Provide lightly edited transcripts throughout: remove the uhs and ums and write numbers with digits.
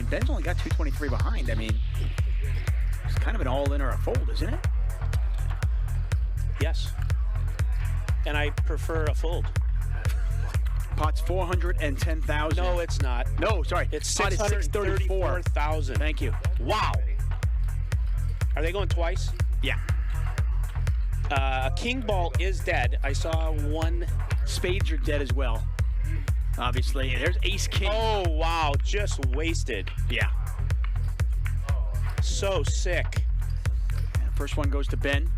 and Ben's only got 223 behind. I mean, it's kind of an all-in or a fold, isn't it? Yes. And I prefer a fold. Pot's 410,000. No, it's not. No, sorry. It's pot is 634,000. Thank you. Wow. Are they going twice? Yeah. King ball is dead. I saw one. Spades are dead as well. Obviously, there's ace king. Oh, wow, just wasted. Yeah. So sick. First one goes to Ben.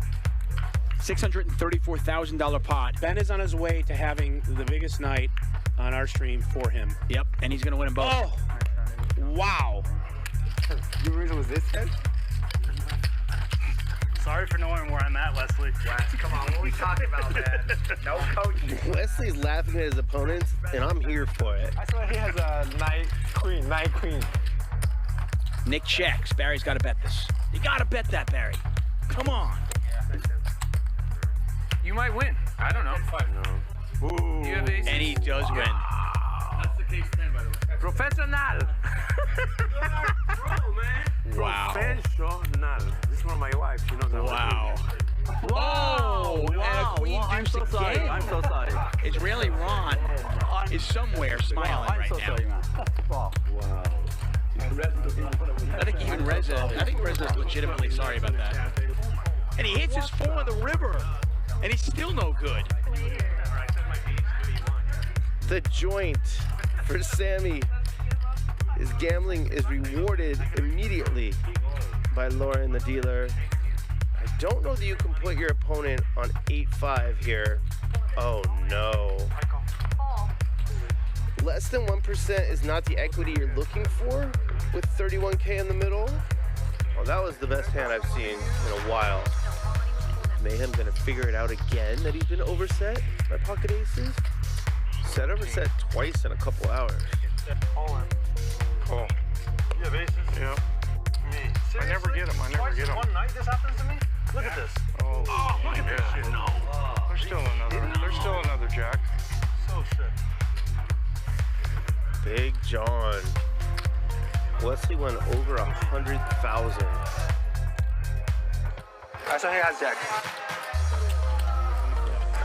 $634,000 pot. Ben is on his way to having the biggest night on our stream for him. Yep, and he's gonna win them both. Oh, wow. You really was this head? Sorry for knowing where I'm at, Wesley. Wes, come on, what are we talking about, man? No coaching. Wesley's laughing at his opponents, and I'm here for it. I saw he has a knight queen. Nick checks. Barry's got to bet this. You got to bet that, Barry. Come on. You might win. I don't know. Ooh. You have aces. And he does win. That's the case 10, by the way. Professional. Wow. Professional. This is one of my wives. You know that. Wow. Wow. And a queen I'm deuce so sorry. again. I'm so sorry. Israeli Ron is somewhere smiling right now. Wow. I think even Reza's legitimately sorry about that. And he hits his 4 on the river, and he's still no good. The joint for Sammy is gambling is rewarded immediately by Lauren, the dealer. I don't know that you can put your opponent on 8-5 here. Oh no. Less than 1% is not the equity you're looking for with 31K in the middle. Well, that was the best hand I've seen in a while. Mayhem gonna figure it out again that he's been overset by pocket aces. Set overset twice in a couple hours. Oh. You have aces? Yeah. Me. Seriously? I never get them. One night this happens to me? Look at this. Oh, Look at this shit. No. There's still another jack. So sick. Big John. Wesley went over 100,000. I saw he has jack.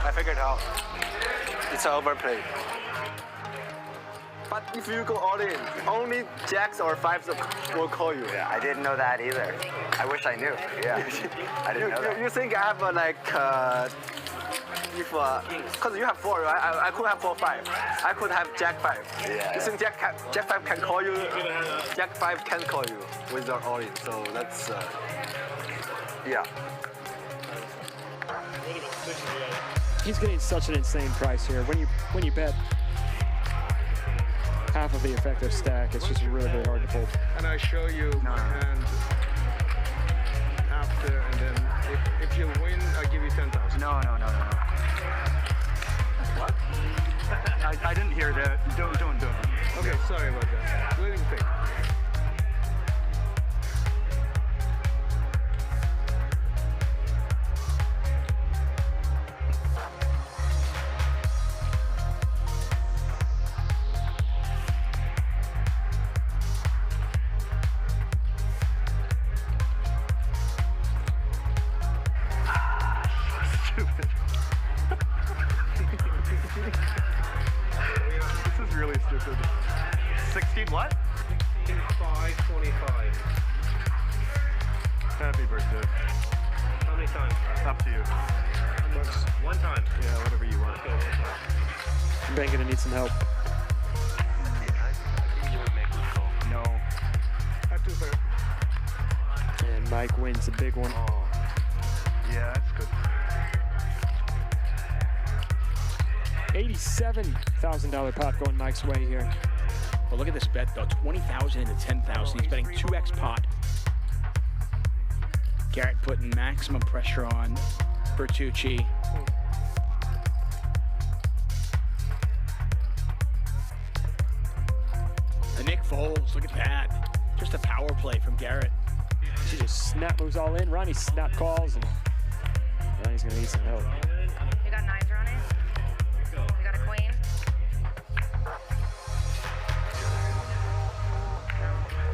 I figured out. It's an overplay. But if you go all in, only jacks or fives will call you. Yeah, I didn't know that either. I wish I knew. Yeah, I didn't know that. You think I have because you have 4, right? I could have 4-5. I could have jack 5. Yeah. You think jack 5 can call you? Jack 5 can call you with your all in. So that's yeah. He's getting such an insane price here. When you bet half of the effective stack, it's just really, really hard to fold. And I show you my hand after, and then if you win, I give you 10,000. No. What? I didn't hear that. Don't. Okay, sorry about that. Let him think. This is really stupid. 16 what? 525. Happy birthday. How many times? Up to you. One time. Yeah, whatever you want. Okay, one time. Ben gonna need some help. No. At 2-pair. And Mike wins a big one. Yeah, that's good. $87,000 pot going Mike's way here. Well, look at this bet, though. 20,000 into 10,000. He's betting 2x pot. Garrett putting maximum pressure on Vertucci. The Nick folds. Look at that. Just a power play from Garrett. He just snap moves all in. Ronnie snap calls, and now he's gonna need some help. You got 9s, Ronnie? You got a queen?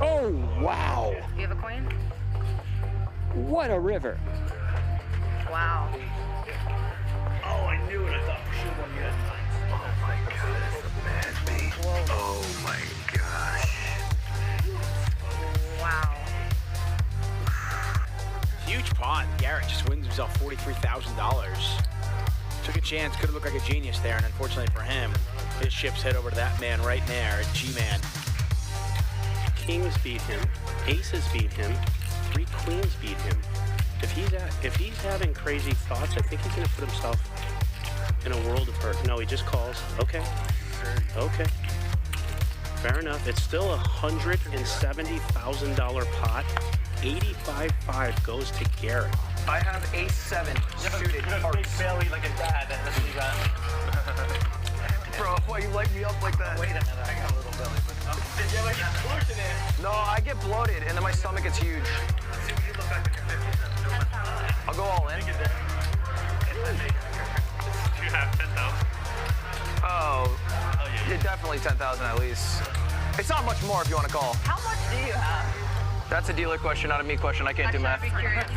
Oh! Oh, wow. Do you have a queen? What a river. Wow. Oh, I knew it. I thought for sure one you had nines. Oh my god, that's a mad beat. Oh my gosh. Wow. Huge pot. Garrett just wins himself $43,000. Took a chance, could have looked like a genius there, and unfortunately for him, his ship's head over to that man right there, G-Man. Kings beat him, aces beat him, 3 queens beat him. If he's having crazy thoughts, I think he's gonna put himself in a world of hurt. No, he just calls. Okay. Okay. Fair enough. It's still a $170,000 pot. 85.5 goes to Garrett. I have ace-7 suited hearts. belly like a dad, that's what you got. Bro, why you light me up like that? Wait a minute, I got a little belly. Yeah, like you're pushing it. No, I get bloated and then my stomach gets huge. You look like I'll go all in. you have 10,000. Oh, yeah, definitely 10,000 at least. It's not much more if you want to call. How much do you have? That's a dealer question, not a me question. I can't do math. I'd be curious.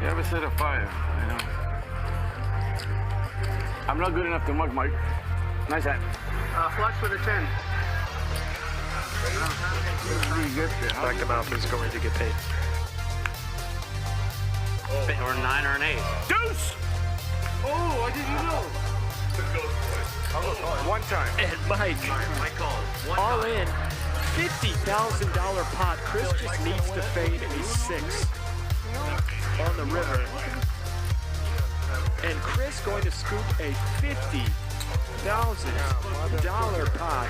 You ever said a 5? I know. I'm not good enough to mug, Mike. Nice hat. Flush with a 10. Back him out, he's going to get paid. Or a 9 or an 8. Deuce! Oh, I didn't know. One time. And Mike, all in, $50,000 pot. Chris just needs to fade a 6 on the river. And Chris going to scoop a $50,000 pot.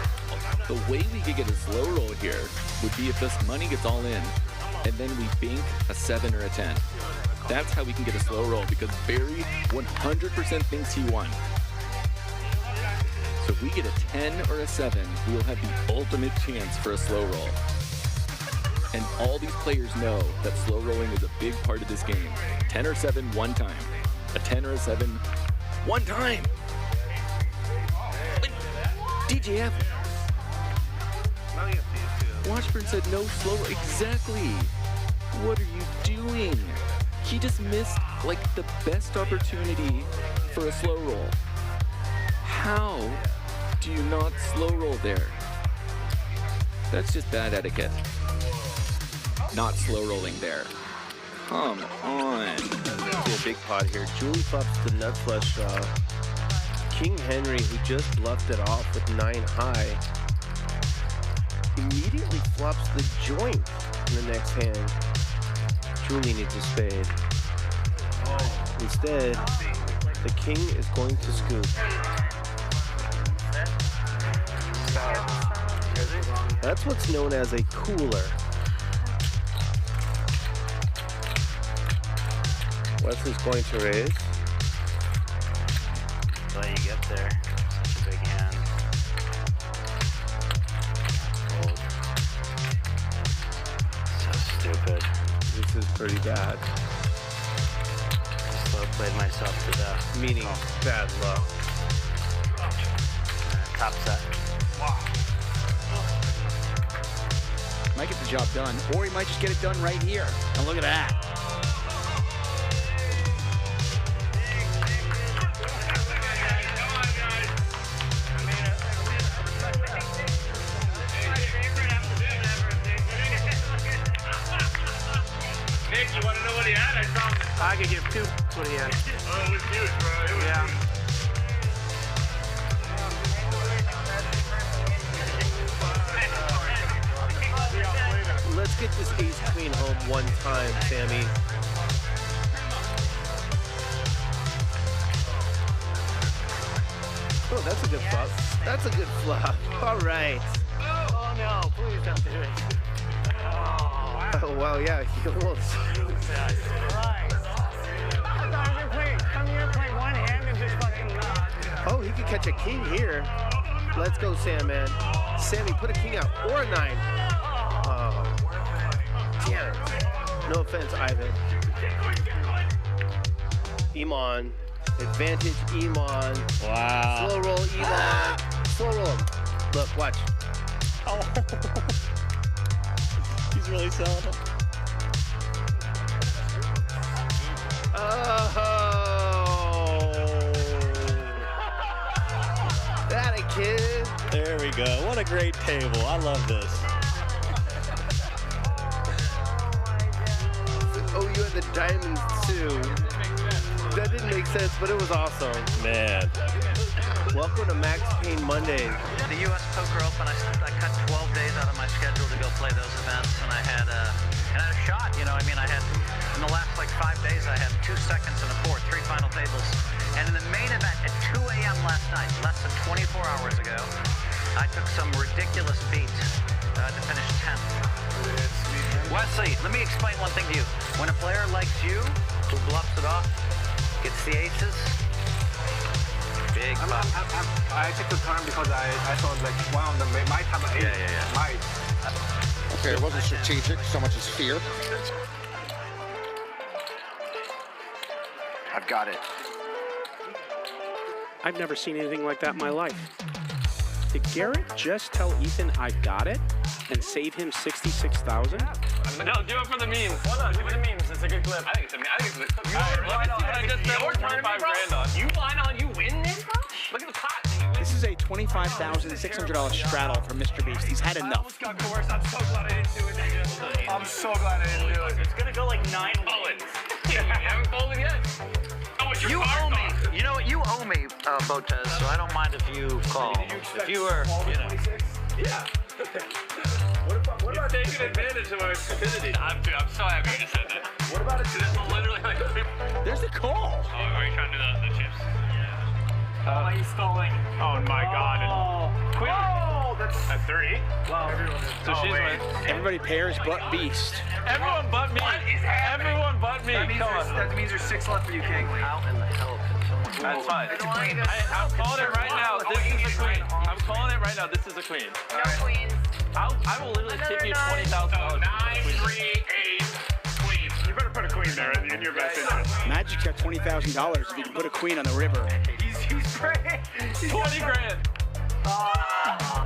The way we could get a slow roll here would be if this money gets all in, and then we bank a 7 or a 10. That's how we can get a slow roll, because Barry 100% thinks he won. So if we get a 10 or a 7, we will have the ultimate chance for a slow roll. And all these players know that slow rolling is a big part of this game. 10 or 7, one time. A 10 or a 7, one time. DJF. Washburn said no slow roll. Exactly. What are you doing? He just missed like the best opportunity for a slow roll. How do you not slow roll there? That's just bad etiquette. Not slow rolling there. Come on. A big pot here. Julie flops the nut flush draw. King Henry, who just bluffed it off with 9 high, immediately flops the joint in the next hand. Julie needs a spade. Instead, the king is going to scoop. That's what's known as a cooler. Wesley's going to raise. That's why you get there. Such a big hand. Fold. So stupid. This is pretty bad. Slow played myself to death. Meaning bad luck. Top set. Might get the job done, or he might just get it done right here. And look at that. Nick, you want to know what he had? I found it. I could give 2 what he had. Oh, it was huge, bro. It was Yeah. Let's get this ace queen home one time, Sammy. Oh, that's a good flop. That's a good flop. All right. Oh no, please don't do it. Oh, wow, yeah, he almost. Oh, he could catch a king here. Let's go, Sam, man. Sammy, put a king out or a 9. Oh, damn it. No offense, Ivan. Iman. Advantage, Iman. Wow. Slow roll, Iman. Slow roll him. Look, watch. Oh. He's really selling it. Oh, that a kid. There we go. What a great table. I love this. Oh, you had the diamonds too. That didn't make sense, but it was awesome. Man. Welcome to Max Payne Mondays. The U.S. Poker Open, I cut 12 days out of my schedule to go play those events, and I had a shot. You know, I mean, I had in the last like 5 days, I had 2 seconds and a fourth, 3 final tables, and in the main event at 2 a.m. last night, less than 24 hours ago, I took some ridiculous beat to finish 10th. Wesley, let me explain one thing to you. When a player likes you, who bluffs it off, gets the aces, big bucks. I took the time because I thought like one of them might have an ace. Yeah. Might. Okay, it wasn't strategic so much as fear. I've got it. I've never seen anything like that in my life. Did Garrett just tell Ethan I got it and save him $66,000? No, do it for the memes. Why not? Do it for the memes. It's a good clip. I think it's a good clip. Let me see what I just spent 25 grand on. You line on, you win this, bro? Look at the pot. This is a $25,600 straddle for Mr. Beast. He's had enough. I almost got coerced. I'm so glad I didn't do it. I'm so glad I didn't do it. It's gonna go like 9 bullets. You haven't folded yet. Oh, it's your You owe me. You know what? You owe me, Botez, so I don't mind if you call. If you were, you know. Yeah. What about taking advantage of our stupidity? I'm so happy you just said that. What about it? This will literally like. There's the call. Oh, are you trying to do the chips? Yeah. He's stalling. Oh my God. Queen. Oh, that's 3. Wow. So she's wins. Everybody pairs but Beast. Everyone but me. What is happening? Everyone but me. That means there's 6 left for you, King. How in the hell can someone... That's fine. I'm calling it right now. This is a queen. I'm calling it right now. This is a queen. No queens. I will literally tip you $20,000. 9, 3, 8, queen. You better put a queen there in your best interest. Magic's got $20,000 if you can put a queen on the river. He's great. 20 grand.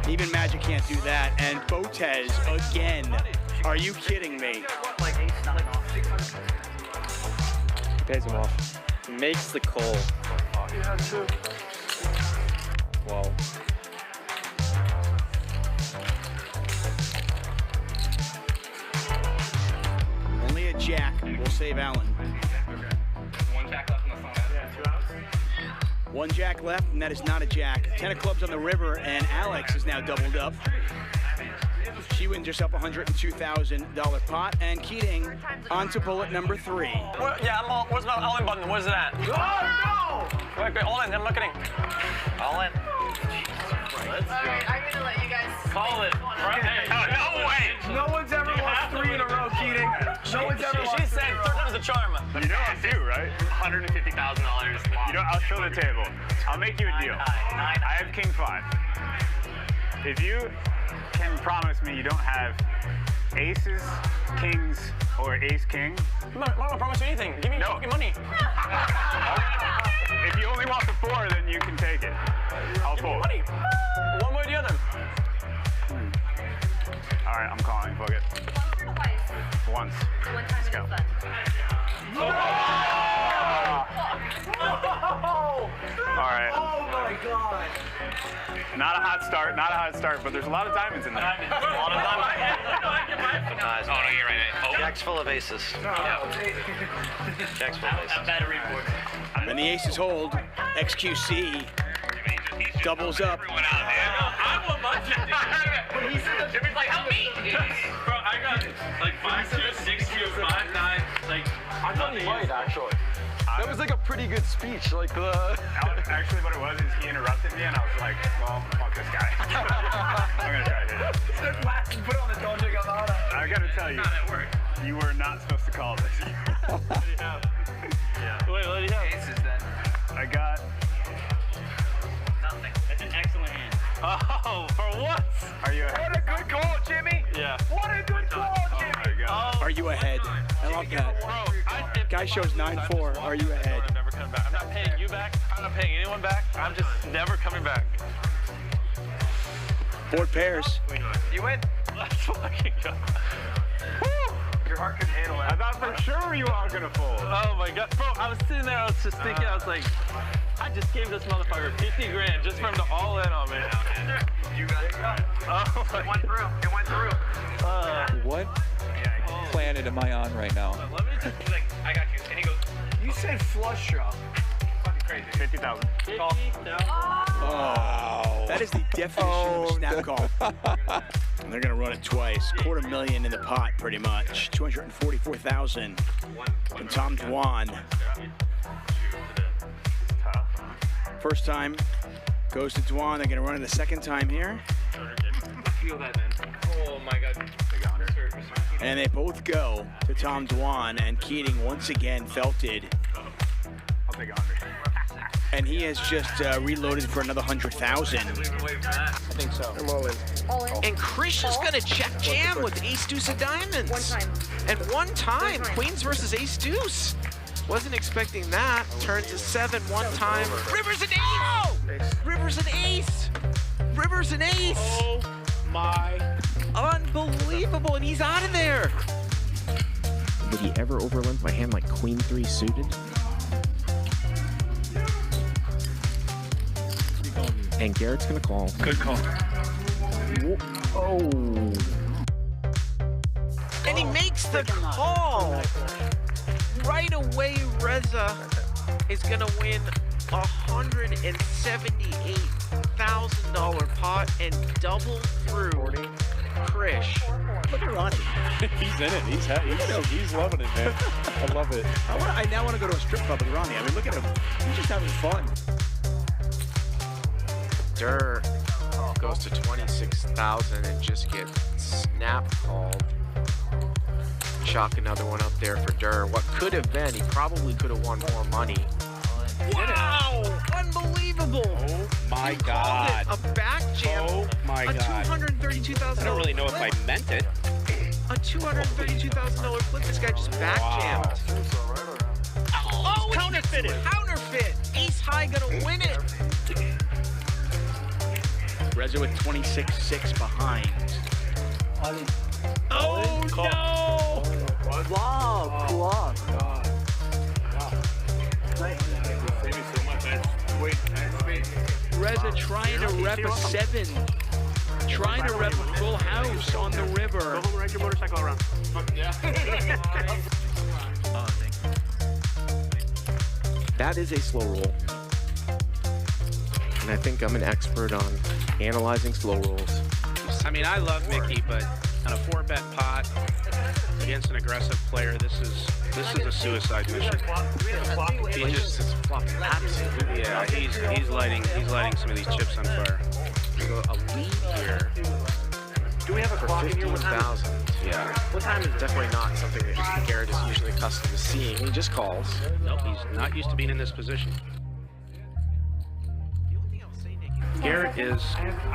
Even Magic can't do that. And Botez again. Are you kidding me? Pays him off. He makes the call. Wow. Only a jack will save Allen. One jack left in the phone. Yeah, 2 outs. 1 jack left, and that is not a jack. 10 of clubs on the river, and Alex is now doubled up. She wins herself a $102,000 pot, and Keating onto bullet number 3. Yeah, I'm all. Where's my all-in button? Where's it at? Oh, no! Wait, all in. I'm not kidding. All in. Alright, I'm gonna let you guys Call it. Right? No way. No one's ever lost 3 in a row, Keating. No one's ever lost. She said 3 times the charm. You know I'm due, right? $150,000. You know, I'll show the table. I'll make you a deal. I have King 5. If you can promise me you don't have aces, kings, or ace-king. I'm not gonna promise you anything. Give me your fucking money. If you only want the 4, then you can take it. I'll Give me fold. money. One way or the other. All right, I'm calling. Fuck it. Once. one time in the sun. All right. Oh my God. Not a hot start, but there's a lot of diamonds in there. A lot of diamonds. Nice. Oh, no, you're right. Oh. Jack's full of aces. Jack's full of aces. Battery board. And the aces hold. XQC doubles up. I want my 50. Jimmy's like, help me. Bro, I got like 5-2, 6-2, 5-9. Like, I thought he might actually. That was like a pretty good speech. Like the. Actually, what it was is he interrupted me, and I was like, well, fuck this guy. I'm gonna try to hit it. Put it on the dojo Galana. I gotta tell you, you were not supposed to call this. What do you have? Yeah. Wait, what do you have? Aces then. I got. Nothing. That's an excellent hand. Oh, for what? Are you ahead? What a good call, Jimmy. Yeah. What a good call, Jimmy. Oh my God. Are you ahead? I love that. Bro, Guy shows 9-4. Are you ahead? I'm never coming back. I'm not paying you back. I'm not paying anyone back. I'm just never coming back. Board pairs. You win. Let's fucking go. cart couldn't handle it. I thought for sure you all gonna fold. Oh my god, bro! I was sitting there, I was just thinking, I was like, I just gave this motherfucker 50 grand just for him to all in on me. You got it. Oh my. It went through. It went through. What planet am I on right now? He's like, I got you. And he goes, You said flush draw. Fucking crazy. 50,000. Call. Oh. That is the definition of a snap call. And they're going to run it twice. $250,000 in the pot, pretty much. $244,000 from Tom Dwan. First time goes to Dwan. They're going to run it the second time here. feel that, man. Oh my god. And they both go to Tom Dwan, and Keating once again felted. I'll take 100. And he has just reloaded for another 100,000. I think so. I'm all in. All in. And Krish is gonna check jam with ace deuce of diamonds. One time. And one time, queens versus ace deuce. Wasn't expecting that. Turns to 7 one time. River's an ace! River's an ace! River's an ace! Oh my. Unbelievable, and he's out of there. Would he ever overlimp my hand like queen 3 suited? And Garrett's gonna call. Good call. Oh. And he makes the call. Right away, Reza is gonna win $178,000 pot and double through Krish. Look at Ronnie. He's in it. He's loving it, man. I love it. I now want to go to a strip club with Ronnie. I mean, look at him. He's just having fun. Durr goes to 26,000 and just gets snap called. Chalk another one up there for Durr. What could have been, he probably could have won more money. Wow! Unbelievable! Oh my god. A back jam. Oh my god. A $232,000. I don't really know if I meant it. A $232,000 flip. This guy just back jammed. Oh, counterfeited. Counterfeit. Ace high gonna win it. Reza with 26-6 behind. Oh no! Wow, cool. Reza trying to rep a 7. Trying to rep a full house on the river. Go home and ride your motorcycle around. Yeah. Oh, thank you. That is a slow roll. And I think I'm an expert on analyzing slow rolls. I mean, I love Mickey, but on a 4-bet pot against an aggressive player, this is a suicide mission. He just absolutely, yeah. He's lighting some of these chips on fire. So a lead here. Do we have a clock in here? What time? 15,000. Yeah. What time is it? Definitely not something that Garrett is usually accustomed to seeing. He just calls. Nope, he's not used to being in this position. Garrett is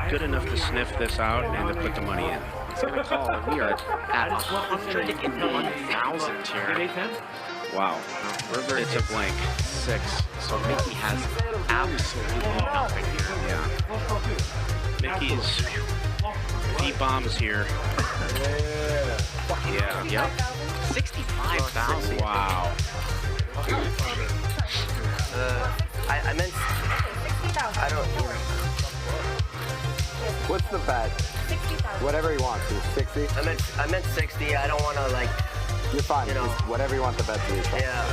good enough to sniff this out and to put the money in. He's gonna call, and we are at 101,000 here. Wow. River, it's a blank. 6. So Mickey has absolutely nothing here. Yeah. Mickey's deep bombs here. Yeah. Yep. 65,000. Wow. I meant. I don't. What's the bet? 60,000. Whatever he wants to. 60? I meant 60. I don't want to like. You're fine. You know. Just whatever you want the bet to be. Yeah.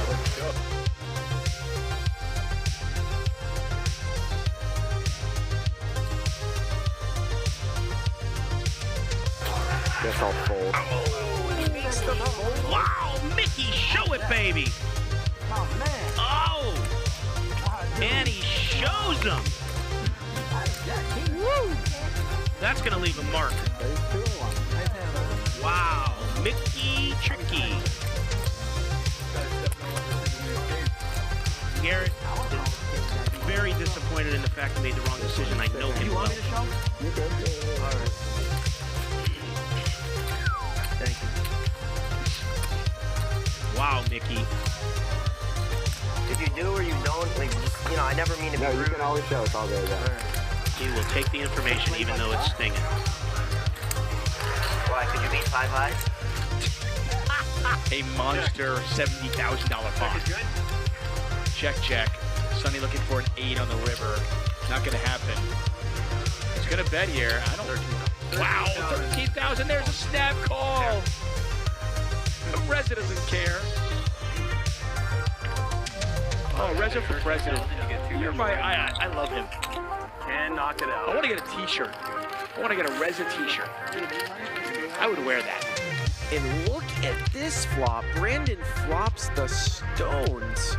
Guess I'll fold. Wow, Mickey, show it, baby. Oh, and he shows them. Woo. That's gonna leave a mark. Wow, Mickey tricky. Garrett is very disappointed in the fact he made the wrong decision. I know him well. You're good. All right. Thank you. Wow, Mickey. If you do or you don't, like, just, you know, I never mean to be rude. You can always show it's all good. He will take the information even though it's stinging. Why, could you beat 5 high? a monster $70,000 pot. Check, check. Sonny looking for an 8 on the river. Not gonna happen. He's gonna bet here. I don't. Wow, 13,000. There's a snap call. Reza doesn't care. Oh, Reza for president. You're my. I love him. And knock it out. I want to get a T-shirt. I want to get a Reza T-shirt. I would wear that. And look at this flop. Brandon flops the stones.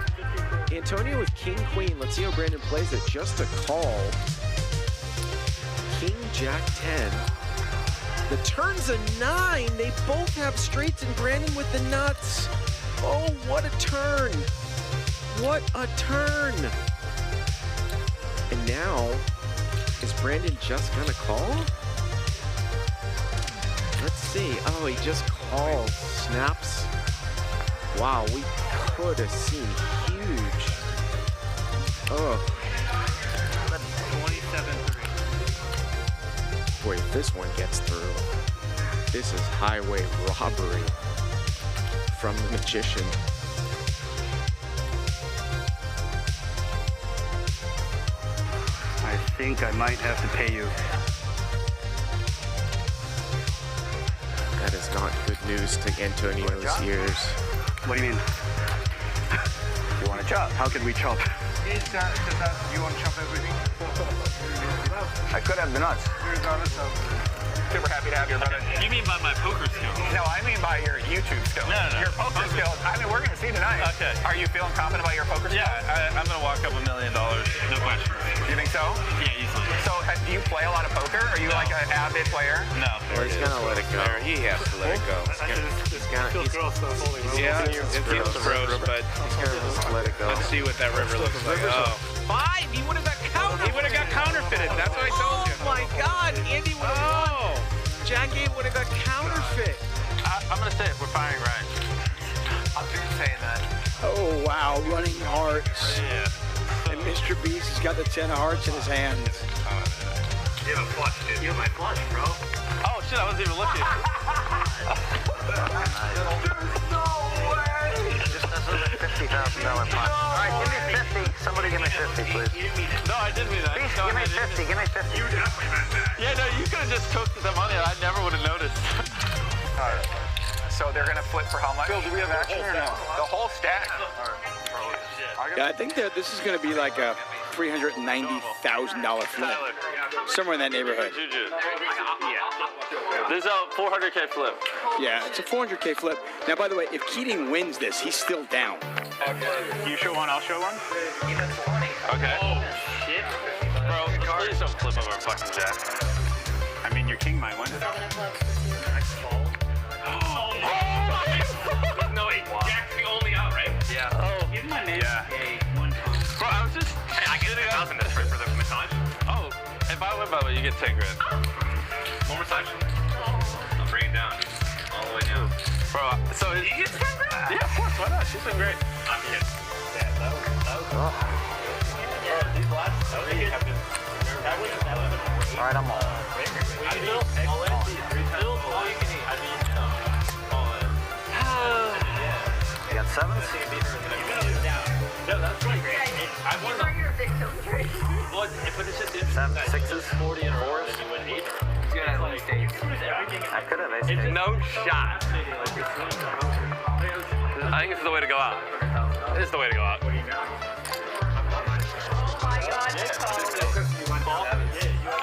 Antonio with King Queen. Let's see how Brandon plays it. Just a call. King Jack 10. The turn's a 9. They both have straights, and Brandon with the nuts. Oh, what a turn. What a turn. And now, is Brandon just gonna call? Let's see. Oh, he just calls. Snaps. Wow, we could have seen huge. Oh. 27-3. Boy, if this one gets through, this is highway robbery from the magician. I think I might have to pay you. That is not good news to Antonio's ears. What do you mean? You want to chop? How can we chop? He's just asked, do you want to chop everything? I could have the nuts. Regardless of... Super happy to have you, brother. You mean by my poker skills? No, I mean by your YouTube skills. No. Your poker skills. I mean, we're going to see tonight. Okay. Are you feeling confident about your poker skills? Yeah, I'm going to walk up $1 million. No question. You think so? Yeah, easily. So, do you play a lot of poker? Are you like an avid player? No. Or he's gonna let it go. He has to let it go. Yeah, it feels gross, but He's gonna just let it go. let's see what that river looks like. Oh. 5! He would have got counterfeited! He would have got counterfeited. That's what I told you. Oh my God! Andy would have won! Jack A would have got counterfeit! I'm going to say it. We're firing right. I'm doing saying that. Oh, wow. Running hearts. Yeah. And Mr. Beast has got the 10 of hearts in his hands. You have a flush, dude. You have my flush, bro. Oh, shit. I wasn't even looking. There's no way! This is a $50,000 pot. All right, give me 50. Somebody give me 50, please. No, I didn't mean that. Please, No, give me I 50. Give me 50. You definitely meant that. Yeah, no, you could have just cooked the money. I never would have noticed. All right. So they're going to flip for how much? Phil, do we have action or no? The whole stack. Yeah, I think that this is going to be like a $390,000 flip. Somewhere in that neighborhood. There's a 400K flip. Yeah, it's a 400K flip. Now, by the way, if Keating wins this, he's still down. You show one, I'll show one. Okay. Oh, shit. Bro, please don't flip over fucking Jack. I mean, your king might win. No, wait. Jack's the only out, right? Yeah. Oh. Give my name. Yeah. Bro, I was just... Hey, I get 1,000 for the massage. Oh, if I win by the way, you get 10 grand. More massage? I'll bring it down. All the way down. Bro, so... You get 10 grand? Yeah, of course. Why not? She's been great. I'm kidding. Yeah, that was Bro, these last... That was All right, I'm all. You got sevens? No, that's right. I won Seven, sixes, 40 and 4s. at least 8. I could have ace It's no shot. I think this is the way to go out. This is the way to go out. I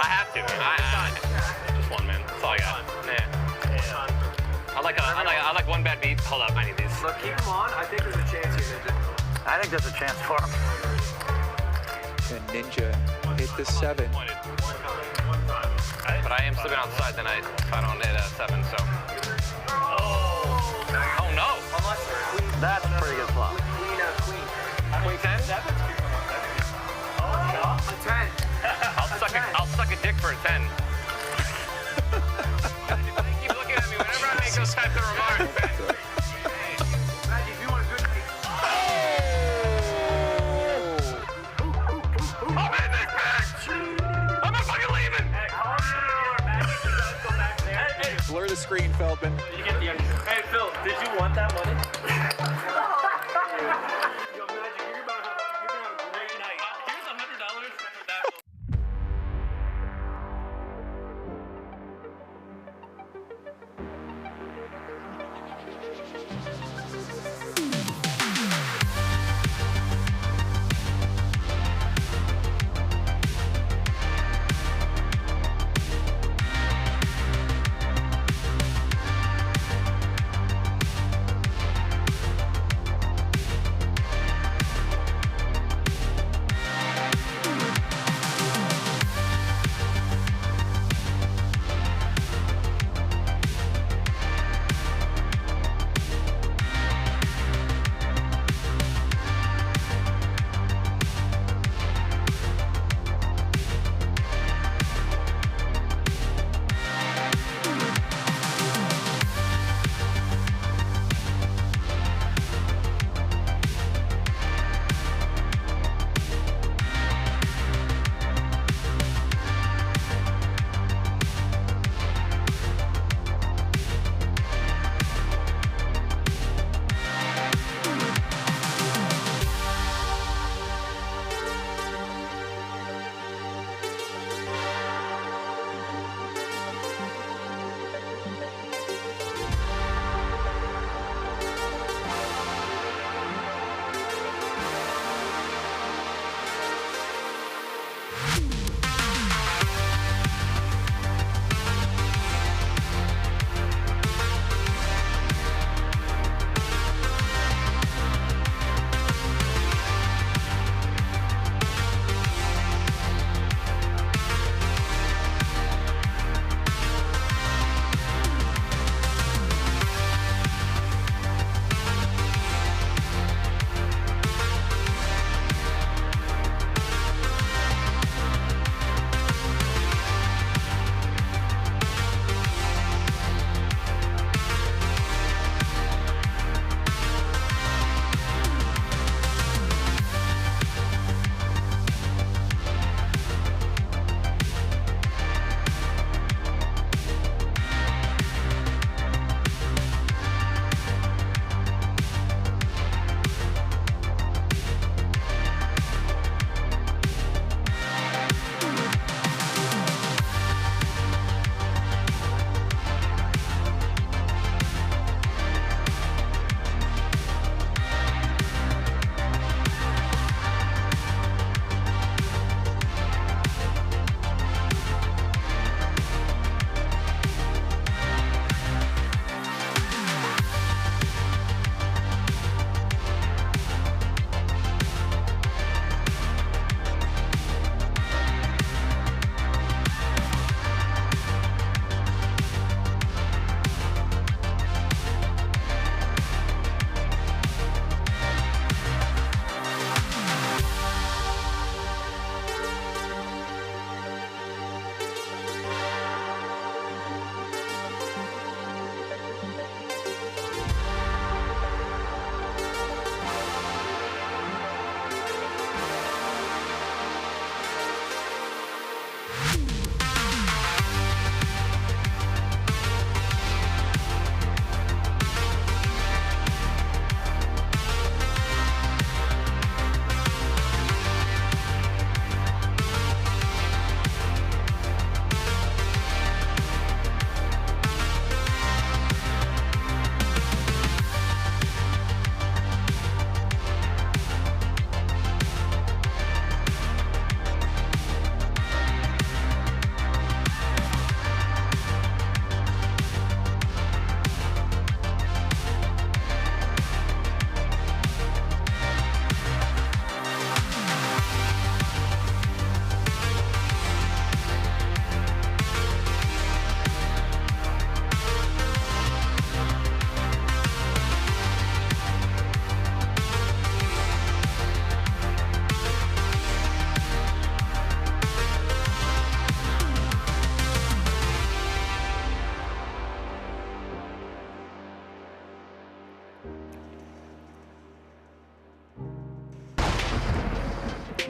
have to. Just one, man. That's all I got. Yeah. I like one bad beat. Hold up, I need these. Look, keep them on. I think there's a chance here, Ninja. I think there's a chance for him. And Ninja hit the 7. But I am slipping outside tonight if I don't hit a 7, so. Oh no! That's a pretty good flop. Queen 10? 10. I'll suck a dick for a 10. Keep looking at me whenever I make those types of remarks. Blur the screen, Feldman. Hey, Phil, did you want that money?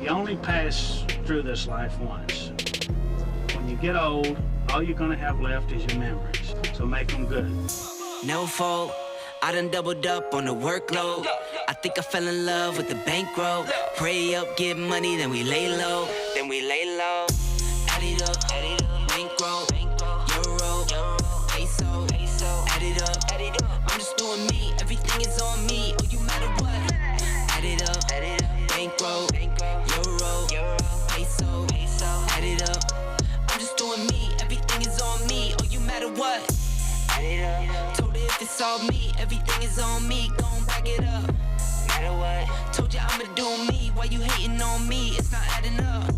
You only pass through this life once. When you get old, all you're gonna have left is your memories. So make them good. No fault, I done doubled up on the workload. I think I fell in love with the bankroll. Pray up, get money, then we lay low. Add it up, bankroll, euro, peso. Add it up, I'm just doing me. Everything is on me. Oh, you matter what? Add it up, bankroll, euro, peso. Add it up, I'm just doing me. Everything is on me. Oh, you matter what? Add it up. Told her if it's all me, everything is on me. Gon' back it up. Matter what? Told you I'ma do me. Why you hating on me? It's not adding up.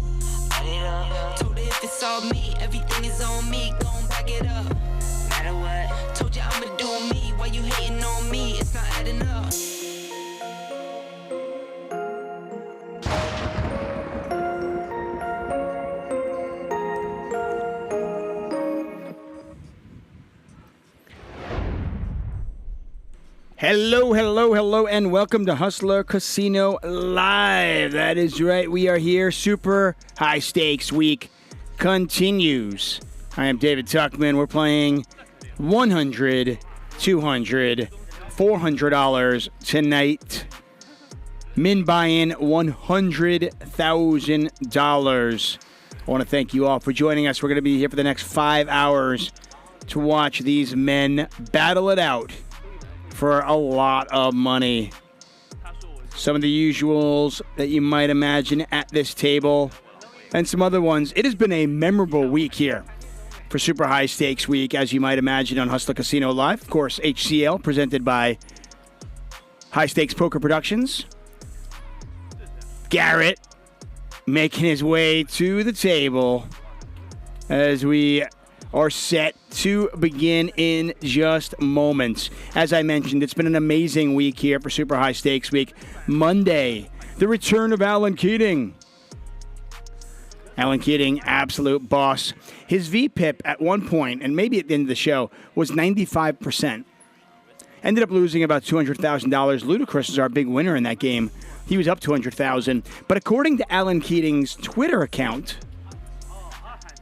Add it up. Told her if it's all me, everything is on me. Gon' back it up. Matter what? Told you I'ma do me. Why you hating on me? It's not adding up. Hello, and welcome to Hustler Casino Live. That is right, we are here. Super High Stakes Week continues. I am David Tuckman. We're playing $100, $200, $400 tonight. Min buy-in $100,000. I want to thank you all for joining us. We're going to be here for the next 5 hours to watch these men battle it out for a lot of money. Some of the usuals that you might imagine at this table, and some other ones. It has been a memorable week here for Super High Stakes Week, as you might imagine, on Hustler Casino Live. Of course, HCL, presented by High Stakes Poker Productions. Garrett making his way to the table as we are set to begin in just moments. As I mentioned, it's been an amazing week here for Super High Stakes Week. Monday, the return of Alan Keating. Alan Keating, absolute boss. His VPIP at one point, and maybe at the end of the show, was 95%. Ended up losing about $200,000. Ludacris is our big winner in that game. He was up $200,000. But according to Alan Keating's Twitter account,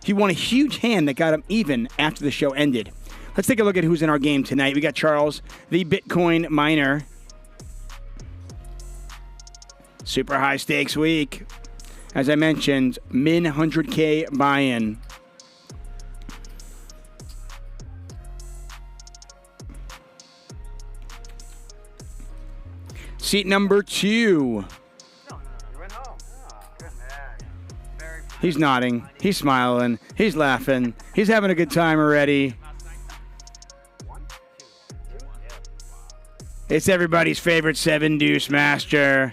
he won a huge hand that got him even after the show ended. Let's take a look at who's in our game tonight. We got Charles, the Bitcoin miner. Super High Stakes Week. As I mentioned, min 100K buy-in. Seat number 2. He's nodding. He's smiling. He's laughing. He's having a good time already. It's everybody's favorite 7-deuce master,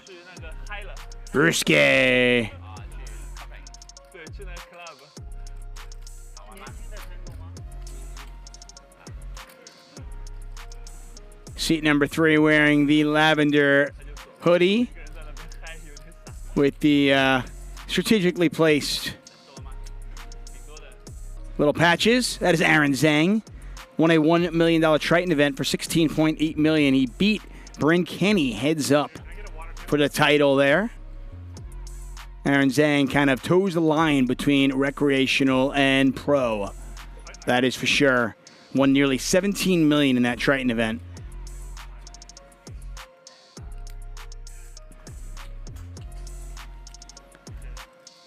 Ryusuke. Seat number 3, wearing the lavender hoodie with the strategically placed little patches. That is Aaron Zang. Won a $1 million Triton event for $16.8 million. He beat Bryn Kenny heads up for the title there. Aaron Zang kind of toes the line between recreational and pro. That is for sure. Won nearly $17 million in that Triton event.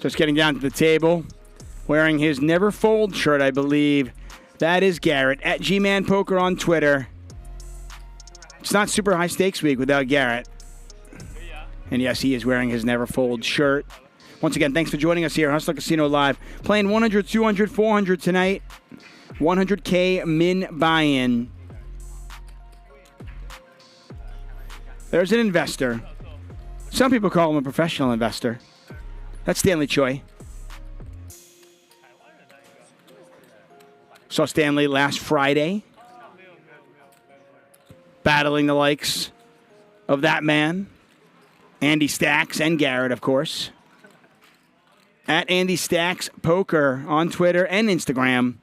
Just getting down to the table, wearing his Never Fold shirt, I believe. That is Garrett at G-Man Poker on Twitter. It's not Super High Stakes Week without Garrett. And yes, he is wearing his Never Fold shirt. Once again, thanks for joining us here at Hustler Casino Live. Playing 100, 200, 400 tonight. 100K min buy-in. There's an investor. Some people call him a professional investor. That's Stanley Choi. Saw Stanley last Friday, battling the likes of that man, Andy Stacks, and Garrett, of course. At Andy Stacks Poker on Twitter and Instagram.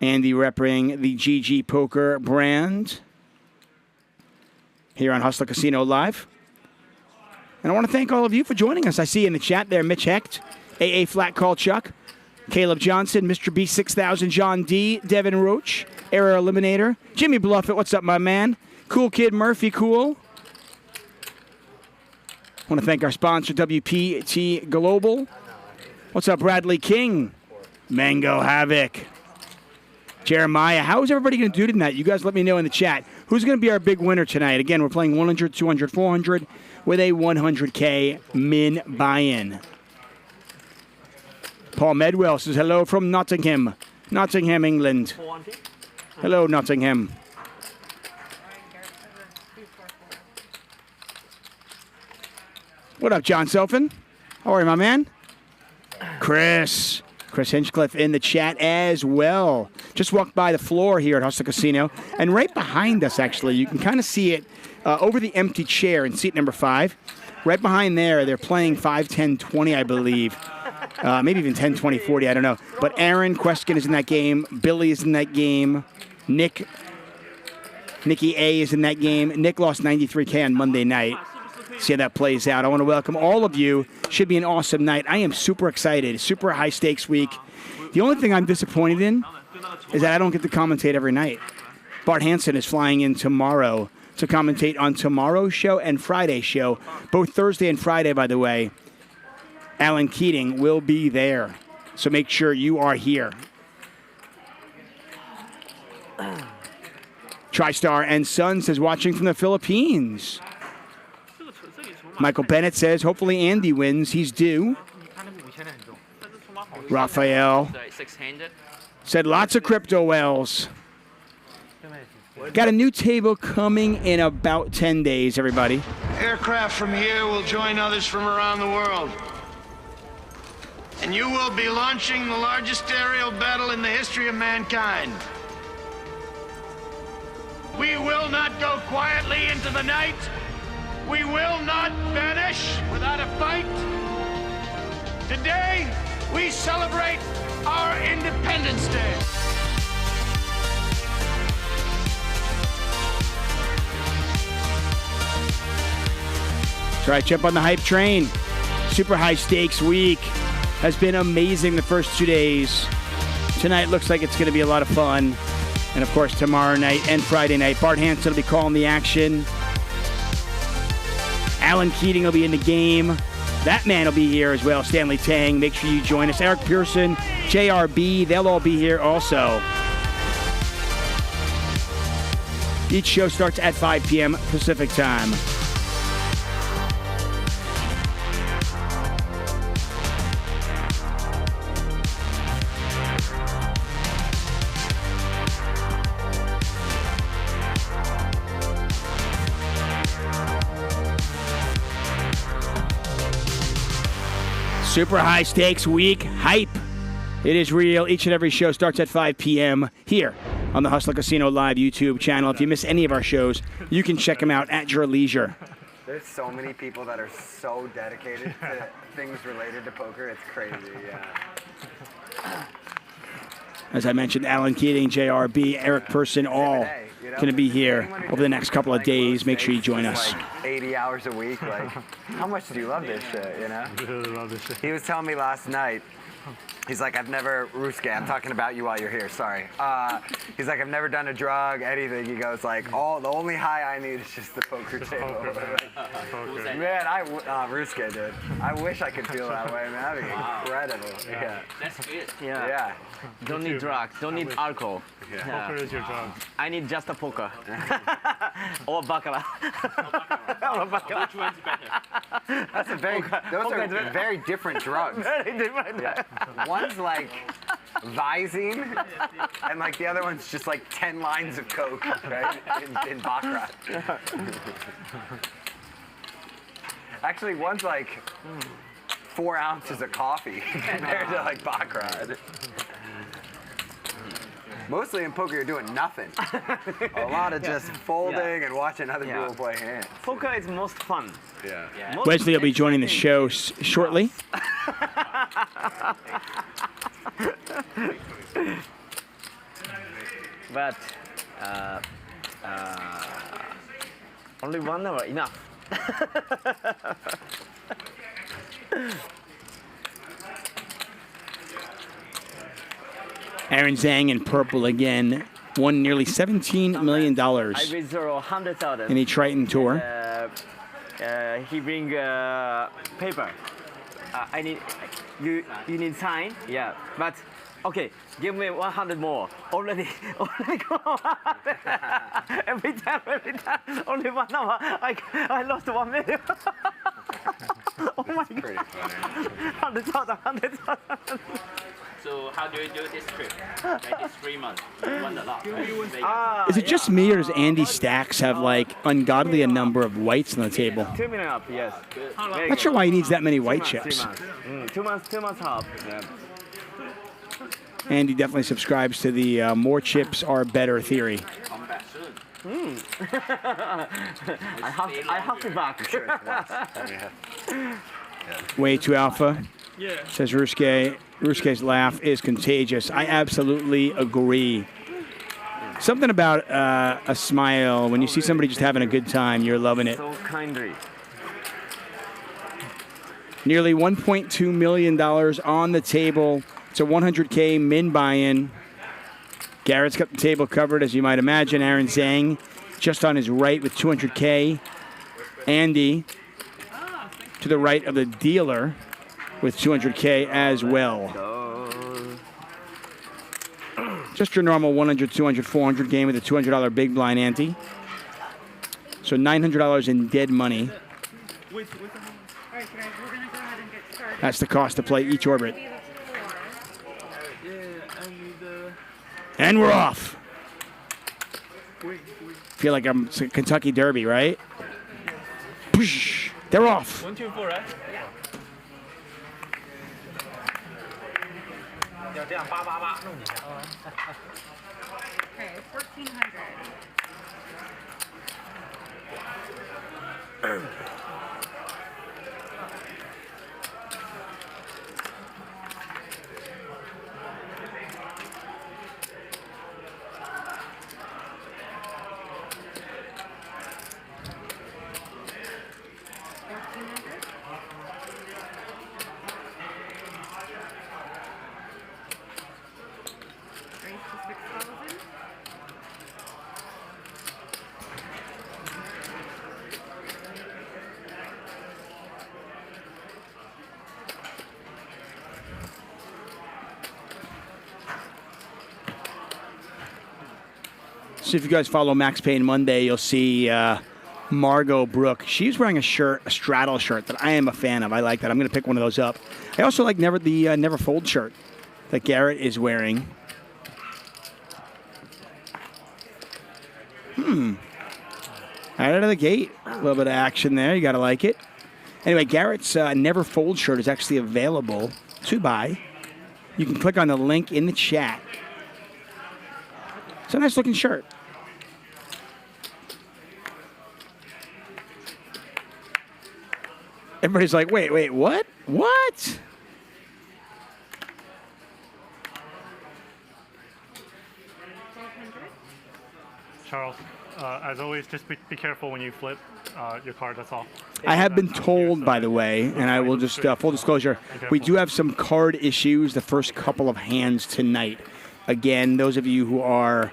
Andy repping the GG Poker brand here on Hustler Casino Live. And I want to thank all of you for joining us. I see in the chat there, Mitch Hecht, AA Flat Call Chuck, Caleb Johnson, Mr. B 6000, John D, Devin Roach, Error Eliminator, Jimmy Bluffett, what's up, my man? Cool Kid Murphy, cool. I want to thank our sponsor, WPT Global. What's up, Bradley King? Mango Havoc. Jeremiah, how is everybody going to do tonight? You guys let me know in the chat. Who's going to be our big winner tonight? Again, we're playing 100, 200, 400 with a 100K min buy-in. Paul Medwell says hello from Nottingham. Nottingham, England. Hello, Nottingham. What up, John Selfin? How are you, my man? Chris Hinchcliffe in the chat as well. Just walked by the floor here at Hustle Casino. And right behind us, actually, you can kind of see it over the empty chair in seat number 5. Right behind there, they're playing 5, 10, 20, I believe. Maybe even 10, 20, 40, I don't know. But Aaron Queskin is in that game. Billy is in that game. Nicky A is in that game. Nick lost 93K on Monday night. See how that plays out. I want to welcome all of you. Should be an awesome night. I am super excited. Super high stakes week. The only thing I'm disappointed in is that I don't get to commentate every night. Bart Hansen is flying in tomorrow to commentate on tomorrow's show and Friday's show. Both Thursday and Friday, by the way. Alan Keating will be there. So make sure you are here. TriStar and Sons is watching from the Philippines. Michael Bennett says, hopefully Andy wins. He's due. Raphael said, lots of crypto wells. Got a new table coming in about 10 days, everybody. Aircraft from here will join others from around the world. And you will be launching the largest aerial battle in the history of mankind. We will not go quietly into the night. We will not vanish without a fight. Today, we celebrate our Independence Day. That's right, jump on the hype train. Super high stakes week has been amazing the first 2 days. Tonight looks like it's going to be a lot of fun. And of course, tomorrow night and Friday night, Bart Hansen will be calling the action. Alan Keating will be in the game. That man will be here as well. Stanley Tang, make sure you join us. Eric Pearson, JRB, they'll all be here also. Each show starts at 5 p.m. Pacific time. Super high stakes week hype. It is real. Each and every show starts at 5 p.m. here on the Hustler Casino Live YouTube channel. If you miss any of our shows, you can check them out at your leisure. There's so many people that are so dedicated to things related to poker. It's crazy, yeah. As I mentioned, Alan Keating, JRB, Eric Person, all going to be here over the next couple of days. Make sure you join us. Like 80 hours a week. Like, how much do you love this shit, you know? I really love this shit. He was telling me last night, he's like, I've never, Ryusuke, I'm talking about you while you're here, sorry. He's like, I've never done a drug, anything. He goes like, the only high I need is just the poker table. Man, Ryusuke, dude. I wish I could feel that way, man. That'd be incredible. Yeah. That's good. Yeah. Don't need drugs, don't need alcohol. Yeah. Poker is your drug. I need just a poker. Or baccarat. Which one's better? Those are very different drugs. Very different. Yeah. One's like Visine, and like the other one's just like 10 lines of coke, right? In baccarat. Actually, one's like 4 ounces of coffee compared to like baccarat. Mostly in poker, you're doing nothing. A lot of just folding and watching other people play hands. Poker is most fun. Yeah. Wesley will be joining the show shortly. But only 1 hour enough. Aaron Zang in purple again won nearly $17 million I withdraw 100,000. in the Triton Tour. He bring paper. I need you need sign. Yeah, but okay. Give me 100 more. Already go. every time. Only 1 hour. I lost 1 million. Oh my god. 100,000. So how do you do this trip? Like this 3 months, you won a lot. Is it just me, or does Andy Stacks have like ungodly a number of whites on the table? 2 million up, yes. Not sure why he needs that many white chips. 2 months up. Yeah. Andy definitely subscribes to the more chips are better theory. Come back soon. I have to back. Way too alpha, says Ryusuke. Ryusuke's laugh is contagious. I absolutely agree. Something about a smile, when you see somebody just having a good time, you're loving it. So kindly. Nearly $1.2 million on the table. It's a 100K min buy-in. Garrett's got the table covered, as you might imagine. Aaron Zang just on his right with 200K. Andy to the right of the dealer with 200K as well. Just your normal 100, 200, 400 game with a $200 big blind ante. So $900 in dead money. That's the cost to play each orbit. And we're off. Feel like I'm Kentucky Derby, right? Push. They're off. 1, 2, 4, right? Okay, 1,400. So if you guys follow Max Payne Monday, you'll see Margot Brooke. She's wearing a shirt, a straddle shirt that I am a fan of. I like that. I'm going to pick one of those up. I also like the Never Fold shirt that Garrett is wearing. Right out of the gate, a little bit of action there. You got to like it. Anyway, Garrett's Never Fold shirt is actually available to buy. You can click on the link in the chat. It's a nice looking shirt. Everybody's like, wait, what? What? Charles, as always, just be careful when you flip your card, that's all. I have been told, by the way, and I will just, full disclosure, we do have some card issues the first couple of hands tonight. Again, those of you who are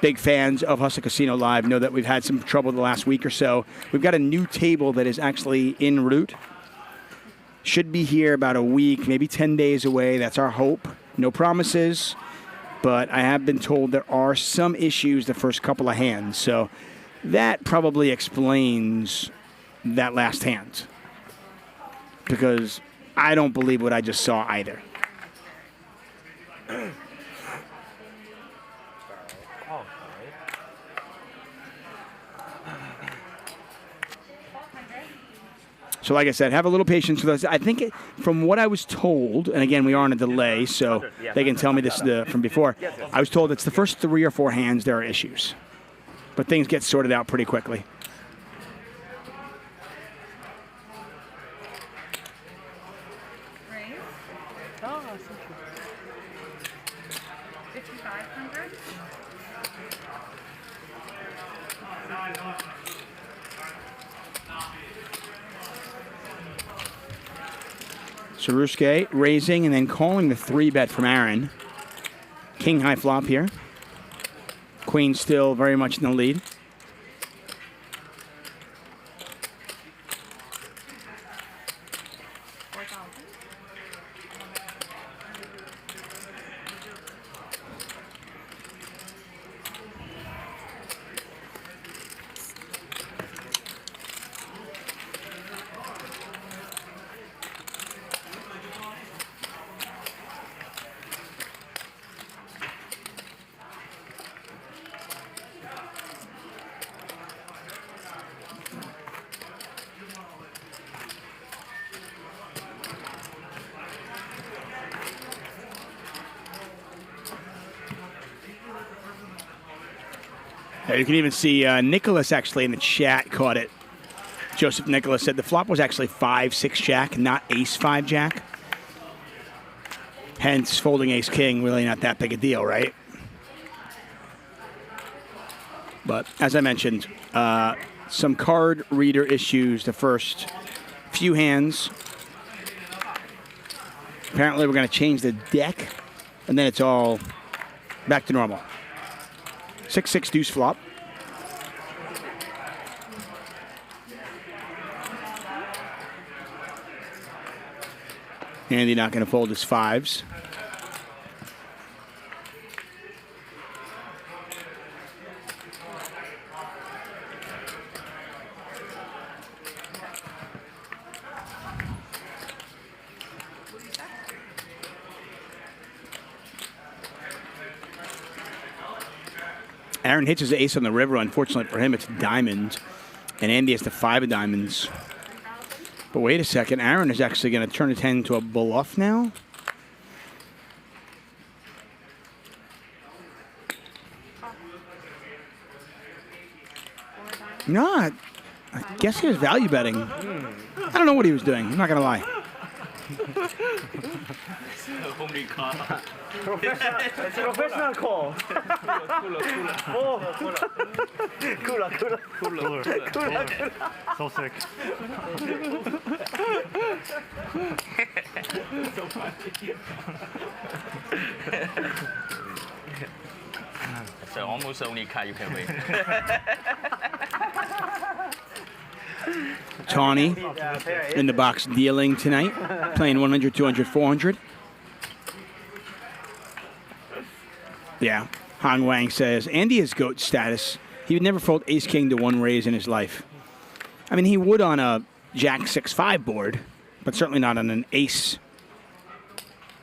big fans of Hustle Casino Live know that we've had some trouble the last week or so. We've got a new table that is actually en route. Should be here about a week, maybe 10 days away. That's our hope. No promises, but I have been told there are some issues the first couple of hands. So that probably explains that last hand, because I don't believe what I just saw either. So like I said, have a little patience with us. I think from what I was told, and again, we are on a delay, so they can tell me this from before. I was told it's the first 3 or 4 hands there are issues. But things get sorted out pretty quickly. Right? Oh, so cute. 5,500. So Ryusuke raising and then calling the 3-bet from Aaron. King high flop here. Queen still very much in the lead. You can even see Nicholas actually in the chat caught it. Joseph Nicholas said the flop was actually 5-6 jack, not ace-5 jack. Hence, folding ace-king really not that big a deal, right? But as I mentioned, some card reader issues the first few hands. Apparently, we're going to change the deck, and then it's all back to normal. 6-6 deuce flop. Andy not going to fold his 5s. Aaron hits his ace on the river. Unfortunately for him, it's diamond. And Andy has the 5 of diamonds. But wait a second. Aaron is actually going to turn his hand into a bluff now? No, I guess he was value betting. I don't know what he was doing. I'm not going to lie. Professional call. Cooler. So sick. It's almost the only card you can win. Tawny in the box dealing tonight, playing 100, 200, 400. Yeah, Hong Wang says, Andy has GOAT status. He would never fold ace-king to 1 raise in his life. I mean, he would on a jack 6-5 board, but certainly not on an ace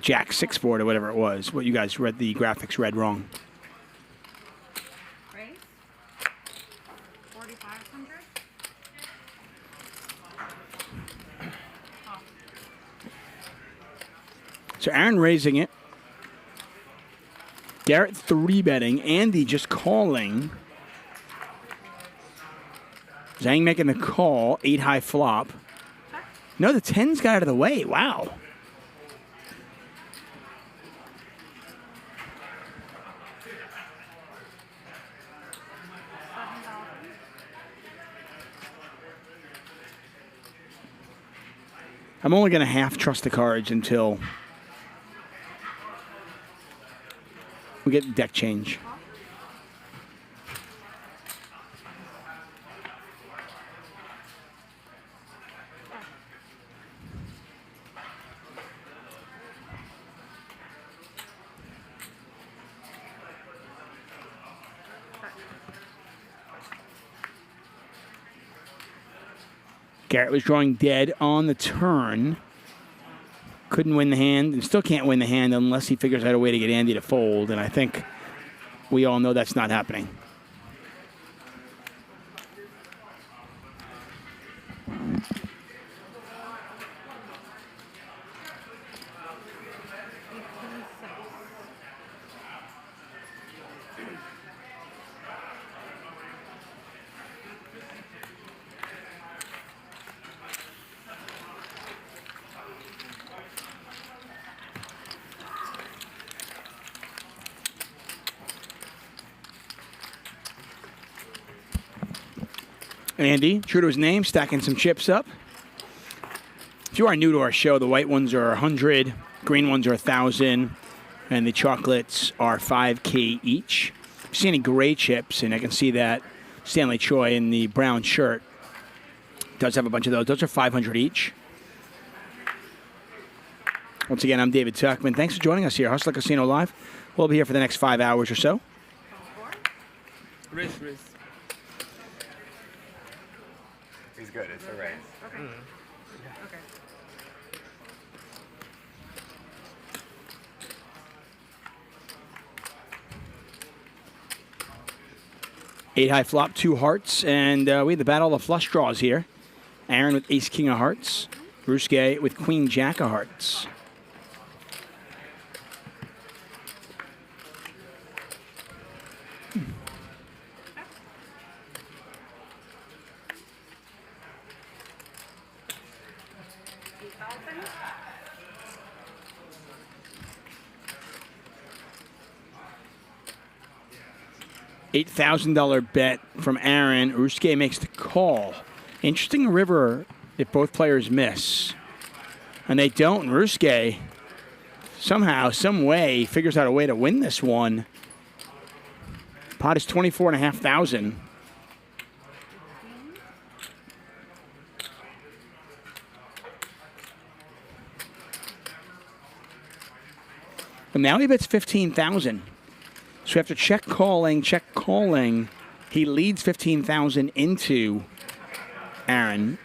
jack 6 board or whatever it was. What you guys read, the graphics read wrong. Raise? 4,500? So Aaron raising it. Garrett 3-betting. Andy just calling. Zang making the call. 8 high flop. No, the 10s got out of the way. Wow. I'm only going to half trust the cards until we get the deck change. Garrett was drawing dead on the turn. Couldn't win the hand and still can't win the hand unless he figures out a way to get Andy to fold. And I think we all know that's not happening. Andy, true to his name, stacking some chips up. If you are new to our show, the white ones are 100, green ones are 1,000, and the chocolates are 5K each. If you see any gray chips, and I can see that Stanley Choi in the brown shirt does have a bunch of those. Those are 500 each. Once again, I'm David Tuckman. Thanks for joining us here, Hustler Casino Live. We'll be here for the next 5 hours or so. Race. He's good. It's a race. Okay. Okay. 8 high flop, 2 hearts, and we have the battle of flush draws here. Aaron with ace king of hearts, Ryusuke with queen jack of hearts. $8,000 bet from Aaron. Ryusuke makes the call. Interesting river if both players miss. And they don't. Ryusuke somehow, some way, figures out a way to win this one. Pot is $24,500. But now he bets $15,000. So after check calling, he leads $15,000 into Aaron.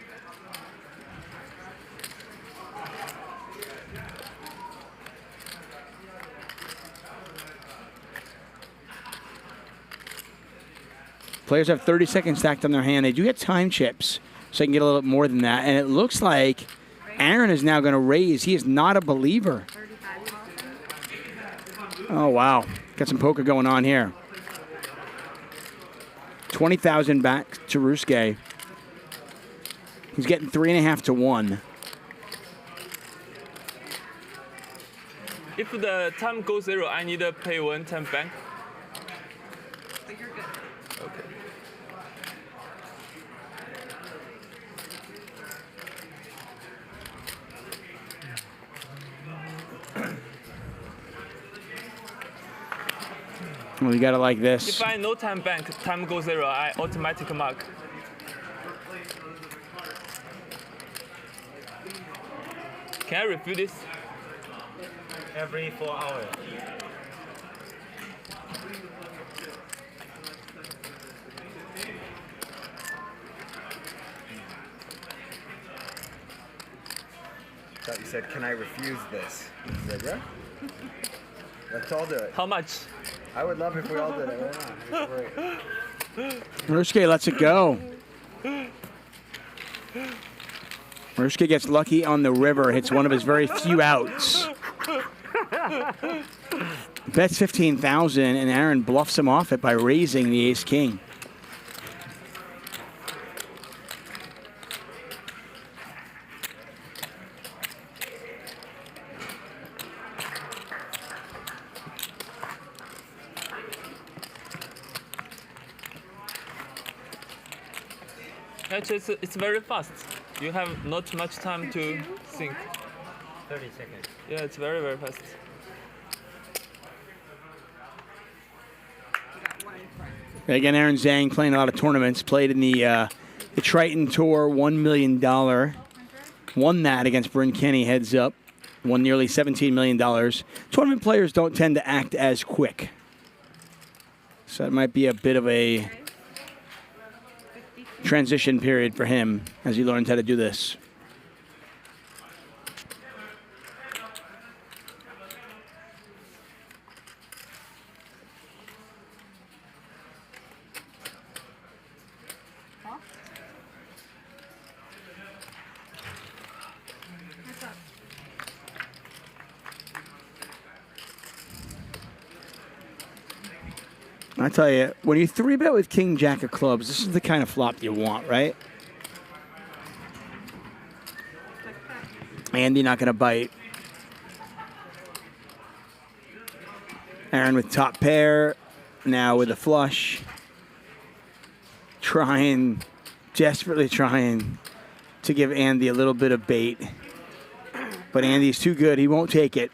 Players have 30 seconds stacked on their hand. They do get time chips, so they can get a little bit more than that. And it looks like Aaron is now going to raise. He is not a believer. Oh, wow. Got some poker going on here. 20,000 back to Ryusuke. He's getting 3.5 to 1. If the time goes 0, I need to pay 1 time bank. But you're good. Okay. Well, you got it like this. If I no time bank, time goes 0, I automatic mark. Can I review this? Every 4 hours. I thought you said, can I refuse this? I said, yeah. Let's all do it. How much? I would love if we all did it right now. It's great. Ryusuke lets it go. Ryusuke gets lucky on the river, hits one of his very few outs. Bets 15,000, and Aaron bluffs him off it by raising the ace-king. Actually, it's very fast. You have not much time to think. 30 seconds. Yeah, it's very, very fast. Again, Aaron Zang playing a lot of tournaments. Played in the Triton Tour, $1 million. Won that against Bryn Kenny, heads up. Won nearly $17 million. Tournament players don't tend to act as quick. So it might be a bit of a transition period for him as he learns how to do this. I tell you, when you 3-bet with King Jack of clubs, this is the kind of flop you want, right? Andy not going to bite. Aaron with top pair, now with a flush. Desperately trying to give Andy a little bit of bait. But Andy's too good. He won't take it.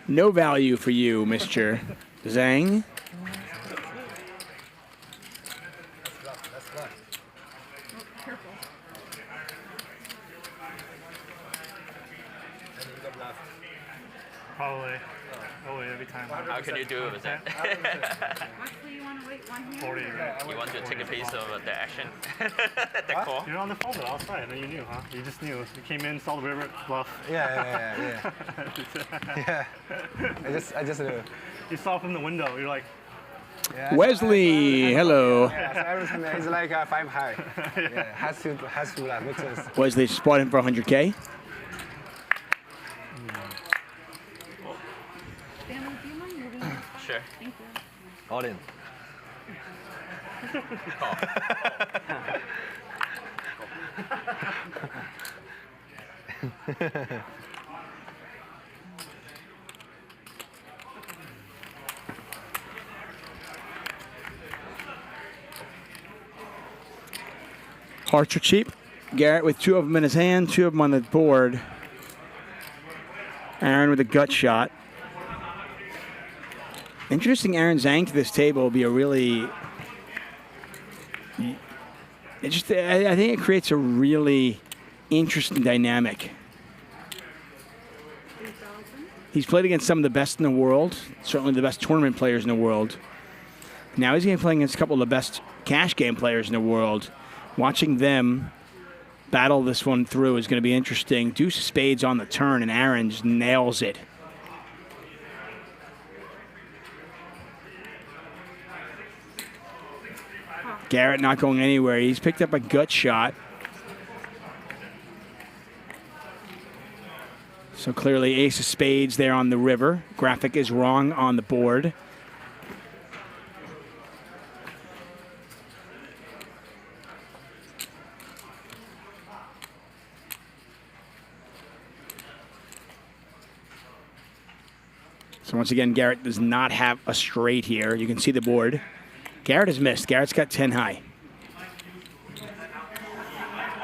No value for you, Mr. Zang. Probably. Every time. How can you do it with that? Wesley, you want to wait 1 minute? 40, right? You want to take a piece of the action? The call? You're on the phone outside. I know you knew, huh? You just knew. You came in, saw the river, bluff. Yeah. I just knew. You saw from the window. You're like. Yeah, Wesley, hello. Yeah, so every time it's like 5 high. Yeah, has to make sense. Wesley spotted him for 100K. Stanley, do you mind moving? Sure. Thank you. All in. Hearts are cheap. Garrett with 2 of them in his hand, 2 of them on the board. Aaron with a gut shot. Introducing Aaron Zang to this table will be a really... I think it creates a really interesting dynamic. He's played against some of the best in the world, certainly the best tournament players in the world. Now he's going to be playing against a couple of the best cash game players in the world. Watching them battle this one through is going to be interesting. Deuce of spades on the turn, and Aaron just nails it. Garrett not going anywhere. He's picked up a gut shot. So clearly ace of spades there on the river. Graphic is wrong on the board. So once again, Garrett does not have a straight here. You can see the board. Garrett has missed. Garrett's got 10 high.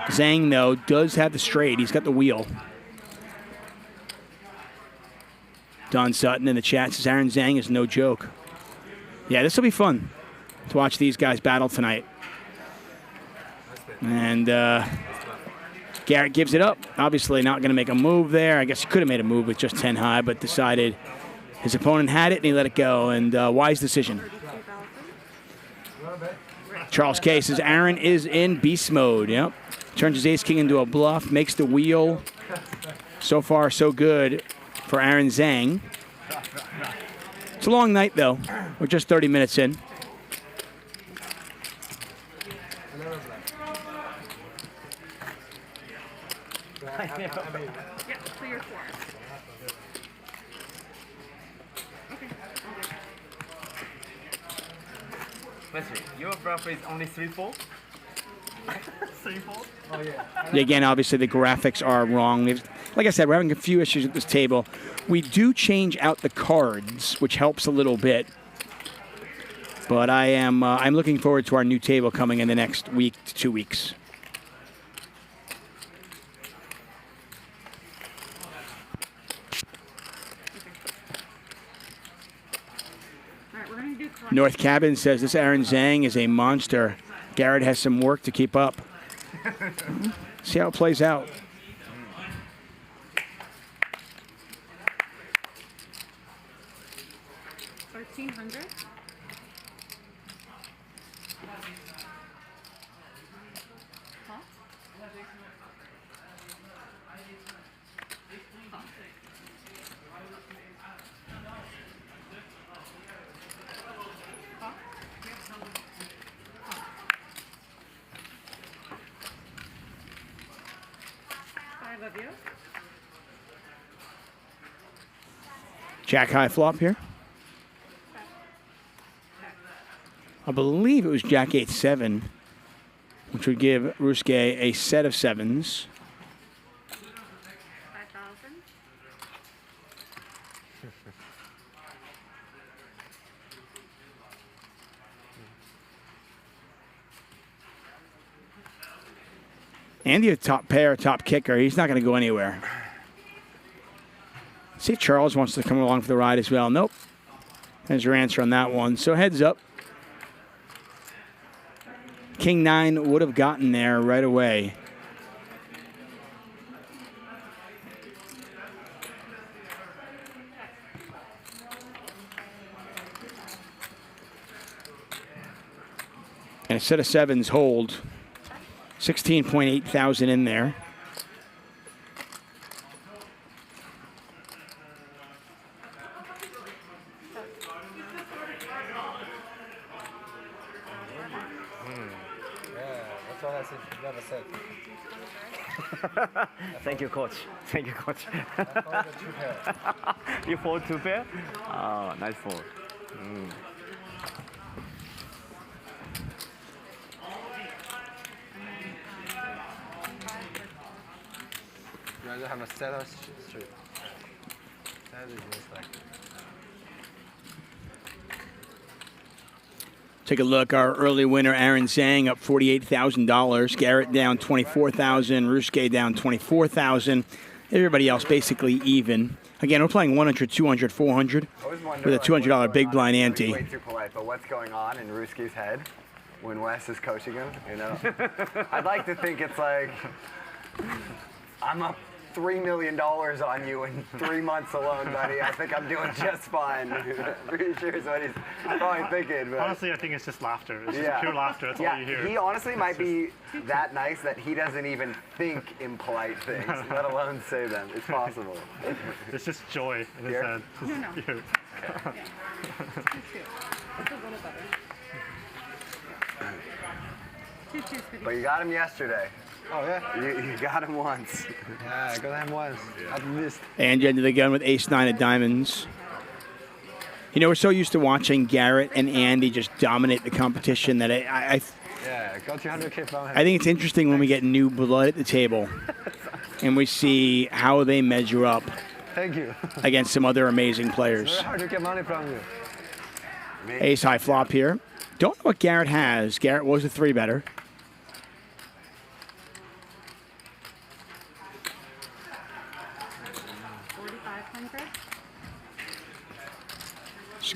Zang, though, does have the straight. He's got the wheel. Don Sutton in the chat says Aaron Zang is no joke. Yeah, this will be fun to watch these guys battle tonight. And Garrett gives it up. Obviously not going to make a move there. I guess he could have made a move with just 10 high, but decided his opponent had it and he let it go. And wise decision. Charles K says Aaron is in beast mode. Yep. Turns his ace king into a bluff, makes the wheel. So far, so good for Aaron Zang. It's a long night, though. We're just 30 minutes in. Yeah, so you're 4. Wesley, your bluff is only 3-4? 3-4? Oh, yeah. Again, obviously, the graphics are wrong. Like I said, we're having a few issues with this table. We do change out the cards, which helps a little bit. But I'm looking forward to our new table coming in the next week to 2 weeks. North Cabin says this Aaron Zang is a monster. Garrett has some work to keep up. See how it plays out. $1,300. Of you. Jack high flop here. I believe it was Jack 8-7, which would give Ryusuke a set of sevens. 5,000. Andy, a top pair, top kicker. He's not going to go anywhere. See if Charles wants to come along for the ride as well. Nope. There's your answer on that one. So heads up. King 9 would have gotten there right away. And a set of sevens hold. 16.8 thousand in there. Thank you, coach. Thank you, coach. You fold 2 pair? Oh, nice fold. You guys have a set of straight. That is just like. Take a look. Our early winner, Aaron Zang, up $48,000. Garrett down $24,000. Ryusuke down $24,000. Everybody else basically even. Again, we're playing 100, 200, 400 with a $200 big blind ante. Way too polite, but what's going on in Ryusuke's head when Wes is coaching him? You know, I'd like to think it's like I'm up $3 million on you in 3 months alone, buddy. I think I'm doing just fine. Pretty sure is what he's probably thinking. But Honestly, I think it's just laughter. It's just pure laughter. That's all you hear. He honestly might be that nice that he doesn't even think impolite things, let alone say them. It's possible. It's just joy in his head. Just pure. But you got him yesterday. Oh, yeah? You got him once. Yeah, I got him once. At least. And you ended the gun with ace-9 of diamonds. You know, we're so used to watching Garrett and Andy just dominate the competition that yeah, got 200K from him. I think it's interesting when we get new blood at the table and we see how they measure up Thank you. against some other amazing players. It's very hard to get money from you. Ace high flop here. Don't know what Garrett has. Garrett was a 3-better.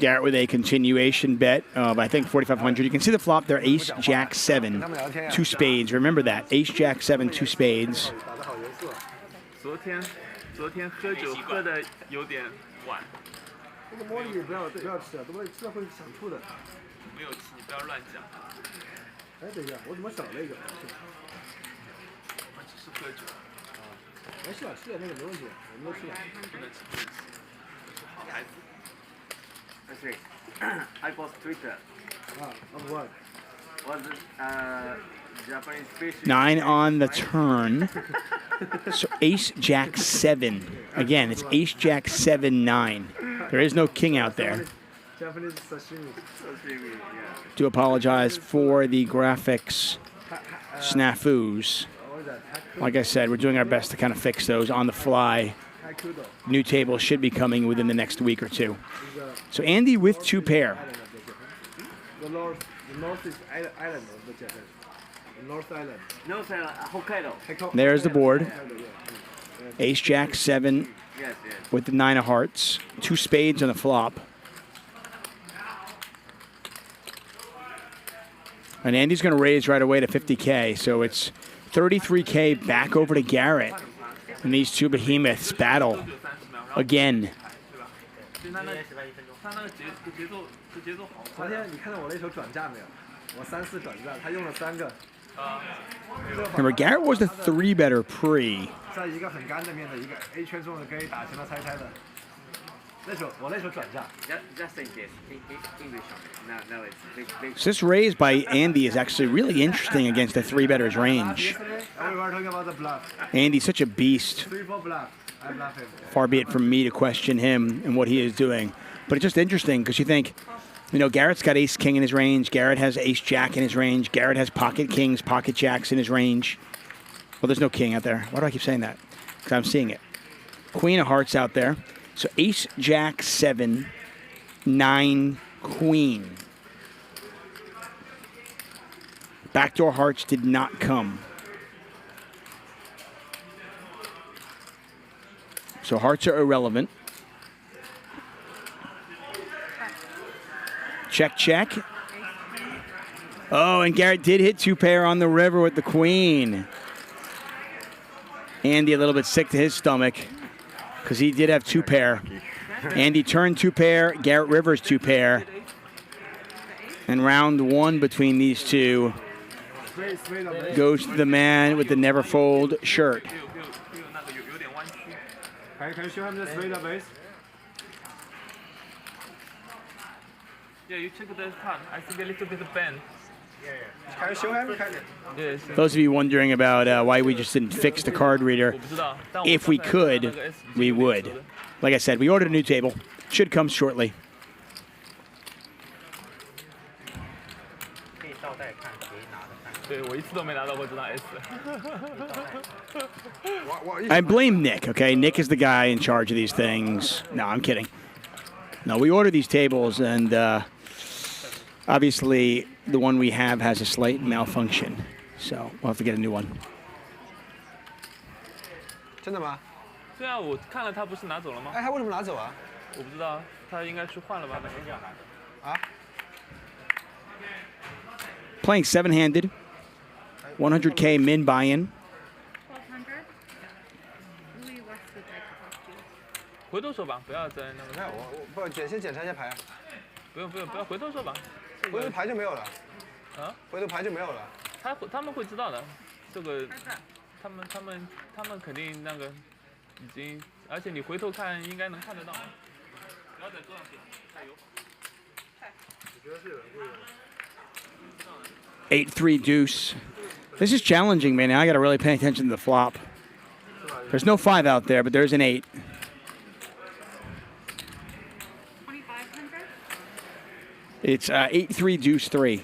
Garrett with a continuation bet of, I think, 4,500. You can see the flop there, ace, jack, 7, 2 spades. Remember that, ace, jack, 7, 2 spades. 昨天喝酒喝的有点晚。那个茉莉不要吃啊，吃了会想吐的。没有吃，你不要乱讲。哎，等一下，我怎么少了一个？我只是喝酒。没事，吃点那个没问题，我们都吃了。不能吃，不能吃。好孩子。I post Twitter. Of what? Was Japanese fish? 9 on the turn. So ace, jack, 7. Again, it's ace, jack, 7, 9. There is no king out there. Japanese sashimi. Do apologize for the graphics snafus. Like I said, we're doing our best to kind of fix those on the fly. New table should be coming within the next week or two. So Andy with 2 pair. The northeast island of the Japan. The North Island. North Island, Hokkaido. There's the board. Ace, jack, 7 with the 9 of hearts. 2 spades on the flop. And Andy's going to raise right away to 50K. So it's 33K back over to Garrett. And these two behemoths battle again. 昨天你看到我那手转架没有？我3次转架，他用了3个。 Remember, Garrett was the 3-better pre. 在一个很干的面的一个 A 圈中的可以打成了猜猜的。我那手转架。Just in case, English. No, it's big. So this raise by Andy is actually really interesting against the 3-better's range. We were talking about the bluff. Andy's such a beast. 3-4 bluff. I love him. Far be it from me to question him and what he is doing. But it's just interesting because you think, you know, Garrett's got ace-king in his range. Garrett has ace-jack in his range. Garrett has pocket kings, pocket jacks in his range. Well, there's no king out there. Why do I keep saying that? Because I'm seeing it. Queen of hearts out there. So ace, jack, 7, 9, queen. Backdoor hearts did not come. So hearts are irrelevant. Check, check. Oh, and Garrett did hit 2-pair on the river with the queen. Andy a little bit sick to his stomach because he did have 2-pair. Andy turned 2-pair, Garrett Rivers 2-pair. And round one between these two goes to the man with the never fold shirt. Can you show him the straight up base? Yeah, you check this part. I think a little bit bent. Can you show him? Yes. Those of you wondering about why we just didn't fix the card reader, if we could, we would. Like I said, we ordered a new table. Should come shortly. I blame Nick, okay? Nick is the guy in charge of these things. No, I'm kidding. No, we order these tables, and obviously the one we have has a slight malfunction. So we'll have to get a new one. 真的吗？对啊，我看了他不是拿走了吗？哎，他为什么拿走啊？我不知道，他应该是换了吧？啊？ Playing 7-handed. 100K min buy-in. 回头说吧，不要再那个。没有，我不先检查一下牌啊。不用，回头说吧。回头牌就没有了。啊？回头牌就没有了。他们会知道的，这个，他们肯定那个已经，而且你回头看应该能看得到。不要再坐上去，加油。 8-3 deuce. This is challenging, man. Now I got to really pay attention to the flop. There's no 5 out there, but there's an 8. It's 8-3 deuce 3.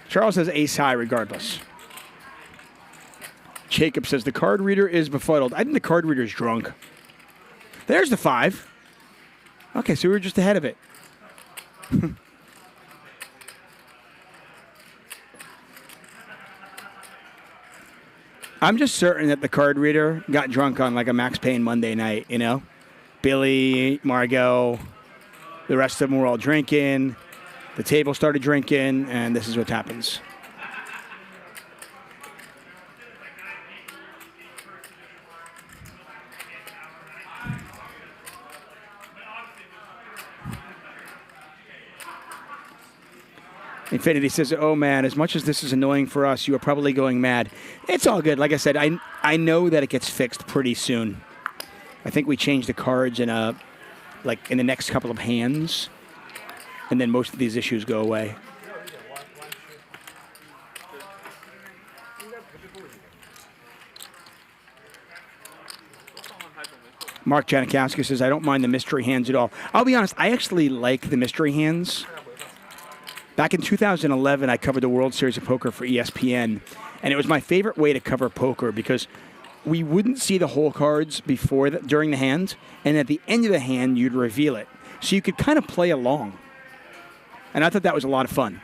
Charles has ace high regardless. Jacob says the card reader is befuddled. I think the card reader is drunk. There's the 5. Okay, so we were just ahead of it. I'm just certain that the card reader got drunk on like a Max Payne Monday night, you know? Billy, Margot, the rest of them were all drinking. The table started drinking, and this is what happens. Infinity says, oh, man, as much as this is annoying for us, you are probably going mad. It's all good. Like I said, I know that it gets fixed pretty soon. I think we change the cards in the next couple of hands, and then most of these issues go away. Mark Janikowski says, I don't mind the mystery hands at all. I'll be honest, I actually like the mystery hands. Back in 2011, I covered the World Series of Poker for ESPN, and it was my favorite way to cover poker because we wouldn't see the whole cards during the hand, and at the end of the hand, you'd reveal it. So you could kind of play along. And I thought that was a lot of fun.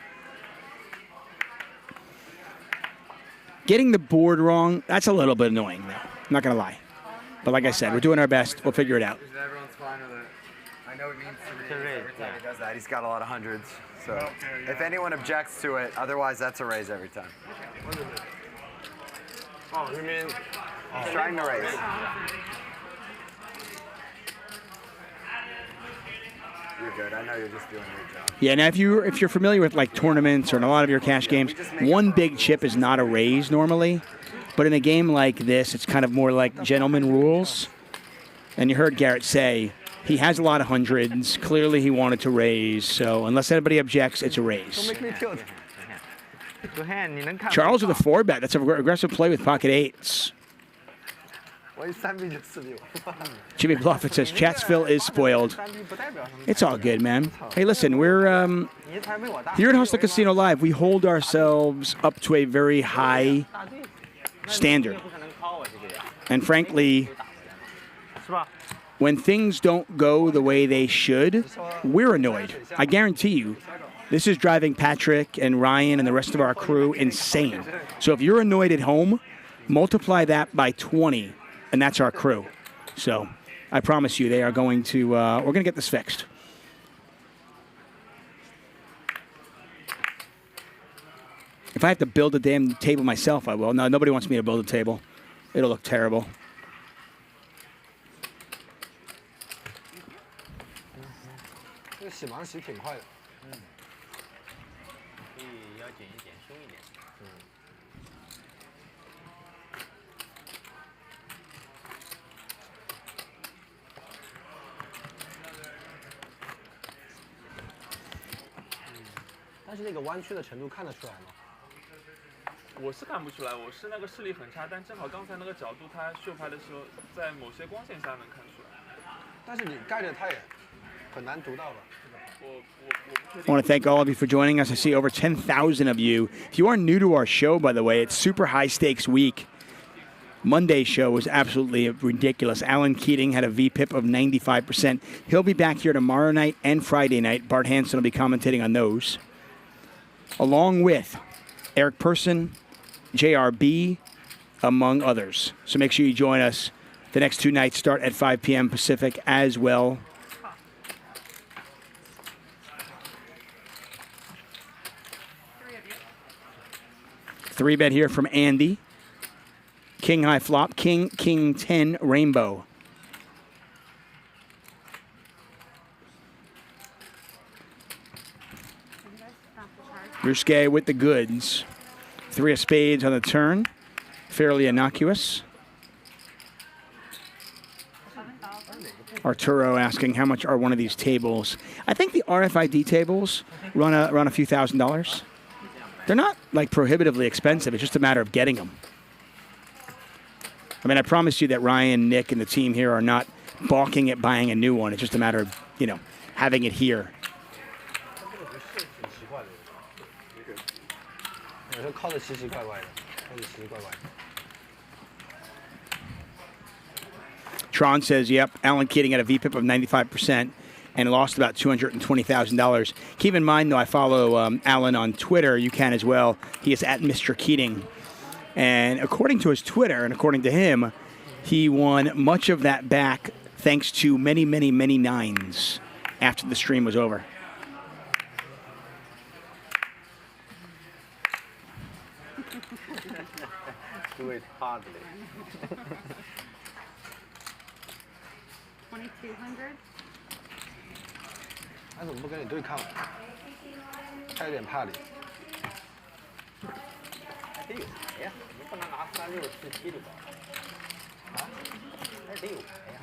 Getting the board wrong, that's a little bit annoying, though. I'm not going to lie. But like I said, we're doing our best. We'll figure it out. Everyone's fine with it. I know it means to raise every time he does that. He's got a lot of hundreds. So if anyone objects to it, otherwise that's a raise every time. Oh, you mean he's trying to raise? You're good. I know you're just doing your job. Yeah, now if you're familiar with like tournaments or in a lot of your cash games, one big chip is not a raise normally. But in a game like this, it's kind of more like gentleman rules. And you heard Garrett say he has a lot of hundreds. Clearly he wanted to raise. So unless anybody objects, it's a raise. Don't make me feel. Charles with a 4-bet. That's an aggressive play with pocket 8s. Jimmy Bluffett says, Chatsville is spoiled. It's all good, man. Hey, listen, we're here at Hustler Casino Live. We hold ourselves up to a very high standard. And frankly, when things don't go the way they should, we're annoyed. I guarantee you, this is driving Patrick and Ryan and the rest of our crew insane. So if you're annoyed at home, multiply that by 20 and that's our crew. So I promise you, they are going to. We're going to get this fixed. If I have to build a damn table myself, I will. No, nobody wants me to build a table. It'll look terrible.我是看不出来，我是那个视力很差，但正好刚才那个角度，他秀拍的时候，在某些光线下能看出来。但是你盖着它也很难读到吧？ I want to thank all of you for joining us. I see over 10,000 of you. If you are new to our show, by the way, it's super high stakes week. Monday's show was absolutely ridiculous. Alan Keating had a VPIP of 95%. He'll be back here tomorrow night and Friday night. Bart Hanson will be commentating on those. Along with Eric Person, JRB, among others. So make sure you join us. The next 2 nights start at 5 p.m. Pacific as well. Three bet here from Andy. King high flop, King 10 rainbow. Ryusuke with the goods. 3 of spades on the turn. Fairly innocuous. Arturo asking how much are one of these tables. I think the RFID tables run a few $1,000s. They're not like prohibitively expensive. It's just a matter of getting them. I mean, I promise you that Ryan, Nick, and the team here are not balking at buying a new one. It's just a matter of, having it here. Tron says, yep, Alan Keating had a VPIP of 95% and lost about $220,000. Keep in mind, though, I follow Alan on Twitter. You can as well. He is at Mr. Keating. And according to his Twitter, and according to him, he won much of that back thanks to many, many, many nines after the stream was over. Do it hardly. 2,200. 他怎么不跟你对抗？他有点怕你。得有牌呀，你不能拿3647就搞。啊？还得有牌呀。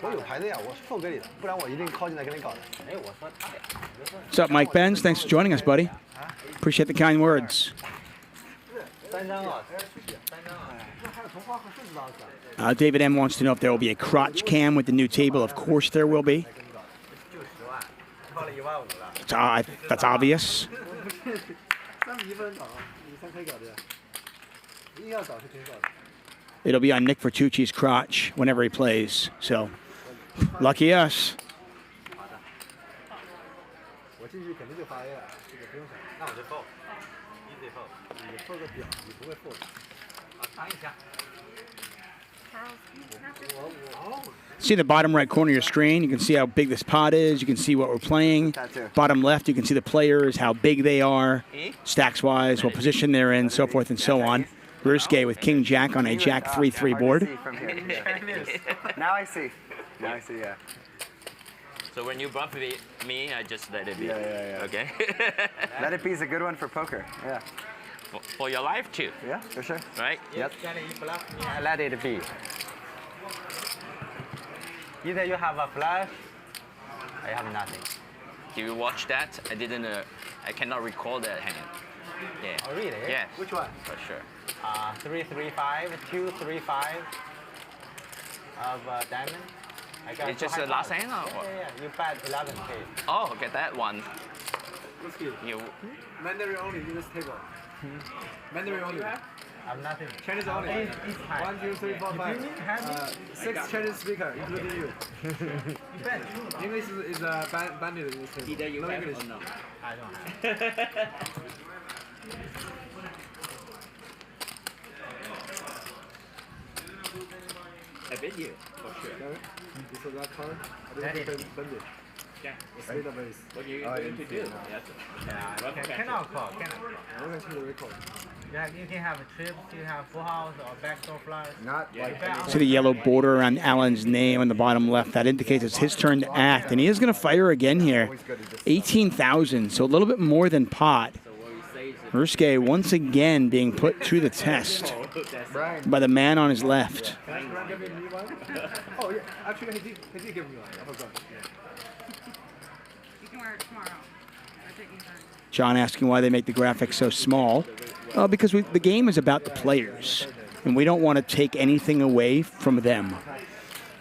我有牌的呀，我送给你的，不然我一定靠近来跟你搞的。没有，我说他俩。What's up, Mike Benz? Thanks for joining us, buddy. Appreciate the kind words. 3张啊，3张啊。David M wants to know if there will be a crotch cam with the new table. Of course there will be. That's obvious. It'll be on Nick Vertucci's crotch whenever he plays. So, lucky us. 我进去肯定就发 A 了，这个不用想。那我就 fold， easy fold。你 fold 个表，你不会 fold。啊，尝一下。 See the bottom right corner of your screen. You can see how big this pot is. You can see what we're playing. Bottom left, you can see the players, how big they are, stacks-wise, what position they're in, so forth and so on. Ryusuke with King Jack on a Jack 3-3 board. Now I see. Now I see, yeah. So when you bump me, I just let it be. Yeah. Okay? Let it be is a good one for poker, yeah. For your life too. Yeah, for sure. Right? Yep. I let it be. Either you have a flush, I have nothing. Did you watch that? I cannot recall that hand. Yeah. Oh, really? Yes. Which one? For sure. 335, 235 of diamond. I got It's just the last hand? Or what? Yeah. You bet 11K. Oh, okay, that one. What's good? You. Mandarin only in this table. Mandarin only. I have nothing. Chinese only. 1, 2, 3, 4, 5. 6 Chinese speaker, including you. English is banned in this table. Either you no have English. or no. I don't have. video for sure. You saw that card? I don't think you can bend it. Yeah. It's database. What you going to do? Cannot call. I'm going to the record. You can have a trip, you have full house or backdoor flush. Not like See the yellow border around Allen's name on the bottom left. That indicates it's his turn to act, and he is going to fire again here. 18,000, so a little bit more than pot. Ryusuke once again being put to the test by the man on his left. Oh yeah, actually he did give me one. I forgot. You can wear it tomorrow. Or take your turn. John asking why they make the graphics so small. Because the game is about the players, and we don't want to take anything away from them.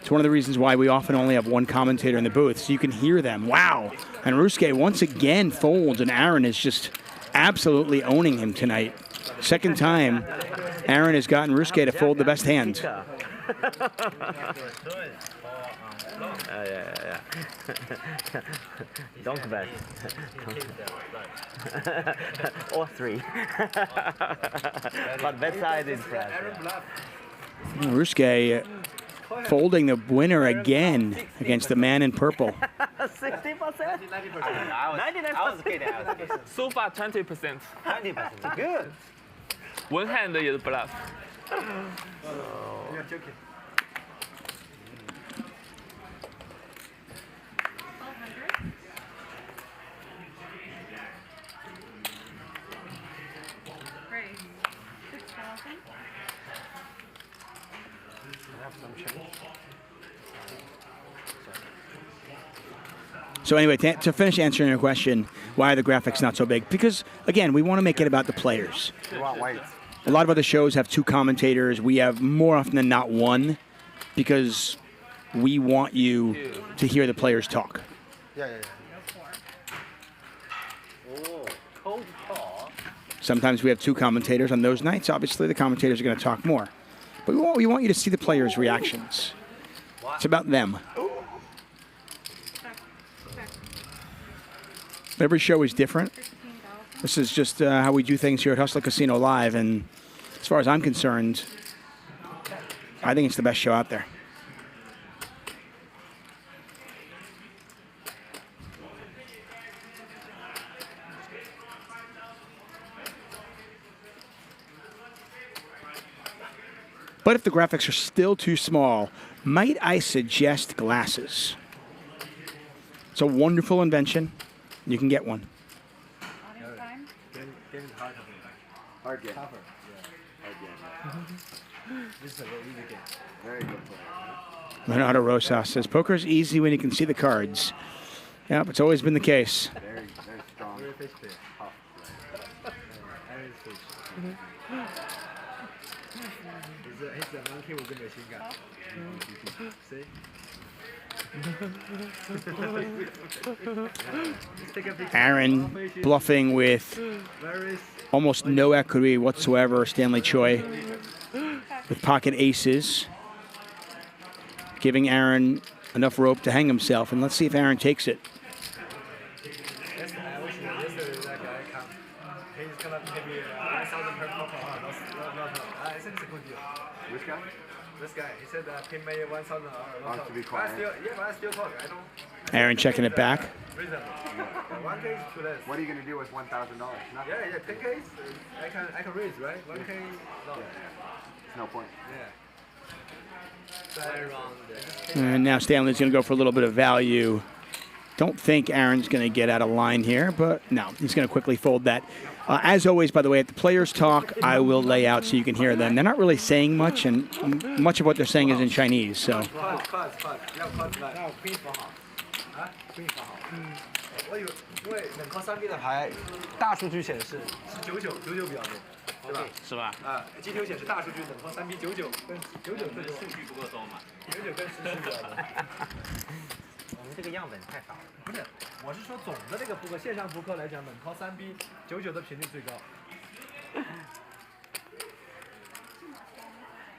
It's one of the reasons why we often only have one commentator in the booth, so you can hear them. Wow. And Ryusuke once again folds, and Aaron is just absolutely owning him tonight. Second time, Aaron has gotten Ryusuke to fold the best hand. Yeah. Don't bet. Or 3. But bet side is flat. Ryusuke folding the winner again against the man in purple. 60%? 99%. So far 20%. 20%. Good. One hand is bluff. You're joking. Great. 6,000. So anyway, to finish answering your question, why are the graphics not so big? Because, again, we want to make it about the players. You want white. A lot of other shows have 2 commentators. We have more often than not 1 because we want you to hear the players talk. Yeah. Oh, cold call. Sometimes we have 2 commentators on those nights. Obviously, the commentators are going to talk more. But we want you to see the players' reactions. It's about them. Every show is different. This is just how we do things here at Hustler Casino Live, and as far as I'm concerned, I think it's the best show out there. But if the graphics are still too small, might I suggest glasses? It's a wonderful invention. You can get one. Hard game. This is a very easy game. Very good play. Renato Rosas says, poker's easy when you can see the cards. Yep, it's always been the case. Very strong. Very fish player. He's a monkey with a machine gun. See? Aaron bluffing with almost no equity whatsoever. Stanley Choi with pocket aces, giving Aaron enough rope to hang himself. And let's see if Aaron takes it. Which guy? This guy. He said he made 1,000. Wants to be quiet. But I still talk. I don't. Aaron checking it back. Reasonable. 1K is too less. What are you going to do with $1,000? Nothing. Yeah. 10K. I can raise, right? 1K. No. There's no point. Yeah. And now Stanley's going to go for a little bit of value. Don't think Aaron's going to get out of line here, but no, he's going to quickly fold that. As always, by the way, at the players' talk, I will lay out so you can hear them. They're not really saying much, and much of what they're saying is in Chinese. So.这个样本太少了。不是，我是说总的这个扑克，线上扑克来讲，冷 call 3B 99的频率最高。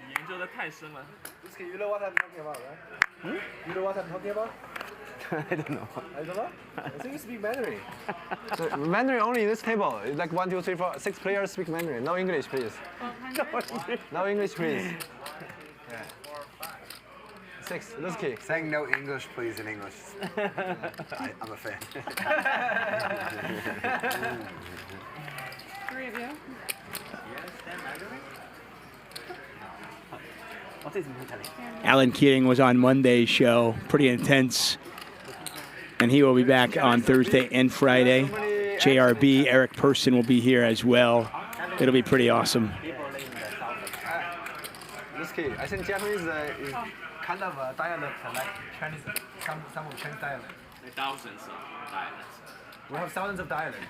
你研究的太深了。You know what I'm talking about, right? You know what I'm talking about? I don't know. I don't know. I think you speak Mandarin. So Mandarin only in this table. It's like 1, 2, 3, 4, 6 players speak Mandarin. No English, please. No English, please. 6. Ryusuke. Saying no English, please, in English. I'm a fan. 3 of you. Alan Keating was on Monday's show, pretty intense. And he will be back on Thursday and Friday. JRB, Eric Person will be here as well. It'll be pretty awesome. Ryusuke, I think Japanese is kind of a dialect like Chinese, some of Chinese dialect. Thousands of dialects. We have thousands of dialects.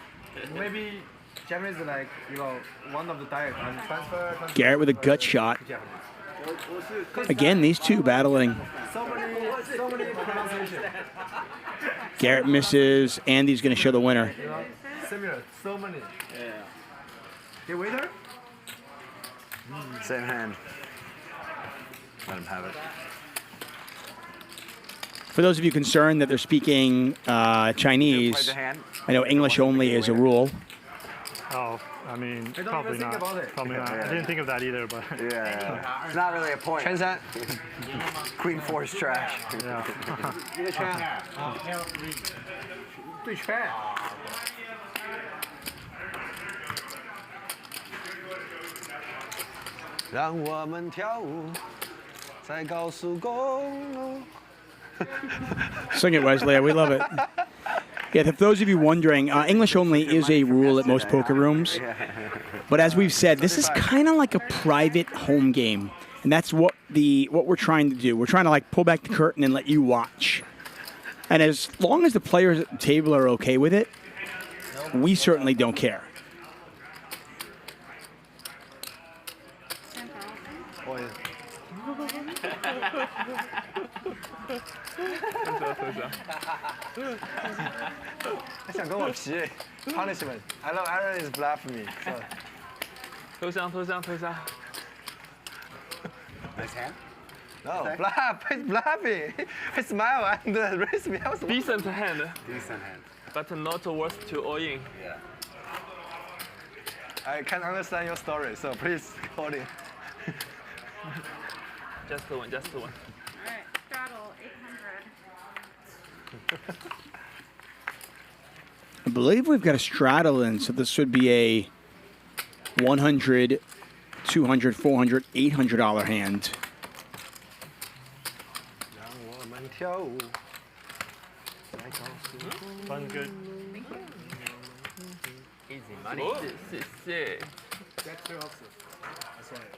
Maybe Japanese is like, one of the dialects and transfer. Garrett with a gut shot. Again, these two battling. So many pronunciations. Garrett misses. Andy's going to show the winner. Similar, so many. Yeah. Hey, waiter? Same hand. Let him have it. For those of you concerned that they're speaking Chinese, I know English only is a rule. Oh, I mean, I don't probably even think not. about it. Probably not. I didn't think of that either, but. Yeah. It's not really a point. Queen Force trash. Yeah. 一个圈。对圈。让我们跳舞在高速公路。 Sing it, Wesley. We love it. Yeah, for those of you wondering, English only is a rule at most poker rooms. But as we've said, this is kind of like a private home game. And that's what we're trying to do. We're trying to like pull back the curtain and let you watch. And as long as the players at the table are okay with it, we certainly don't care. Punishment. I know Aaron is bluffing me. So. 投降，投降，投降。 Nice hand. No, bluff. He's bluffing. He smiled and raised me. Decent hand. Decent hand. But not worth to all in. Yeah. I can understand your story, so please hold it. Just one, just one. Alright, straddle 800. I believe we've got a straddle in, so this would be a $100, $200, $400, $800 hand. Fun, good. Easy money. Oh. C'est. That's true also. That's right.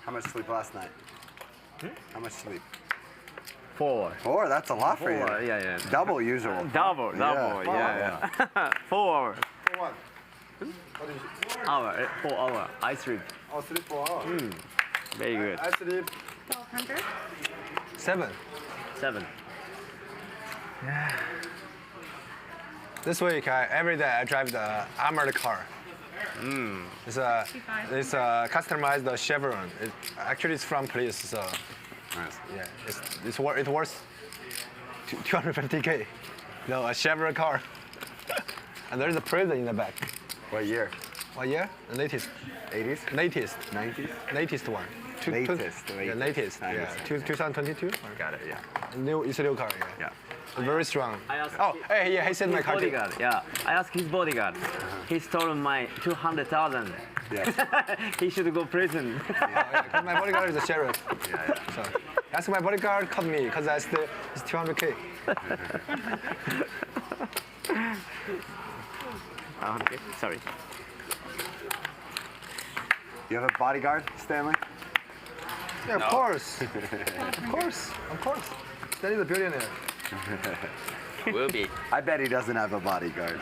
How much sleep last night? How much sleep? 4. 4? That's a lot for you. 4, yeah. Double usual. Double, yeah. 4 hours. 4 hour, 4 hour. I sleep. Oh, sleep 4 hours. Very good. I sleep 1200. 7. 7. Yeah. This week, every day I drive the armored car. It's a customized Chevron. Actually, it's from police, so yeah, it worth 250K. No, a Chevron car. And there's a prison in the back. What year? What year? The latest. 80s? Latest. 90s? Latest one. Latest. Yeah, latest. Yeah. 2022. Got it. Yeah. It's a new car. Yeah. Very strong. Oh, hey, yeah, he said my car. Bodyguard. Yeah, I asked his bodyguard. He stole my 200,000. Yes. He should go prison. Yeah, my bodyguard is a sheriff. Yeah. So that's my bodyguard caught me because it's 200K. Sorry. You have a bodyguard, Stanley? Yeah, of course. Of course. Stanley's a billionaire. Will be. I bet he doesn't have a bodyguard.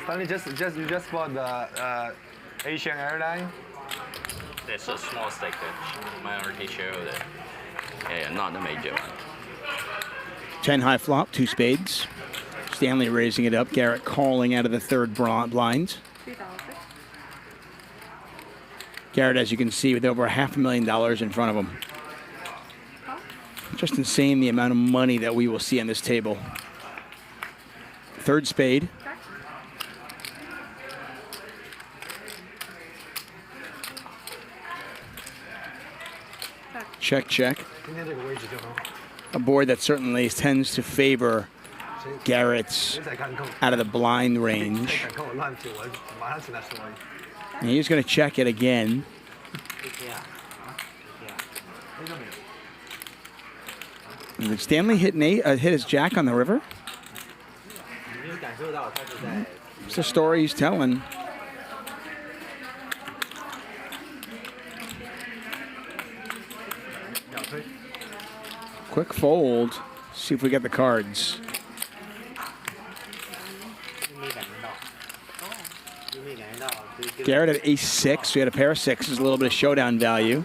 Stanley, you just bought the Asian airline. There's a small stake there. Minority shareholder. Yeah, not the major one. 10 high flop, 2 spades. Stanley raising it up. Garrett calling out of the third blind. Garrett, as you can see, with over $500,000 in front of him. Just insane the amount of money that we will see on this table. Third spade. Check, check. A board that certainly tends to favor Garrett's out of the blind range. And he's going to check it again. Did Stanley hit his jack on the river? It's the story he's telling. Quick fold. See if we get the cards. Garrett at ace-6. We had a pair of sixes, a little bit of showdown value.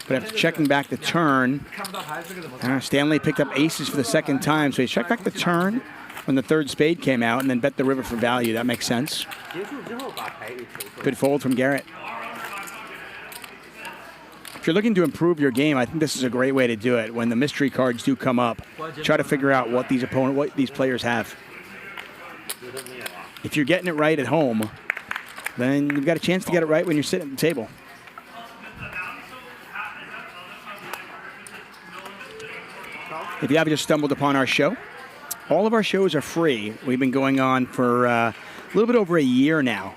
But after checking back the turn, Stanley picked up aces for the second time. So he checked back the turn when the third spade came out and then bet the river for value. That makes sense. Good fold from Garrett. If you're looking to improve your game, I think this is a great way to do it. When the mystery cards do come up, try to figure out what these players have. If you're getting it right at home, then you've got a chance to get it right when you're sitting at the table. If you have just stumbled upon our show, all of our shows are free. We've been going on for a little bit over a year now.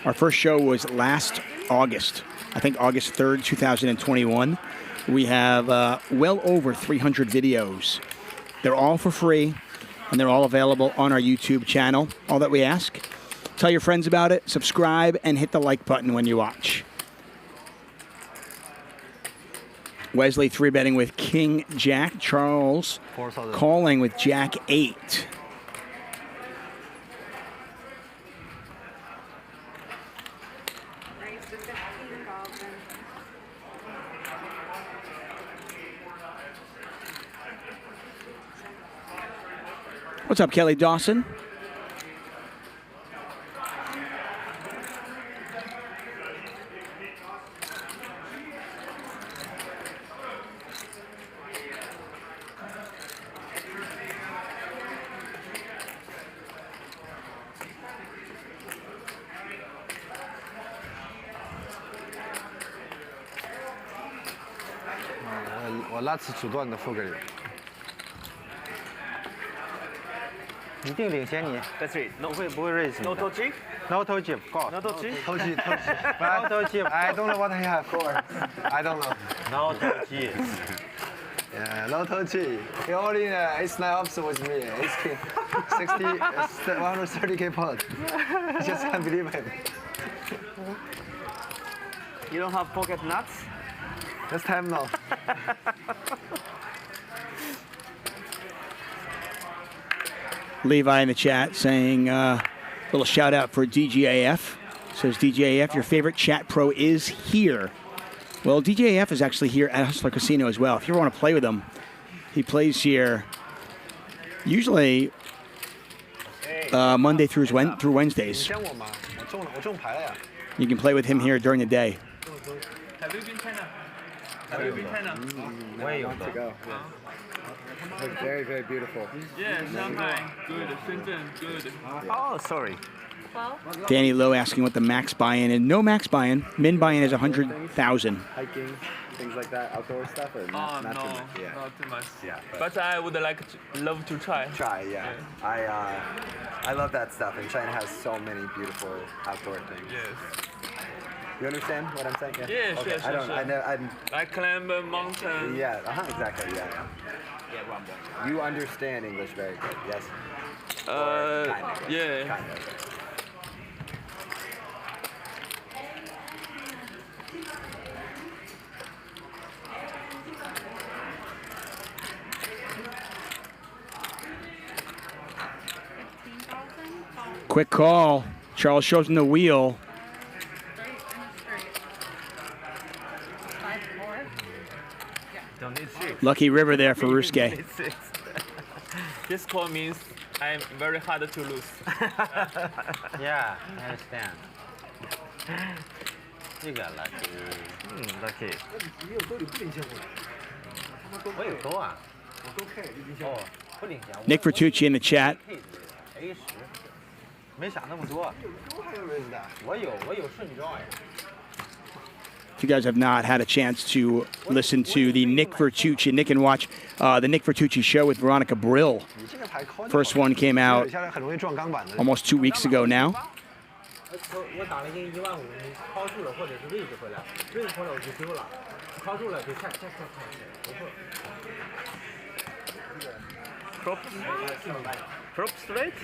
Our first show was last August. I think August 3rd, 2021. We have well over 300 videos. They're all for free, and they're all available on our YouTube channel. All that we ask, tell your friends about it, subscribe, and hit the like button when you watch. Wesley 3-betting with King Jack. Charles calling with Jack 8. What's up, Kelly Dawson?我拉次阻断的付给你。一定领先你。That's it. No 会不会 raise No toe chip. No toe chip. No toe chip. Toe chip. No toe chip. I don't know what I have for. I don't know. No toe chip. Yeah, no toe chip. He only ace 9 ups with me. Ace king. 130k pot. I just can't believe it. You don't have pocket nuts? This time no. Levi in the chat saying little shout out for DGAF. Says DGAF, your favorite chat pro is here. Well, DGAF is actually here at Hustler Casino as well. If you ever want to play with him, he plays here usually Monday through Wednesdays. You can play with him here during the day. Have you been China? Have you been China? Way to go. Look very, very beautiful. Yeah, Shanghai, good. Shenzhen, good. Oh, sorry. Danny Lowe asking what the max buy-in is. No max buy-in. Min buy-in is 100,000. Hiking, things like that, outdoor stuff, or not, not too no, much? Yeah. not too much. Yeah, but I would love to try. Yeah. I love that stuff, and China has so many beautiful outdoor things. Yes. You understand what I'm saying? Yes, okay. yes, I don't. yes. I know. I climb a mountain. Yeah. Exactly. Yeah. You understand English very good. Yes. Yeah. Kind of. Quick call. Charles shows him the wheel. Don't need six. Lucky river there for Ryusuke. This call means I'm very hard to lose. Yeah, I understand. 这个 lucky，lucky。你有兜里不领先过？我有兜啊，我兜 K 就领先。哦，不领先。Nick Vertucci in the chat. A10，没想那么多。兜还有 raise 的。我有顺装哎。 If you guys have not had a chance to listen to the Nick and watch the Nick Vertucci show with Veronica Brill. First one came out almost 2 weeks ago now. 我打了一个15000，你抛住了或者是位置回来，位置回来我就丢了，抛住了就看，不错。 Prop straight?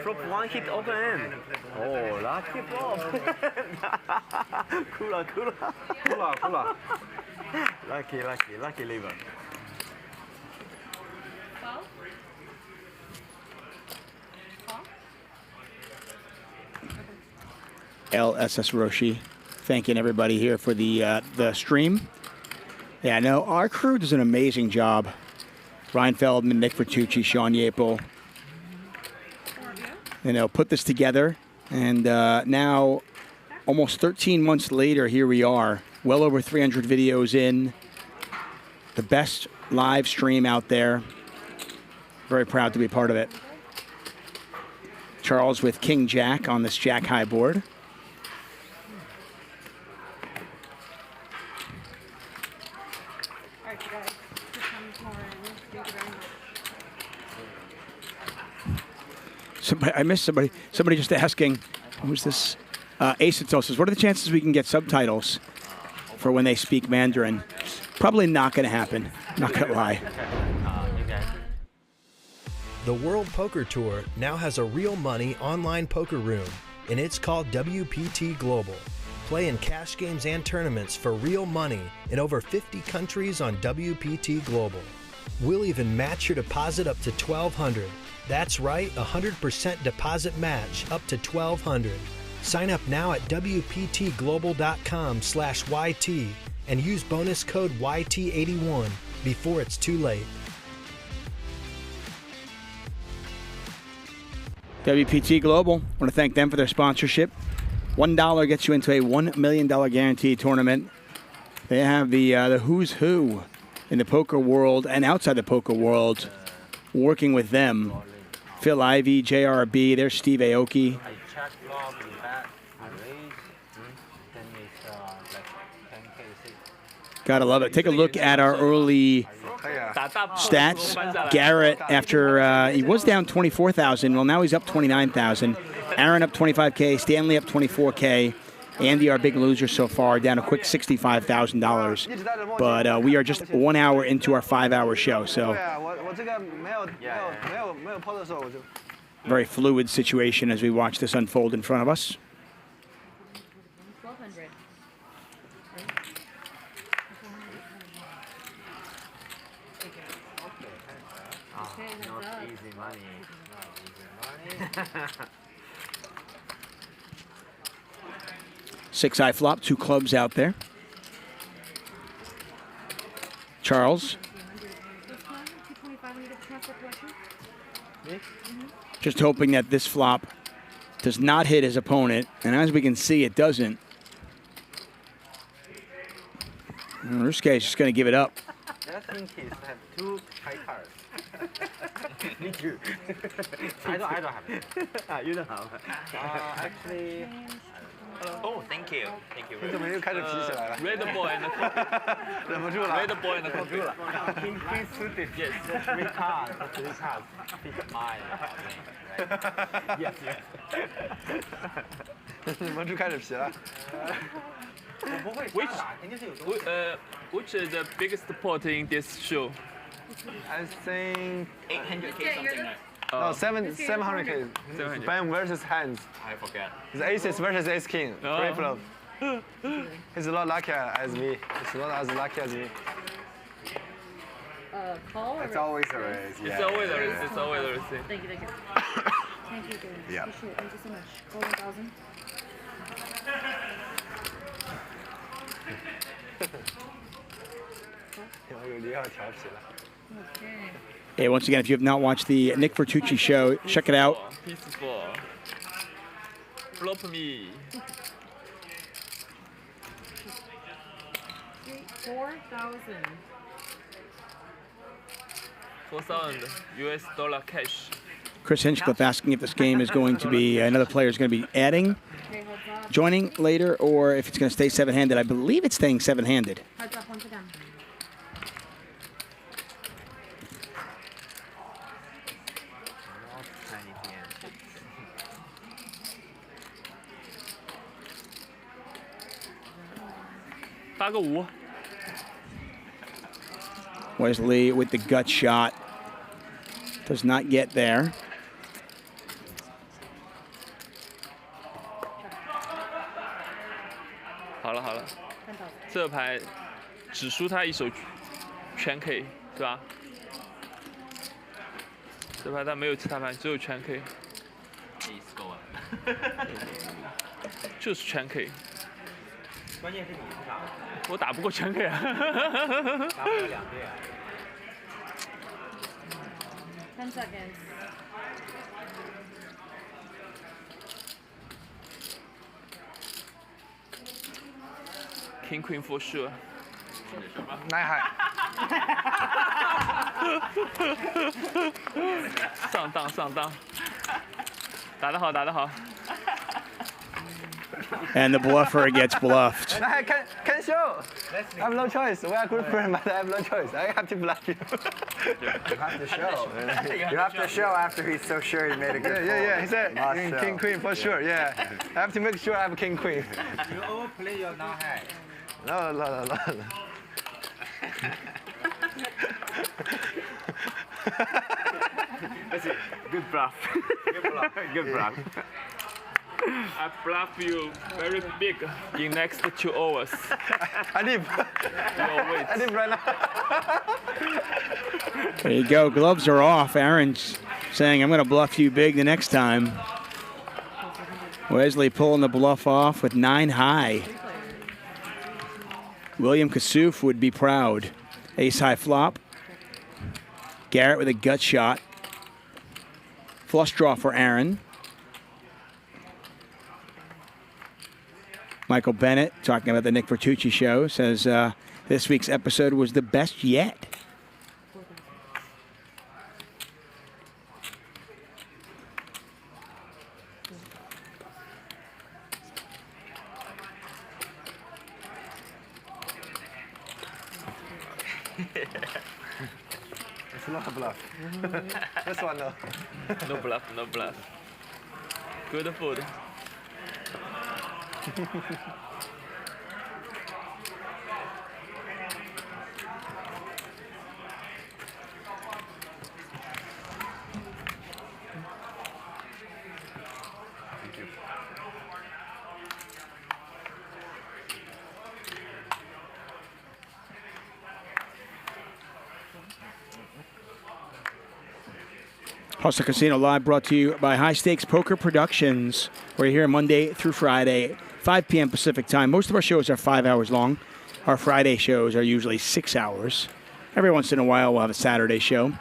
Prop one hit open end. Oh, lucky prop. Cooler. Lucky liver. LSS Roshi, thanking everybody here for the stream. Yeah, no, our crew does an amazing job. Bryan Feldman, Nick Vertucci, Shaun Yaple. You know, put this together, and now, almost 13 months later, here we are, well over 300 videos in, the best live stream out there. Very proud to be part of it. Charles with King Jack on this Jack High board. I missed somebody. Somebody just asking, who's this? Aceto says, what are the chances we can get subtitles for when they speak Mandarin? Probably not going to happen. Not going to lie. The World Poker Tour now has a real money online poker room, and it's called WPT Global. Play in cash games and tournaments for real money in over 50 countries on WPT Global. We'll even match your deposit up to $1,200. That's right, 100% deposit match up to $1,200. Sign up now at WPTglobal.com/YT and use bonus code YT81 before it's too late. WPT Global, I want to thank them for their sponsorship. $1 gets you into a $1 million guaranteed tournament. They have the who's who in the poker world and outside the poker world working with them. Phil Ivey, JRB, there's Steve Aoki. Gotta love it. Take a look at our early stats. Garrett, after he was down 24,000, well, now he's up 29,000. Aaron up 25K, Stanley up 24K. Andy, our big loser so far, down a quick $65,000. But we are just 1 hour into our 5-hour show, so very fluid situation as we watch this unfold in front of us. Six-eye flop, 2 clubs out there. Charles. Just hoping that this flop does not hit his opponent, and as we can see, it doesn't. Ryusuke is just going to give it up. I think he have 2 high cards. Me too. I don't have it. You don't have it. Actually. Oh, thank you. Thank you. Red boy and the Red boy and the computer. King suited. Yes. 3 cards. 3 cards. Fit mine. Yes. 你们就开始皮了。 Which is the biggest pot in this show? I think 800K something like. No, 700K. Ben versus hands. I forget. It's aces versus ace king. Free flop. He's a lot luckier as me. He's not as lucky as me. Call or It's always a raise. It's always a raise. It's always a raise. Thank you. Thank you, Garrett. Yeah. Appreciate it. Thank you so much. Call 1,000. Hey, once again, if you have not watched the Nick Vertucci show, check it out. Peaceful. Flop me. 4,000 US dollar cash. Chris Hinchcliffe asking if this game is going to be, another player is going to be adding, joining later, or if it's going to stay seven-handed. I believe it's staying seven-handed. Heads up once again. Wesley with the gut shot. Does not get there.好了，这牌只输他一手全 K 是吧？这牌他没有其他牌，只有全 K。就是全 K。关键是你是啥？我打不过全 K 啊。打不了2队啊。10 seconds. King Queen for sure. 来海。上当，打得好。And the bluffer gets bluffed. I can show. I have no choice. We are good friends, but I have no choice. I have to bluff you. You have to show. You have to show after he's so sure he made a good Yeah. He said Must King Queen for sure. Yeah. I have to make sure I have King Queen. You overplay your non-high. No. Good bluff. Good bluff. I bluff you very big in next 2 hours. I leave. I leave right now. There you go. Gloves are off. Aaron's saying, I'm going to bluff you big the next time. Wesley pulling the bluff off with 9 high. William Kassouf would be proud. Ace high flop. Garrett with a gut shot. Flush draw for Aaron. Michael Bennett, talking about the Nick Vertucci show, says this week's episode was the best yet. It's not a bluff. This one, no. No bluff. Good food. Hustle Casino Live brought to you by High Stakes Poker Productions. We're here Monday through Friday, 5 p.m. Pacific time. Most of our shows are 5 hours long. Our Friday shows are usually 6 hours. Every once in a while, we'll have a Saturday show.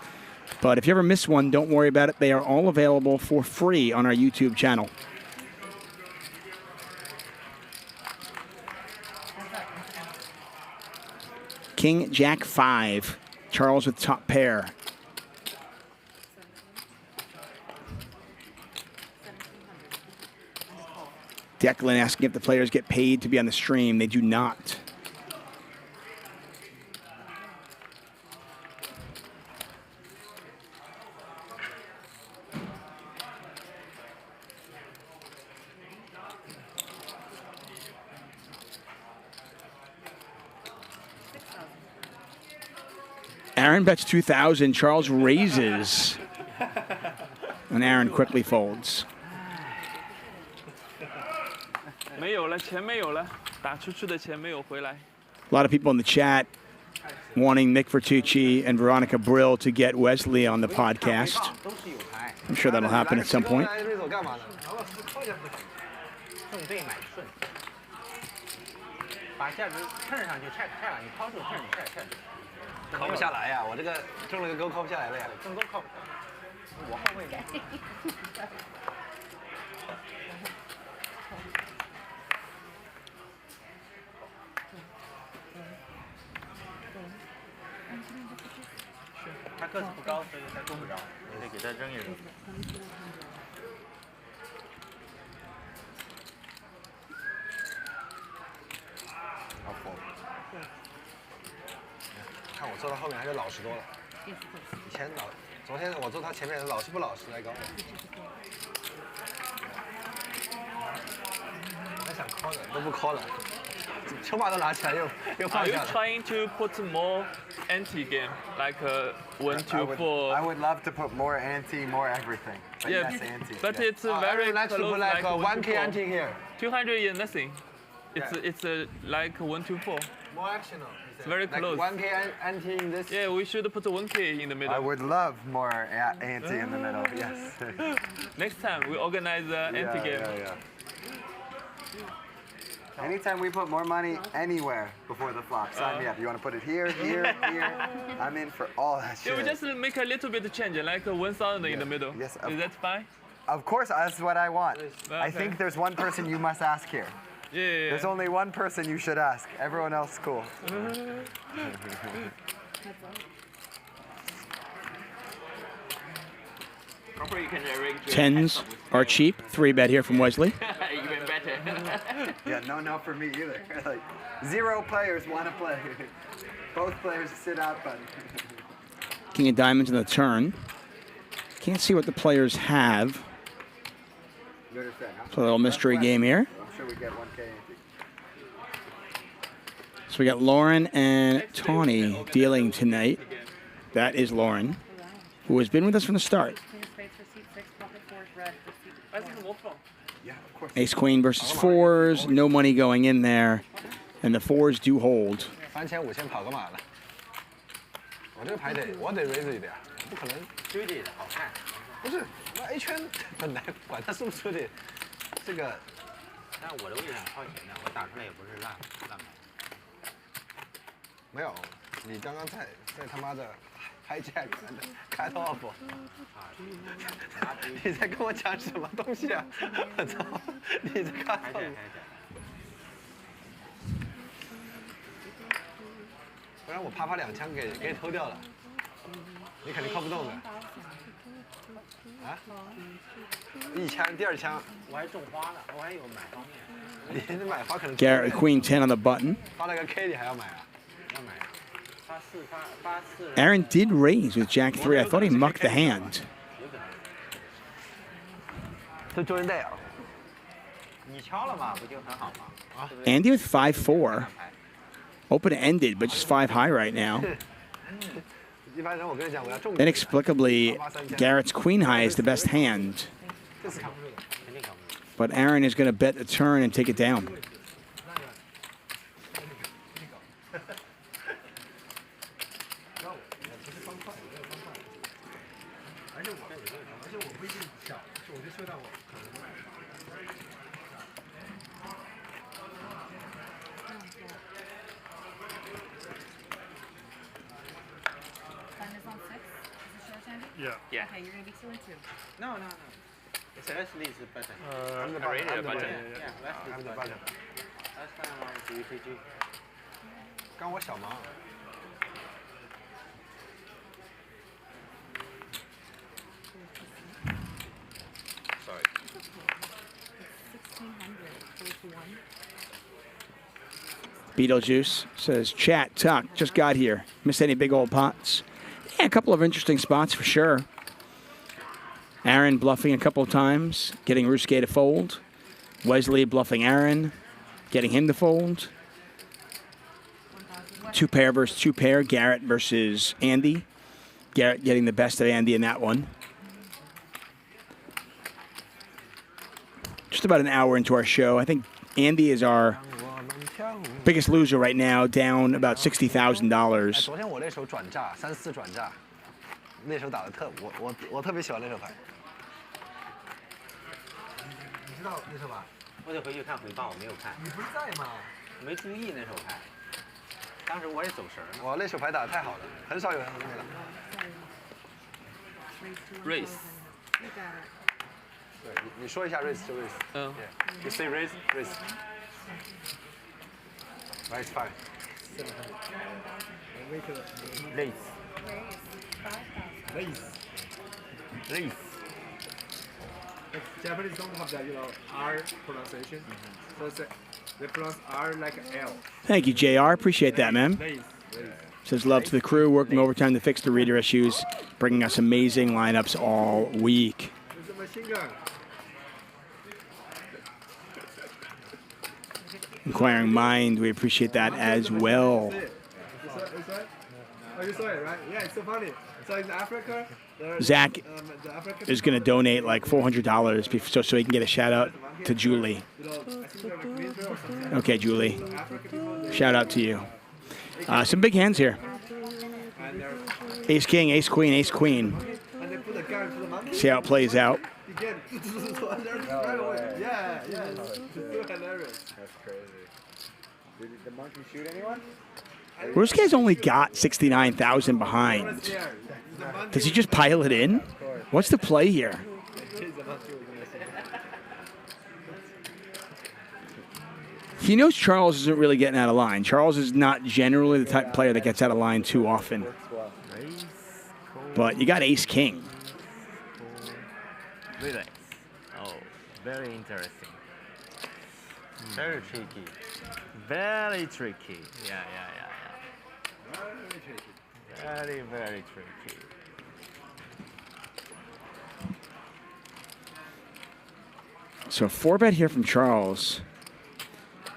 But if you ever miss one, don't worry about it. They are all available for free on our YouTube channel. King, Jack 5. Charles with top pair. Declan asking if the players get paid to be on the stream. They do not. Aaron bets 2,000. Charles raises. And Aaron quickly folds. 没有了，钱没有了，打出去的钱没有回来。 A lot of people in the chat wanting Nick Vertucci and Veronica Brill to get Wesley on the podcast. I'm sure that'll happen at some point. 把价值蹭上去，check，你抛出 turn， 你 check。靠不下来呀，我这个中了个勾，靠不下来了呀。中勾靠不下来，我后卫的。个子不高，所以他够不着，你得给他扔一扔。好疯！看我坐到后面还是老实多了。以前昨天我坐他前面老实不老实来搞我。还想 call 的都不 call 了，球把都拿起来又放 Are you 下了。 trying to put more anti game like 1, 2, 4? I would love to put more ante, more everything. But Yeah, yes, ante. but yeah. it's very like to close, put like a 1, 1K ante here. 200 is nothing. It's like 1, 2, 4. More actional. It's very like close. 1K ante in this. Yeah, we should put 1K in the middle. I would love more ante in the middle. Yes. Next time we organize an anti game. Yeah. Anytime we put more money anywhere before the flop, sign me up. You want to put it here, here, here? I'm in for all that shit. Yeah, we just make a little bit change, like 1,000 in the middle. Yes. Is that fine? Of course, that's what I want. Okay. I think there's one person you must ask here. Yeah. There's only one person you should ask. Everyone else is cool. Tens are cheap. 3-bet here from Wesley. Even better. Yeah, no for me either. Like 0 players want to play. Both players sit out, buddy. King of diamonds in the turn. Can't see what the players have. It's a little mystery game here. I'm sure we get 1K ante. So we got Lauren and Tawny dealing tonight. That is Lauren, who has been with us from the start. Ace Queen versus 4s. No money going in there. And the 4s do hold. 3000、5000跑干嘛了？我这个牌我得 raise 一点，不可能追的好看。不是，那 A 圈本来管它输不输的，这个。但我的位置很靠前的，我打出来也不是烂牌。没有，你刚刚在他妈的 hijack cut off， 你在跟我讲什么东西啊？我操，你在 cut off。不然我啪2枪给你偷掉了，你肯定靠不动的。啊？1枪，第2枪。我还种花了，我还有买方面。你买花可能。Garrett Queen 10 on the button. 发了个 K 你还要买啊？要买。发4。Aaron did raise with Jack 3. I thought he mucked the hand. 是周人代啊。你敲了嘛，不就很好吗？ Andy with 5-4. Open-ended, but just 5 high right now. Inexplicably, Garrett's queen high is the best hand. But Aaron is going to bet the turn and take it down. Yeah. Okay, you're gonna be 2 and 2. No. It's Wesley's button. I'm the button. I rated a button. Yeah, Wesley's button. Last time I was UTG. 干我小忙。Sorry. 1600, 4 to 1. Beetlejuice says, chat, Tuck, just got here. Missed any big old pots? Yeah, a couple of interesting spots for sure. Aaron bluffing a couple of times, getting Ryusuke to fold. Wesley bluffing Aaron, getting him to fold. 2 pair versus 2 pair. Garrett versus Andy. Garrett getting the best of Andy in that one. Just about an hour into our show. I think Andy is our biggest loser right now, down about $60,000. 昨天我那手转炸，3、4转炸，那手打的我特别喜欢那手牌。你知道那手吧？我得回去看回放，我没有看。你不是在吗？没注意那手牌，当时我也走神了。我那手牌打的太好了，很少有人那个。Raise. 对，你说一下 raise 就 raise。嗯。You say raise, raise. Raise 5. Raise. Race. Japanese don't have that, R pronunciation. So they pronounce R like L. Thank you, JR. Appreciate that, man. Says love to the crew, working overtime to fix the reader issues, bringing us amazing lineups all week. There's a machine gun. Inquiring Mind, we appreciate that as well. Oh, you saw it, right? Yeah, it's so funny. So in Africa, Zach is going to donate like $400 so he can get a shout out to Julie. Okay, Julie. Shout out to you. Some big hands here. Ace King, Ace Queen, Ace Queen. See how it plays out. Yeah. It's hilarious. That's crazy. Did the monkey shoot anyone? This guy's only got 69,000 behind. Does he just pile it in? What's the play here? He knows Charles isn't really getting out of line. Charles is not generally the type of player that gets out of line too often. But you got Ace King. Relax. Oh, very interesting. Very tricky. Very tricky. Yeah. Very, very tricky. So 4-bet here from Charles.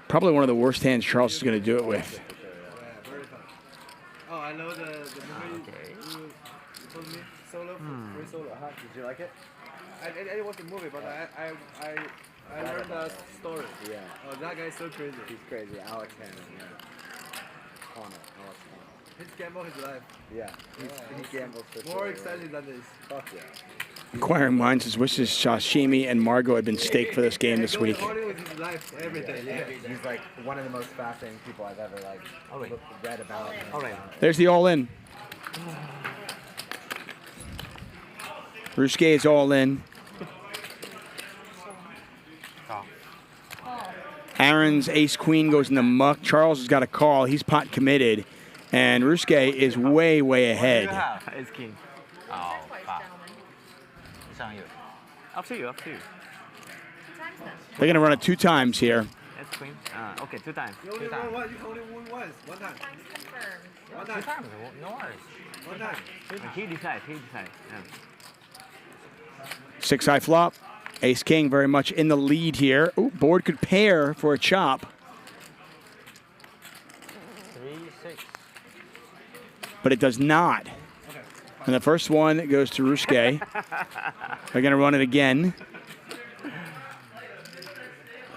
Probably one of the worst hands Charles is going to do it with. Oh, I know the movie you told me, Solo, Free Solo. Did you like it? It was a movie, but I learned the story. Yeah. Oh, that guy's so crazy. He's crazy. Alex Hannon, yeah. Alex Hannon. He's gambled his life. Yeah. He gambles for More exciting than this. Fuck yeah. Inquiring Minds says wishes Sashimi and Margot had been staked for this game this week. With his life, everything. Yeah. He's like one of the most fascinating people I've ever read about. There's the all-in. Ryusuke is all in. Aaron's Ace Queen goes in the muck. Charles has got a call. He's pot committed. And Ryusuke is way, way ahead. Ace King. Oh, fuck. It's on you. Up to you. They're going to run it 2 times here. Ace Queen. Okay, 2 times. You only won once. You only won once. One time. One time. 2 times. No worries. One time. He decides. Yeah. 6-high flop. Ace King very much in the lead here. Ooh, board could pair for a chop. 3-6. But it does not. And the first one goes to Ryusuke. They're going to run it again.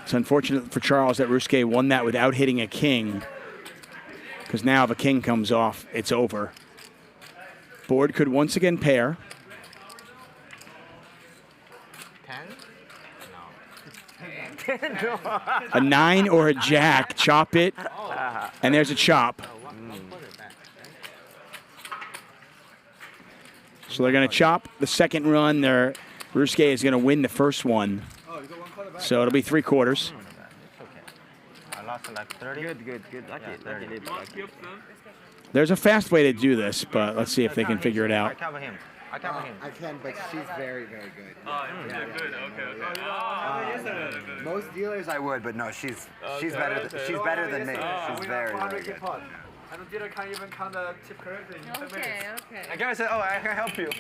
It's unfortunate for Charles that Ryusuke won that without hitting a king. Because now if a king comes off, it's over. Board could once again pair. 10? No. A 9 or a jack, chop it, and there's a chop. So they're going to chop the second run. Ryusuke is going to win the first one. So it'll be 3/4. I lost like 30. Good. Lucky. There's a fast way to do this, but let's see if they can figure it out. I cover him. I can, but she's very, very good. Oh, yeah, good. Okay. Most dealers I would, but no, she's better. She's better than me. She's very, very good. And the dealer can't even count the chip correctly. Okay. And Garrett said, "Oh, I can help you."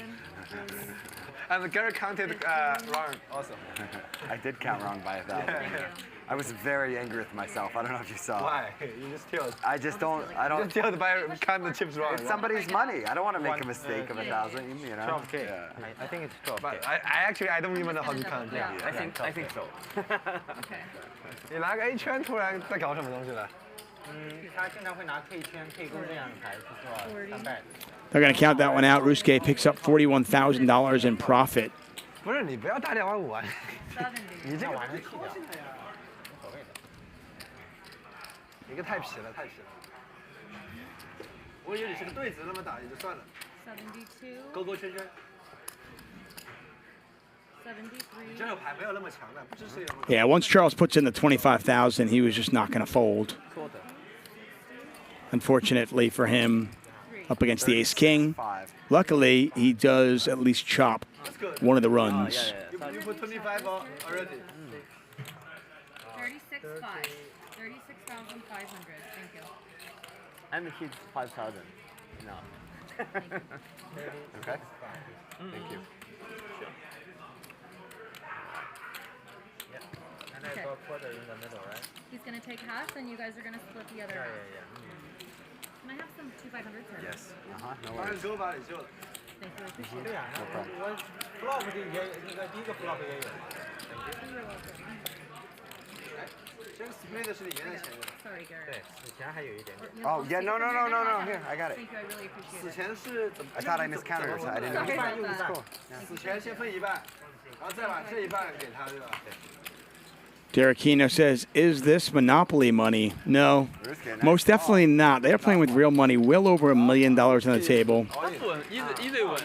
And Garrett counted wrong also. I did count wrong by 1,000. Yeah. I was very angry with myself. I don't know if you saw. Why? You just killed. I don't. You just killed by counting the chips wrong. It's somebody's money. I don't want to make a mistake of 1,000. You know. 12K. Yeah. I think it's 12K. But I don't even know how to count. Yeah, I think so. Okay. 你拿个 A 圈突然在搞什么东西了？他经常会拿 K 圈、K 勾这样的牌，就是说300。 They're going to count that one out. Ryusuke picks up $41,000 in profit. 不是你不要打25000啊！你这个玩得起的。一个太皮了。我以为你是个对子，那么打也就算了。72. 勾圈。 73. 这个牌没有那么强的，不支持。Yeah, once Charles puts in the 25,000, he was just not going to fold. Unfortunately for him, up against the Ace King, Luckily, he does at least chop one of the runs. You put 25 already. 36,500. 36,500. Thank you. I'm hit 5,000. No. Okay. Thank you. And I go quarter in the middle, right? He's going to take half, and you guys are going to split the other half. Can I have some 2,500, sir? Yes. No 当然 worries. 够吧，也就了。 Thank you. 对呀，我 flop 的也那个第一个 flop 也有。这个 split 是里面的钱。 Sorry, Garrett. 对，死钱还有一点点。 Oh, yeah, no. Here, I got it. Thank you, I really appreciate 死 it. 钱是怎么？ I thought I miscounted, so I didn't know. 一半用一 Sorry 半 about that.，死钱先分一半，然后再把这一半给他，对吧？ Derek Kino says, is this Monopoly money? No, most definitely not. They're playing with real money, well over $1 million on the table. Easy one.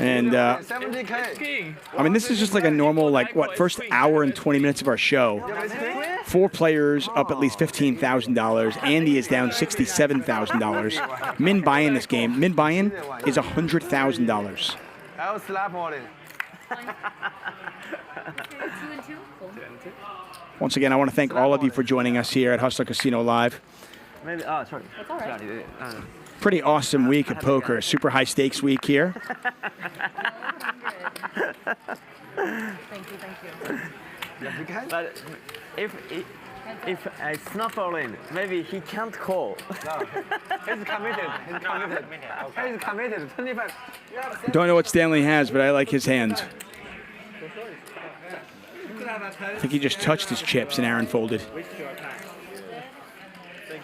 And, 70K. I mean, this is just like a normal, first hour and 20 minutes of our show. 4 players up at least $15,000. Andy is down $67,000. Min Buyin this game. Min Buyin is $100,000. I will slap all in. 2 and 2? Cool. Once again, I want to thank all of you for joining us here at Hustler Casino Live. Maybe, sorry. That's all right. Pretty awesome week of poker. Super high stakes week here. Thank you. But if I snuffle in, maybe he can't call. No, he's committed. He's committed. 25. Don't know what Stanley has, but I like his hand. I think he just touched his chips and Aaron folded. Thank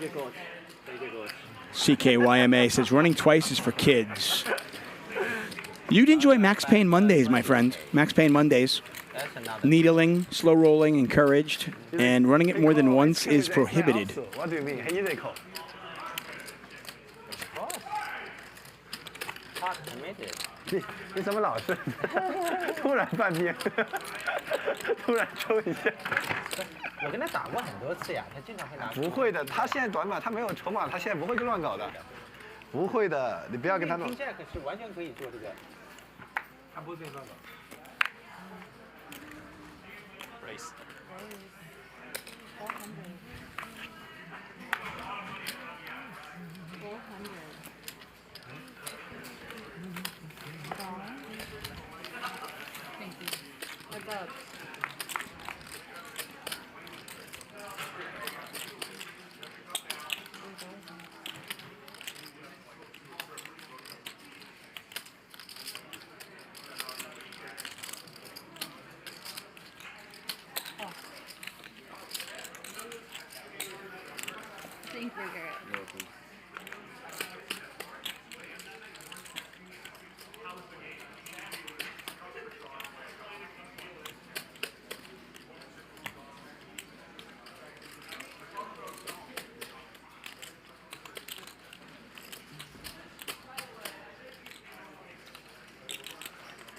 you, coach. Thank you, coach. CKYMA says running twice is for kids. You'd enjoy Max Payne Mondays, my friend. Max Payne Mondays. Needling, slow rolling, encouraged, and running it more than once is prohibited. What do you mean? He they call. Not committed. 你怎么老是突然半边，突然抽一下？我跟他打过很多次呀，他经常会拿。不会的，他现在短板，他没有筹码，他现在不会乱搞的。不会的，你不要跟他弄。King Jack 是完全可以做这个，他不会被乱搞。Race. Thank you, Garrett.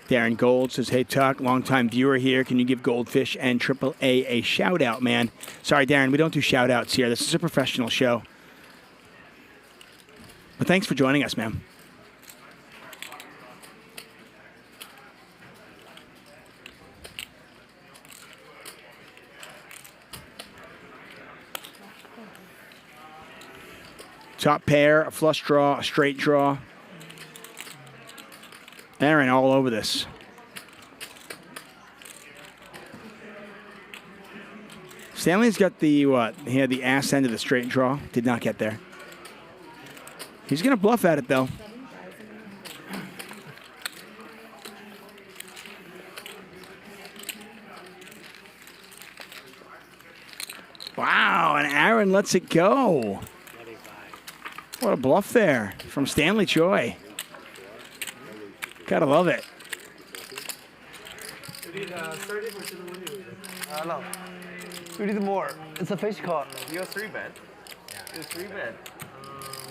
Darren Gold says, hey, Tuck, longtime viewer here. Can you give Goldfish and Triple A a shout-out, man? Sorry, Darren, we don't do shout-outs here. This is a professional show. But thanks for joining us, man. Top pair, a flush draw, a straight draw. Aaron all over this. Stanley's got the, what? He had the ass end of the straight draw. Did not get there. He's going to bluff at it, though. Wow, and Aaron lets it go. What a bluff there from Stanley Choi. Gotta love it. No. We need more. It's a fish call. You're 3-bet. You're 3-bet.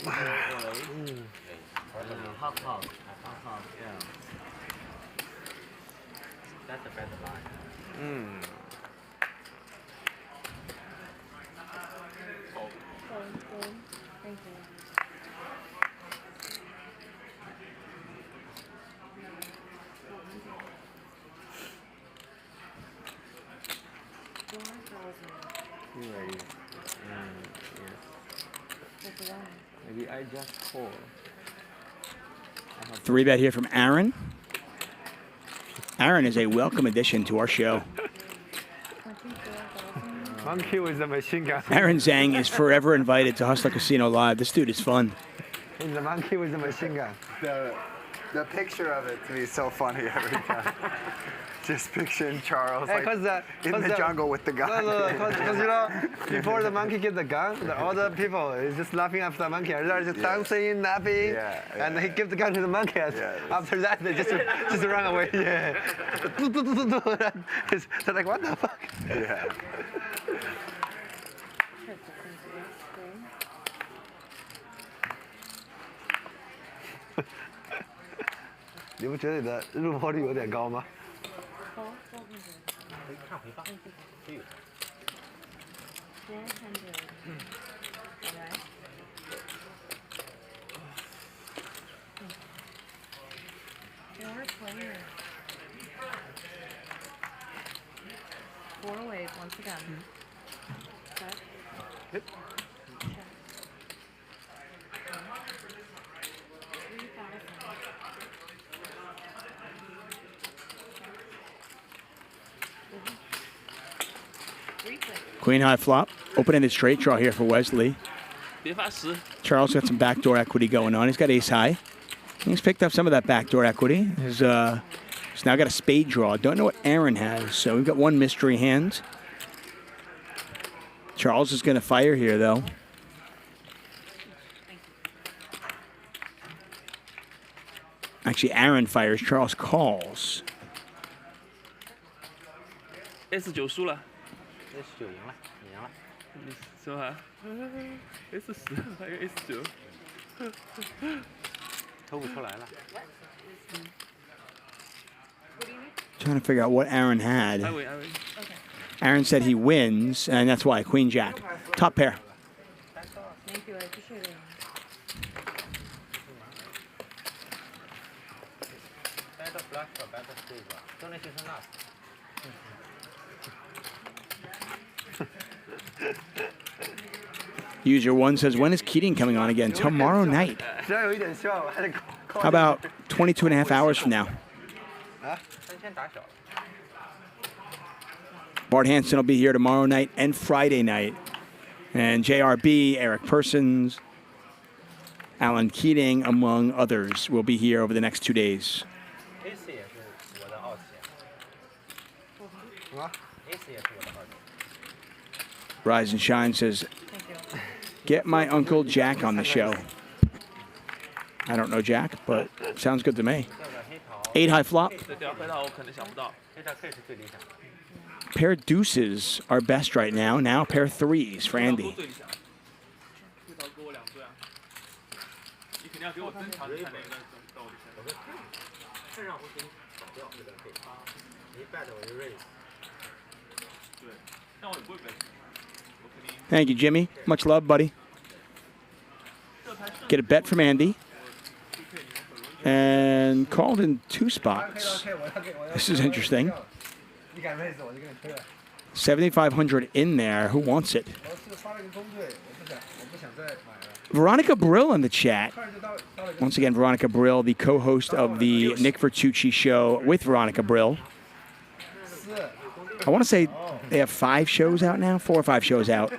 Half, yeah. That's a better line. Thank you. Maybe I just call. 3-bet here from Aaron. Aaron is a welcome addition to our show. Monkey with a machine gun. Aaron Zang is forever invited to Hustler Casino Live. This dude is fun. He's the monkey with a machine gun. The picture of it to me is so funny every time. Just picturing Charles Hey, like, in the jungle with the gun. No, because you know, before the monkey get the gun, the other people is just laughing after the monkey. They're just dancing, laughing, and he give the gun to the monkey. After that, they just run away. Yeah. They're like, what the fuck? Yeah. You 不觉得你的入坡率有点高吗？ 4 away once again. Check. Yep. Queen high flop. Open-ended straight draw here for Wesley. Charles got some backdoor equity going on. He's got ace high. He's picked up some of that backdoor equity. He's now got a spade draw. Don't know what Aaron has. So we've got one mystery hand. Charles is going to fire here, though. Actually, Aaron fires. Charles calls. S9输了。 S9赢了，你赢了。你说啥 ？S10还有 S9。抽不出来了。 Trying to figure out what Aaron had. I win. Aaron said he wins, and that's why. Queen Jack. Top pair. Thank you, I appreciate it. Better flush or better squeeze? Donation enough. User 1 says, when is Keating coming on again? Tomorrow night. How about 22 and a half hours from now? Bart Hansen will be here tomorrow night and Friday night. And JRB, Eric Persons, Alan Keating, among others, will be here over the next 2 days. Rise and Shine says, get my Uncle Jack on the show. I don't know Jack, but sounds good to me. 8 high flop. Pair deuces are best right now. Now pair threes for Andy. Thank you, Jimmy. Much love, buddy. Get a bet from Andy. And called in 2 spots. This is interesting. 7,500 in there. Who wants it? Veronica Brill in the chat. Once again, Veronica Brill, the co-host of the Nick Vertucci show with Veronica Brill. I want to say they have 5 shows out now, 4 or 5 shows out.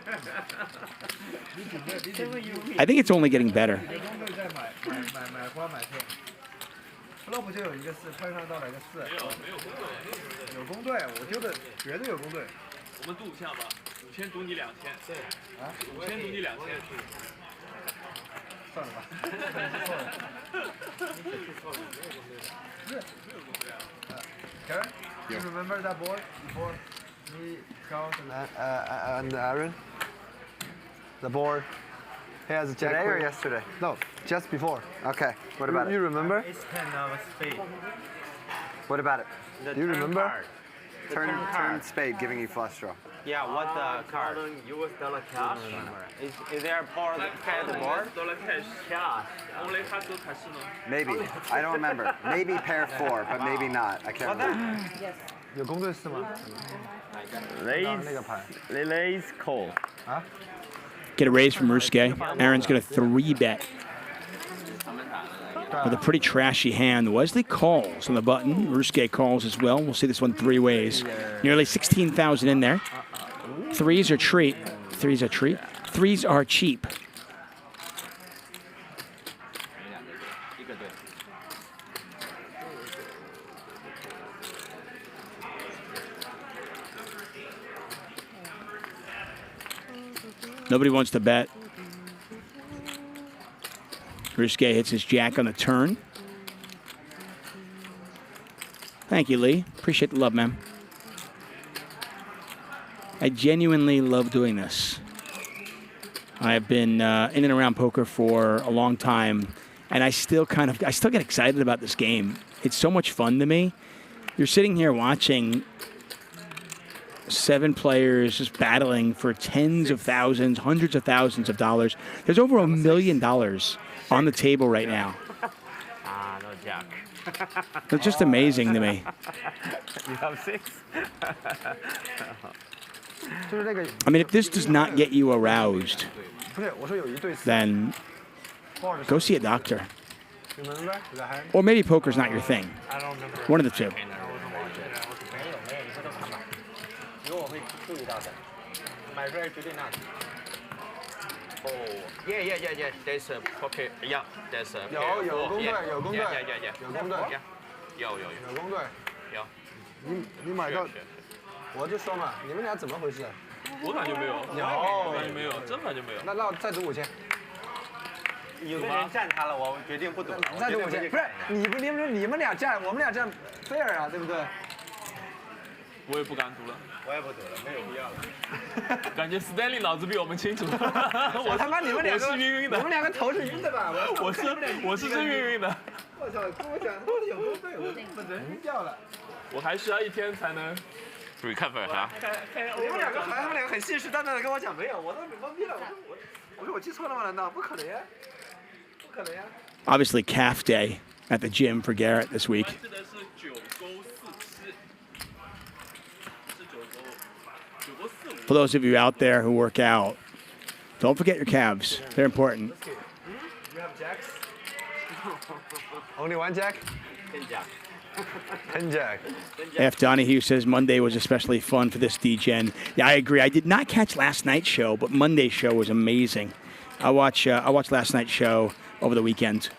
I think it's only getting better. Garrett, you remember that board before me, Charles, and Aaron? The board. He has a jack. Today or yesterday? No, just before. Okay. What about You it? remember? It's 10 of spade. What about it? Do you remember? Turn spade, giving you flush draw. Yeah, what the card? US dollar cash. Is there a part of the board? Cash. Only Hustler Casino. Maybe. I don't remember. Maybe pair 4, but maybe not. I can't remember. Yes. 有公对4吗？ Lays call. Get a raise from Ryusuke. Aaron's going to 3-bet. With a pretty trashy hand. Wesley calls on the button. Ryusuke calls as well. We'll see this one 3 ways. Nearly 16,000 in there. Threes are treat. Threes are treat. Threes are cheap. Nobody wants to bet. Ryusuke hits his jack on the turn. Thank you, Lee. Appreciate the love, man. I genuinely love doing this. I have been in and around poker for a long time, and I still get excited about this game. It's so much fun to me. You're sitting here watching 7 players just battling for tens of thousands, hundreds of thousands of dollars. There's over $1 million on the table right now. No jack. It's just amazing to me. You have 6? I mean, if this does not get you aroused, then go see a doctor. Or maybe poker's not your thing. One of the two. Yeah. There's a pocket. Yeah, there's a. 有公对，有公对，有公对，有公对，你买到，我就说嘛，你们俩怎么回事？我感觉没有，我感觉没有，真感觉没有。那我再赌5000。有个人站他了，我决定不赌了。再赌5000，不是你们俩站，我们俩站 fair 啊，对不对？我也不敢赌了。我也不赌了，没有必要了。感觉 Stanley 脑子比我们清楚。我他妈你们两个，我是晕晕的。你们两个头是晕的吧？我是真晕晕的。我操，跟我讲有公对，我人晕掉了。我还需要1天才能 recover 啥？你们两个很信誓旦旦的跟我讲没有，我都懵逼了。我说我记错了吗？难道不可能呀？不可能呀。Obviously, calf day at the gym for Garrett this week. For those of you out there who work out, don't forget your calves. They're important. You have jacks? Only one jack? 10 jack. 10 jack. F. Donahue says Monday was especially fun for this DGen. Yeah, I agree. I did not catch last night's show, but Monday's show was amazing. I watched last night's show over the weekend.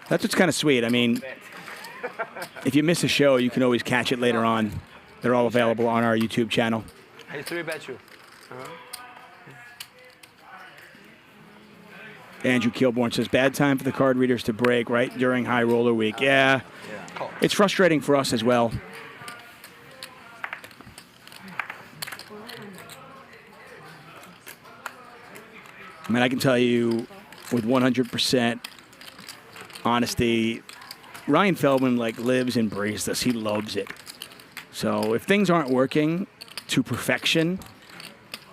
That's what's kind of sweet. I mean, if you miss a show, you can always catch it later on. They're all available on our YouTube channel. I 3-bet you. Andrew Kilborn says, bad time for the card readers to break right during high roller week. Yeah, it's frustrating for us as well. I mean, I can tell you with 100% honesty, Ryan Feldman lives and breathes this. He loves it. So if things aren't working to perfection,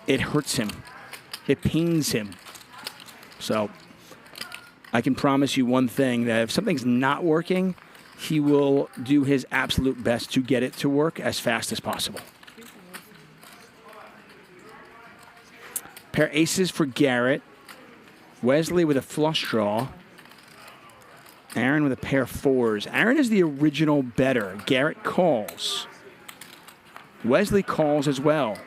it hurts him. It pains him. So I can promise you one thing, that if something's not working, he will do his absolute best to get it to work as fast as possible. Pair aces for Garrett. Wesley with a flush draw. Aaron with a pair of 4s. Aaron is the original bettor. Garrett calls. Wesley calls as well.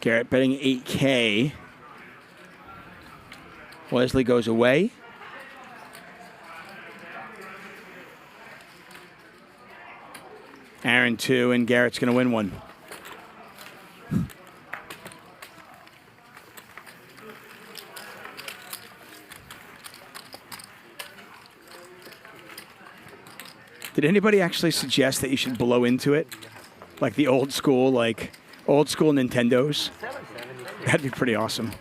Garrett betting 8K. Wesley goes away. Aaron 2, and Garrett's going to win one. Did anybody actually suggest that you should blow into it? like the old school Nintendos. That'd be pretty awesome.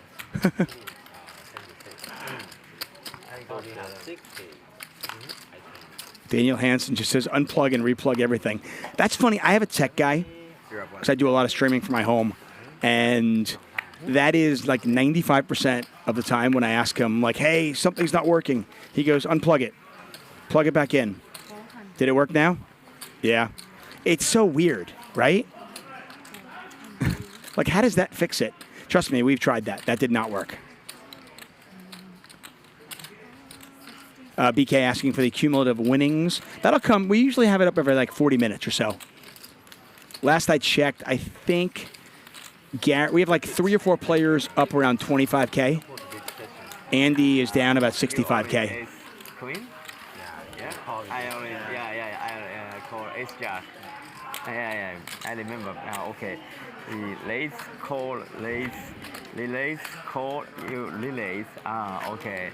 Daniel Hansen just says unplug and replug everything. That's funny. I have a tech guy because I do a lot of streaming from my home, and that is like 95% of the time when I ask him, like, hey, something's not working. He goes, unplug it. Plug it back in. Did it work now? Yeah. It's so weird, right? Like, how does that fix it? Trust me, we've tried that. That did not work. BK asking for the cumulative winnings. That'll come. We usually have it up every like 40 minutes or so. Last I checked, I think Garrett, we have like 3 or 4 players up around 25K. Andy is down about 65K. Queen? Yeah. I call ace jack. Yeah. I remember now. Okay. Relays call you relays. Okay.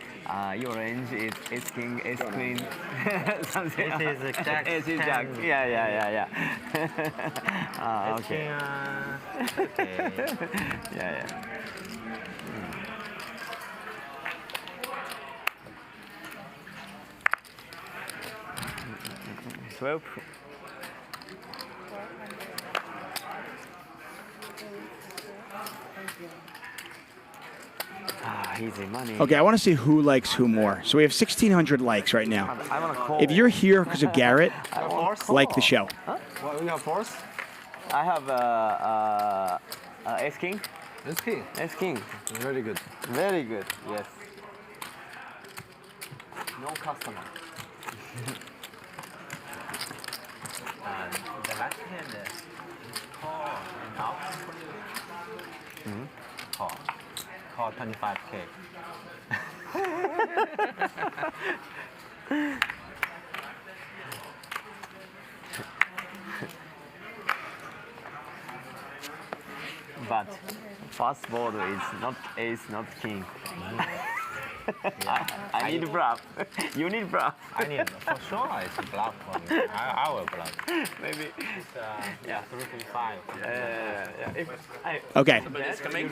Your range is ace king, ace queen. Something. This is jack. Ace is jack. Yeah. Okay. Okay. Yeah. 12. Easy money. Okay, I want to see who likes who more. So we have 1,600 likes right now. If you're here because of Garrett, like the show. Huh? What, you have force? I have ace king. Ace king? Ace king. Very good. Very good, yes. No customer. The last hand call and option for you. Call 25K. But fast board is not ace, not king. I need bluff. You need bluff. I need, for sure, it's a bluff for me. I will bluff. Maybe. Yeah, 335. Okay,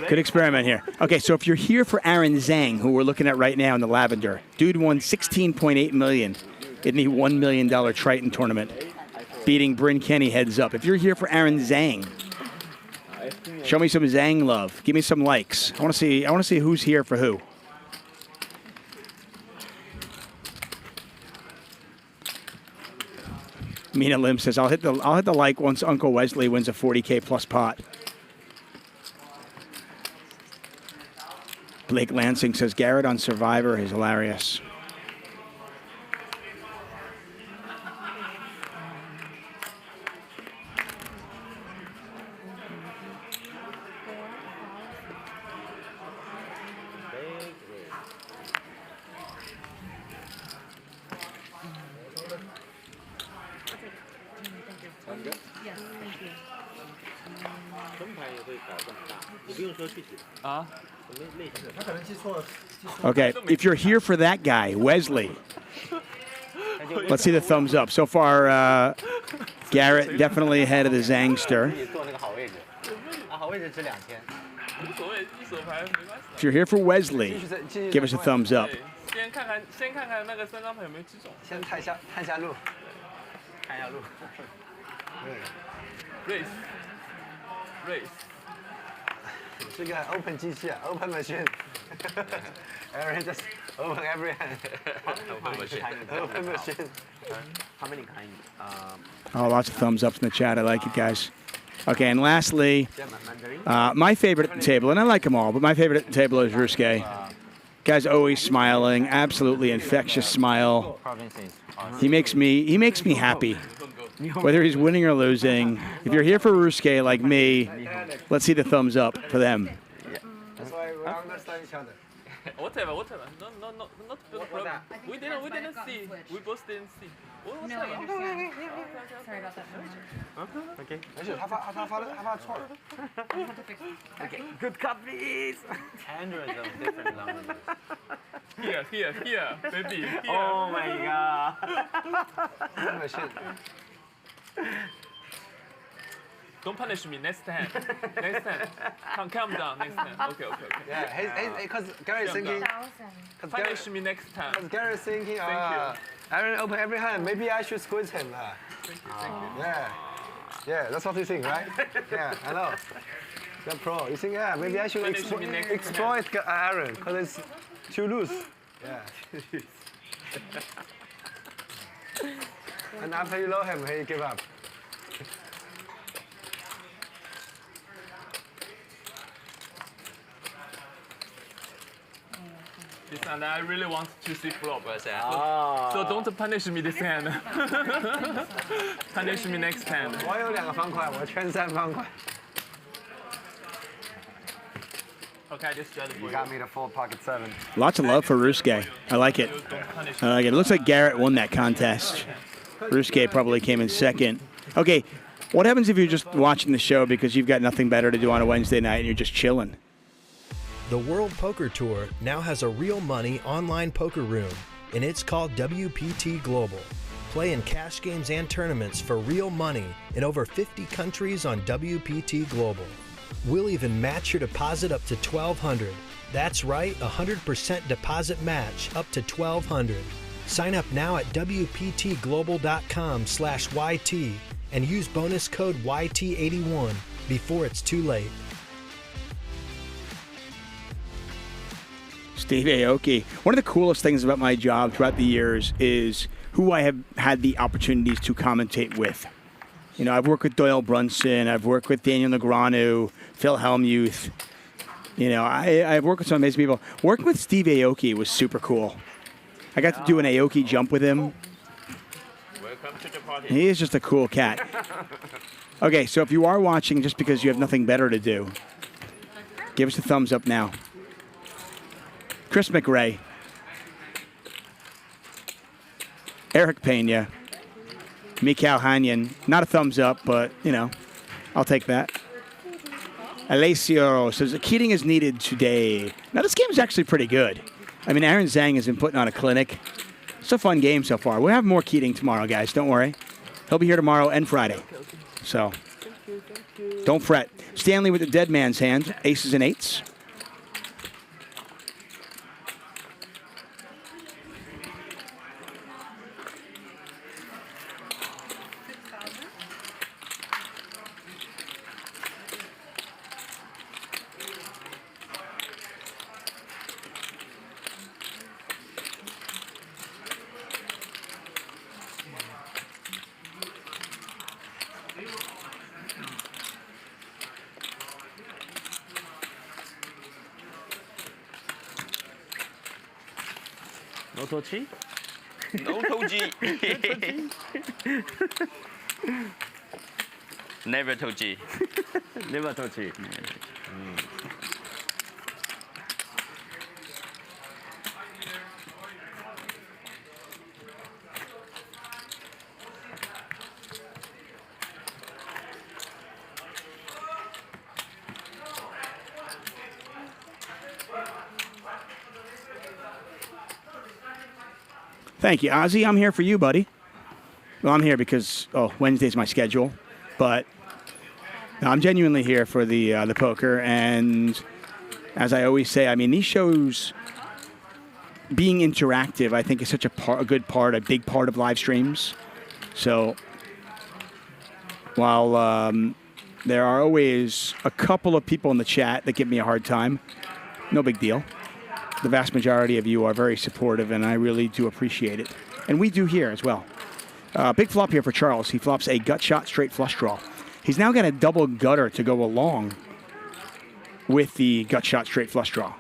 good experiment here. Okay, so if you're here for Aaron Zang, who we're looking at right now in the Lavender, dude won $16.8 million in the $1 million Triton tournament, beating Bryn Kenny heads up. If you're here for Aaron Zang, show me some Zang love. Give me some likes. I want to see who's here for who. Mina Lim says, I'll hit the like once Uncle Wesley wins a 40K plus pot. Blake Lansing says, Garrett on Survivor is hilarious. Okay, if you're here for that guy, Wesley, let's see the thumbs up. So far, Garrett definitely ahead of the Zangster. If you're here for Wesley, give us a thumbs up. Race. 是个 open 机器 open machine. Aaron just open every hand. Open machine. How many kind? Oh, lots of thumbs ups in the chat. I like it, guys. Okay, and lastly, my favorite at the table, and I like them all, but my favorite at the table is Ryusuke. Guy's always smiling, absolutely infectious smile. He makes me happy, whether he's winning or losing. If you're here for Ryusuke like me, let's see the thumbs up for them. That's why we understand each other. Whatever. No problem. We didn't see. We both didn't see. No, I understand. Sorry about that. Okay. 没事，他发错了。 Okay. Good cut, please. Hundreds of different languages. Here, baby. Here. Oh my god. Don't punish me. Next hand. Next hand. Calm down. Next hand. Okay. Yeah, because Garrett's thinking. Punish me next time. Because Garrett's thinking, Aaron open every hand. Maybe I should squeeze him. Thank you. Yeah, that's what you think, right? Yeah, I know. You're pro. You think, maybe I should exploit Aaron because it's too loose. Yeah. And after you load him, he give up. This hand, I really want to see flop. So don't punish me this hand. Punish me next hand. 我有2个方块，我圈3方块。 Okay, I just judged. You got me to full pocket 7. Lots of love for Ryusuke. I like it. I like it. It looks like Garrett won that contest. Ryusuke probably came in second. Okay, what happens if you're just watching the show because you've got nothing better to do on a Wednesday night and you're just chilling? The World Poker Tour now has a real money online poker room, and it's called WPT Global. Play in cash games and tournaments for real money in over 50 countries on WPT Global. We'll even match your deposit up to $1,200. That's right, 100% deposit match up to $1,200. Sign up now at WPTglobal.com/YT and use bonus code YT81 before it's too late. Steve Aoki. One of the coolest things about my job throughout the years is who I have had the opportunities to commentate with. You know, I've worked with Doyle Brunson, I've worked with Daniel Negreanu, Phil Hellmuth. You know, I've worked with some amazing people. Working with Steve Aoki was super cool. I got to do an Aoki jump with him. Welcome to the party. He is just a cool cat. Okay, so if you are watching just because you have nothing better to do, give us a thumbs up now. Chris McRae, Eric Pena, Mikhail Hanyan. Not a thumbs up, but, you know, I'll take that. Alessio says, Keating is needed today. Now, this game is actually pretty good. I mean, Aaron Zang has been putting on a clinic. It's a fun game so far. We'll have more Keating tomorrow, guys. Don't worry. He'll be here tomorrow and Friday. So, don't fret. Stanley with the dead man's hand, aces and eights. No touchy? No touchy. Never touchy. Never touchy. Thank you, Ozzy. I'm here for you, buddy. Well, I'm here because, Wednesday's my schedule. But no, I'm genuinely here for the poker. And as I always say, I mean, these shows, being interactive, I think is such a good part, a big part of live streams. So while there are always a couple of people in the chat that give me a hard time, no big deal. The vast majority of you are very supportive, and I really do appreciate it. And we do here as well. Big flop here for Charles. He flops a gut shot straight flush draw. He's now got a double gutter to go along with the gut shot straight flush draw.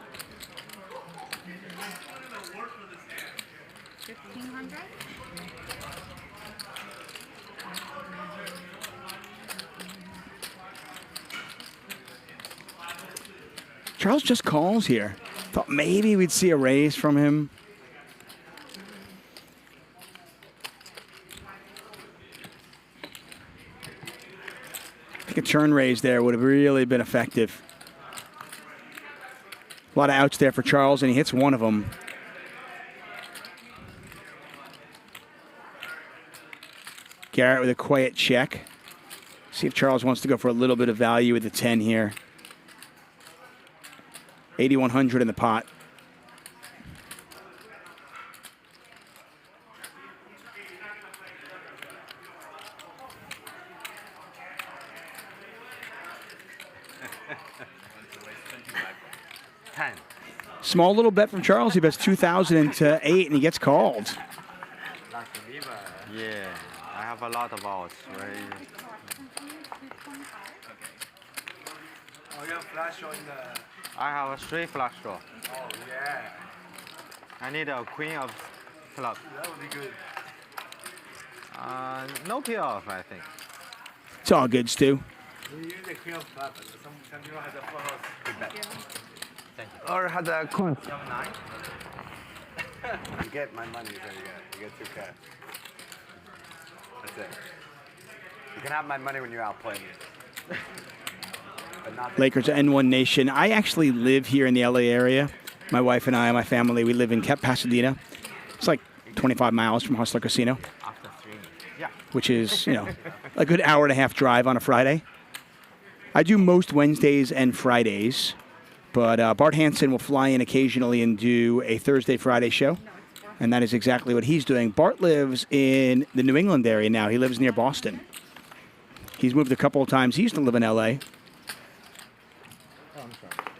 Charles just calls here. Thought maybe we'd see a raise from him. I think a turn raise there would have really been effective. A lot of outs there for Charles, and he hits one of them. Garrett with a quiet check. See if Charles wants to go for a little bit of value with the 10 here. 8,100 in the pot. Small little bet from Charles. He bets 2,000 into 8, and he gets called. Yeah, I have a lot of odds, right? Oh, you have flash draw in the... I have a straight flush draw. Oh, yeah. I need a queen of club. That would be good. No peel off, I think. It's all good, Stu. You use the queen of club. Some people have the full house. Good bet. Or had a queen. You have 9? You get my money, there you get 2K. That's it. You can have my money when you outplay me. But not Lakers N1 Nation. I actually live here in the LA area. My wife and I, my family, we live in Pasadena. It's like 25 miles from Hustler Casino, which is, you know, a good hour and a half drive on a Friday. I do most Wednesdays and Fridays, but Bart Hansen will fly in occasionally and do a Thursday, Friday show, and that is exactly what he's doing. Bart lives in the New England area now. He lives near Boston. He's moved a couple of times. He used to live in LA.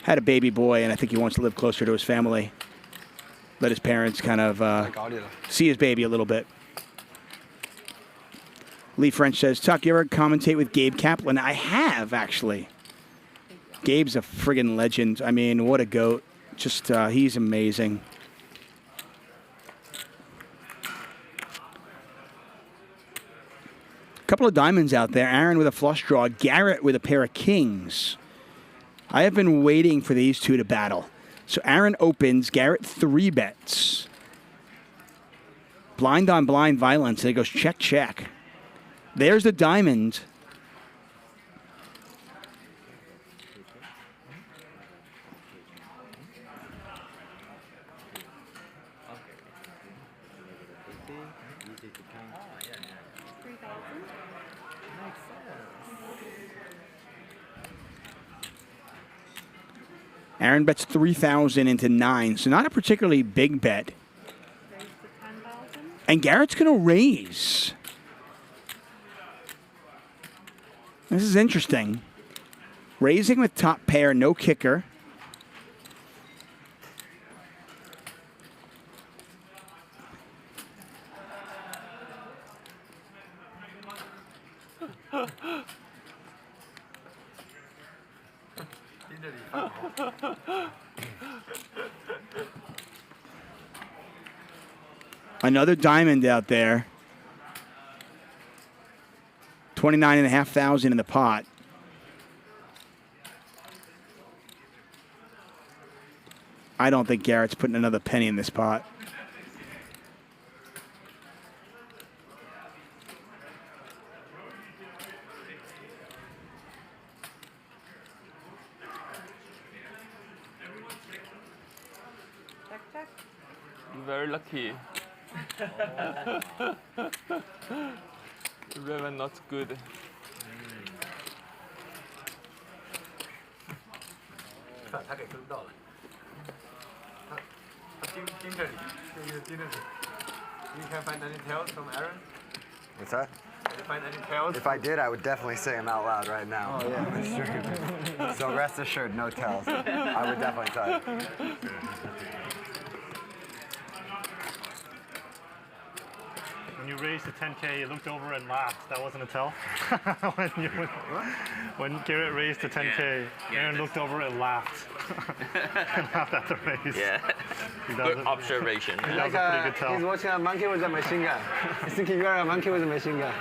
Had a baby boy, and I think he wants to live closer to his family. Let his parents kind of see his baby a little bit. Lee French says, Tuck, you ever commentate with Gabe Kaplan? I have, actually. Gabe's a friggin' legend. I mean, what a goat. Just, he's amazing. Couple of diamonds out there. Aaron with a flush draw. Garrett with a pair of kings. I have been waiting for these two to battle. So Aaron opens. Garrett 3 bets. Blind on blind violence. And it goes check, check. There's the diamond. Aaron bets 3,000 into 9, so not a particularly big bet. And Garrett's going to raise. This is interesting. Raising with top pair, no kicker. Another diamond out there. 29,500 in the pot. I don't think Garrett's putting another penny in this pot. Very lucky. Raven not good. 他给跟到了，他盯着你，就是盯着你。You can find any tails from Aaron? What's that? Did you find any tails? If I did, I would definitely say them out loud right now. Oh, yeah. So rest assured, no tells. I would definitely tell you. When you raised to 10K, you looked over and laughed. That wasn't a tell? when Garrett raised to 10K, Aaron looked over and laughed. And laughed at the raise. Yeah. Good observation. He does a pretty good tell. He's watching a monkey with a machine gun. He's thinking you are a monkey with a machine gun.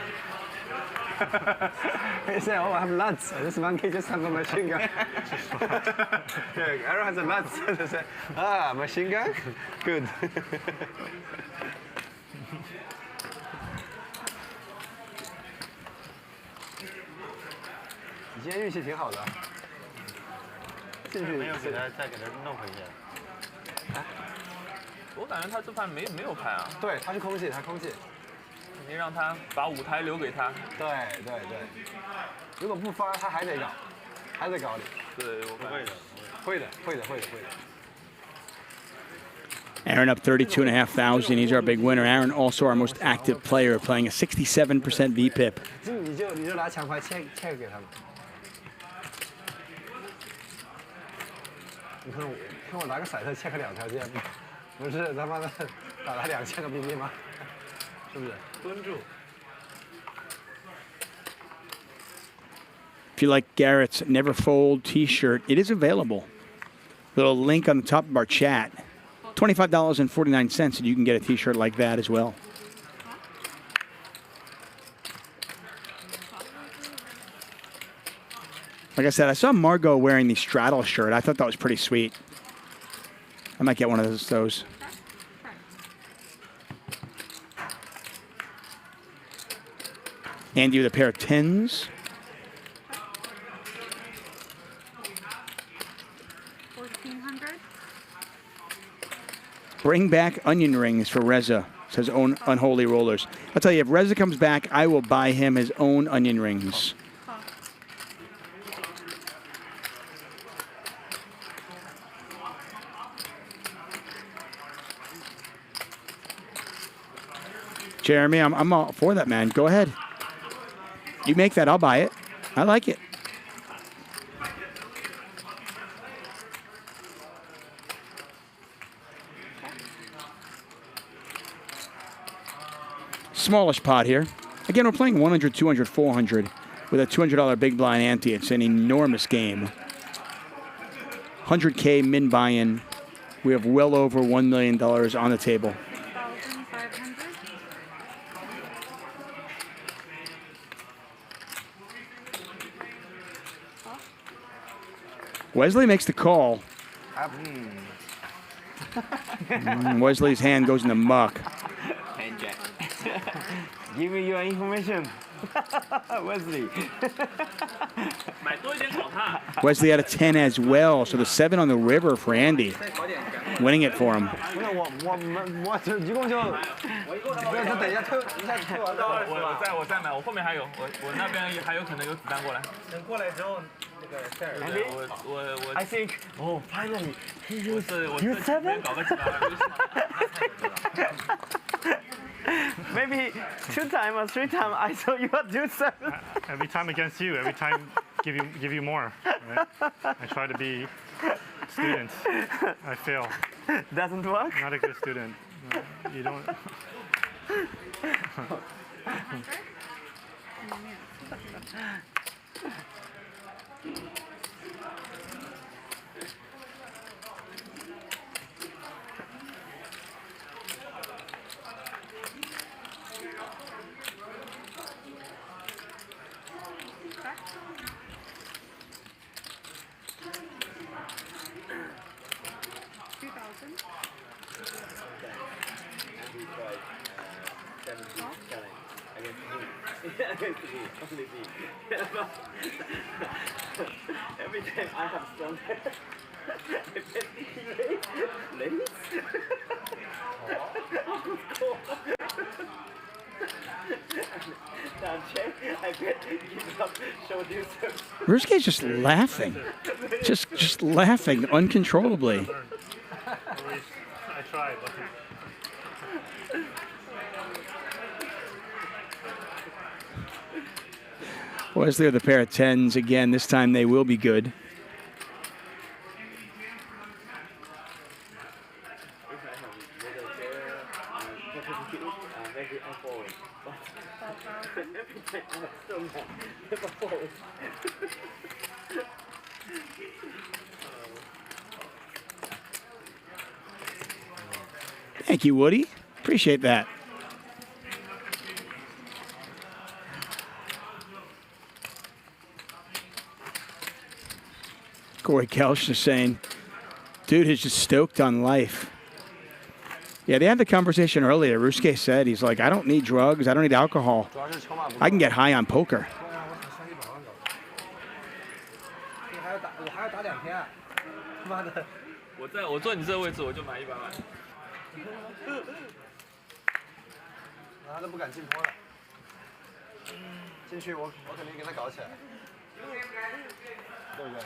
He said, oh, I have nuts. This monkey just has a machine gun. Yeah, Aaron has a nuts. They say, ah, machine gun? Good. 你今天运气挺好的，进去没有给他再给他弄回去。我感觉他这盘没有牌啊。对，他是空气，他空气。你让他把舞台留给他。对对对，如果不发，他还得搞，还得搞你。对，我会的。会的，会的，会的，会的。 Aaron up 32,500. He's our big winner. Aaron also our most active player, playing a 67% VPIP. 你就拿抢牌check 给他们。你看我拿个骰子 check 2条线，不是他妈的打了2000个 BB 吗？是不是？蹲住。 If you like Garrett's Never Fold T-shirt, it is available. Little link on the top of our chat. $25.49, and you can get a T-shirt like that as well. Like I said, I saw Margot wearing the straddle shirt. I thought that was pretty sweet. I might get one of those. Andy with a pair of 10s. Bring back onion rings for Reza, says own Unholy Rollers. I'll tell you, if Reza comes back, I will buy him his own onion rings. Jeremy, I'm all for that, man. Go ahead. You make that, I'll buy it. I like it. Smallish pot here. Again, we're playing 100, 200, 400 with a $200 big blind ante. It's an enormous game. 100K min buy-in. We have well over $1 million on the table. Wesley makes the call. Wesley's hand goes in the muck. Give me your information, Wesley. Wesley had a 10 as well, so the 7 on the river for Andy. Winning it for him. 一共就，就等一下退，一下退完。我再买，我后面还有，我那边还有可能有子弹过来。等过来之后，那个塞尔。我 I think oh finally he used you 7. Maybe 2 times or 3 times I saw you do 7. Every time against you, every time give you more. Right? I try to be student. I fail. Doesn't work? Not a good student. No, you don't. Every time I have strong I bet ladies. I bet give up show this. Ryusuke's just laughing. Just laughing uncontrollably. I tried. Wesley with a pair of 10s again. This time they will be good. Thank you, Woody. Appreciate that. Corey Kelch is saying, dude is just stoked on life. Yeah, they had the conversation earlier. Ryusuke said, he's like, I don't need drugs. I don't need alcohol. I can get high on poker. 我坐你这个位置，我就买100万。他都不敢进坡了。进去我肯定给他搞起来，对不对？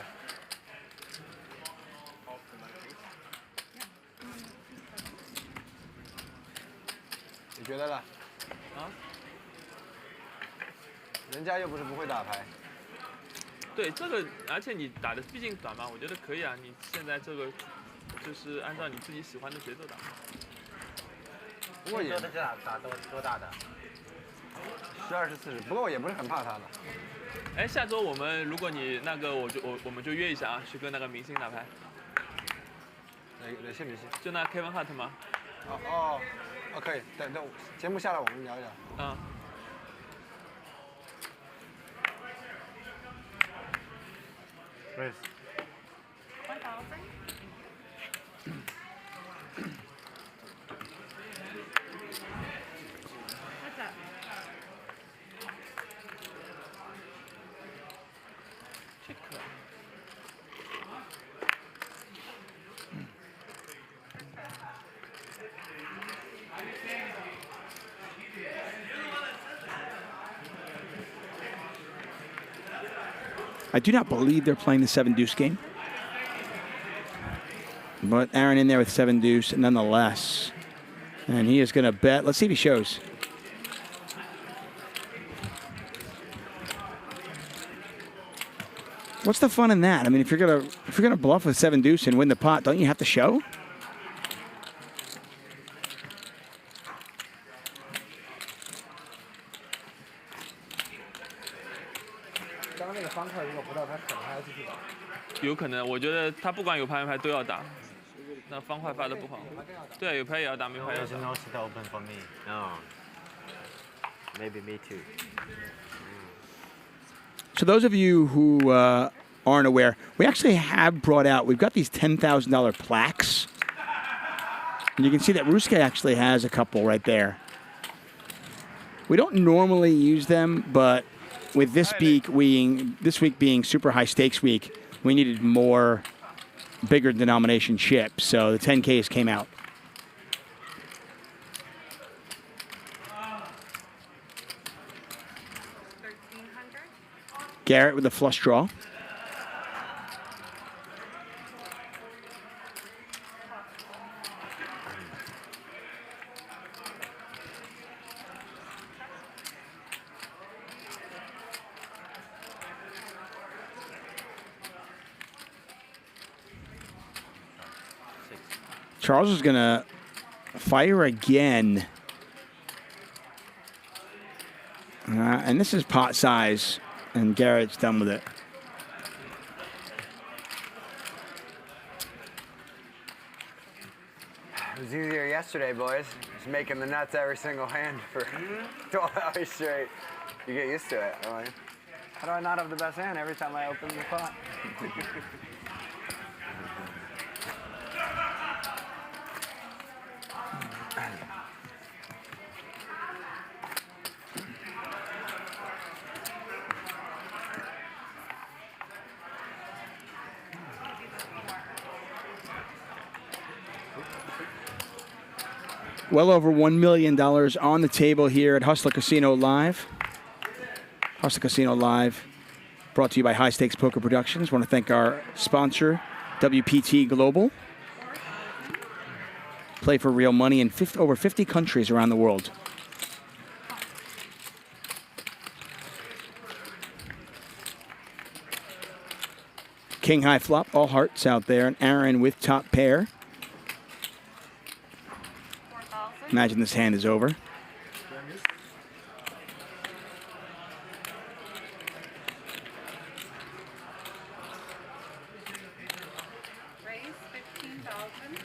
你觉得呢？啊？人家又不是不会打牌。对这个，而且你打的毕竟短嘛，我觉得可以啊。你现在这个就是按照你自己喜欢的节奏打。不过也打多大的？12是40，不过我也不是很怕他的。哎，下周我们如果你那个，我们就约一下啊，去跟那个明星打牌。哪些明星？就那 Kevin Hart 吗？哦，可以，等节目下来我们聊一聊。嗯。Raise. 1,000. What's up? I do not believe they're playing the 7-deuce game. But Aaron in there with 7-deuce nonetheless. And he is going to bet. Let's see if he shows. What's the fun in that? I mean, if you're gonna bluff with 7-deuce and win the pot, don't you have to show?有可能，我觉得他不管有牌没牌都要打。那方块发的不好。对啊，有牌也要打，没牌也要打。No sit open for me. No. Maybe me too. So those of you who aren't aware, we actually have brought out, we've got these $10,000 plaques. And you can see that Ryusuke actually has a couple right there. We don't normally use them, but with this week being super high stakes week, we needed more bigger denomination chips, so the 10Ks came out. Garrett with a flush draw. Charles is going to fire again. And this is pot size, and Garrett's done with it. It was easier yesterday, boys. Just making the nuts every single hand for 12 hours straight. You get used to it. Like, how do I not have the best hand every time I open the pot? Well over $1 million on the table here at Hustler Casino Live. Hustler Casino Live, brought to you by High Stakes Poker Productions. I want to thank our sponsor, WPT Global. Play for real money in over 50 countries around the world. King high flop, all hearts out there, and Aaron with top pair. Imagine this hand is over.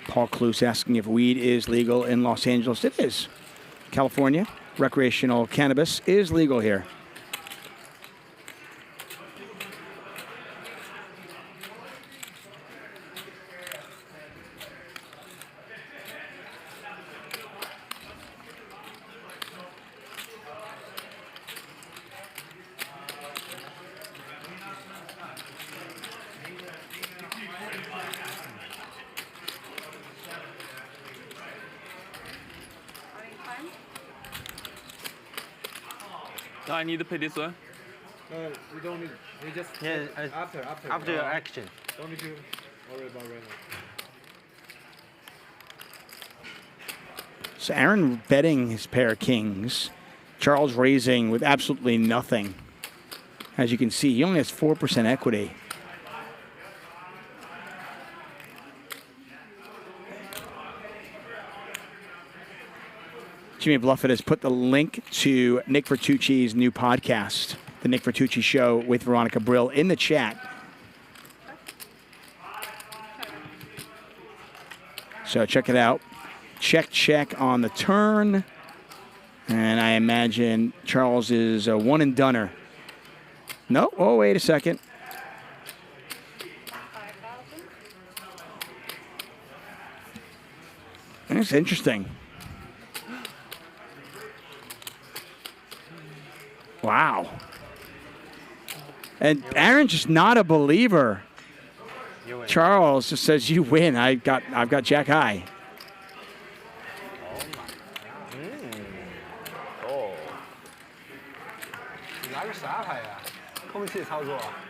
Paul Cluse asking if weed is legal in Los Angeles. It is. California, recreational cannabis is legal here. No, I need to pay this one. No, you don't need. You just after your action. Don't need to worry about right now. So Aaron betting his pair of kings. Charles raising with absolutely nothing. As you can see, he only has 4% equity. Jimmy Bluffett has put the link to Nick Vertucci's new podcast, The Nick Vertucci Show with Veronica Brill, in the chat. So check it out. Check on the turn. And I imagine Charles is a one and doneer. No, oh, wait a second. That's interesting. Wow. And Aaron's just not a believer. Charles just says, you win. I've got Jack high.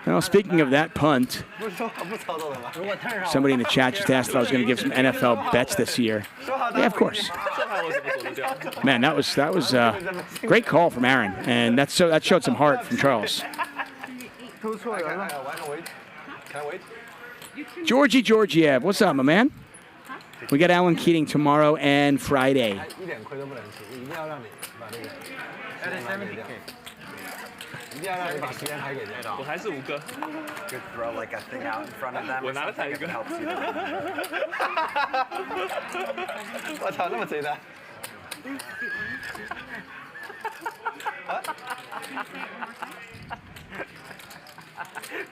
Well, speaking of that punt, somebody in the chat just asked if I was going to give some NFL bets this year. Yeah, of course. Man, that was a great call from Aaron, and that showed some heart from Charles. Georgie Georgiev, what's up, my man? We got Alan Keating tomorrow and Friday. Could throw like a thing out in front of them or something if it helps you. 我操，那么贼的！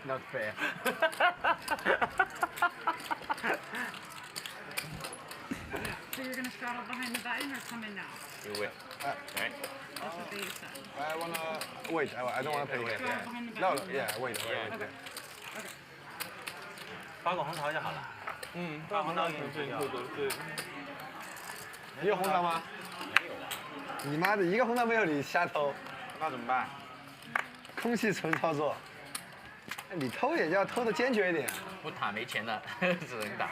Not fair. So you're gonna straddle behind the button or come in now? You win. Right. That's what they said. I wanna wait. I don't wanna play here. No, yeah, wait. Okay. 发个红桃就好了。发红桃给你对。一个红桃吗？没有啊。你妈的，一个红桃没有你瞎偷，那怎么办？空气纯操作。你偷也要偷的坚决一点。不打没钱了，只能打。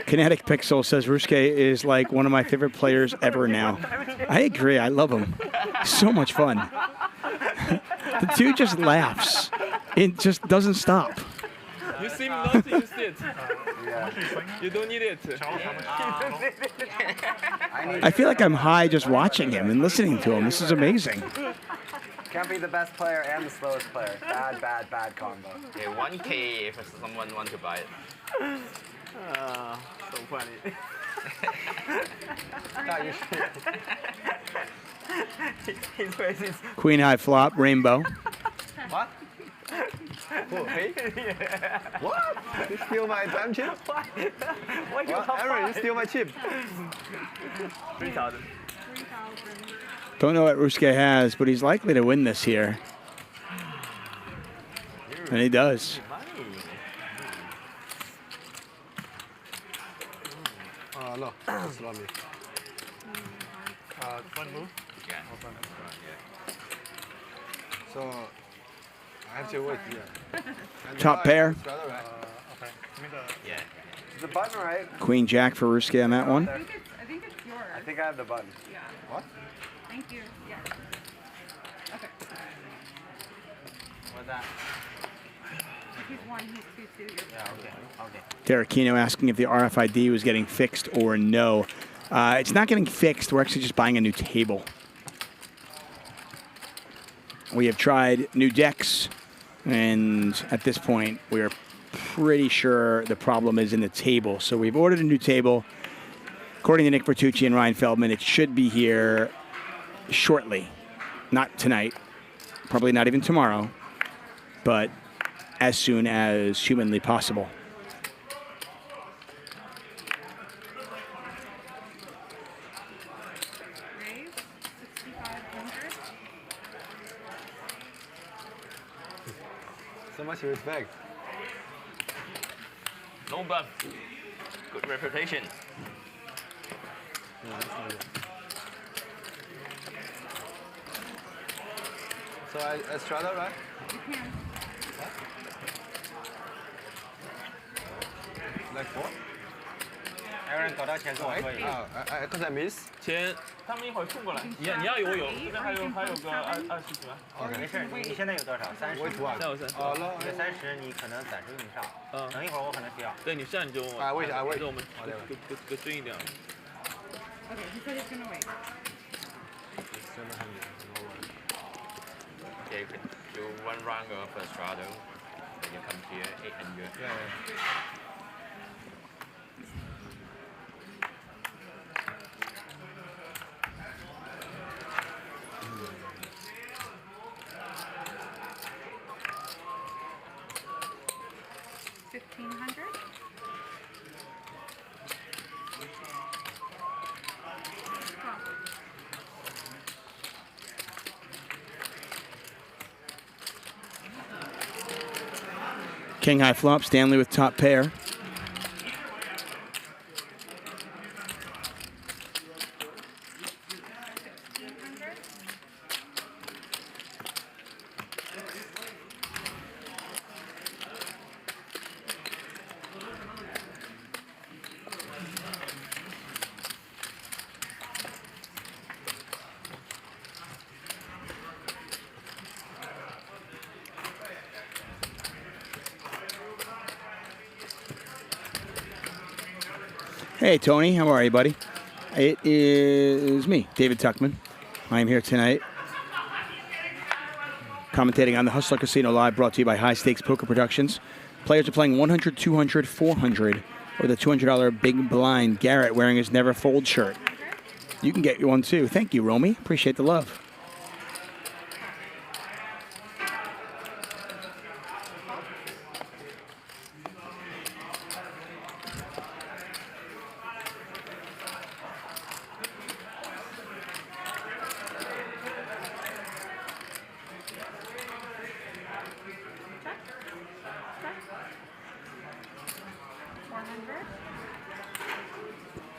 Kinetic Pixel says Ryusuke is like one of my favorite players ever now. I agree. I love him. So much fun. The dude just laughs. It just doesn't stop. You seem not to use it. You don't need it. I feel like I'm high just watching him and listening to him. This is amazing. Can't be the best player and the slowest player. Bad combo. Okay, 1K if someone wants to buy it. So funny. His face is... Queen high flop, rainbow. What? Hey? What? You steal my time chip? What? Aaron, you steal my chip. 3,000. Don't know what Ryusuke has, but he's likely to win this here. And he does. No, that's not me. One move? Yeah. So, I have to wait here. Top pair. Okay. Give me the... Yeah. The button, right? Queen Jack for Ryusuke on that one. I think it's yours. I think I have the button. Yeah. What? Thank you. Yeah. Okay. What's that? If he's one, he's 2-2. Yeah, okay. Derekino asking if the RFID was getting fixed or no. It's not getting fixed. We're actually just buying a new table. We have tried new decks, and at this point, we are pretty sure the problem is in the table. So we've ordered a new table. According to Nick Vertucci and Ryan Feldman, it should be here shortly. Not tonight, probably not even tomorrow, but as soon as humanly possible. So much respect. No bluff. Good reputation. So I straddle, right? You can. Like what? Aaron 搞到前座可以。Cause I miss. 前，他们一会儿冲过来，你要有我有，这边还有个20几万。没事，你现在有多少？30。我图啊。现在有30。你的30你可能暂时用不上。等一会儿我可能需要。对，你现在你就问我。我我们给追一点。Okay, he said he's gonna wait. Okay, you can do one round of straddle. Then you come here, 800. Yeah. King high flop, Stanley with top pair. Hey, Tony. How are you, buddy? It is me, David Tuckman. I am here tonight commentating on the Hustler Casino Live, brought to you by High Stakes Poker Productions. Players are playing 100, 200, 400 with a $200 big blind. Garrett wearing his Never Fold shirt. You can get you one, too. Thank you, Romy. Appreciate the love.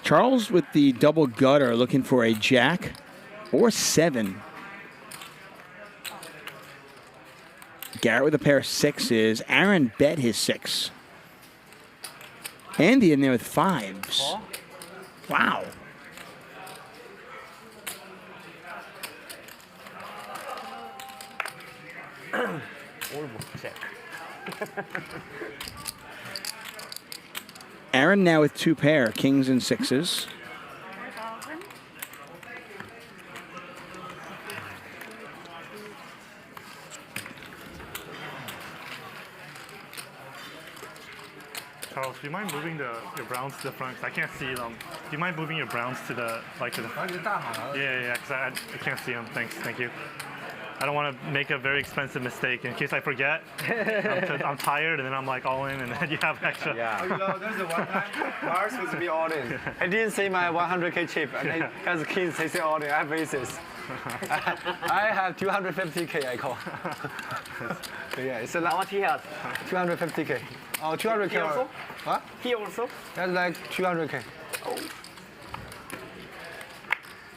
Charles with the double gutter looking for a jack or 7. Garrett with a pair of 6s. Aaron bet his 6. Andy in there with 5s. Wow. Aaron now with 2 pair, kings and 6s. Charles, do you mind moving your browns to the front? 'Cause I can't see them. Do you mind moving your browns to the Yeah, because I can't see them. Thank you. I don't want to make a very expensive mistake in case I forget. I'm tired and then I'm like all in and then you have extra. Yeah. Oh, you know, there's the one time Mars was to be all in. I didn't say my 100K chip, and then as kids they say all in. I have aces. I have 250K, I call. Yeah, it's a lot. What he has? 250K. Oh, 200K. He also? What? He also? That's like 200K. Oh.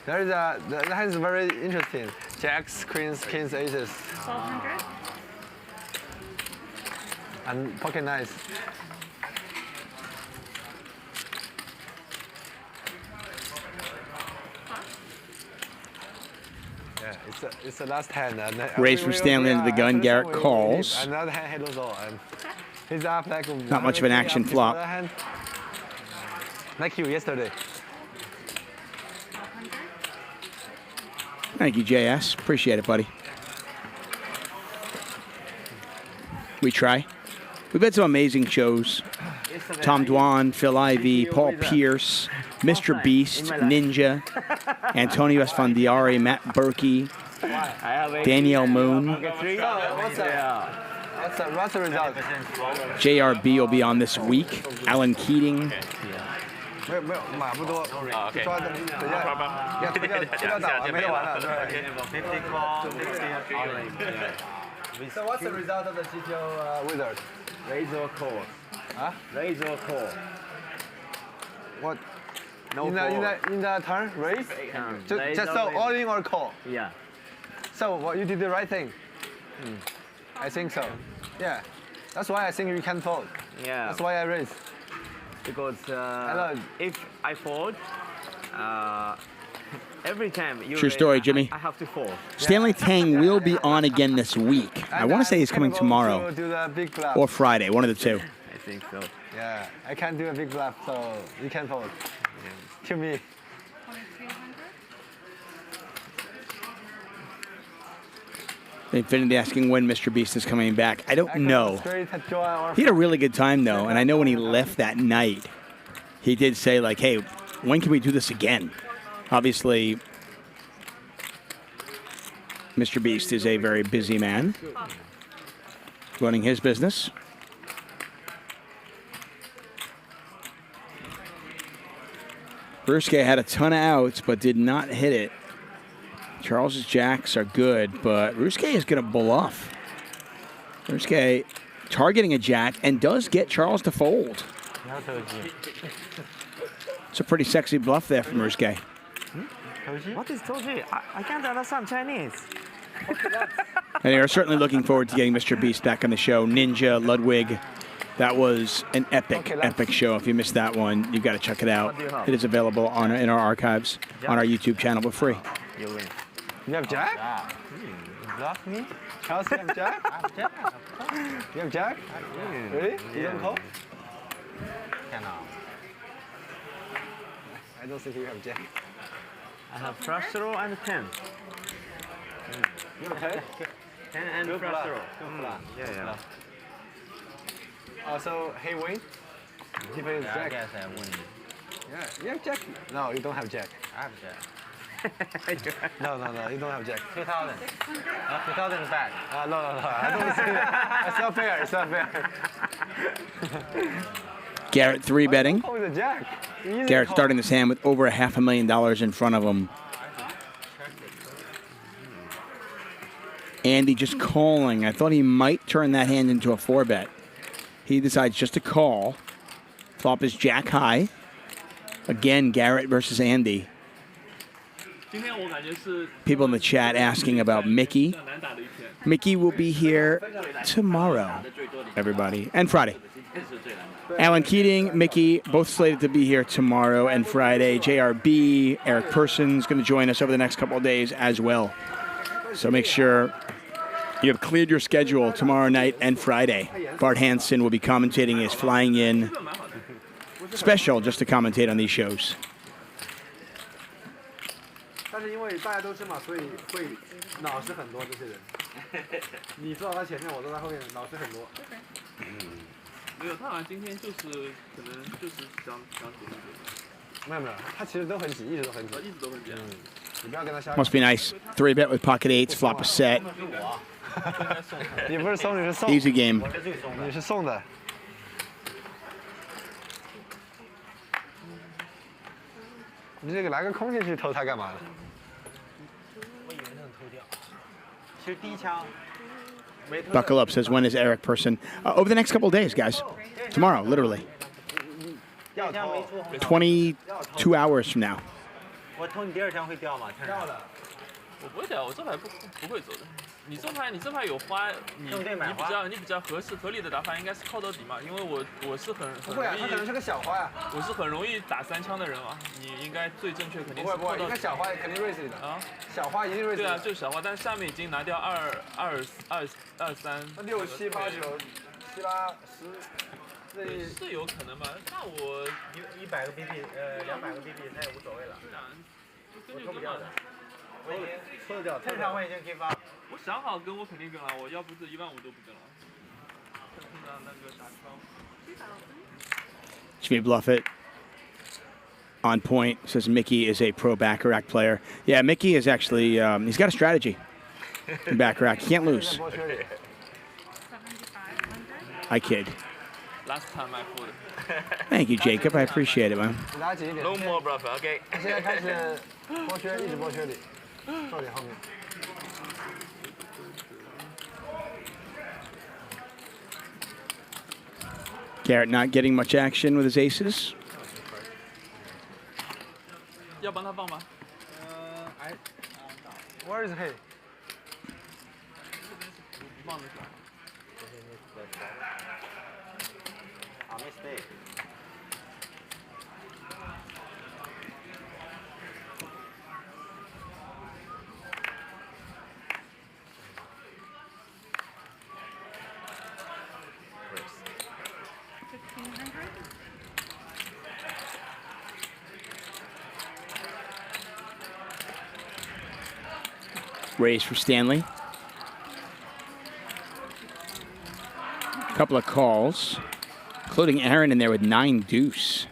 That is very interesting. Jacks, queens, kings, aces. 1200. And pocket nines. Yeah, it's the last hand. Raise from Stanley into the gun. Garrett calls. Another hand handles all. And he's up like not much of an action flop. Like you yesterday. Thank you, JS. Appreciate it, buddy. We try. We've had some amazing shows. Tom Dwan, Phil Ivey, Paul Pierce, Mr. Beast, Ninja, Antonio Esfandiari, Matt Berkey, Danielle Moon. What's the result? JRB will be on this week. Alan Keating. Okay. So what's the result of the GTO wizard? Razor call. Huh? Razor call. What? No in the turn, raise? Turn. Just so all in or call? Yeah. So what you did the right thing. I think so. Yeah. That's why I think you can fold. Yeah. That's why I raise. Because if I fold, every time you True raise, story, Jimmy. I have to fold. Stanley Tang will be on again this week. I want to say he's coming tomorrow Do the big bluff. or Friday, one of the two. I think so. Yeah, I can't do a big bluff, so you can fold. To me. Infinity asking when Mr. Beast is coming back. I don't know. He had a really good time, though, and I know when he left that night, he did say, like, hey, when can we do this again? Obviously, Mr. Beast is a very busy man, running his business. Ryusuke had a ton of outs, but did not hit it. Charles's jacks are good, but Ryusuke is going to bluff. Ryusuke targeting a jack and does get Charles to fold. It's a pretty sexy bluff there from Ryusuke. What is Toji? I can't understand Chinese. And they are certainly looking forward to getting Mr. Beast back on the show. Ninja, Ludwig. That was an epic show. If you missed that one, you've got to check it out. It is available in our archives on our YouTube channel for free. You win. You have jack? Bluff me? Charles, you have jack? I have jack. You have jack? Really? You don't call? I don't think you have jack. I have flush draw and 10. You okay? 10 and Good flush bluff. draw. Good bluff. Yeah. So he win? He plays jack. I guess I win. Yeah, you have jack? No, you don't have jack. I have jack. No, you don't have jack. 2000. 2000 is back. No, I don't see that. It's not fair, it's not fair. Garrett 3-betting. Oh, the jack. Garrett starting this hand with over $500,000 in front of him. Andy just calling. I thought he might turn that hand into a 4-bet. He decides just to call. Flop is jack high. Again, Garrett versus Andy. People in the chat asking about Mickey. Mickey will be here tomorrow, everybody, and Friday. Alan Keating, Mickey, both slated to be here tomorrow and Friday. JRB, Eric Person's going to join us over the next couple of days as well. So make sure you have cleared your schedule tomorrow night and Friday. Bart Hansen will be commentating. Is flying in special just to commentate on these shows. 但是因为大家都知嘛，所以会老实很多这些人。你坐在他前面，我坐在后面，老实很多。没有，他好像今天就是可能就是想紧一点。没有，他其实都很紧，一直都很紧。一直都很紧。你不要跟他瞎。 Must be nice. 3-bet with pocket eights, flop a set. 你不是送，你是送。 Easy game. 你是送的。你这个拿个空进去投他干嘛呢？ 我以为那种偷掉。其实第一枪。 Buckle up, says when is Eric Person? Over the next couple of days, guys. Tomorrow, literally. 22 hours from now. 我投你第二枪会掉吗？掉的。我不会掉，我这牌不会走的。你这牌有花，你比较合理的打法应该是靠到底嘛，因为我是很不会啊，他可能是个小花呀。我是很容易打3枪的人嘛，你应该最正确肯定是靠到底。不会，应该小花肯定 raise 你的啊，小花一定 raise。对啊，就是小花，但是下面已经拿掉2、3。6、7、8、9、7、8、10。是有可能吧？那我100个 BB，200个 BB 那也无所谓了。我抽不掉的。我已经抽得掉，这场我已经 give up。我想好跟我肯定跟了，我要不是15000都不跟了。碰到那个打超。Should we bluff it? On point, says Mickey is a pro Baccarat player. Yeah, Mickey is actually, he's got a strategy in Baccarat. He can't lose. I kid. Last time I put. Thank you, Jacob. I appreciate it, man. No more bluff, okay? 现在开始剥削，一直剥削你，到你后面。 Garrett not getting much action with his aces. 要帮他放吗Where is he? 忘了说。Raise for Stanley. A couple of calls, including Aaron in there with 9 deuce.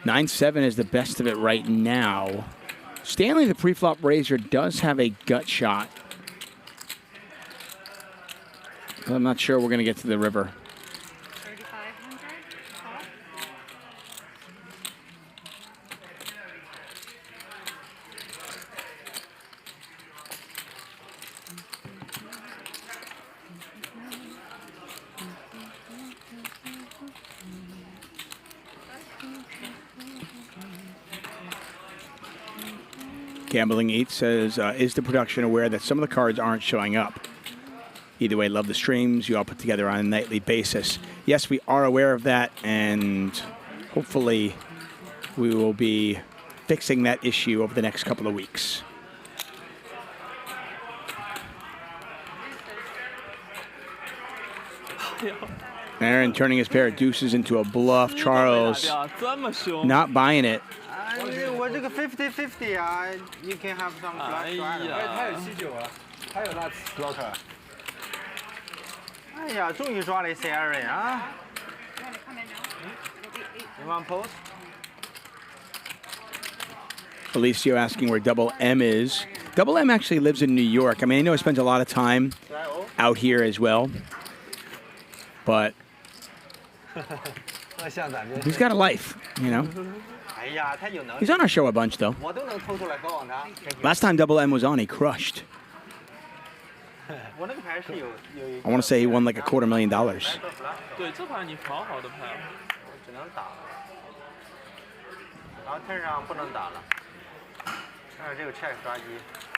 (9-7) is the best of it right now. Stanley, the pre-flop raiser, does have a gut shot. I'm not sure we're going to get to the river. Gambling Eats says, is the production aware that some of the cards aren't showing up? Either way, love the streams you all put together on a nightly basis. Yes, we are aware of that, and hopefully we will be fixing that issue over the next couple of weeks. Aaron turning his pair of deuces into a bluff. Charles not buying it. 我这个 50-50 啊 ，you can have some flush draw. 他有79啊，他有那 blocker。哎呀，终于抓了一 Aaron 啊！ You want pose? Alicio asking where Double M is. Double M actually lives in New York. I mean, I know he spends a lot of time out here as well, but he's got a life, you know. He's on our show a bunch, though. Last time Double M was on, he crushed. I want to say he won like $250,000. 对，这盘你好好的牌。只能打，然后 turn 上不能打了。但是这个 check 抓机。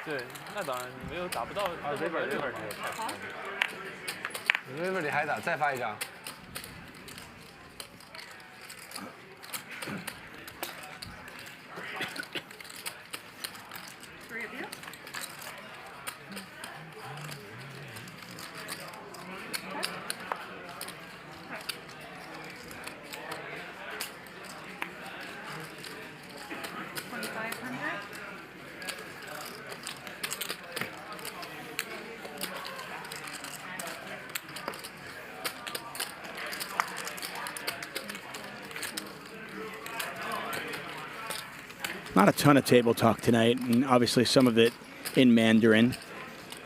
对，那当然你没有打不到。啊 ，river 只有 check。你 river 里还打，再发一张。 Not a ton of table talk tonight, and obviously some of it in Mandarin.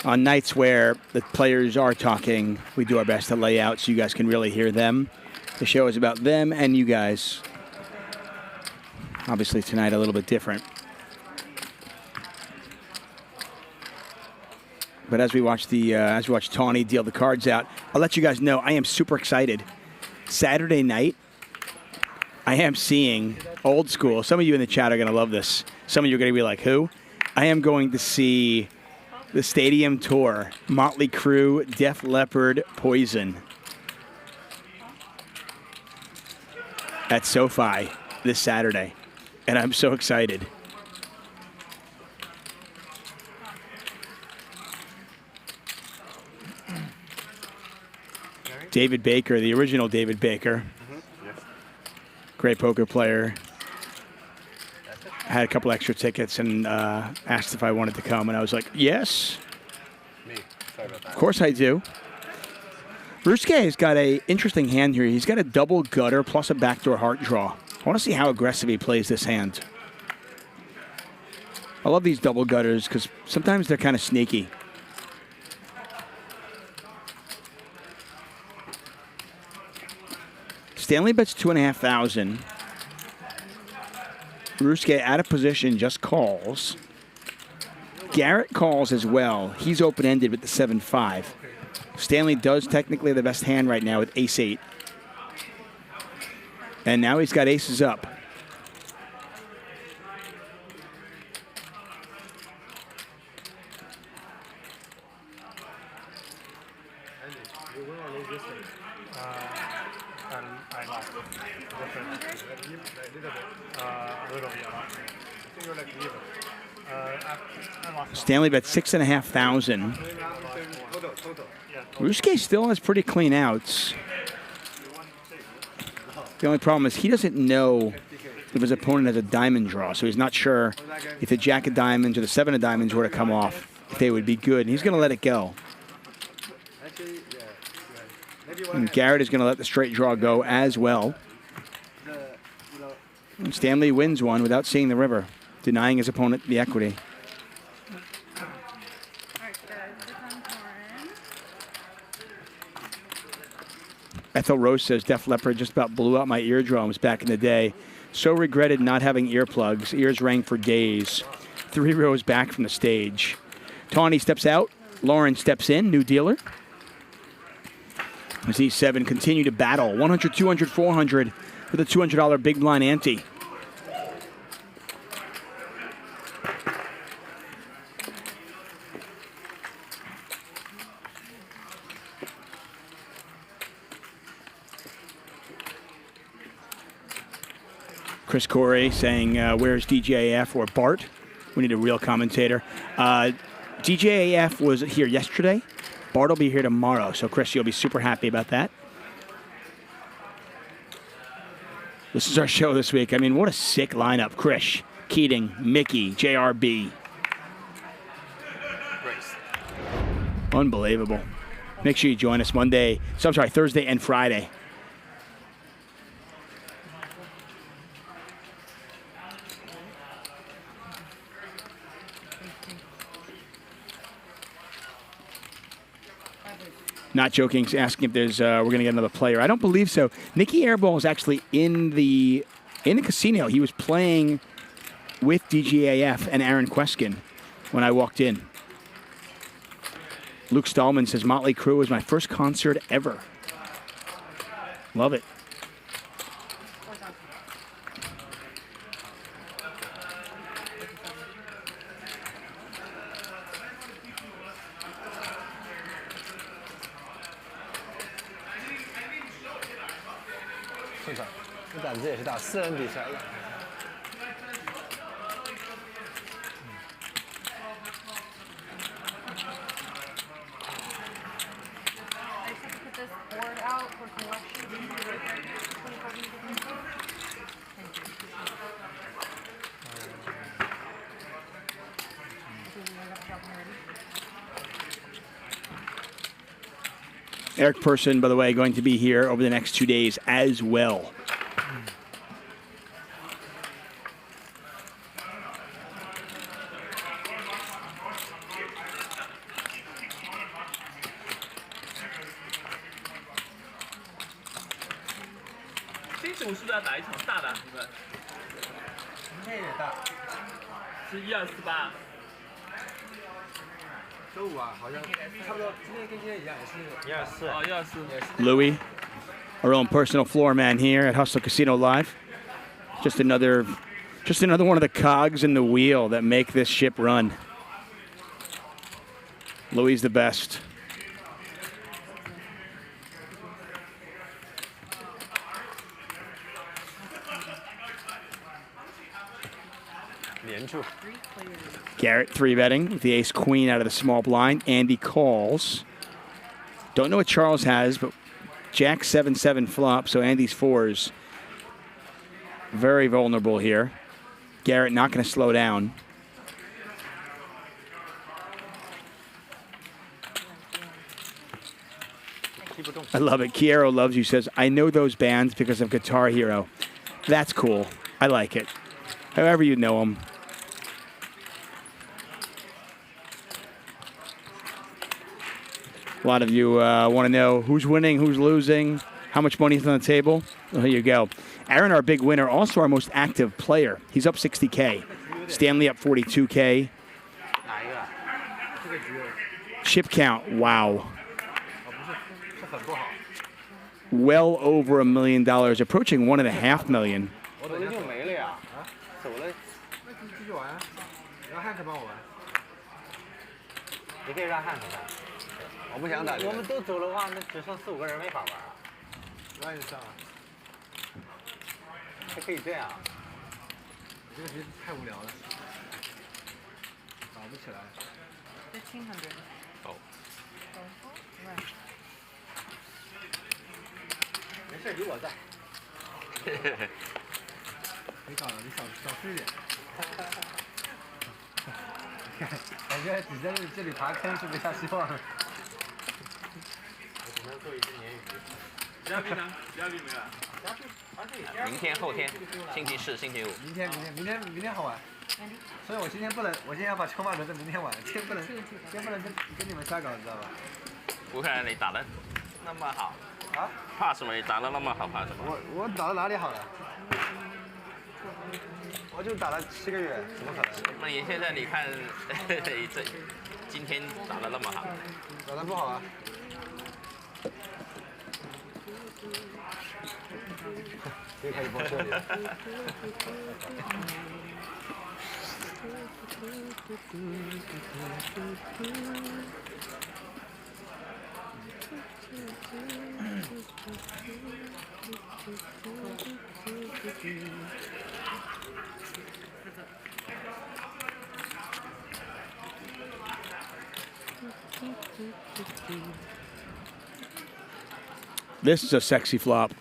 On nights where the players are talking, we do our best to lay out so you guys can really hear them. The show is about them and you guys. Obviously tonight a little bit different. But as we watch Tawny deal the cards out, I'll let you guys know I am super excited. Saturday night, I am seeing old school. Some of you in the chat are going to love this. Some of you are going to be like, who? I am going to see the Stadium Tour, Motley Crue, Def Leppard, Poison at SoFi this Saturday. And I'm so excited. David Baker, the original David Baker. Great poker player. Had a couple extra tickets and asked if I wanted to come, and I was like, yes. Me. Sorry about that. Of course I do. Ryusuke has got an interesting hand here. He's got a double gutter plus a backdoor heart draw. I want to see how aggressive he plays this hand. I love these double gutters because sometimes they're kind of sneaky. Stanley bets 2,500. Ryusuke out of position just calls. Garrett calls as well. He's open-ended with the 7-5. Stanley does technically the best hand right now with ace-8. And now he's got aces up. I lost. A little bit. I think we're like even. I lost. Stanley bet 6,500. Ryusuke still has pretty clean outs. The only problem is he doesn't know if his opponent has a diamond draw, so he's not sure if the jack of diamonds or the 7 of diamonds were to come off, if they would be good. And he's going to let it go. And Garrett is going to let the straight draw go as well. And Stanley wins one without seeing the river, denying his opponent the equity. Ethel Rose says, Def Leppard just about blew out my eardrums back in the day. So regretted not having earplugs. Ears rang for days. 3 rows back from the stage. Tawny steps out. Lauren steps in, new dealer. As these 7 continue to battle. 100, 200, 400 with a $200 big blind ante. Chris Corey saying, where's DJAF or Bart? We need a real commentator. DJAF was here yesterday. Bart will be here tomorrow. So, Chris, you'll be super happy about that. This is our show this week. I mean, what a sick lineup. Chris, Keating, Mickey, JRB. Unbelievable. Make sure you join us Thursday and Friday. Not joking, asking if there's we're going to get another player. I don't believe so. Nicky Airball is actually in the casino. He was playing with DGAF and Aaron Queskin when I walked in. Luke Stallman says, Motley Crue was my first concert ever. Love it. Eric Person, by the way, going to be here over the next 2 days as well. Louis, our own personal floor man here at Hustle Casino Live. Just another one of the cogs in the wheel that make this ship run. Louis is the best. Garrett 3-betting with the ace-queen out of the small blind. Andy calls. Don't know what Charles has, but Jack 7-7 flop, so Andy's 4s. Very vulnerable here. Garrett not going to slow down. I love it. Kiero loves you, says, I know those bands because of Guitar Hero. That's cool. I like it. However you know them. A lot of you want to know who's winning, who's losing, how much money is on the table. Well, here you go. Aaron, our big winner, also our most active player. He's up 60K. Stanley up 42K. Chip count, wow. well over $1 million, approaching $1.5 million. 我走了就没了呀，走了。那继续玩啊，让汉克帮我玩。你可以让汉克玩。我不想打。我们都走的话，那只剩4、5个人没法玩啊。我也上啊。还可以这样。这个其实太无聊了，打不起来。1500。哦。没事，有我在。没搞了，你少吃一点。感觉你在这里爬坑是没啥希望了。我只能做一只鲶鱼。嘉宾呢？嘉宾没来。明天、后天，星期四、星期五。明天好玩。所以我今天不能，我今天要把筹码留在明天玩，今天不能跟你们瞎搞，你知道吧？不看你打的那么好。啊？怕什么？你打的那么好，怕什么？我打到哪里好了？我就打了7个月，怎么可能？那你现在你看，今天打的那么好，打的不好啊。又开始播这里了。This is a sexy flop.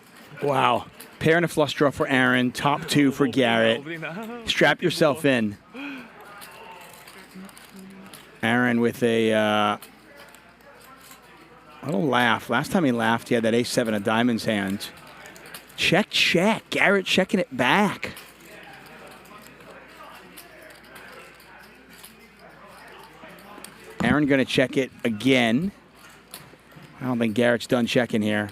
Wow. Pair and a flush draw for Aaron. Top 2 for Garrett. Strap yourself in. Aaron with a little laugh. Last time he laughed, he had that ace-7 of diamonds hand. Check, check. Garrett checking it back. Aaron going to check it again. I don't think Garrett's done checking here.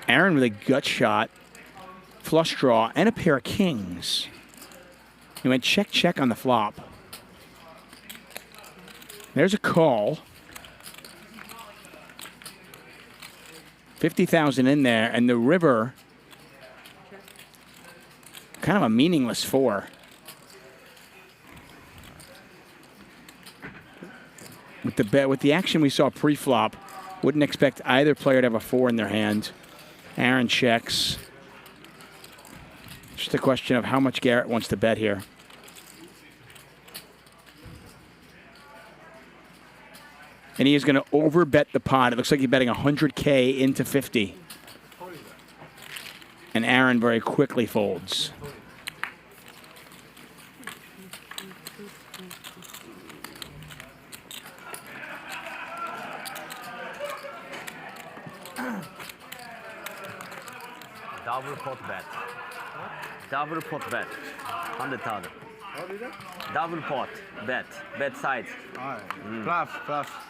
Aaron with a gut shot, flush draw, and a pair of kings. He went check, check on the flop. There's a call. 50,000 in there, and the river, kind of a meaningless 4. With the action we saw pre-flop, wouldn't expect either player to have a 4 in their hand. Aaron checks. Just a question of how much Garrett wants to bet here. And he is going to overbet the pot. It looks like he's betting 100K into 50. And Aaron very quickly folds. Double pot bet. Double pot bet. 100,000. What is it? Double pot bet. Bet sides. Alright. Bluff, bluff.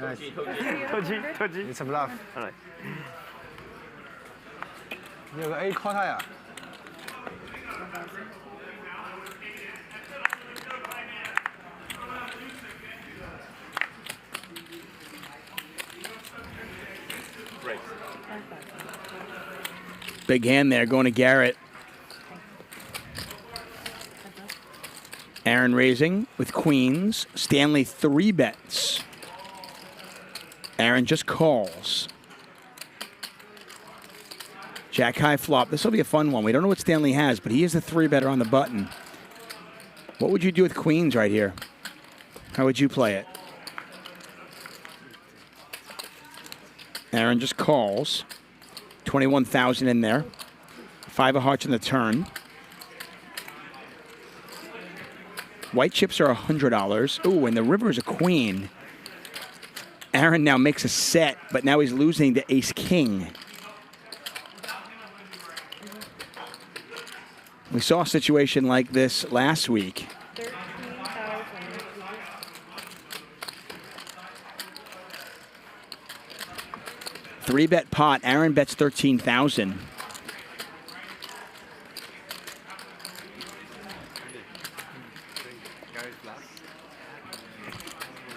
Nice. It's a bluff. Alright. 你有个 A call 他呀。Big hand there going to Garrett. Aaron raising with queens. Stanley 3 bets. Aaron just calls. Jack high flop. This will be a fun one. We don't know what Stanley has, but he is the 3-better on the button. What would you do with queens right here? How would you play it? Aaron just calls. 21,000 in there. 5 of hearts in the turn. White chips are $100. Ooh, and the river is a queen. Aaron now makes a set, but now he's losing to ace-king. We saw a situation like this last week. 3-bet pot. Aaron bets 13,000.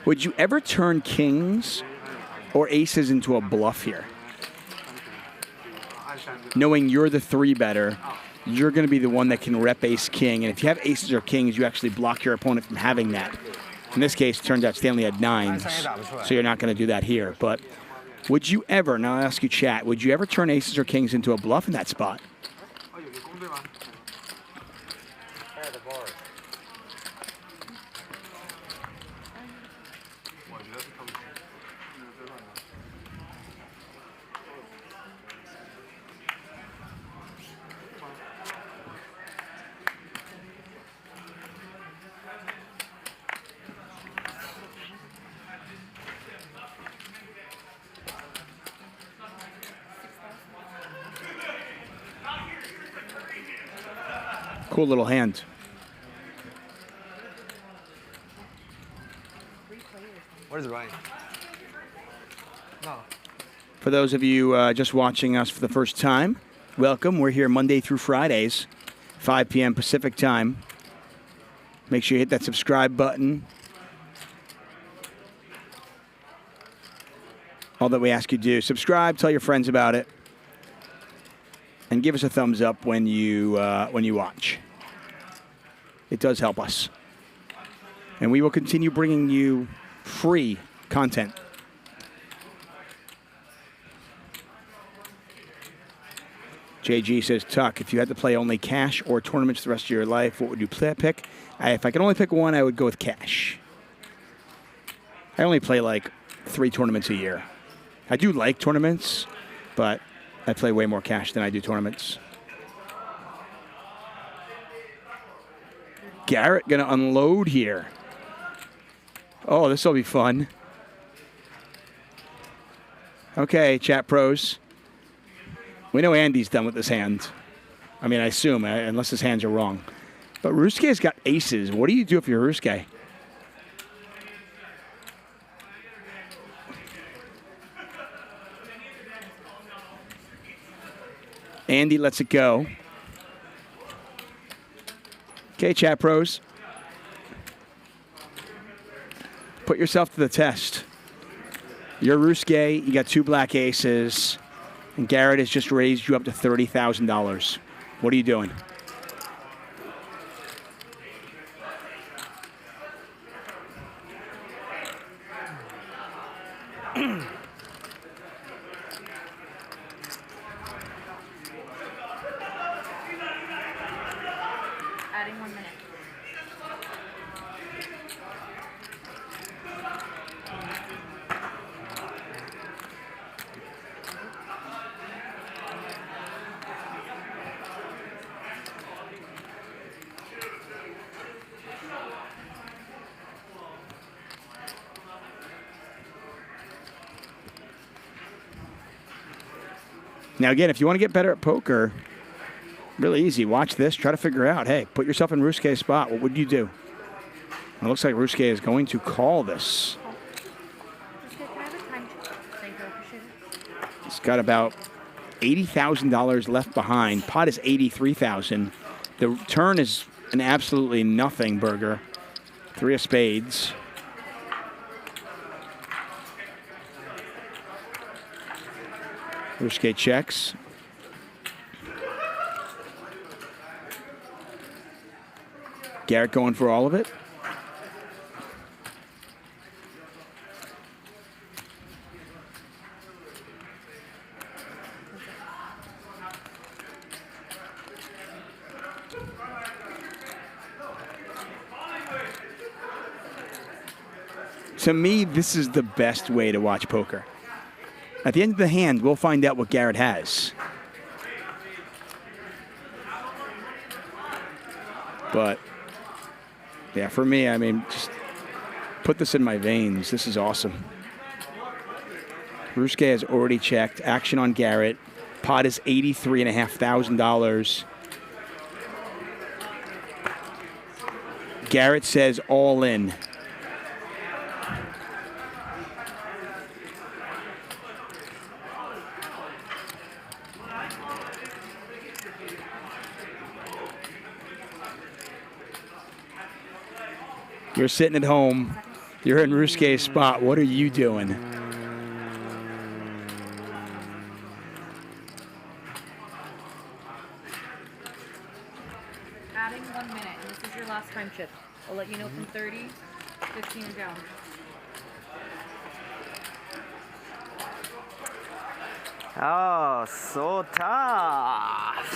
Would you ever turn kings or aces into a bluff here? Knowing you're the 3-better, you're going to be the one that can rep ace-king. And if you have aces or kings, you actually block your opponent from having that. In this case, it turns out Stanley had 9s, so you're not going to do that here. But would you ever, now I'll ask you chat, would you ever turn aces or kings into a bluff in that spot? Cool little hand. What is Bryan? No. For those of you just watching us for the first time, welcome. We're here Monday through Fridays, 5 p.m. Pacific time. Make sure you hit that subscribe button. All that we ask you to do, subscribe, tell your friends about it, and give us a thumbs up when you watch. It does help us. And we will continue bringing you free content. JG says, Tuck, if you had to play only cash or tournaments the rest of your life, what would you pick? If I could only pick one, I would go with cash. I only play like 3 tournaments a year. I do like tournaments, but I play way more cash than I do tournaments. Garrett going to unload here. Oh, this will be fun. Okay, chat pros. We know Andy's done with this hand. I mean, I assume, unless his hands are wrong. But Ryusuke's got aces. What do you do if you're Ryusuke? Andy lets it go. Okay, chat pros. Put yourself to the test. You're Ryusuke, you got 2 black aces, and Garrett has just raised you up to $30,000. What are you doing? Adding 1 minute. Now, again, if you want to get better at poker, really easy. Watch this. Try to figure out, hey, put yourself in Ryusuke's spot. What would you do? It looks like Ryusuke is going to call this. He's got about $80,000 left behind. Pot is $83,000. The turn is an absolutely nothing burger. 3 of spades. Ryusuke checks. Garrett going for all of it. To me, this is the best way to watch poker. At the end of the hand, we'll find out what Garrett has. But, yeah, for me, I mean, just put this in my veins. This is awesome. Ryusuke has already checked. Action on Garrett. Pot is $83,500. Garrett says all in. You're sitting at home. You're in Ryusuke's spot. What are you doing? Adding 1 minute, and this is your last time chip. I'll let you know from 30, 15 and down. Oh, so tough.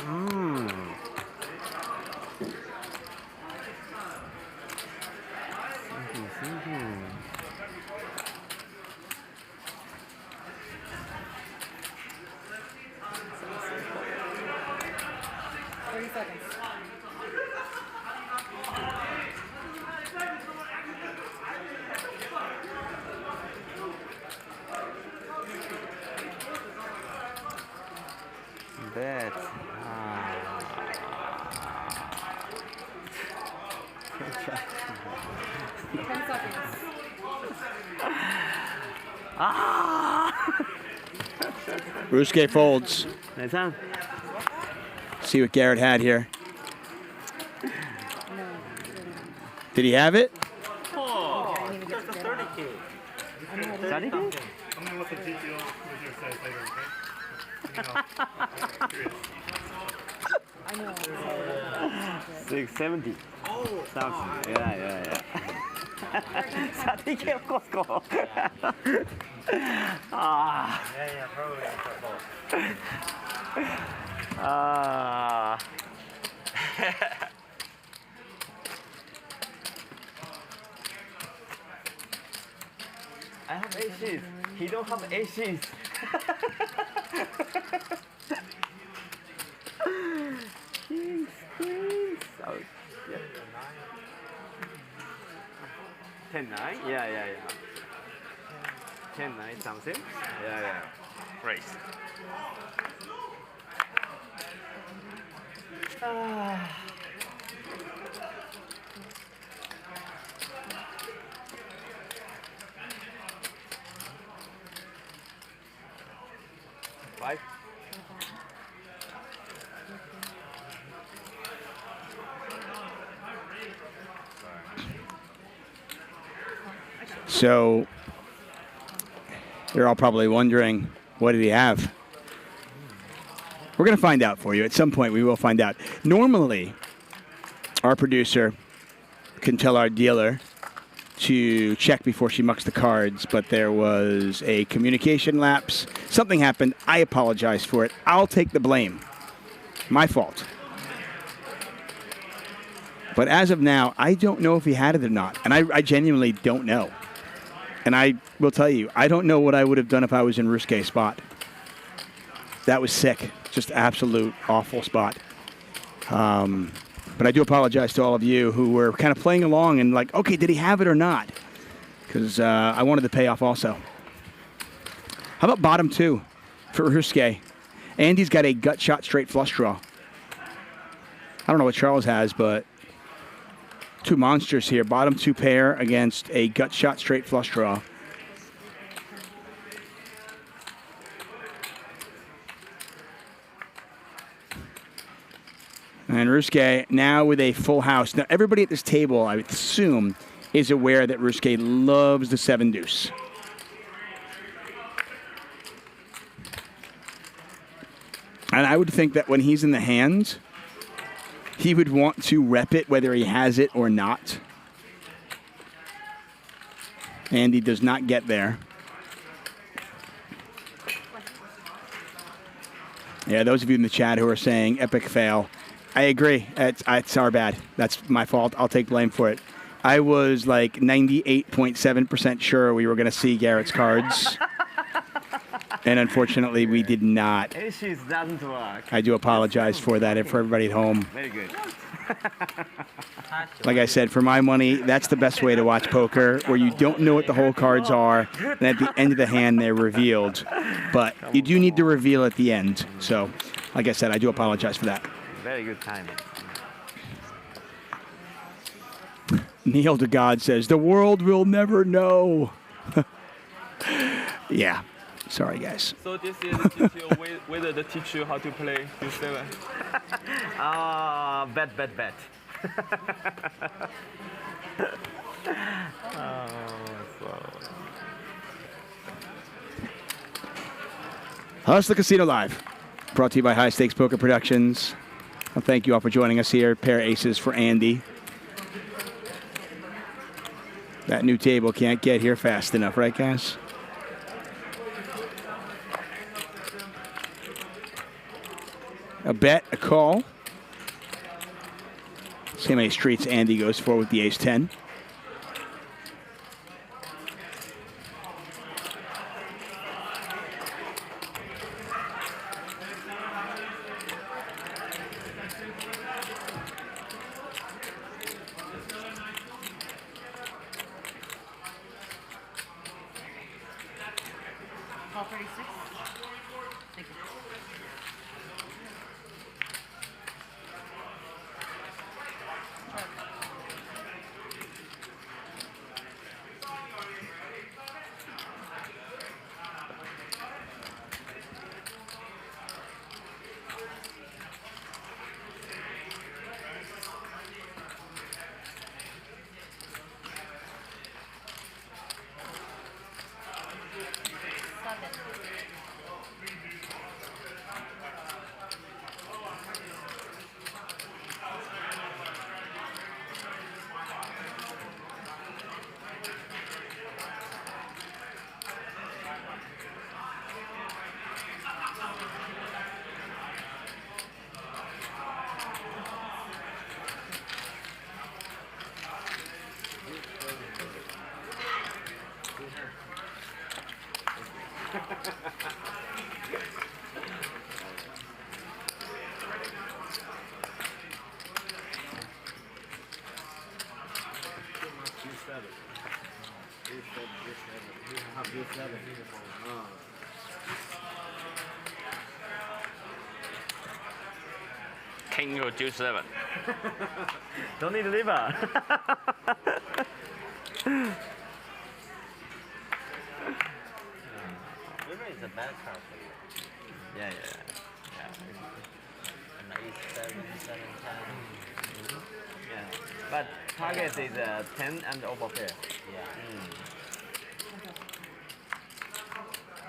Mm. Thinking. 30 seconds. Bet. 10 seconds. Ryusuke folds. See what Garrett had here. Did he have it? Oh, just a 30K. 30K? I'm going to let the GTO video says later, okay? I know. 670. Oh, something. Yeah. 30K, of course, go. Yeah, probably. I have aces. He don't have aces. Kings. Oh, yeah. 10-9? Yeah. 10-9 something? Yeah. Race. Five. So you're all probably wondering, what did he have? We're going to find out for you. At some point, we will find out. Normally, our producer can tell our dealer to check before she mucks the cards, but there was a communication lapse. Something happened. I apologize for it. I'll take the blame. My fault. But as of now, I don't know if he had it or not. And I genuinely don't know. And I will tell you, I don't know what I would have done if I was in Ryusuke's spot. That was sick. Just absolute awful spot. But I do apologize to all of you who were kind of playing along and like, okay, did he have it or not? Because I wanted the payoff also. How about bottom two for Ryusuke? Andy's got a gut shot straight flush draw. I don't know what Charles has, but two monsters here. Bottom two pair against a gut shot straight flush draw. And Ryusuke now with a full house. Now, everybody at this table, I would assume, is aware that Ryusuke loves the 7-deuce. And I would think that when he's in the hand, he would want to rep it whether he has it or not. And he does not get there. Yeah, those of you in the chat who are saying epic fail, I agree. It's our bad. That's my fault. I'll take blame for it. I was like 98.7% sure we were going to see Garrett's cards. And unfortunately, we did not. Aces doesn't work. I do apologize for that and for everybody at home. Very good. Like I said, for my money, that's the best way to watch poker, where you don't know what the whole cards are, and at the end of the hand, they're revealed. But you do need to reveal at the end. So, like I said, I do apologize for that. Very good timing. Neil to God says, the world will never know. Yeah. Sorry, guys. So this is the GTO whether they teach you how to play Hustler Casino Live, brought to you by High Stakes Poker Productions. Well, thank you all for joining us here. Pair of aces for Andy. That new table can't get here fast enough, right, guys? A bet, a call. See how many streets Andy goes for with the ace-10. Call 36. Thank you. King or deuce 7. Don't need liver. Liver is a bad card for you. Yeah. And ace 7, 7, 10. Yeah. But target is 10 and over pair. Yeah.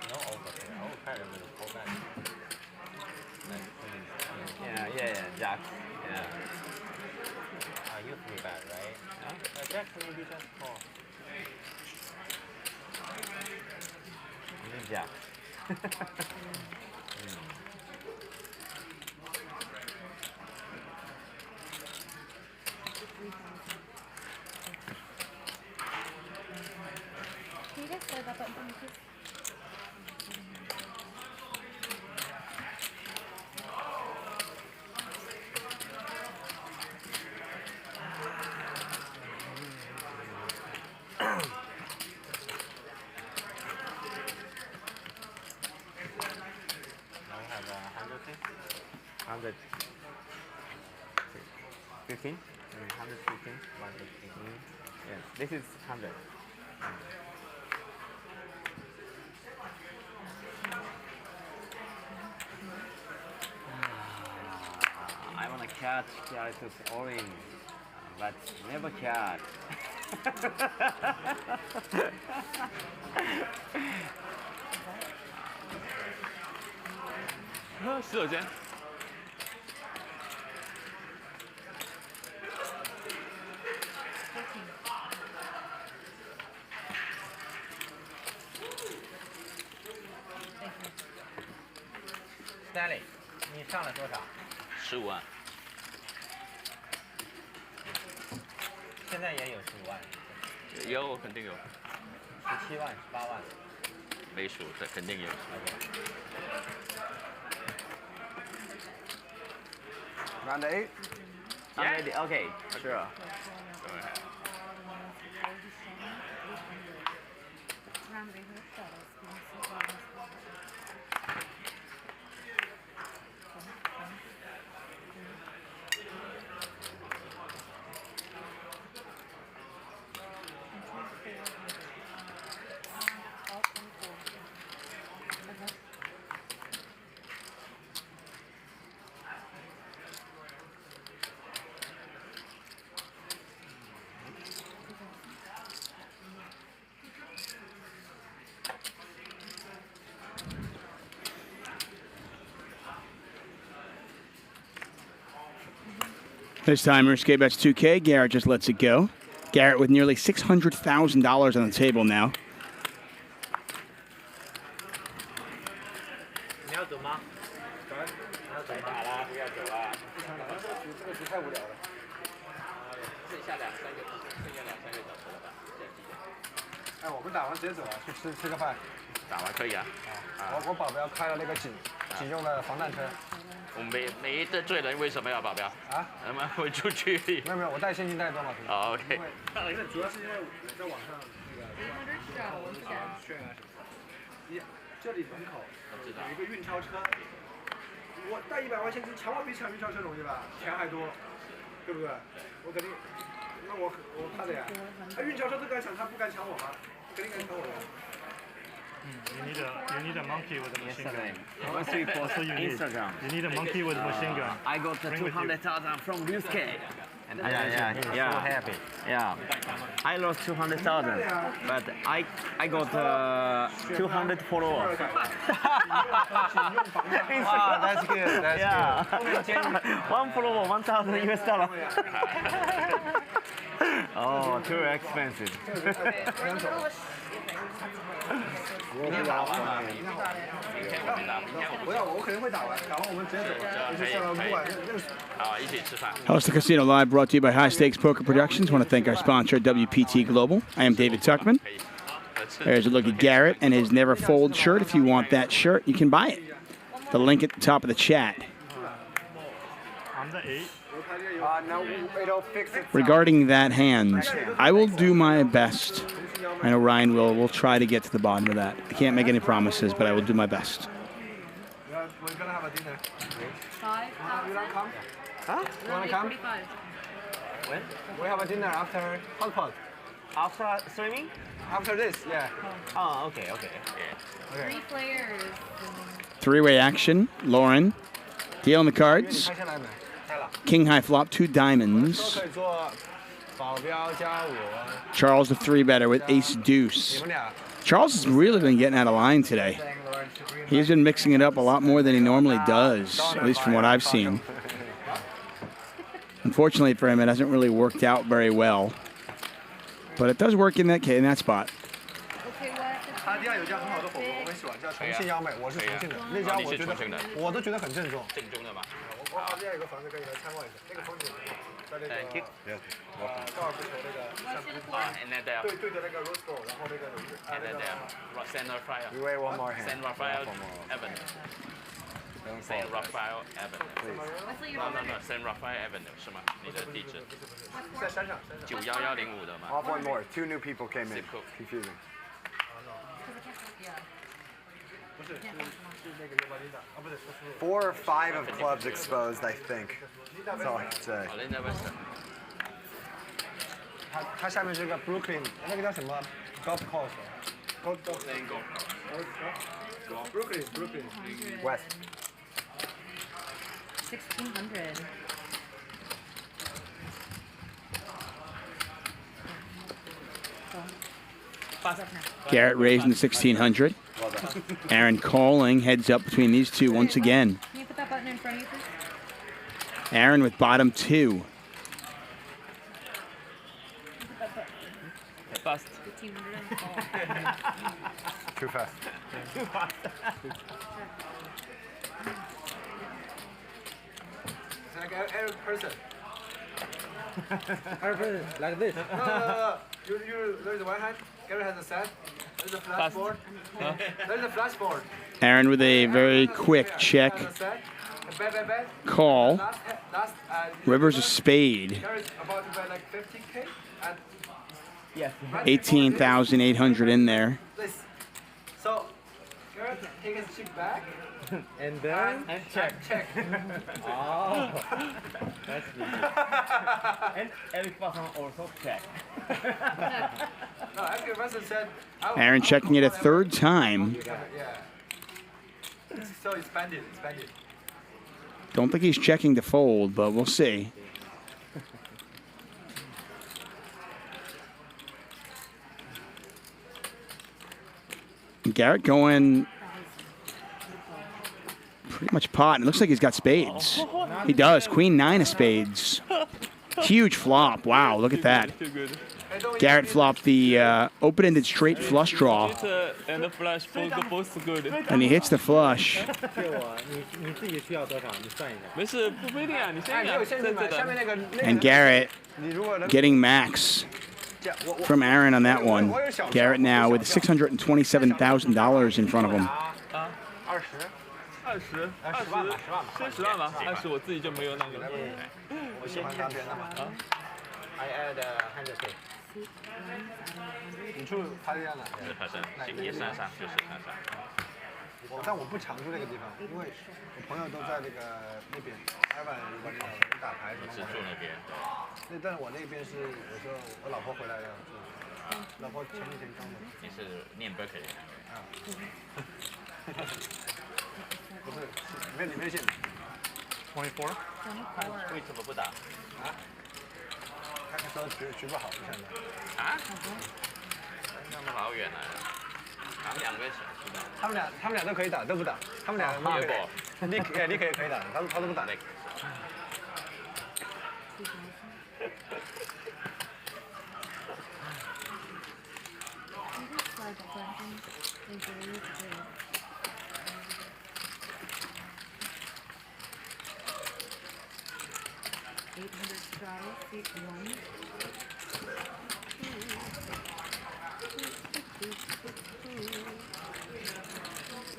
No overpair. Overpair will pull back. Yeah. Jack. Yeah. You 3 bad, right? Jack maybe just call. Jack. Can you guys slide that button for me, please? Now we have 100. 15? 115? 115. Yeah, this is 100. I want to catch Garrett's orange, but never catch. 洗手间。Stanley，你上了多少？15万。现在也有15万。有，肯定有。17万、18万。没数，这肯定有。Round 8? I'm ready. Okay, sure. Go ahead. This time, Ryusuke bets 2K. Garrett just lets it go. Garrett with nearly $600,000 on the table now. 你要走吗？走，你要走吗？打了，不要走了。这个局太无聊了。剩下2、3个，剩下2、3个小时了吧？哎，我们打完直接走啊，去吃个饭。打完可以啊。我保镖开了那个警用的防弹车。我没得罪人，为什么要保镖？啊？他们会出去。没有，我带现金带多嘛。哦 ，OK。主要是因为我在网上那个炫啊什么的。这里门口有一个运钞车，我带100万现金，抢我比抢运钞车容易吧？钱还多，对不对？我肯定，那我怕的呀。运钞车都敢抢，他不敢抢我吗？肯定敢抢我的。You need a monkey with a machine gun. Once we post on Instagram. You need a monkey with a machine gun. I got the 200,000 from Ryusuke. And yeah. So happy. Yeah. I lost 200,000, but I got 200 followers. Oh, that's good. That's good. One follower, $1,000. Oh, too expensive. 我肯定会打完我们直接走，不管认识。好，一起吃饭。Host of Casino Live brought to you by High Stakes Poker Productions. I want to thank our sponsor, WPT Global. I am David Tuckman. There's a look at Garrett and his Never Fold shirt. If you want that shirt, you can buy it. The link at the top of the chat. I'm the 8. No, it'll fix it. Regarding that hand, I will do my best. I know Ryan will try to get to the bottom of that. I can't make any promises, but I will do my best. We're gonna have a dinner. 5,000. You wanna come? Huh? You wanna come? When? We have a dinner after hot pot. After swimming? After this, yeah. Oh, okay. Yeah. 3 players. Three-way action. Lauren, dealing the cards. King high flop, 2 diamonds. Charles the 3-better with ace deuce. Charles has really been getting out of line today. He's been mixing it up a lot more than he normally does, at least from what I've seen. Unfortunately for him, it hasn't really worked out very well. But it does work in that spot. 他家有一家很好的火锅，我很喜欢，叫重庆幺妹，我是重庆的，那家我都觉得很正宗。正宗的嘛。我旁边有个房子可以来参观一下，那个风景在那个高尔夫球那个上面，对着那个 Rose Bowl， 然后那个San Rafael. You wait one more hand. San Rafael Avenue. San Rafael Avenue. No, San Rafael Avenue 是吗？你的地址？在山上。91105的吗？ Off one more. 2 new people came in. Confusing. 4 or 5 of clubs exposed, I think. That's all I can say. 它下面是个 Brooklyn， 那个叫什么 Golf Course。Golf Brooklyn West。 1,600. Garrett raising to 1,600. Aaron calling, heads up between these two once again. Can you put that button in front of you, please? Aaron with bottom 2. Fast. Too fast. Too fast. It's like every person. Like this. No. There's one hand. Garrett has a set. There's a flash board. There's a flash board. Aaron with a very quick check. Call. River's a spade. Garrett's about to bet like 50K. And yes. 18,800 in there. So Garrett take his chip back. And then check. Oh, that's good. And every person also check. No, after Russell said. Aaron checking it a 3rd time. Yeah. So expanded. Don't think he's checking to fold, but we'll see. Garrett going pretty much pot. It looks like he's got spades. He does. Queen 9 of spades. Huge flop. Wow, look at that. Garrett flopped the open-ended straight flush draw. And the flush both good. And he hits the flush. And Garrett getting max from Aaron on that one. Garrett now with $627,000 in front of him. 20我自己就没有那个。我喜欢当别人的嘛。I add 100K。你住帕特亚哪？也山上，就是山上。但我不常住那个地方，因为我朋友都在那个那边，艾万如果你打牌什么。是住那边。但是我那边是有时候我老婆回来了，老婆前几天刚回来。你是念 Berkeley 啊。不是，里面写。24。为什么不打？啊？他说局不好，现在。啊？那么老远来了，他们两个小时的。他们俩都可以打，都不打。他们俩你可以打，他都不打那个。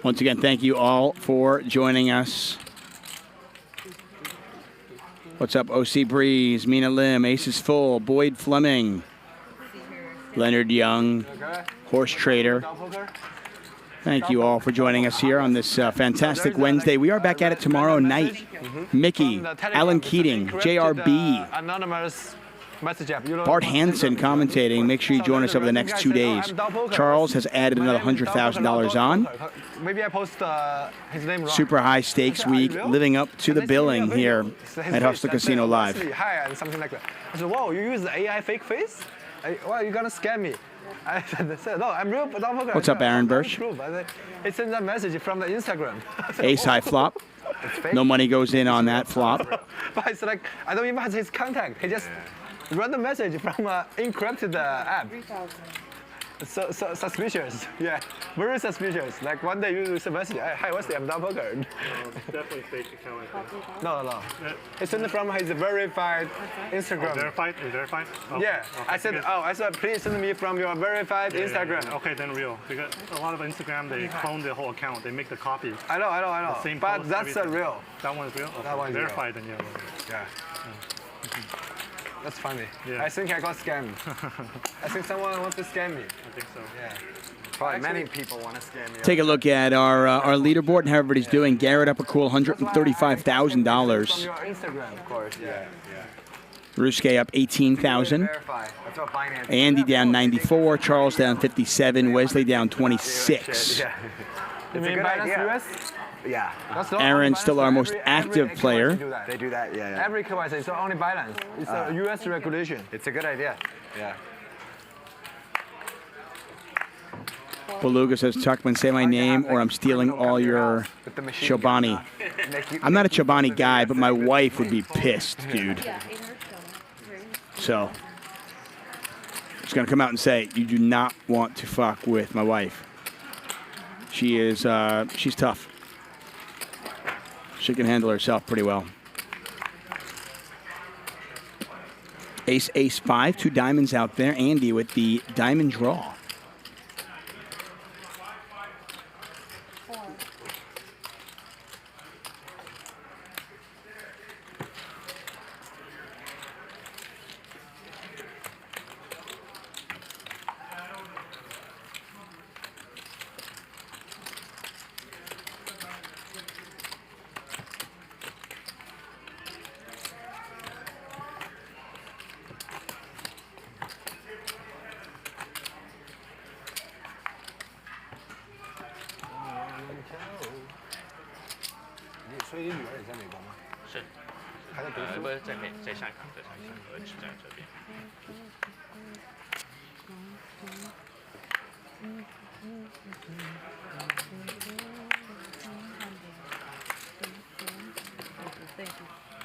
Once again, thank you all for joining us. What's up, OC Breeze, Mina Lim, Aces Full, Boyd Fleming, Leonard Young, Horse Trader. Thank you all for joining us here on this fantastic Wednesday. We are back at it tomorrow night. Mickey, Alan Keating, JRB, Anonymous message app. Bart Hansen commentating. Make sure you join us over the next 2 days. Charles has added another $100,000 on. Maybe I post his name wrong. Super high stakes week, living up to the billing here at Hustler Casino Live. Hi, and something like that. I said, whoa, you use the AI fake face? Well, you're gonna scam me. I said, no, I'm real doppelganger. What's up, Aaron Birch? It sends a message from the Instagram. Ace high flop. No money goes in on that flop. But it's like, I don't even have his contact. He just run the message from an encrypted app. So suspicious. Yeah, very suspicious. Like one day you use a message, hi Wesley, I'm doppelganger. Definitely fake account. No. It's sent from his verified Instagram. Verified? Verified? Okay. Yeah. Okay, I said, please send me from your verified Instagram. Yeah. Okay, then real. Because a lot of Instagram, they clone the whole account. They make the copy. I know. The same but post, that's everything. real. That one's real? Okay. That one's verified, real. then yeah. That's funny. Yeah. I think I got scammed. I think someone wants to scam me. I think so. Yeah. Probably many people want to scam you. Take a look at our leaderboard and how everybody's doing. Garrett up a cool $135,000. From your Instagram, of course. Yeah. Ryusuke up 18,000. Andy down 94. Charles down 57. Wesley down 26. Yeah. You mean Binance US? Yeah. Aaron still our most active player. They do that, yeah. Every KYC, it's only Binance. It's a US regulation. It's a good idea. Yeah. Beluga says, Tuckman, say my name or I'm stealing all your Chobani. I'm not a Chobani guy, but my wife would be pissed, dude. So, just going to come out and say, you do not want to fuck with my wife. She's tough. She can handle herself pretty well. Ace, ace, 5, 2 diamonds out there. Andy with the diamond draw.在香港，儿子在这边。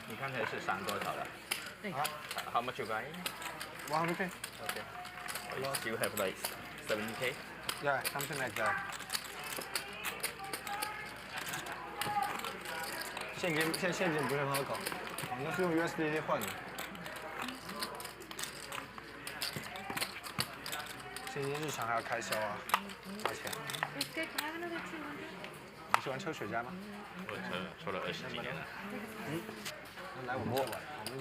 你刚才是闪多少了？ How much you buying? 100K. Okay. You have like 70K? Yeah, something like that. 现金不是很好搞，我们是用 USD 换的。现金日常还要开销啊，花钱。你喜欢抽雪茄吗？我抽了20几年了。来我们这玩，我们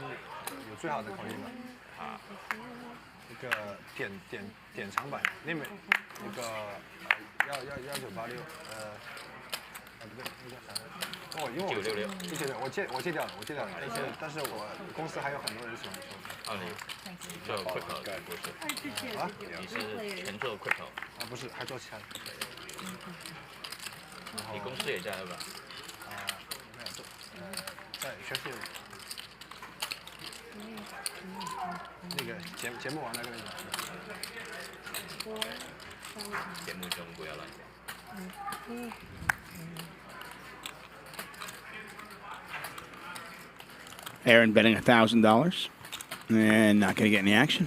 有最好的口音了。啊。那个典藏版，那个1986，不对，那叫啥？哦，因为1966，我戒掉了，但是我公司还有很多人喜欢抽。哦，你做 crypto 不是？啊？你是全做 crypto？啊，不是，还做其他的。你公司也在吧？没有做，在学习。那个节目完了跟你讲。节目中不要乱讲。Aaron betting $1,000 and not going to get any action.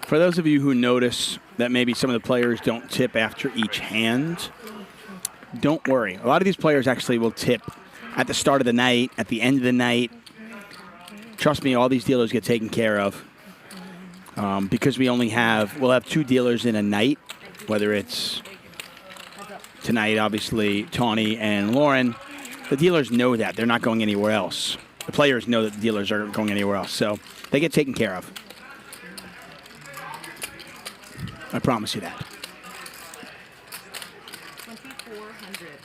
For those of you who notice that maybe some of the players don't tip after each hand, don't worry. A lot of these players actually will tip at the start of the night, at the end of the night. Trust me, all these dealers get taken care of because we'll have 2 dealers in a night, whether it's tonight, obviously, Tawny and Lauren. The dealers know that. They're not going anywhere else. The players know that the dealers aren't going anywhere else, so they get taken care of. I promise you that. 2,400.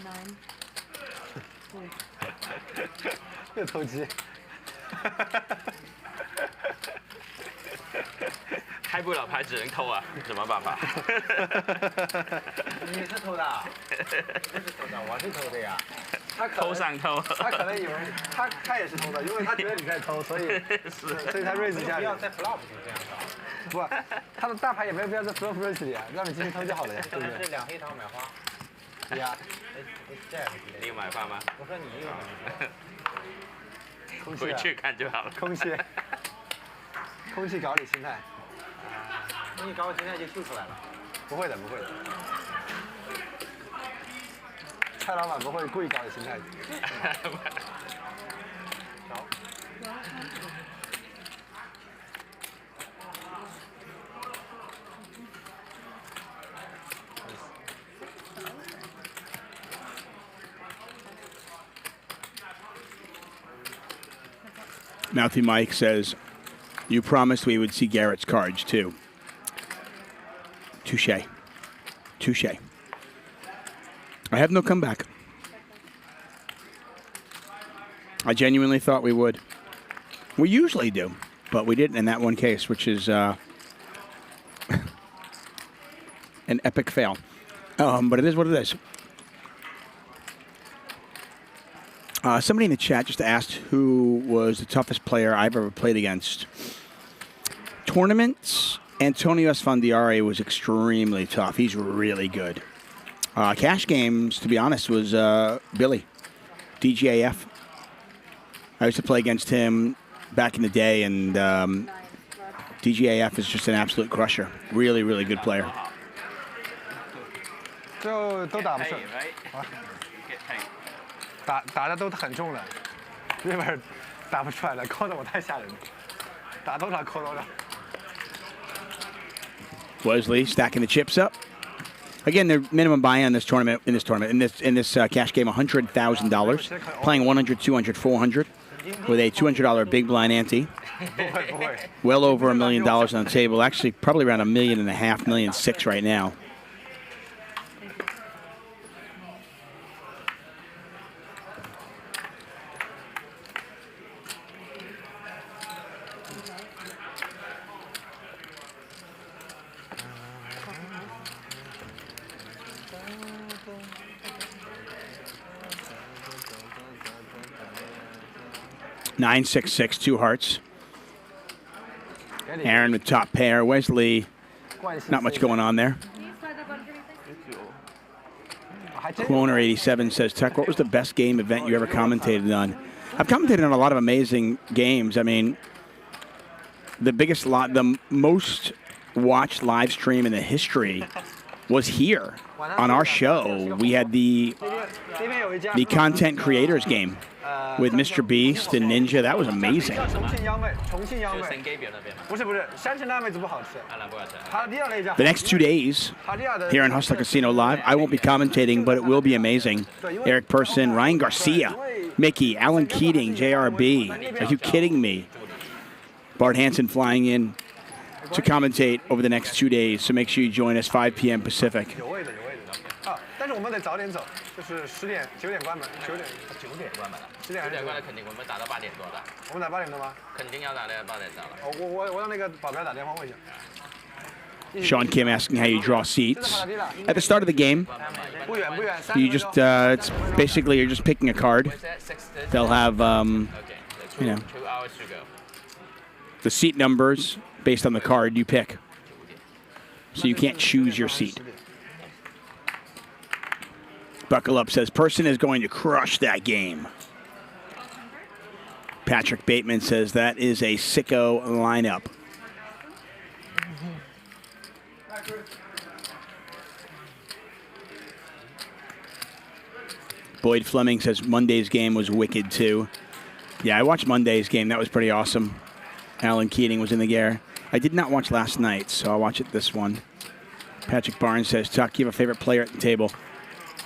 Nine. 又投机。开不了牌只能偷啊，什么办法？你是偷的？不是偷的，我是偷的呀。偷上偷。他可能以为他也是偷的，因为他觉得你在偷，所以他 raise 一下。不要在 flop 就这样搞。不，他的大牌也没有必要在 flop raise 里啊，让你进去偷就好了呀，对不对？是2黑桃买花。对呀。你有买花吗？我说你有。回去看就好了。空气搞你心态。空气搞我心态就秀出来了。不会的，不会的。蔡老板不会故意搞你心态。Mouthy Mike says, you promised we would see Garrett's cards, too. Touche. Touche. I have no comeback. I genuinely thought we would. We usually do, but we didn't in that one case, which is an epic fail. But it is what it is. Somebody in the chat just asked who was the toughest player I've ever played against. Tournaments, Antonio Esfandiari was extremely tough. He's really good. Cash games, to be honest, was Billy, DGAF. I used to play against him back in the day, and DGAF is just an absolute crusher. Really, really good player. 就都打不胜。打的都很重了，那边打不出来了，扣的我太吓人了，打多少扣多少。Wesley stacking the chips up. Again, the minimum buy-in in this tournament, in this cash game, $100,000. Playing 100, 200, 400 with a $200 big blind ante. Well over $1 million on the table. Actually, probably around $1.5 million, $1.6 million right now. 9-6-6, 2 hearts. Aaron with top pair. Wesley, not much going on there. Cloner 87 says, Tech, what was the best game event you ever commentated on? I've commentated on a lot of amazing games. I mean, the most watched live stream in the history was here on our show. We had the content creators game with Mr. Beast and Ninja. That was amazing. The next 2 days here in Hustler Casino Live, I won't be commentating, but it will be amazing. Eric Person, Ryan Garcia, Mickey, Alan Keating, JRB. Are you kidding me? Bart Hansen flying in to commentate over the next 2 days, so make sure you join us 5 p.m. Pacific. 但是我们得早点走，就是10点、9点关门，9点、9点关门了，10点还是9点关了，肯定我们打到8点多的。我们打8点多吗？肯定要打到8点到了。我让那个保镖打电话问一下。Shaun Kim asking how you draw seats. At the start of the game, you just, it's basically you're just picking a card. They'll have, you know, the seat numbers based on the card you pick. So you can't choose your seat. Buckle Up says, Person is going to crush that game. Patrick Bateman says, that is a sicko lineup. Boyd Fleming says, Monday's game was wicked too. Yeah, I watched Monday's game. That was pretty awesome. Alan Keating was in the gear. I did not watch last night, so I'll watch it this one. Patrick Barnes says, Tuck, you have a favorite player at the table?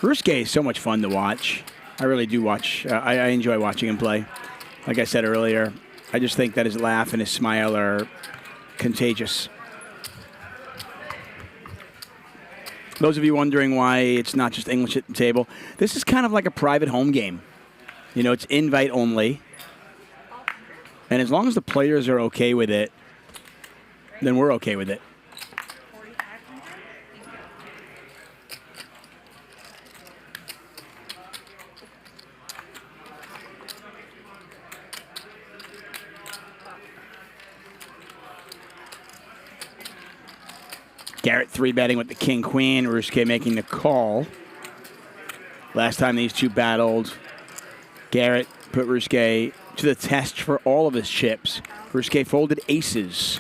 Ryusuke is so much fun to watch. I really do watch. I enjoy watching him play. Like I said earlier, I just think that his laugh and his smile are contagious. Those of you wondering why it's not just English at the table, this is kind of like a private home game. You know, it's invite only. And as long as the players are okay with it, then we're okay with it. Garrett 3-betting with the king-queen. Ryusuke making the call. Last time these two battled, Garrett put Ryusuke to the test for all of his chips. Ryusuke folded aces.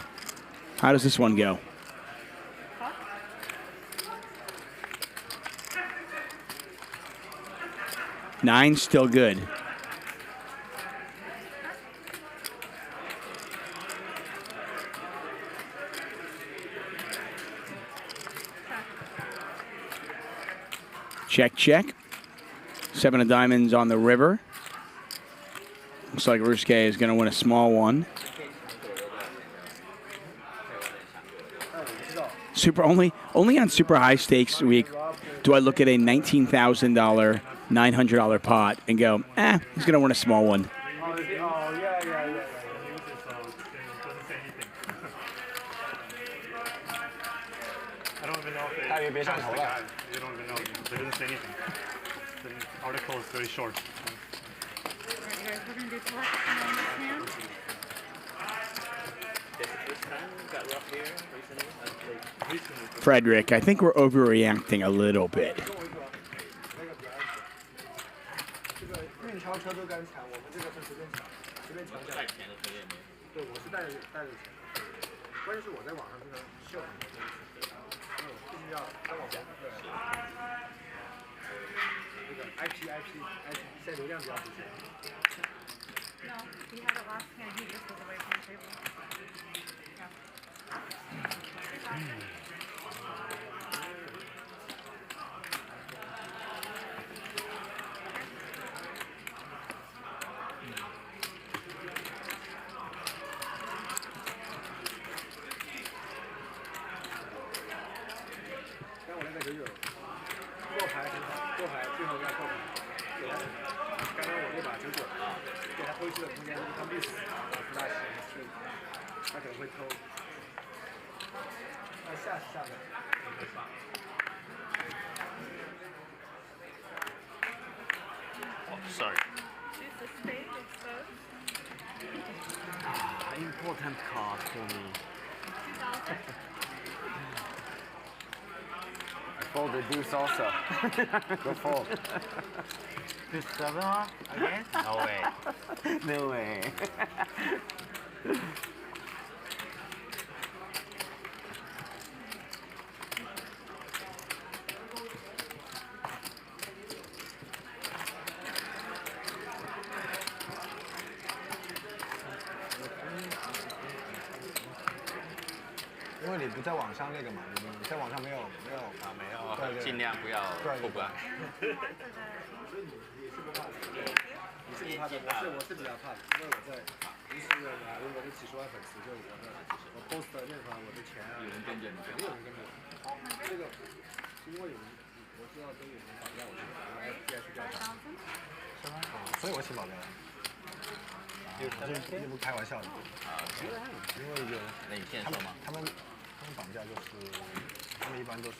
How does this one go? Nine, still good. Check, check. 7 of diamonds on the river. Looks like Ryusuke is going to win a small one. Only on super high stakes week do I look at a $19,000, $900 pot and go, he's going to win a small one. I don't even know if they passed the guy. You don't even know. They didn't say anything. The article is very short. Alright, guys, we're going to do select on this hand. Frederick, I think we're overreacting a little bit. 运钞车都敢抢，我们这个是随便抢，随便抢抢。对，我是带着钱，关键是我在网上这个秀，必须要在网上对。这个 IP， 现在流量比较值钱。No, he had it last hand. He just was away from the table. Sorry. Choose the spade exposed. Important card for me. I fold the deuce also. Go fold. Deuce 7 again? No way. No way. 因为你不在网上那个嘛，你在网上没有啊，没有，对对尽量不要互关。你是不怕的，我是比较怕的，因为我在20人啊，我的几十万粉丝，就我 post 的任何我的钱啊，有人跟着你，肯定有人跟着我。这个是因为有人，我知道都有人绑架我，我 FBI 去调查。是吗？所以我请保镖。这不开玩笑的啊，因为有他们绑架就是他们一般都是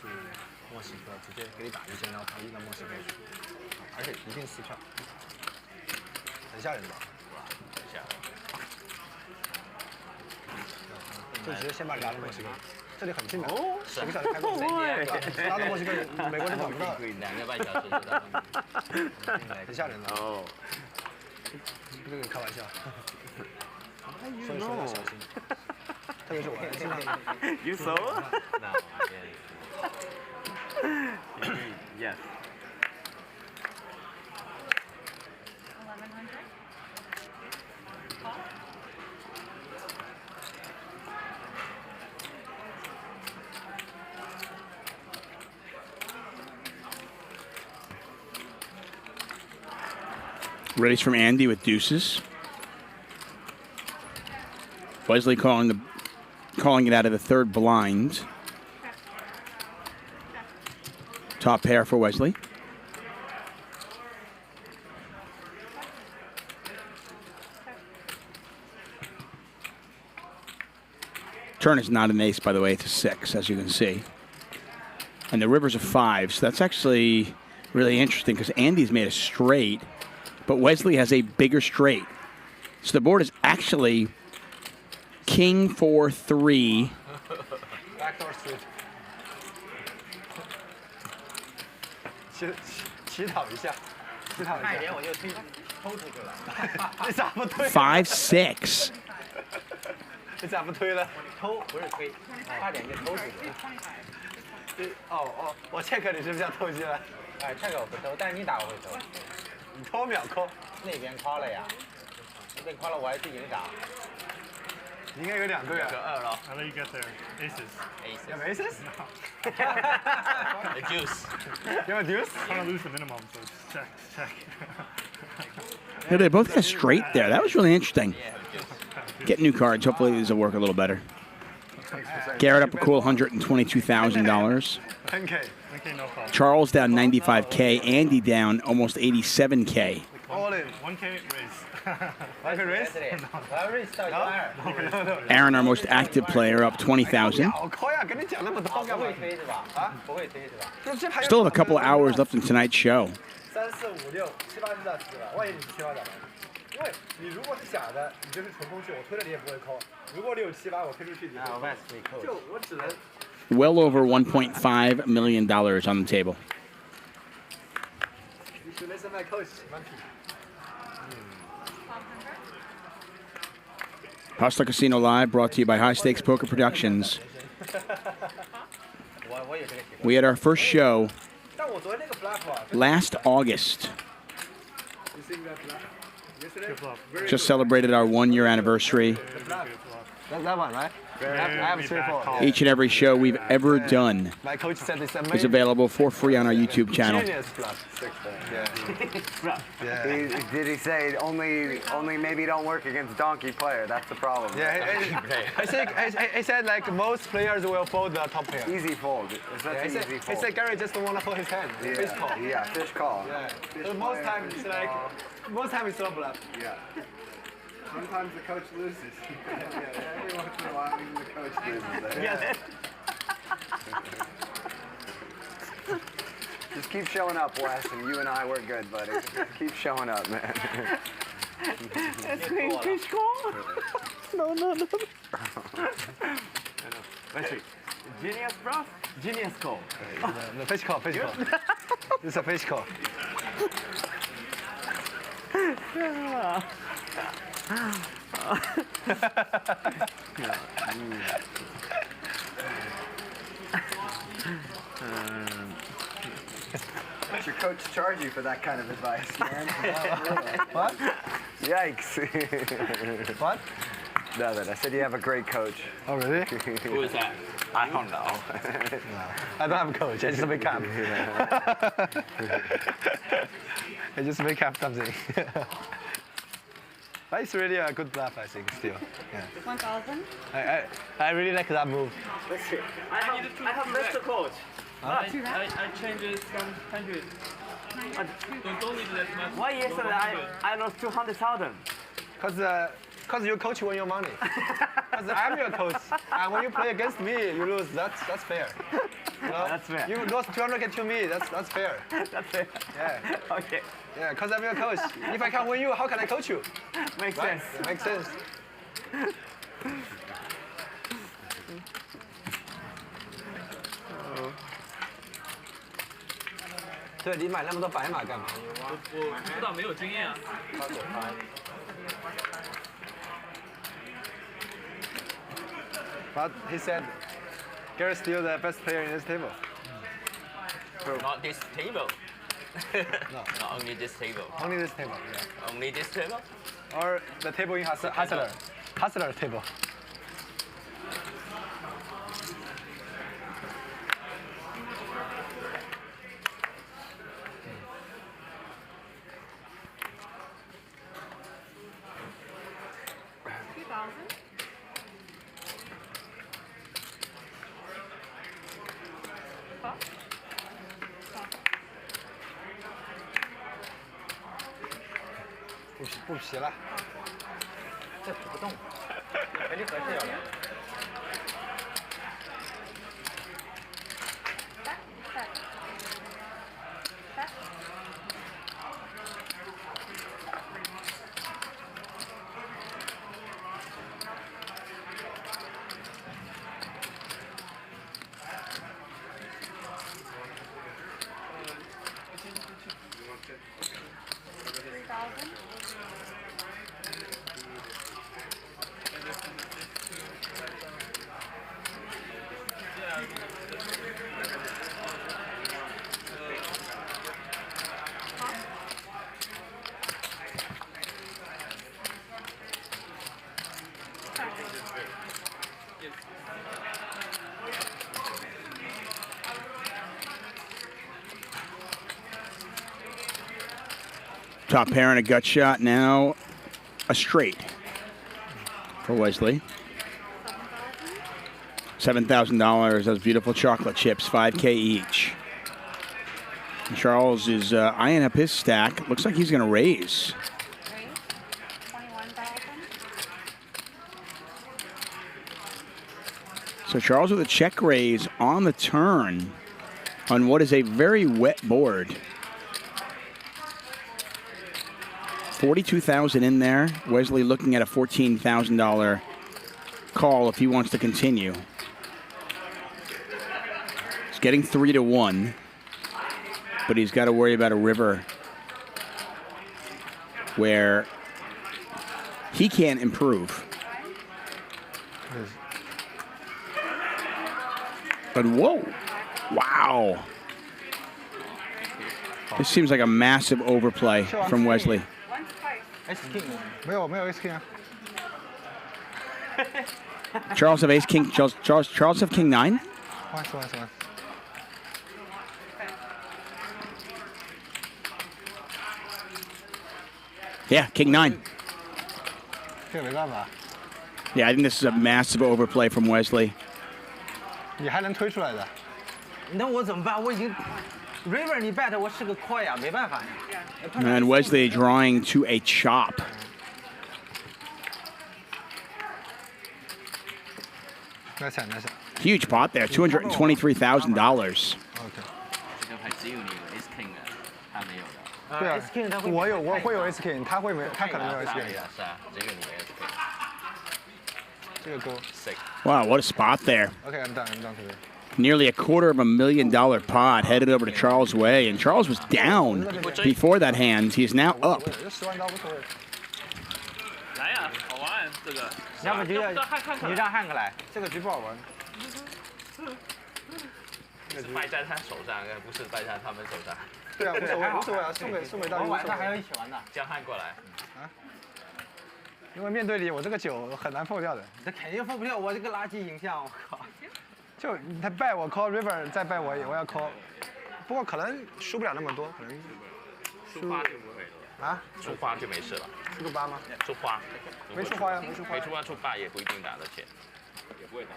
墨西哥，直接给你打一针，然后他运到墨西哥去，而且一定撕票，很吓人吧？很吓人。就直接先把你拉到墨西哥，这里很近的，10个小时开过去，拉到墨西哥，美国人找不到。2个半小时就到，很吓人的。哦。不跟你开玩笑，所以说要小心，特别是我经常。You saw? No, I didn't. Yes. 'Ready from Andy with deuces. Wesley calling it out of the third blind. Top pair for Wesley. Turn is not an ace, by the way. It's a 6, as you can see. And the river's a 5, so that's actually really interesting because Andy's made a straight, but Wesley has a bigger straight. So the board is actually King 4-3. Backdoor straight. 祈祷一下，祈祷一下。快点，我就偷出去了。你咋不推 5-6. 你咋不推了？偷不是推，差点就偷出去了。哦，我 check 你是不是要偷鸡了？哎，check 我不偷，但是你打我会偷。你偷秒扣。那边夸了呀，那边夸了我还去引导。你应该有2个呀。2了。How do you get there? Aces. Aces. You have aces? A deuce. You have a deuce? I'm trying to lose the minimum, so check. Yeah, they both got straight there. That was really interesting. Get new cards. Hopefully these will work a little better. Garrett up a cool $122,000. 10K. Charles down 95K. Andy down almost 87K. All in. 1K raise. 1K raise? Aaron, our most active player, up 20,000. 好抠呀，跟你讲那么多干嘛？啊？不会推是吧？ Still have a couple of hours left in tonight's show. 3、4、5、6、7、8知道10了，万一你是7、8咋办？因为你如果是假的，你就是纯空去，我推了你也不会扣。如果你有7、8，我推出去你会扣。就我只能。Well over $1.5 million on the table. 你准备是卖扣洗吗Hustler Casino Live, brought to you by High Stakes Poker Productions. We had our first show last August. Just celebrated our 1-year anniversary. That one, right? I have 3-4. Each and every show we've ever done My coach said it's amazing. is available for free on our YouTube channel. Genius plus. Yeah. Did he say only maybe don't work against donkey player? That's the problem. Yeah, he said like most players will fold the top pair. Easy fold. It's such an easy fold. He said Garrett just don't want to hold his hand. Yeah. Fish call. Yeah, fish call. Yeah. Fish Most times it's like most times it's not bluff. Yeah. Sometimes the coach loses. Every once in a while, the coach loses. Yeah. Just keep showing up, Wes, and you and I, we're good, buddy. Just keep showing up, man. It's queen fish call. No, no, no. Wesley, genius, bro. Genius call. No, fish call, fish call. It's a fish call. What's your coach charge you for that kind of advice, man? What? Yikes. What? Nothing. I said you have a great coach. Oh, really? Who is that? I don't know. I don't have a coach. I just make up. I just make up something. But it's really a good bluff, I think, still. Yeah. 1,000? I really like that move. Let's see. I have Mr. Coach. I changed it from 100. Don't need that much. Why yesterday I lost 200,000? Because your coach won your money. Because I'm your coach. And when you play against me, you lose. That's fair. You know? That's fair. You lost 200 to me. That's fair. That's fair. Yeah. Okay. Yeah, because I'm your coach. If I can't win you, how can I coach you? Makes right? sense. Makes sense. 对，你买那么多白马干嘛？我不知道，没有经验啊。But he said, Garrett's still the best player in this table. Not this table. No. Not only this table. Only this table. Yeah. Only this table? Or the table in Hustler. Hustler table.不皮了，这不动，哎，你合适了。Top pair and a gut shot, now a straight for Wesley. $7,000, those beautiful chocolate chips, 5K each. And Charles is eyeing up his stack. Looks like he's going to raise. So Charles with a check raise on the turn on what is a very wet board. 42,000 in there. Wesley looking at a $14,000 call if he wants to continue. He's getting 3-1, but he's got to worry about a river where he can't improve. But whoa, wow. This seems like a massive overplay from Wesley. Ace King 没有 Ace King 啊。Charles have Ace King. Charles have King 9. One. Yeah, King 9. 这没办法， Yeah, I think this is a massive overplay from Wesley. 你还能推出来的。那我怎么办？我已经 River 你 bet 我是个 call 呀，没办法呀。 And Wesley drawing to a chop. Nice. Huge pot there, $223,000. Okay. 这个牌只有你有 Ace King 的，他没有的。对啊 ，S King 他会。我会有 S King， 他会没，他可能没有 S King。是啊，只有你的 S King。这个勾。Wow, what a spot there. Okay, I'm done today. Nearly $250,000 pot headed over to Charles' way, and Charles was down before that hand. He's now up. 10万刀无所谓。来呀，好玩这个。要不就让你让汉克来，这个局不好玩。是败在他手上，不是败在他们手上。对啊，无所谓啊，送给大家。晚上还要一起玩的。叫汉过来。啊？因为面对你，我这个酒很难破掉的。这肯定破不掉，我这个垃圾影像，我靠。就他败我 call river， 再败我要 call， 不过可能输不了那么多，可能出花就不会了啊，出花就没事了。出个8吗？出花，没出花呀，没出花。没出花出8也不一定打得起，也不会打。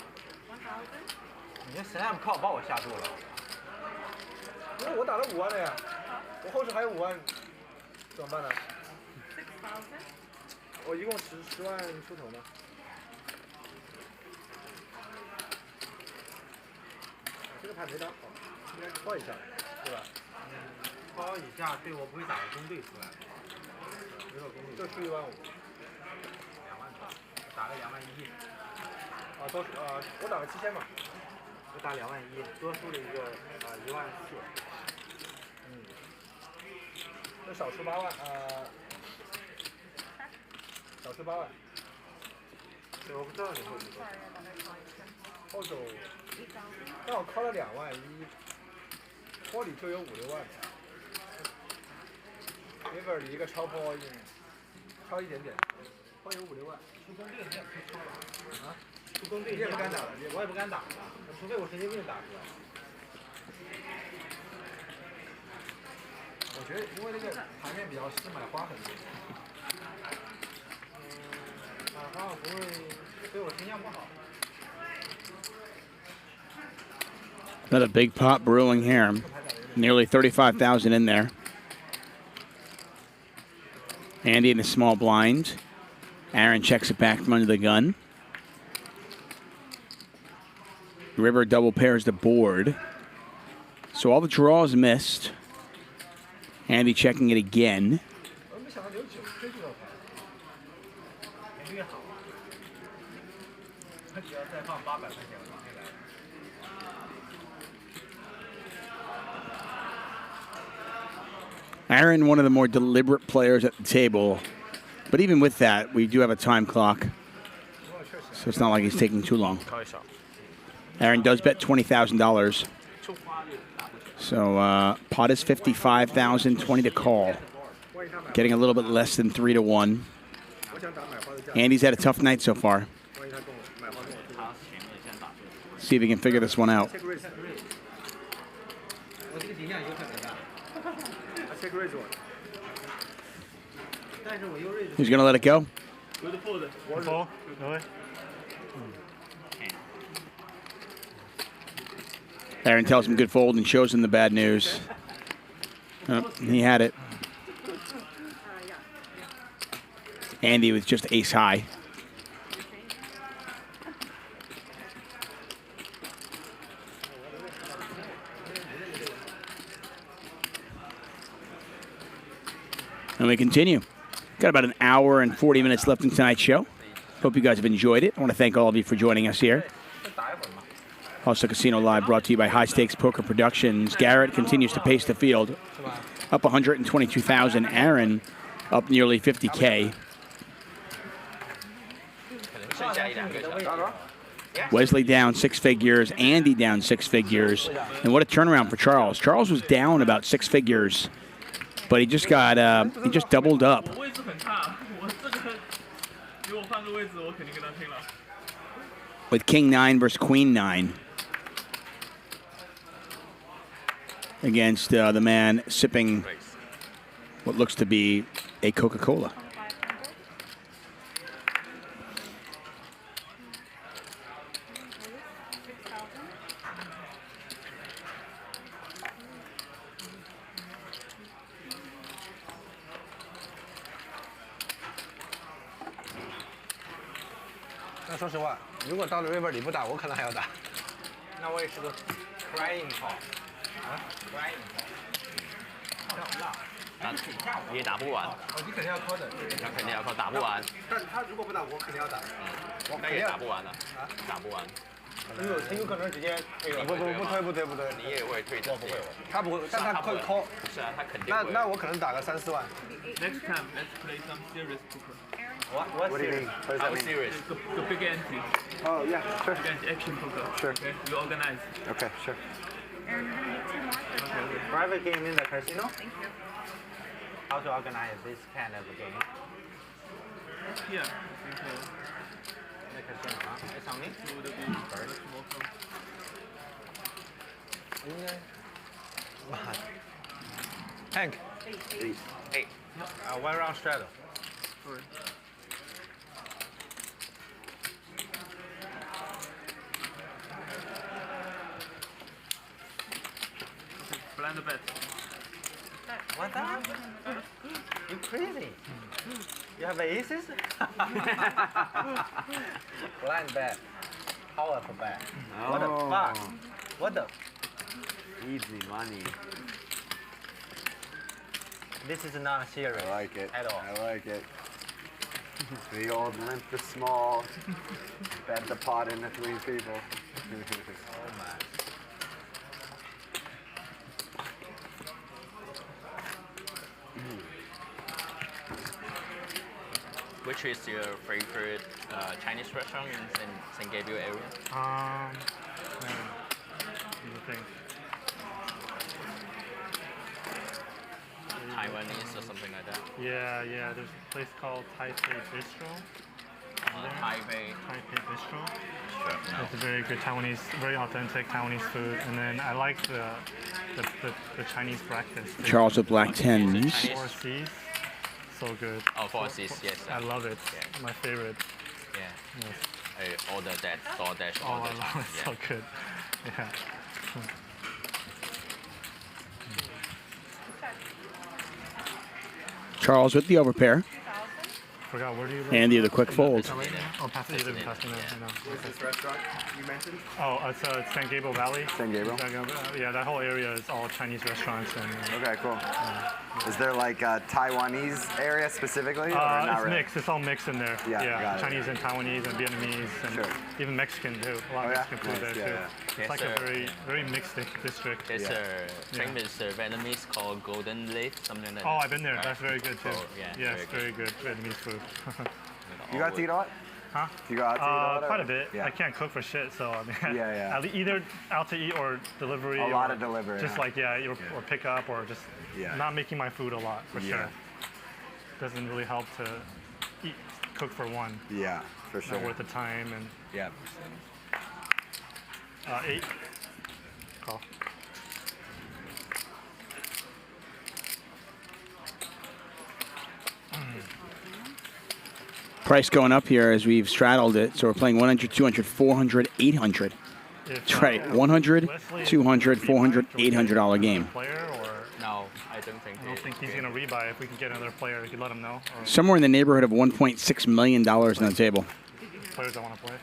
你这神 M 靠把我吓住了。因为我打了5万了呀，我后手还有5万，怎么办呢？我一共10万出头嘛。这个牌没打好，应该call一下，对吧？call一下，对我不会打个中队出来。没有中队，就出1万5。2万多，打个2万1。啊，我打了7000嘛。我打2万1，多出了一个1万4。那少出8万，少出8万。对，我不知道你后手多少。后手。但我call了2万1，托里就有5、6万。river 里一个超波超一点点，会有5、6万。出工队你也可以超了。啊？出工队你也不敢打了，我也不敢打了，除非我神经病打出来。我觉得因为那个牌面比较湿嘛，花很多。花不会对我形象不好。Another big pot brewing here. Nearly 35,000 in there. Andy in the small blind. Aaron checks it back from under the gun. River double pairs the board. So all the draws missed. Andy checking it again. Aaron, one of the more deliberate players at the table. But even with that, we do have a time clock. So it's not like he's taking too long. Aaron does bet $20,000. So pot is 55,000, 20 to call. Getting a little bit less than 3 to 1. Andy's had a tough night so far. See if he can figure this one out. He's going to let it go? Aaron tells him good fold and shows him the bad news. Oh, he had it. Andy with just ace high. And we continue. Got about an hour and 40 minutes left in tonight's show. Hope you guys have enjoyed it. I want to thank all of you for joining us here. Also Casino Live brought to you by High Stakes Poker Productions. Garrett continues to pace the field. Up 122,000. Aaron up nearly 50K. Wesley down 6 figures. Andy down 6 figures. And what a turnaround for Charles. Charles was down about 6 figures. But he just got, he just doubled up. With King 9 versus Queen 9. Against the man sipping what looks to be a Coca-Cola.那说实话，如果到了 river 你不打，我可能还要打。那我也是个 crying call。啊 crying call。你也打不完。你肯定要call的。他肯定要call，打不完。但他如果不打，我肯定要打。我肯定打不完了。打不完。很有可能直接退了。不退。你也会退的。不会，他不会，但他会 call。是啊，他肯定会。那我可能打个3、4万。 Next time, let's play some serious poker. What do you mean? What does that mean? Serious. The big ante. Oh yeah, sure. Big ante action poker. Sure. Okay, you organize. Okay, sure. Private game in the casino? How to organize this kind of game? Yeah. In the casino, huh? It's on me? So would it be much more fun? Hank. Hey. One round straddle. Sorry. Blind bet. What the? You crazy? You have aces? Blind bet. Powerful bet. What the fuck? What the? Easy money. This is not serious. I like it. At all. I like it. The old limp the small, bet the pot into 3 people. Oh man. Which is your favorite Chinese restaurant in San Gabriel area? Let me think. Taiwanese or something like that. Yeah, there's a place called Taipei Bistro. Taipei Bistro. Sure, no. It's a very good Taiwanese, very authentic Taiwanese food. And then I like the Chinese breakfast. Charles with black 10s. 4 C's. So good. Oh, 4 C's, yes. I love it. Yeah. My favorite. Yeah. Yes. I order that DoorDash all the I love time. it. So good. Yeah. Charles with the overpair. Forgot, where do you live? Andy the quick fold. Oh, Pasadena. I know. What's this restaurant you mentioned? Oh, it's San Gabriel Valley. San Gabriel? Yeah, that whole area is all Chinese restaurants. And, Okay, cool. Is there like a Taiwanese area specifically? Or not it's really? mixed. It's all mixed in there. Yeah, got it. Chinese and Taiwanese and Vietnamese and even Mexican too. A lot of Mexican food there too. It's like a very mixed district. There's a famous Vietnamese called Golden Lake, something like that. Oh, I've been there. That's very good too. Oh, yeah, Yes, very good Vietnamese food. You got to eat a lot? Huh? You go out to eat a lot? Quite a bit. Yeah. I can't cook for shit, so I mean, Yeah. either out to eat or delivery. A lot of delivery. Just like or pick up or just not making my food a lot for sure. Doesn't really help to cook for one. Yeah, for sure. Not worth the time and. Yeah. 8. Call. Price going up here as we've straddled it. So we're playing 100, 200, 400, 800. That's right. 100, 200, 400, $800 game. No, I don't think. I don't think he's going to rebuy. If we can get another player, we could let him know. Or Somewhere in the neighborhood of $1.6 million on the table. players that want to play.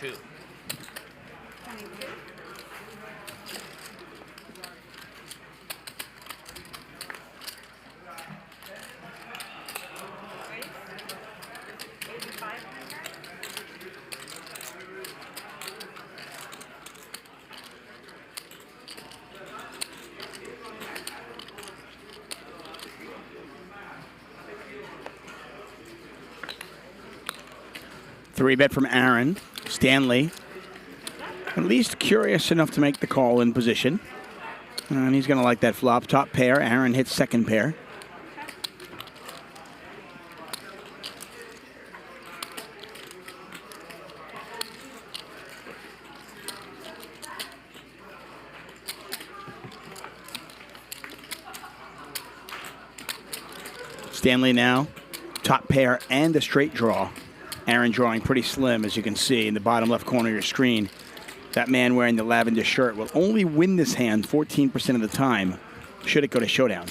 Two. 3-bet from Aaron. Stanley, at least curious enough to make the call in position. And he's going to like that flop. Top pair. Aaron hits second pair. Stanley now, top pair and a straight draw. Aaron drawing pretty slim, as you can see in the bottom left corner of your screen. That man wearing the lavender shirt will only win this hand 14% of the time, should it go to showdown.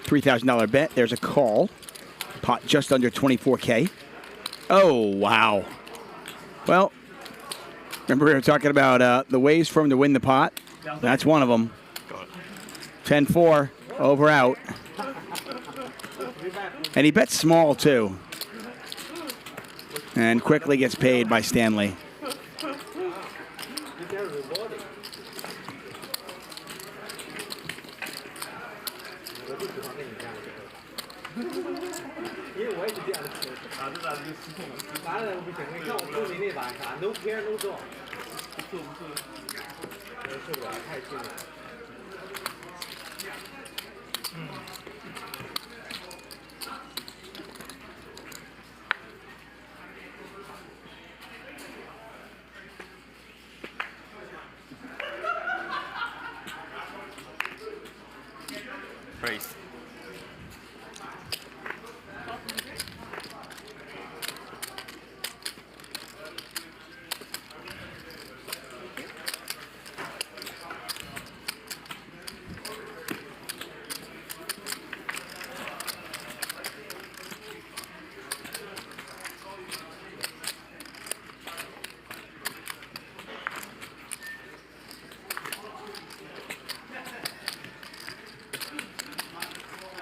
$3,000 bet. There's a call. Pot just under 24K. Oh, wow. Well, remember we were talking about the ways for him to win the pot? That's one of them. 10-4, over out. And he bets small, too. And quickly gets paid by Stanley. Race.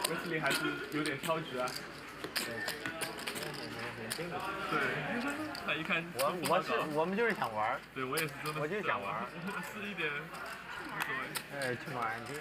Wesley 还是有点挑局啊。对，他一看我们就是想玩。对，我也是真的。我就是想玩。是一点无所谓。去玩去。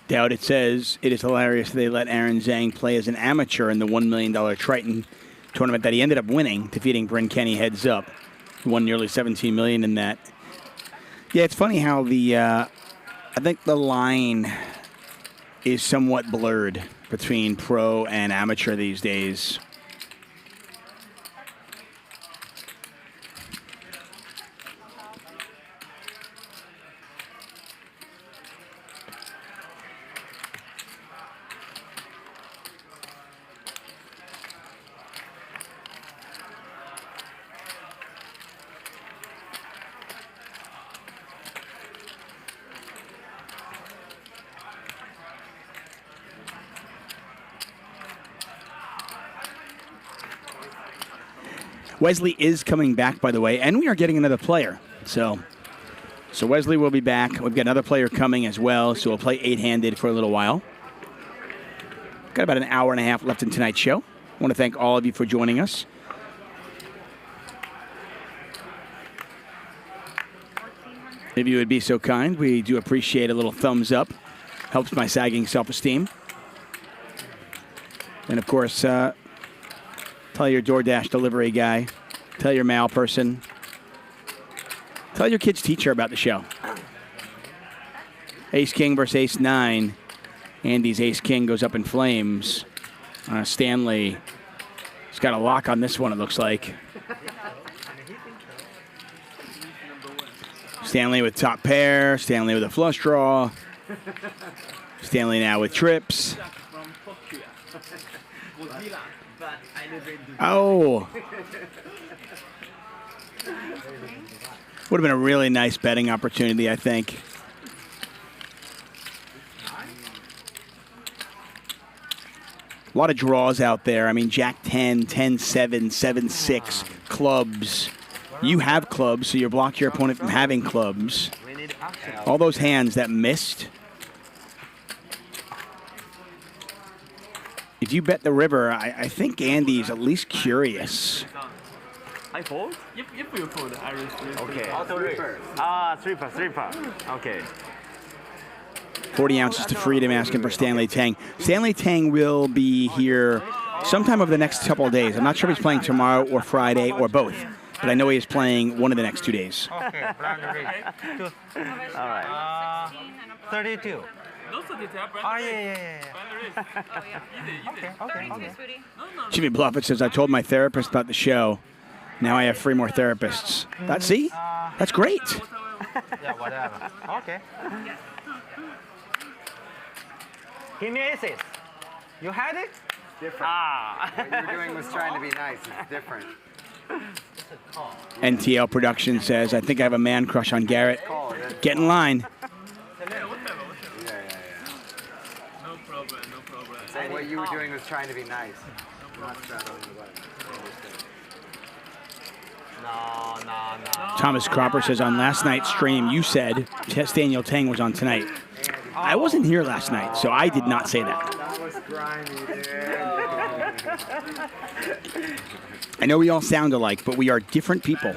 Doubt it says it is hilarious they let Aaron Zang play as an amateur in the $1 million Triton tournament that he ended up winning, defeating Bryn Kenny heads up. He won nearly $17 million in that. Yeah, it's funny how I think the line is somewhat blurred between pro and amateur these days. Wesley is coming back, by the way, and we are getting another player. So Wesley will be back. We've got another player coming as well, so we'll play 8-handed for a little while. Got about an hour and a half left in tonight's show. I want to thank all of you for joining us. If you would be so kind, we do appreciate a little thumbs up. Helps my sagging self-esteem. And, of course, tell your DoorDash delivery guy. Tell your mail person. Tell your kid's teacher about the show. Ace-King versus Ace-9. Andy's Ace-King goes up in flames. Stanley has got a lock on this one, it looks like. Stanley with top pair. Stanley with a flush draw. Stanley now with trips. Oh. Would have been a really nice betting opportunity, I think. A lot of draws out there. I mean, Jack 10, 10-7, 7-6, clubs. You have clubs, so you block your opponent from having clubs. All those hands that missed you bet the river, I think Andy's at least curious. I fold? If you fold, I will three. Okay. Three par. Okay. 40 ounces to freedom, asking for Stanley Tang. Stanley Tang will be here sometime over the next couple of days. I'm not sure if he's playing tomorrow or Friday or both, but I know he is playing one of the next 2 days. Okay, all right. 32. Oh, yeah. Sweetie. Jimmy Bluffett says, I told my therapist about the show. Now I have 3 more therapists. See? That's great. Yeah, whatever. Okay. Give me aces. You had it? Different. What you were doing was trying to be nice. It's different. NTL Production says, I think I have a man crush on Garrett. Get in line. No problem. Say what you were doing was trying to be nice. Not straddling the button. No. Thomas Cropper says, on last night's stream, you said Daniel Tang was on tonight. I wasn't here last night, so I did not say that. That was grimy, dude. I know we all sound alike, but we are different people.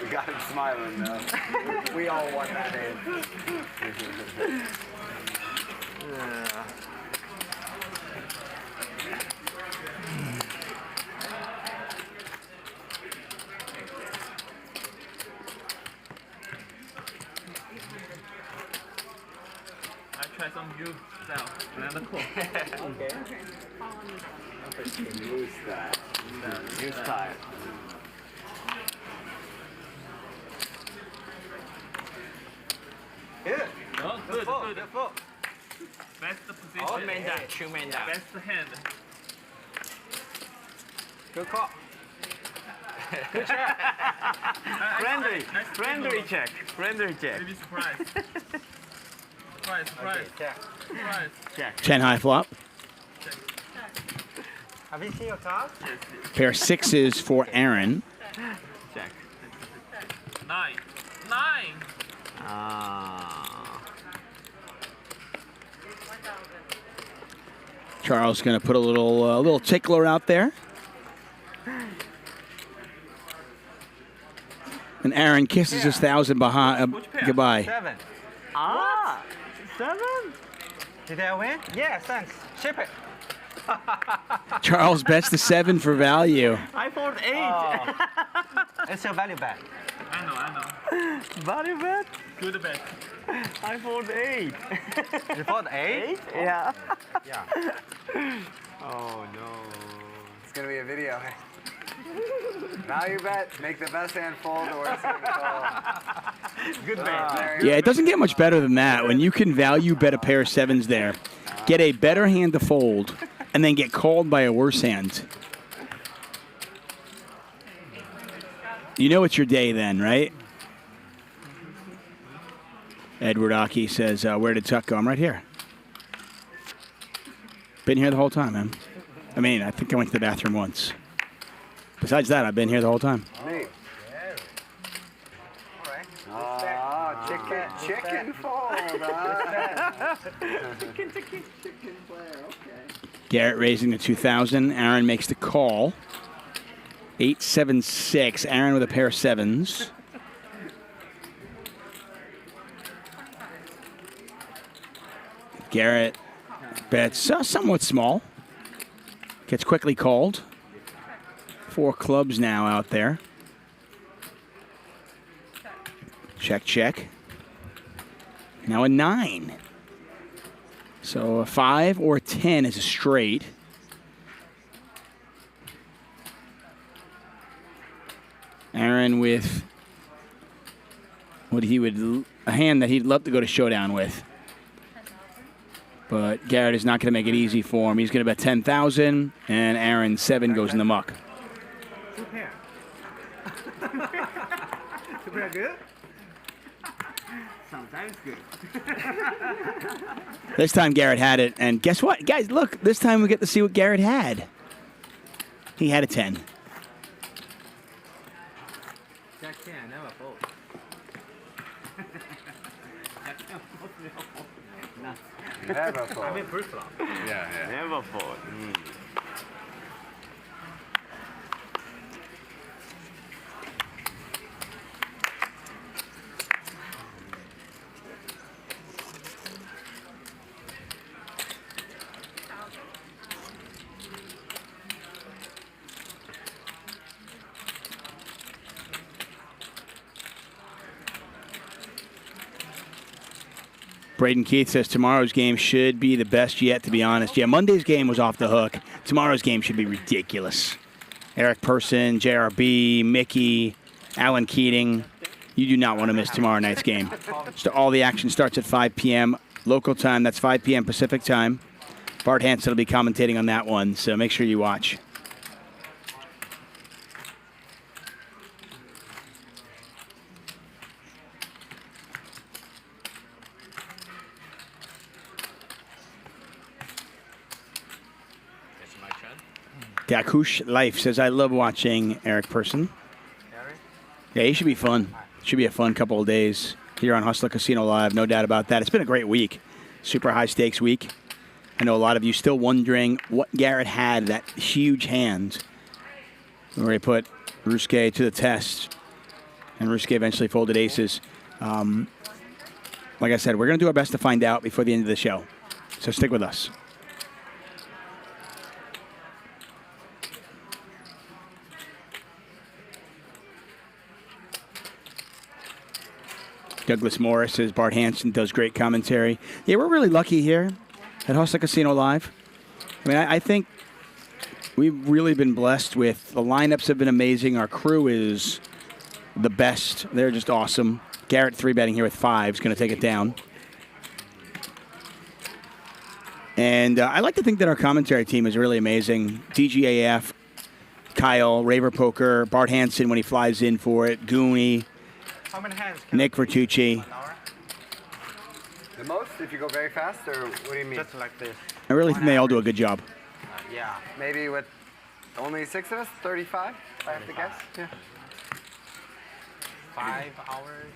We got him smiling, though. We all want that in. I try some new style. Okay. New style. New style. Good. Oh, good. Best position. Two man down. Best hand. Good call. Good check. Friendly check. Maybe surprise. Surprise. Check. 10 high flop. Have you seen your cards? Pair of 6s for Aaron. Check. 9. Charles going to put a little tickler out there. And Aaron kisses his 1,000 behind, goodbye. 7. 7? Did I win? Yeah, thanks. Ship it. Charles bets the 7 for value. I fold 8. It's your value bet. I know. Value bet? Good bet. I fold 8. You fold 8? Yeah. Yeah. Oh, no. It's going to be a video. Value bet, make the best hand fold or it's going to call. Good bet. Yeah, it doesn't get much better than that. When you can value bet a pair of 7s there, get a better hand to fold, and then get called by a worse hand. You know it's your day then, right? Edward Aki says, where did Tuck go? I'm right here. Been here the whole time, man. I mean, I think I went to the bathroom once. Besides that, I've been here the whole time. Me. Chicken fold. Chicken player, okay. Garrett raising the 2,000. Aaron makes the call. 8-7-6. Aaron with a pair of 7s. Garrett bets somewhat small. Gets quickly called. 4 clubs now out there. Check. Now a 9. So a 5 or a 10 is a straight. Aaron with a hand that he'd love to go to showdown with. But Garrett is not going to make it easy for him. He's going to bet 10,000, and Aaron 7 goes in the muck. Two pair. Two pair good? Sometimes good. This time Garrett had it, and guess what? Guys, look, this time we get to see what Garrett had. He had a 10. Jack 10, never fold. Never fold. I mean, pre-flop. Yeah. Never fold. Braden Keith says tomorrow's game should be the best yet, to be honest. Yeah, Monday's game was off the hook. Tomorrow's game should be ridiculous. Eric Person, JRB, Mickey, Alan Keating. You do not want to miss tomorrow night's game. So all the action starts at 5 p.m. local time. That's 5 p.m. Pacific time. Bart Hansen will be commentating on that one, so make sure you watch. Gakush Life says, I love watching Eric Person. Yeah, he should be fun. Should be a fun couple of days here on Hustler Casino Live, no doubt about that. It's been a great week. Super high stakes week. I know a lot of you still wondering what Garrett had, that huge hand, where he put Ryusuke to the test. And Ryusuke eventually folded aces. Like I said, we're going to do our best to find out before the end of the show. So stick with us. Douglas Morris says Bart Hansen does great commentary. Yeah, we're really lucky here at Hustler Casino Live. I mean, I think we've really been blessed with the lineups have been amazing. Our crew is the best. They're just awesome. Garrett 3-betting here with 5 is going to take it down. And I like to think that our commentary team is really amazing. DGAF, Kyle, Raver Poker, Bart Hansen when he flies in for it, Goonie, How many hands? Nick Vertucci. The most, if you go very fast, or what do you mean? Just like this. I really think they all do a good job. Yeah. Maybe with only 6 of us, 35, if I have to guess. Yeah. 5 hours,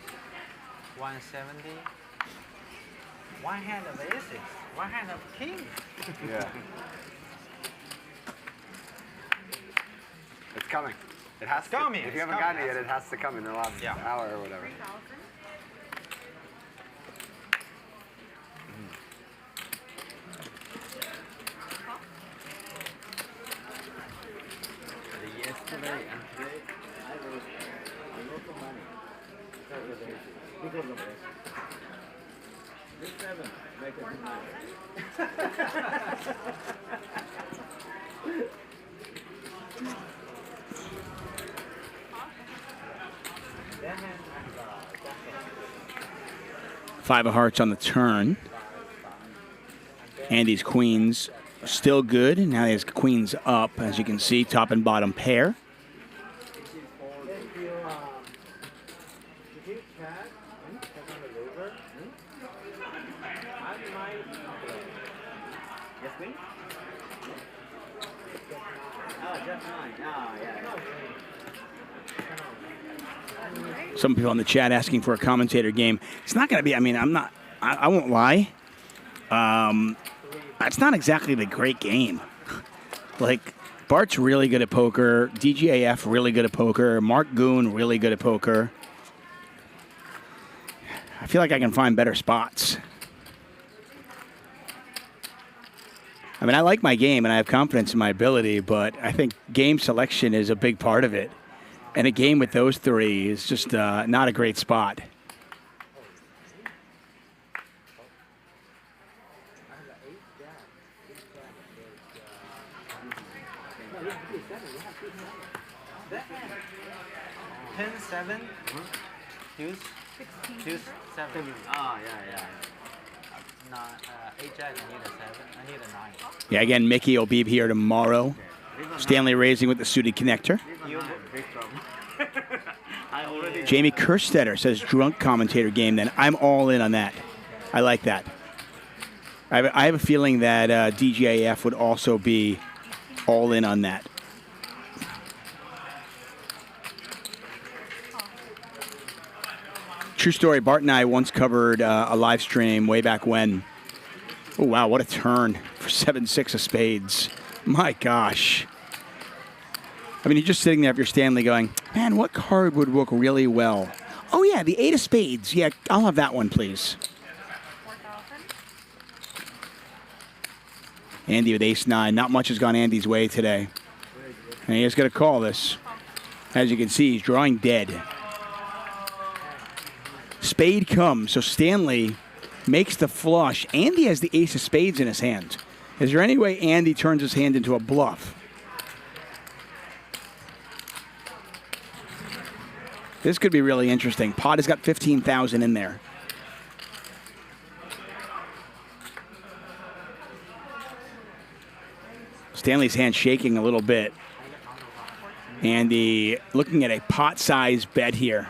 170. One hand of aces, one hand of king. Yeah. It's coming. It has to. coming. If you haven't gotten it yet, it has to come in the last hour or whatever. Yesterday and today, I wrote a lot of money. Because of this. This 7, make it 5 of hearts on the turn. Andy's queens still good. Now he has queens up, as you can see, top and bottom pair. Some people in the chat asking for a commentator game. It's not going to be, I mean, I won't lie. It's not exactly the great game. Like, Bart's really good at poker. DGAF really good at poker. Mark Goon really good at poker. I feel like I can find better spots. I mean, I like my game and I have confidence in my ability, but I think game selection is a big part of it. And a game with those 3 is just not a great spot. Ten, 7, use, 7. Oh, yeah. No, 8 jack, I need a 7. I need a 9. Yeah, again, Mickey will be here tomorrow. Stanley raising with the suited connector. Jamie Kerstetter says drunk commentator game. Then I'm all in on that. I like that. I have a feeling that DGAF would also be all in on that. True story. Bart and I once covered a live stream way back when. Oh, wow, what a turn for 7-6 of spades. My gosh. I mean, you're just sitting there if you're Stanley going, man, what card would work really well? Oh, yeah, the 8 of spades. Yeah, I'll have that one, please. Andy with ace-9. Not much has gone Andy's way today. And he has got to call this. As you can see, he's drawing dead. Spade comes, so Stanley makes the flush. Andy has the ace of spades in his hand. Is there any way Andy turns his hand into a bluff? This could be really interesting. Pot has got 15,000 in there. Stanley's hand shaking a little bit. Andy looking at a pot-sized bet here.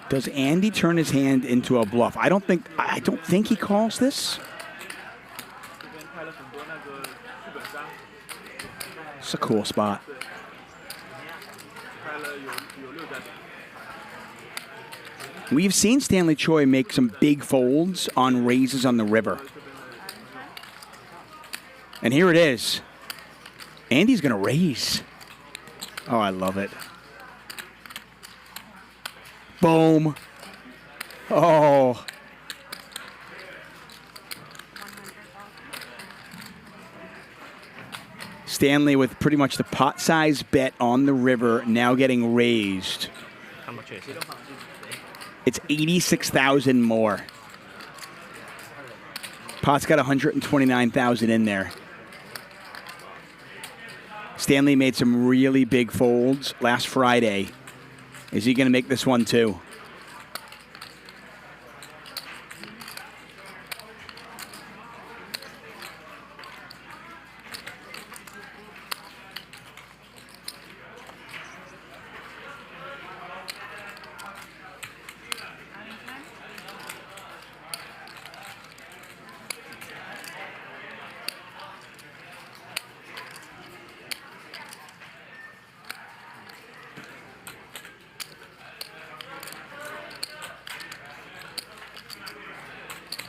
Does Andy turn his hand into a bluff? I don't think he calls this. It's a cool spot. We've seen Stanley Choi make some big folds on raises on the river. And here it is. Andy's going to raise. Oh, I love it. Boom. Oh. Stanley with pretty much the pot-sized bet on the river now getting raised. How much is it? It's 86,000 more. Pot's got 129,000 in there. Stanley made some really big folds last Friday. Is he going to make this one too?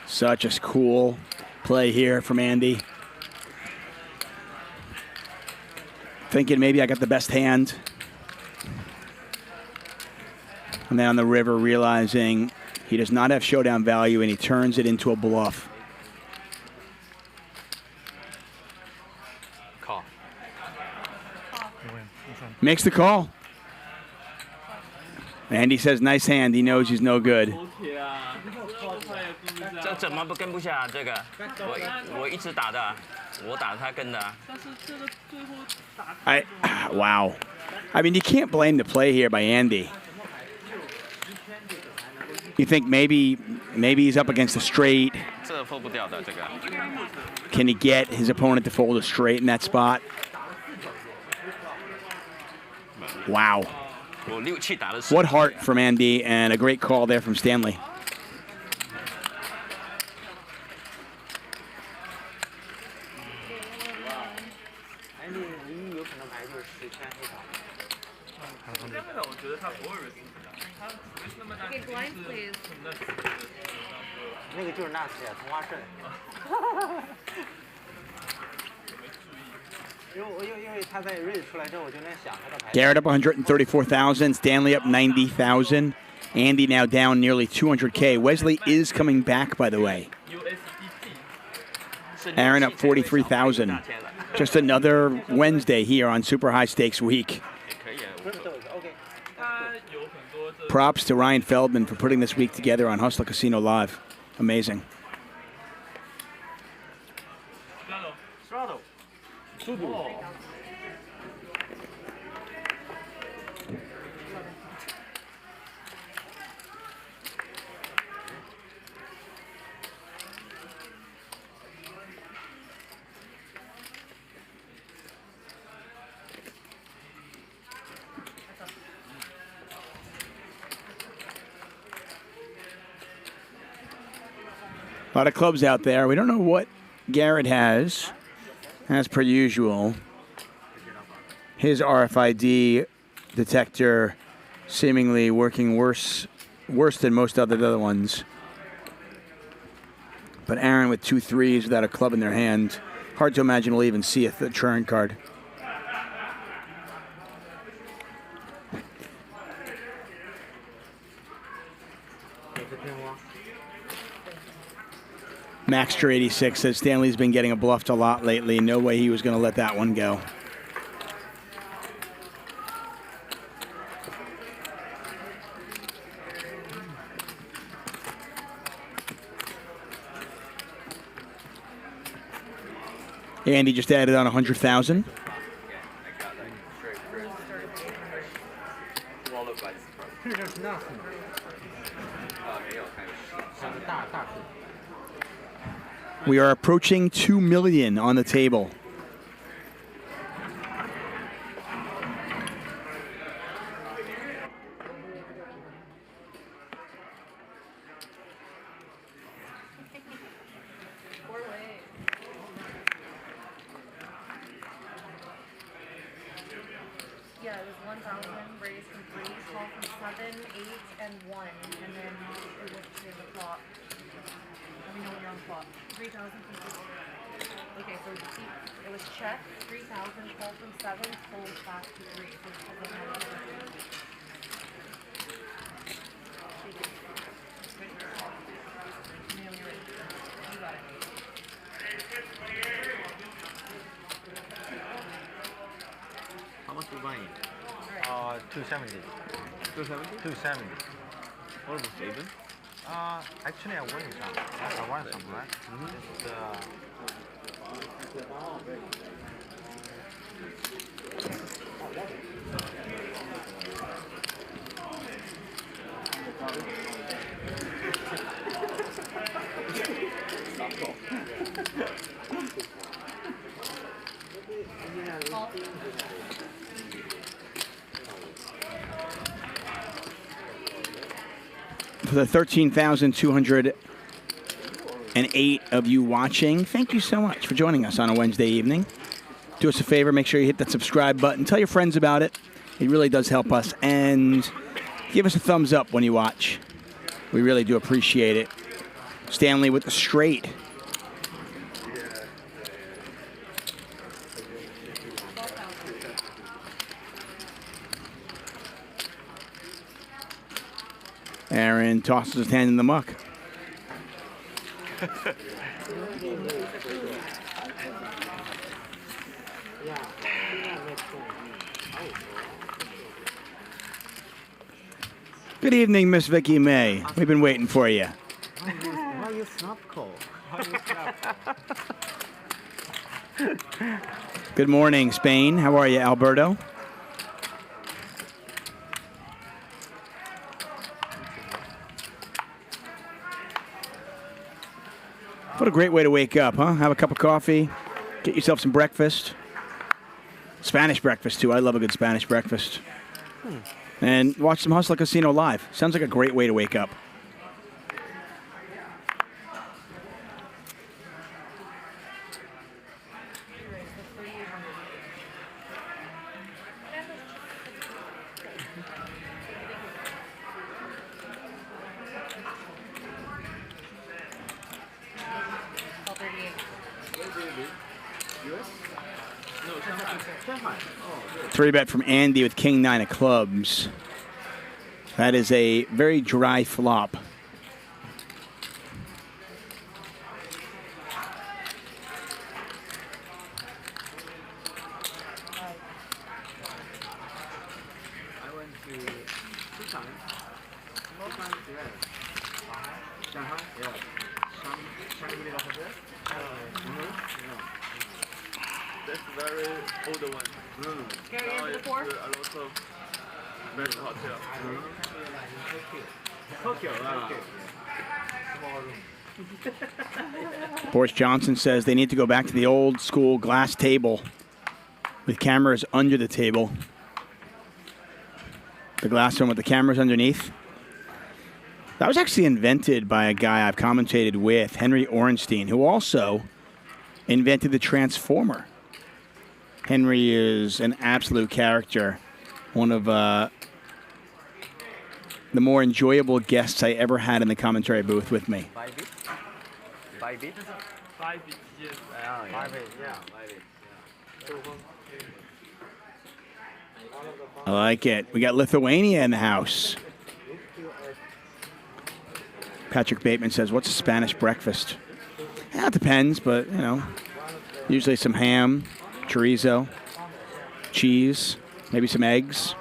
Such a cool play here from Andy. Thinking maybe I got the best hand. And then on the river realizing he does not have showdown value and he turns it into a bluff. Call. Makes the call. Andy says, nice hand. He knows he's no good. 这怎么不跟不下这个？我一直打的，我打他跟的。 Wow. I mean, you can't blame the play here by Andy. You think maybe he's up against a straight. 这 fold 不掉的这个。 Can he get his opponent to fold a straight in that spot? Wow. What heart from Andy, and a great call there from Stanley. Okay, blinds, please. 那个就是纳斯呀，同花顺。因为他在 raise 出来之后，我就在想他的牌。 Garrett up 134,000. Stanley up 90,000. Andy now down nearly 200K. Wesley is coming back, by the way. Aaron up 43,000. Just another Wednesday here on Super High Stakes Week. Props to Ryan Feldman for putting this week together on Hustler Casino Live. Amazing. Oh. A lot of clubs out there. We don't know what Garrett has. As per usual, his RFID detector seemingly working worse than most other ones. But Aaron with 2 threes without a club in their hand. Hard to imagine we'll even see a Curran card. Maxter86 says Stanley's been getting bluffed a lot lately. No way he was going to let that one go. Andy just added on 100,000. We are approaching 2 million on the table. Yeah, it was 1,000 raised from 3, call from 7, 8, and 1, and then we went to the flop. Let me know when you're on the flop. 3,000 from 3. Okay, so it was check, 3,000, call from 7, fold back to 3. So it's called you got it. How much you buying? 270. 270? 270. What was the even? Actually, I won some. I won some, right? For the 13,208 of you watching, thank you so much for joining us on a Wednesday evening. Do us a favor, make sure you hit that subscribe button. Tell your friends about it. It really does help us. And give us a thumbs up when you watch. We really do appreciate it. Stanley with the straight. Aaron tosses his hand in the muck. Good evening, Miss Vicky May. We've been waiting for you. Why you snap call? Good morning, Spain. How are you, Alberto? What a great way to wake up, huh? Have a cup of coffee, get yourself some breakfast. Spanish breakfast, too. I love a good Spanish breakfast. And watch some Hustler Casino live. Sounds like a great way to wake up. Three bet from Andy with King 9 of clubs. That is a very dry flop. That's very old one. Garrett, Now answer the it's 4. a lot of better hotel. Boris Johnson says they need to go back to the old school glass table with cameras under the table. The glass one with the cameras underneath. That was actually invented by a guy I've commentated with, Henry Orenstein, who also invented the Transformer. Henry is an absolute character. One of the more enjoyable guests I ever had in the commentary booth with me. 5 bit? 5 bit? 5 bit, yes. Oh, yeah. 5 bit, yeah. 5 bit. I like it. We got Lithuania in the house. Patrick Bateman says, what's a Spanish breakfast? Yeah, it depends, but, you know, usually some ham, chorizo, cheese, maybe some eggs.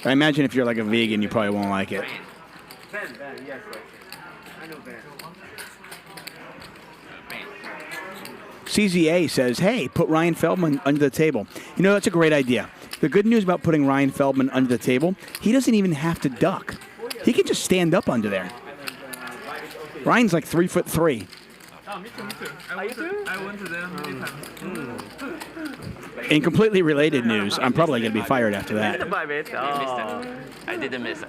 I imagine if you're like a vegan, you probably won't like it. Ben, yes. I know Ben. CZA says, hey, put Ryan Feldman under the table. You know, that's a great idea. The good news about putting Ryan Feldman under the table, he doesn't even have to duck. He can just stand up under there. Ryan's like 3'3". Oh, me too, me too. I went to them many times. In completely related news, I'm probably going to be fired after that. Oh. I didn't miss it.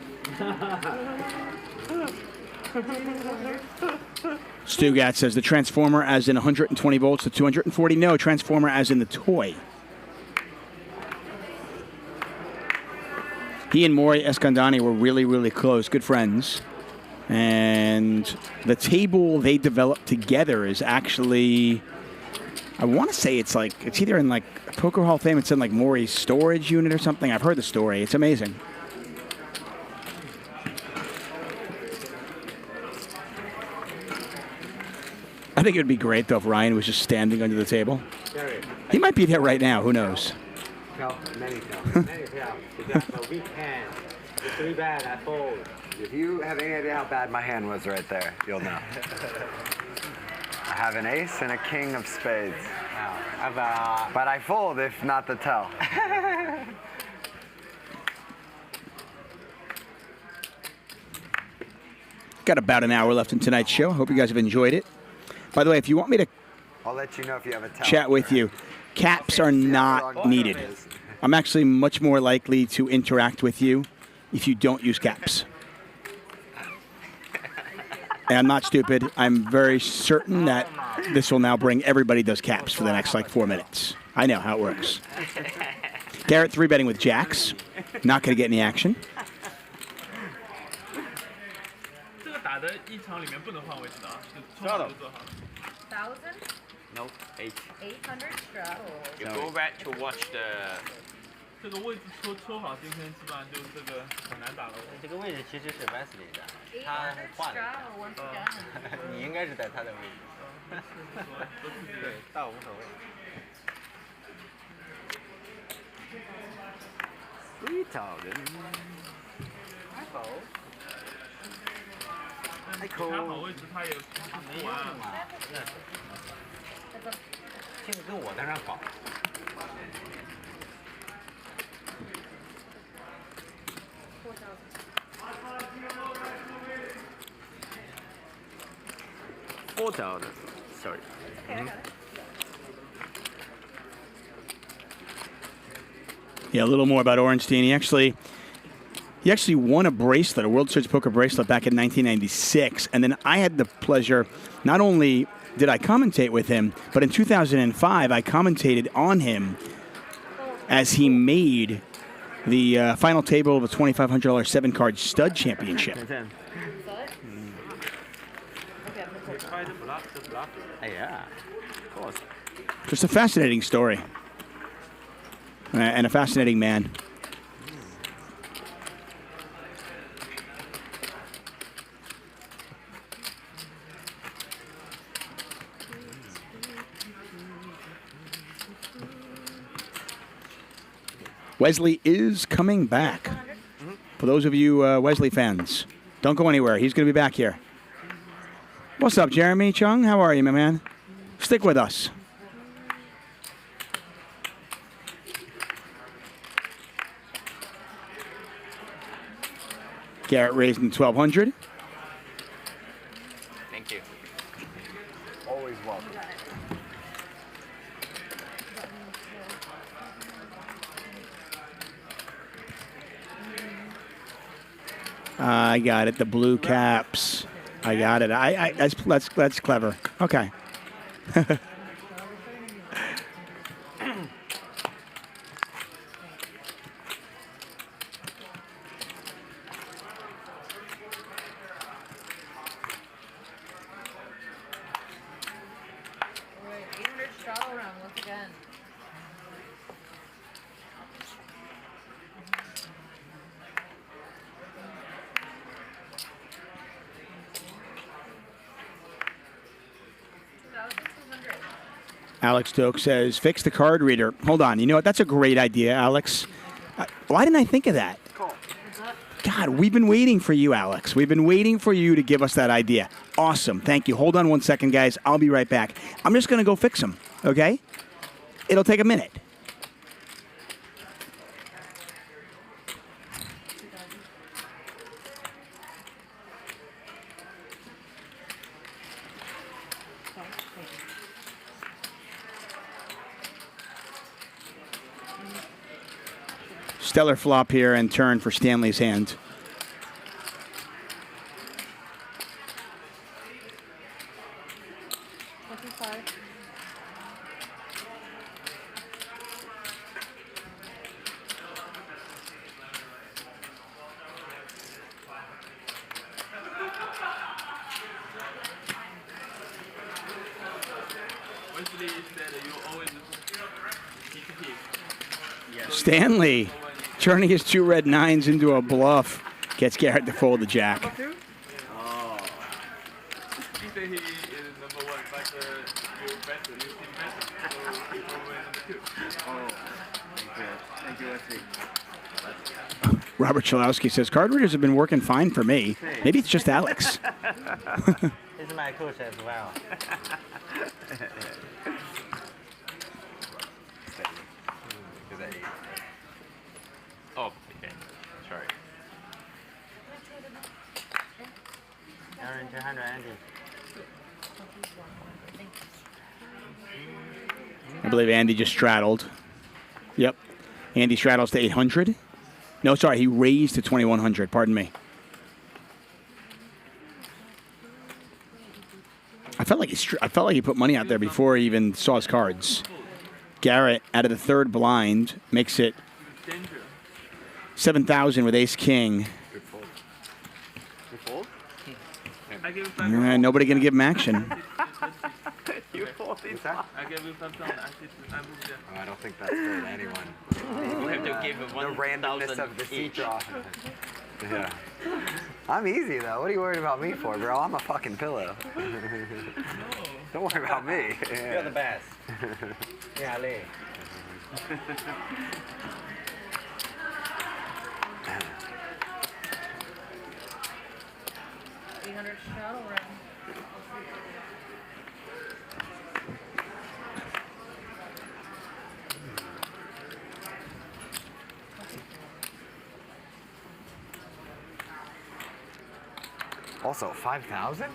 Stugat says the Transformer as in 120 volts to 240. No, Transformer as in the toy. He and Maury Escandani were really, really close, good friends. And the table they developed together is actually, I want to say it's either in like Poker Hall of Fame, it's in like Maury's storage unit or something. I've heard the story. It's amazing. I think it would be great, though, if Ryan was just standing under the table. He might be there right now. Who knows? Many because we can. It's really bad. I fold. If you have any idea how bad my hand was right there, you'll know. I have an ace and a king of spades. But I fold if not the tell. Got about an hour left in tonight's show. Hope you guys have enjoyed it. By the way, if you want me to I'll let you know if you have a tell. Chat with you, caps are not needed. I'm actually much more likely to interact with you if you don't use caps. And I'm not stupid. I'm very certain that this will now bring everybody does caps for the next like 4 minutes. I know how it works. Garrett 3-betting with jacks. Not going to get any action. 这个打的一场里面不能换位置的啊，就冲好就做好。 1,000? No, 8. 800 straddles. You go back to watch the. 这个位置抽好，今天基本上就这个很难打了。这个位置其实是 Wesley 的，他换了。你应该是在他的位置。对，倒无所谓。他跑位置他也没用嘛。现在跟我在那搞。 4,000. Sorry. Okay, I got it. Yeah, a little more about Orenstein. He actually won a bracelet, a World Series Poker bracelet back in 1996. And then I had the pleasure, not only did I commentate with him, but in 2005, I commentated on him as he made the final table of a $2,500 7-card stud championship. Yeah, of course. Just a fascinating story. And a fascinating man. Wesley is coming back. For those of you Wesley fans, don't go anywhere. He's going to be back here. What's up, Jeremy Chung? How are you, my man? Stick with us. Garrett raising 1,200. Thank you. Always welcome. I got it. The blue caps. I got it. That's clever. Okay. Alex Doak says, fix the card reader. Hold on. You know what? That's a great idea, Alex. Why didn't I think of that? God, we've been waiting for you, Alex. We've been waiting for you to give us that idea. Awesome. Thank you. Hold on 1 second, guys. I'll be right back. I'm just going to go fix them, okay? It'll take a minute. Stellar flop here and turn for Stanley's hand. Stanley turning his 2 red 9s into a bluff. Gets Garrett to fold the jack. Oh. He said he is number 1, like your best, your team best. So he's number 2. Oh, thank you, Wesley. Robert Chalowski says, card readers have been working fine for me. Maybe it's just Alex. He's my coach as well. Oh, okay. Sorry. Aaron, 200, Andy. I believe Andy just straddled. Yep. Andy straddles to 800. No, sorry, he raised to 2100. Pardon me. I felt like he put money out there before he even saw his cards. Garrett, out of the 3rd blind, makes it 7,000 with ace king. Nobody gonna give him action. You fold it. I gave you 5,000. Oh, I don't think that's fair to anyone. You have to give him The randomness 1,000 of the seat each. draw. Yeah. I'm easy though. What are you worried about me for, bro? I'm a fucking pillow. Don't worry about me. Yeah. You're the best. Yeah, Lee. 800 shadow run. Also, 5,000?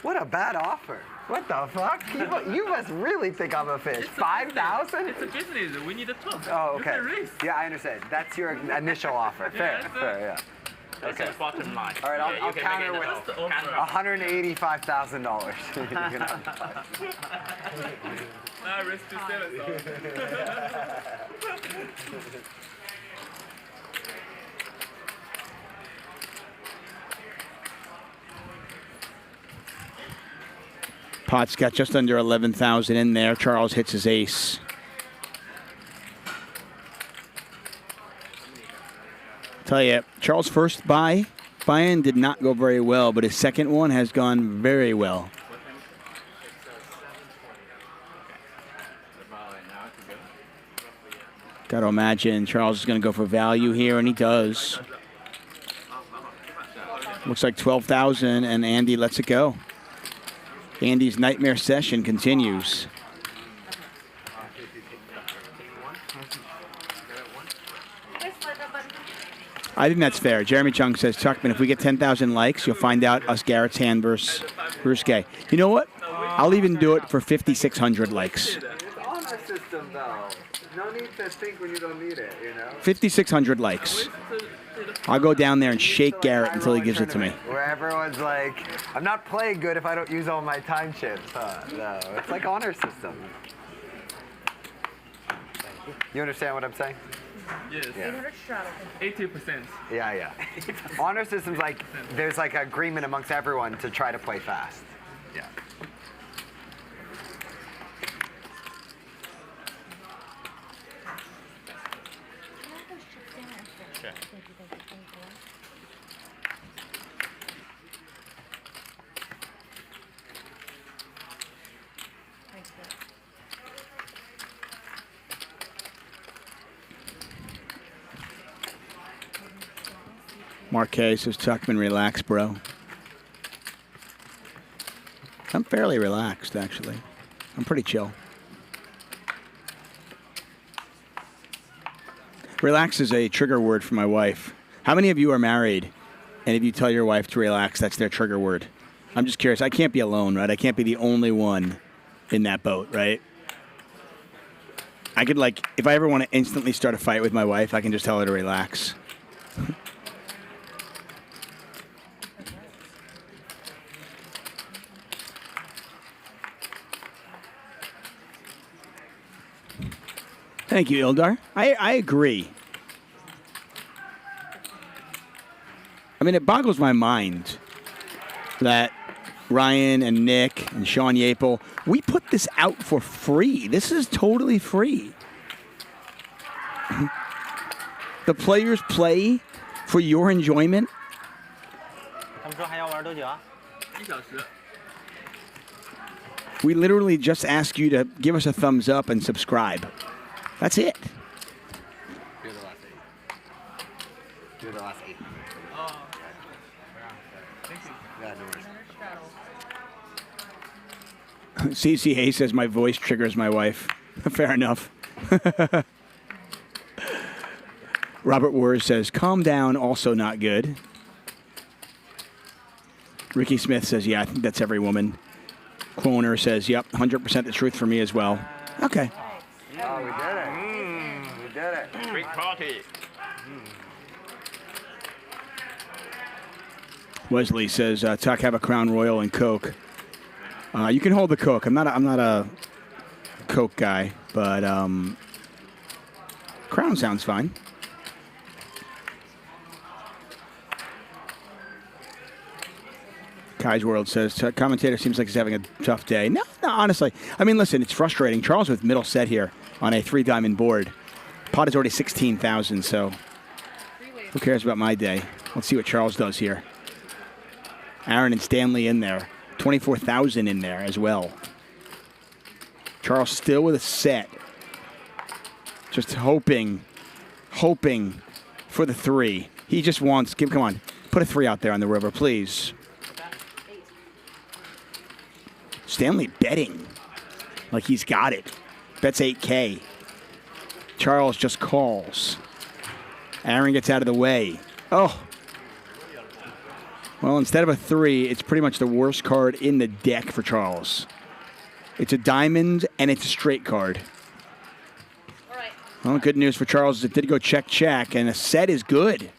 What a bad offer. What the fuck? You must really think I'm a fish. 5,000? It's a business. We need a talk. Oh, okay. You can raise. Yeah, I understand. That's your initial offer. Fair, fair, yeah. That's the bottom line. All right, Yeah, I'll counter with $185,000. Ah, risk to sell it. Pot's got just under 11,000 in there. Charles hits his ace. Tell you, Charles' first buy-in did not go very well, but his second one has gone very well. Got to imagine Charles is going to go for value here, and he does. Looks like 12,000, and Andy lets it go. Andy's nightmare session continues. I think that's fair. Jeremy Chung says, Tuckman, if we get 10,000 likes, you'll find out us Garrett's hand versus Ryusuke. You know what? I'll even do it for 5,600 likes. It's honor system, though. No need to think when you don't need it, you know? 5,600 likes. I'll go down there and shake Garrett until he gives it to me. Where everyone's like, I'm not playing good if I don't use all my time chips. No, it's like honor system. You understand what I'm saying? Yes. Yeah. 80%. Yeah, yeah. Honor system's like, there's like agreement amongst everyone to try to play fast. Yeah. Sure. Marquez says, Tuckman, relax, bro. I'm fairly relaxed, actually. I'm pretty chill. Relax is a trigger word for my wife. How many of you are married? And if you tell your wife to relax, that's their trigger word. I'm just curious. I can't be alone, right? I can't be the only one in that boat, right? I could, like, if I ever want to instantly start a fight with my wife, I can just tell her to relax. Thank you, Ildar. I agree. I mean, it boggles my mind that Ryan and Nick and Shaun Yaple, we put this out for free. This is totally free. The players play for your enjoyment. 他们说还要玩多久啊？1小时。 We literally just ask you to give us a thumbs up and subscribe. That's it. Do the last 8. Oh. Thank you. Yeah, no worries. CCA says my voice triggers my wife. Fair enough. Robert Wars says, calm down, also not good. Ricky Smith says, yeah, I think that's every woman. Cloner says, yep, 100% the truth for me as well. Okay. Oh, we did it. We did it. Big party. Wesley says, Tuck, have a Crown Royal and Coke. You can hold the Coke. I'm not a Coke guy, but Crown sounds fine. Kai's World says, commentator seems like he's having a tough day. No, honestly. I mean, listen, it's frustrating. Charles with middle set here on a 3-diamond board. Pot is already 16,000, so who cares about my day? Let's see what Charles does here. Aaron and Stanley in there. 24,000 in there as well. Charles still with a set. Just hoping for the 3. He just wants, come on, put a 3 out there on the river, please. Stanley betting like he's got it. Bets 8K. Charles just calls. Aaron gets out of the way. Oh. Well, instead of a 3, it's pretty much the worst card in the deck for Charles. It's a diamond and it's a straight card. Well, good news for Charles is it did go check, and a set is good.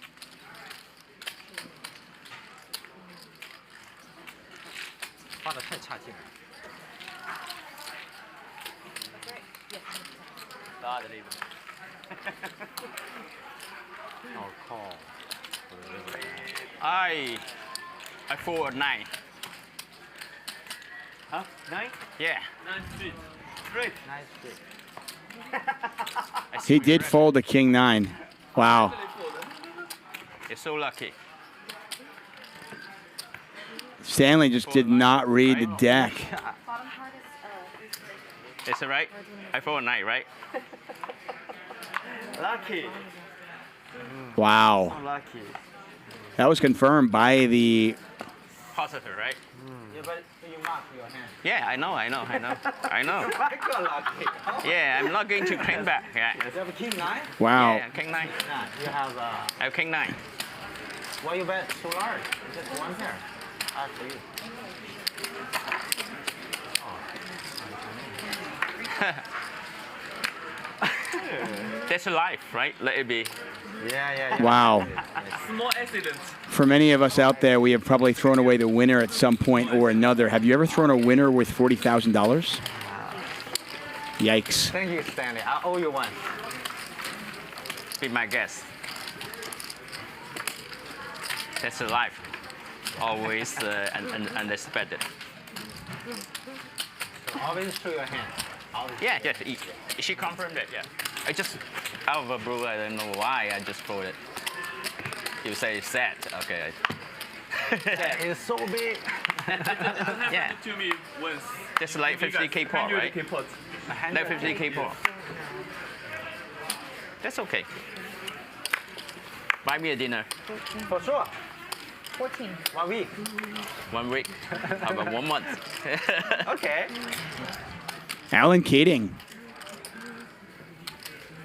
I'll call. I forward 9. Huh? 9? Yeah. 9 street. Straight. 9 straight. He did fold the King 9. Wow. You're so lucky. Stanley just did not read the deck. Is it right? I forward 9, right? Lucky. Wow. So lucky. That was confirmed by the... Positive, right? Yeah, but you mark your hand. Yeah, I know. I know. Yeah, I'm not going to claim back. Yeah. You have a King 9? Wow. Yeah, King 9. You have I have King 9. Why you bet so large? Just one pair. For you. That's life, right? Let it be. Yeah. Wow. Small accidents. For many of us out there, we have probably thrown away the winner at some point or another. Have you ever thrown a winner worth $40,000? Yikes. Thank you, Stanley. I owe you one. Be my guest. That's life. Always unexpected. So always show your hand. Yeah. She confirmed it, yeah. I just, out of a blue, I don't know why, I just pulled it. You say set, okay. That is so big. Yeah. To me once. Just like 50K pot, right? 100K pot. Like 50K pot. That's okay. Buy me a dinner. 14. For sure. 14. 1 week. 1 week. How about 1 month? Okay. Alan Keating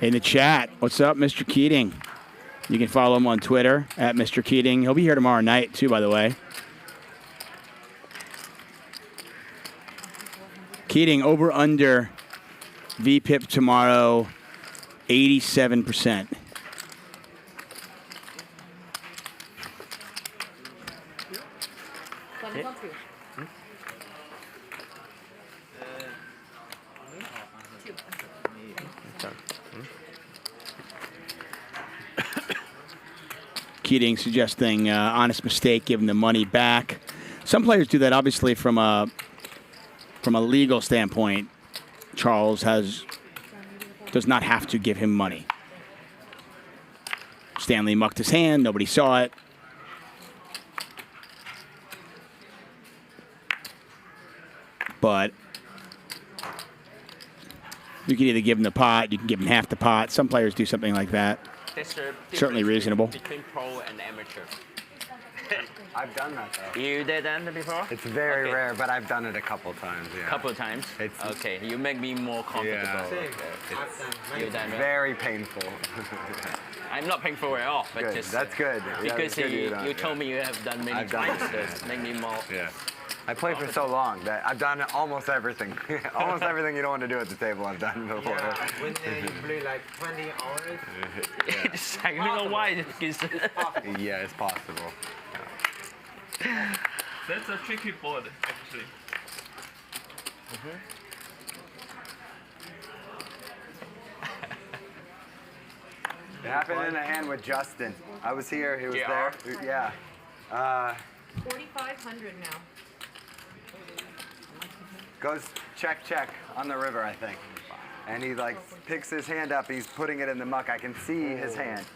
in the chat. What's up, Mr. Keating? You can follow him on Twitter at Mr. Keating. He'll be here tomorrow night, too, by the way. Keating, over under VPIP tomorrow, 87%. Keating suggesting honest mistake, giving the money back. Some players do that, obviously, from a legal standpoint. Charles does not have to give him money. Stanley mucked his hand. Nobody saw it. But you can either give him the pot, you can give him half the pot. Some players do something like that. Certainly reasonable. Between pro and amateur. I've done that though. You did that before? It's very rare, but I've done it a couple times. Yeah. Couple of times? Okay, you make me more comfortable. Yeah. You've done it? Very painful. I'm not painful at all. But Good. just, That's good. Because That's good you told me you have done many times. So make me more. Yeah. I played for so long that I've done almost everything. Almost everything you don't want to do at the table, I've done before. Yeah, when you play like 20 hours. It's like, you know why? Yeah, it's possible. That's a tricky board, actually. It happened in a hand with Justin. I was here, he was there. Yeah. 4,500 now. Goes check on the river, I think. And he like picks his hand up, he's putting it in the muck. I can see his hand.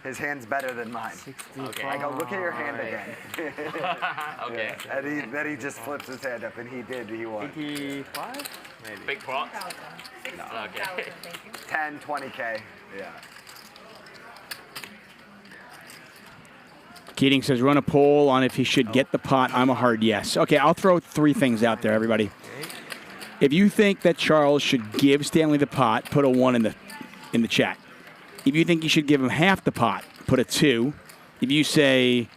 His hand's better than mine. Okay. I go, look at your hand again. Okay. Yeah. And then he just flips his hand up, and he won. 85? Maybe. Big pot? Okay. 10, 20K. Yeah. Keating says, run a poll on if he should get the pot. I'm a hard yes. Okay, I'll throw 3 things out there, everybody. If you think that Charles should give Stanley the pot, put a 1 in the chat. If you think you should give him half the pot, put a 2. If you say,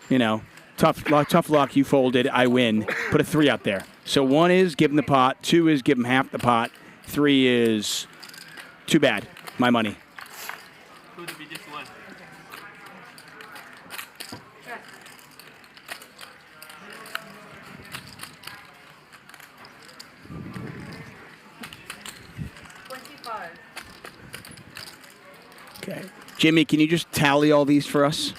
you know, tough luck, you folded, I win, put a 3 out there. So 1 is give him the pot, 2 is give him half the pot, 3 is too bad, my money. Could be this one. Okay. Jimmy, can you just tally all these for us?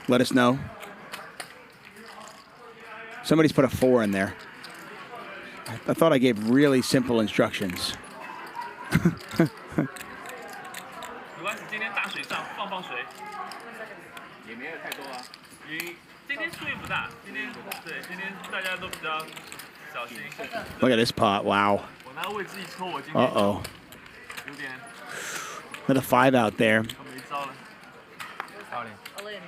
Let us know. Somebody's put a 4 in there. I thought I gave really simple instructions. 没关系，今天打水仗，放水。也没有太多啊。今天数也不大，今天大家都比较小心。 Look at this pot. Wow. 我拿位置一抽，我今天 Uh-oh. 有点 Another 5 out there. 没招了。All in.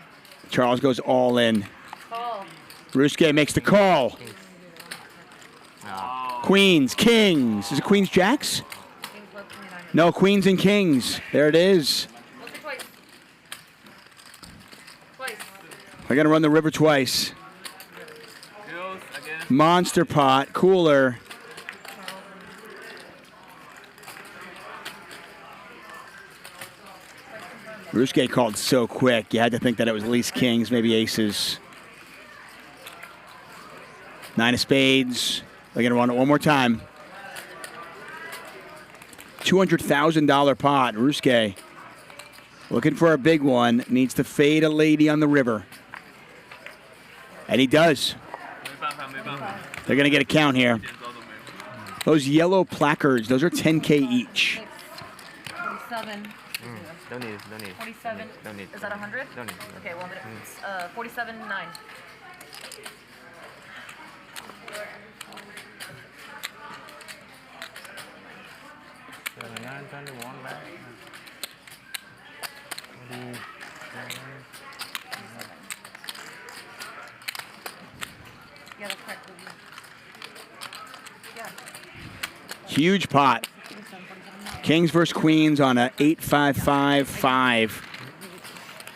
Charles goes all in. Call. Ryusuke makes the call. Queens, kings. Is it queens, jacks? No, queens and kings. There it is. We're going to run the river twice. Monster pot, cooler. Ryusuke called so quick, you had to think that it was at least kings, maybe aces. 9 of spades. They're going to run it one more time. $200,000 pot. Ryusuke looking for a big one. Needs to fade a lady on the river. And he does. They're going to get a count here. Those yellow placards, those are 10K each. 47. Don't need it. 47. Don't need. Is that 100? Don't need. Okay, 1 minute. 47.9. 121 back. Yeah, that's correct. Yeah. Huge pot. Kings versus Queens on a 8-5-5-5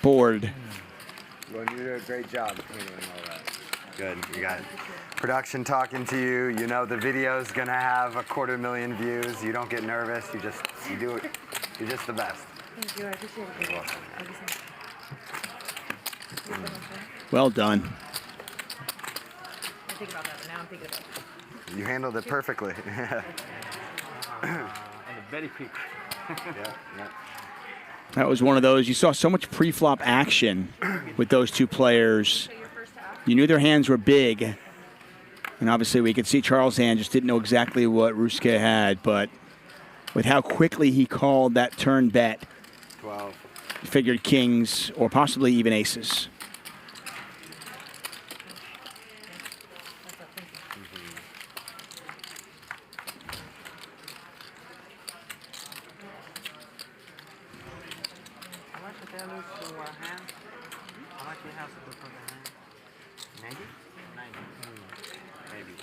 board. Well, you did a great job handling all that. Good, you got it. Production talking to you. You know the video's gonna have 250,000 views. You don't get nervous. You do it. You're just the best. Thank you. I appreciate it. You're welcome. Well done. I think about that, but now I'm thinking about it. You handled it perfectly. And very quick. Yeah. That was one of those. You saw so much pre-flop action with those two players. You knew their hands were big. And obviously we could see Charles' hand just didn't know exactly what Ryusuke had. But with how quickly he called that turn bet, 12. he figured kings or possibly even aces. How much did they lose to hand? How much he has to put on the hand? 90? 90. Maybe.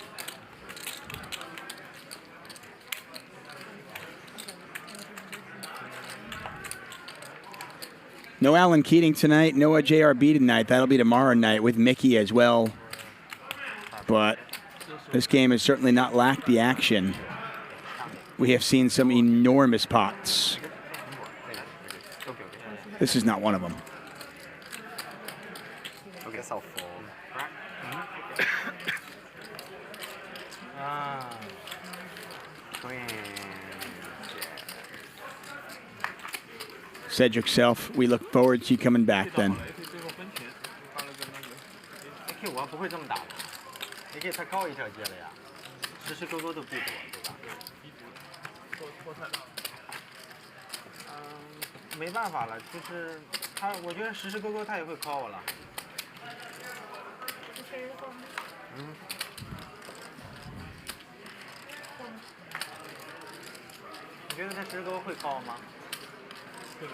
No Alan Keating tonight, no JRB tonight. That'll be tomorrow night with Mickey as well. But this game has certainly not lacked the action. We have seen some enormous pots. This is not one of them. I guess I'll fold. Cedric Self, we look forward to you coming back then. AK 我不会这么打的 ，AK 它高一条街了呀，时时刻刻都逼着我，对吧？没办法了，就是他，我觉得时时刻刻他也会 call 我了。你觉得他时时刻刻会 call 吗？会的。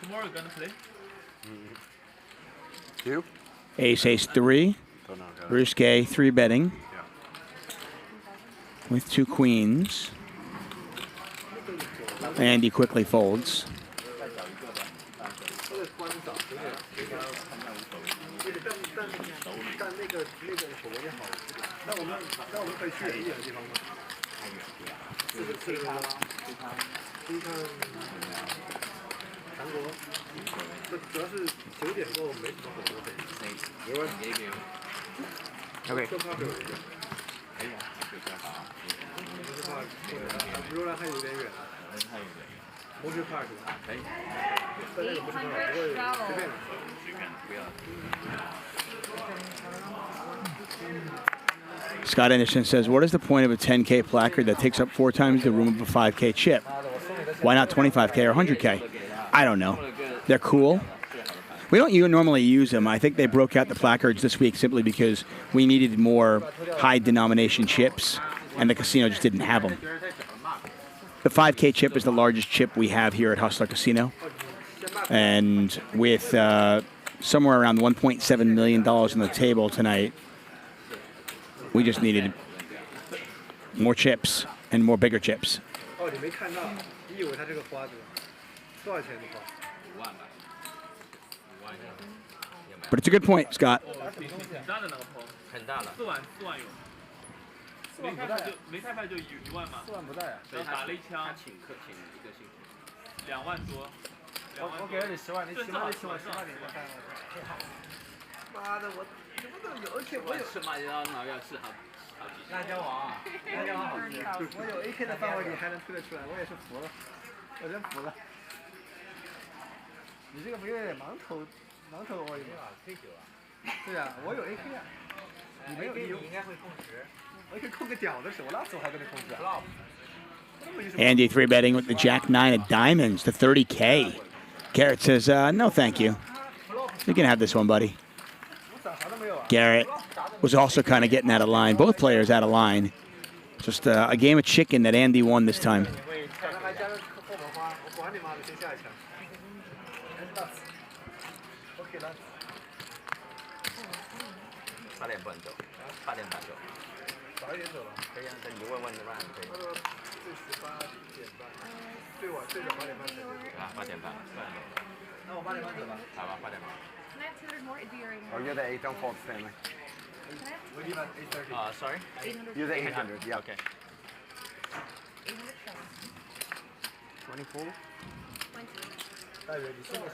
Tomorrow you're gonna play? You? Ace, ace, three. Ryusuke, three betting. With two queens. And he quickly folds. OK。如果还有点远，不是怕是吧？可以。但那个不是怕，不会随便了。Scott Anderson says, what is the point of a 10K placard that takes up 4 times the room of a 5K chip? Why not 25K or 100K? I don't know. They're cool. We don't normally use them. I think they broke out the placards this week simply because we needed more high denomination chips, and the casino just didn't have them. The 5K chip is the largest chip we have here at Hustler Casino. And with somewhere around $1.7 million on the table tonight, we just needed more chips and more bigger chips. 哦，你没看到，你以为它这个花子多少钱的花？ But it's a good point, Scott. 很大的那个棚，很大了。4万有。没太派就1万嘛。4万不在啊。对，打了一枪。他请一个星期。2万多。我给了你10万，你起码得10万给我看。妈的，我什么都有，而且我有。是嘛？要是好。辣椒王，辣椒王好吃。我有 AK 的范围你还能推得出来，我也是服了，我真服了。你这个不有点盲投？榔头而已嘛。对呀，我有 AK 啊。你没有，你应该会控时。我可以控个屌的时候，我那时候还跟你控制啊。Andy 3-betting with the Jack 9 of diamonds to 30K. Garrett says, no, thank you. You can have this one, buddy. Garrett was also kind of getting out of line. Both players out of line. Just a game of chicken that Andy won this time. Oh, you're the 8. Don't fold, Stanley. Sorry? You're the 800. Yeah. Okay. 24.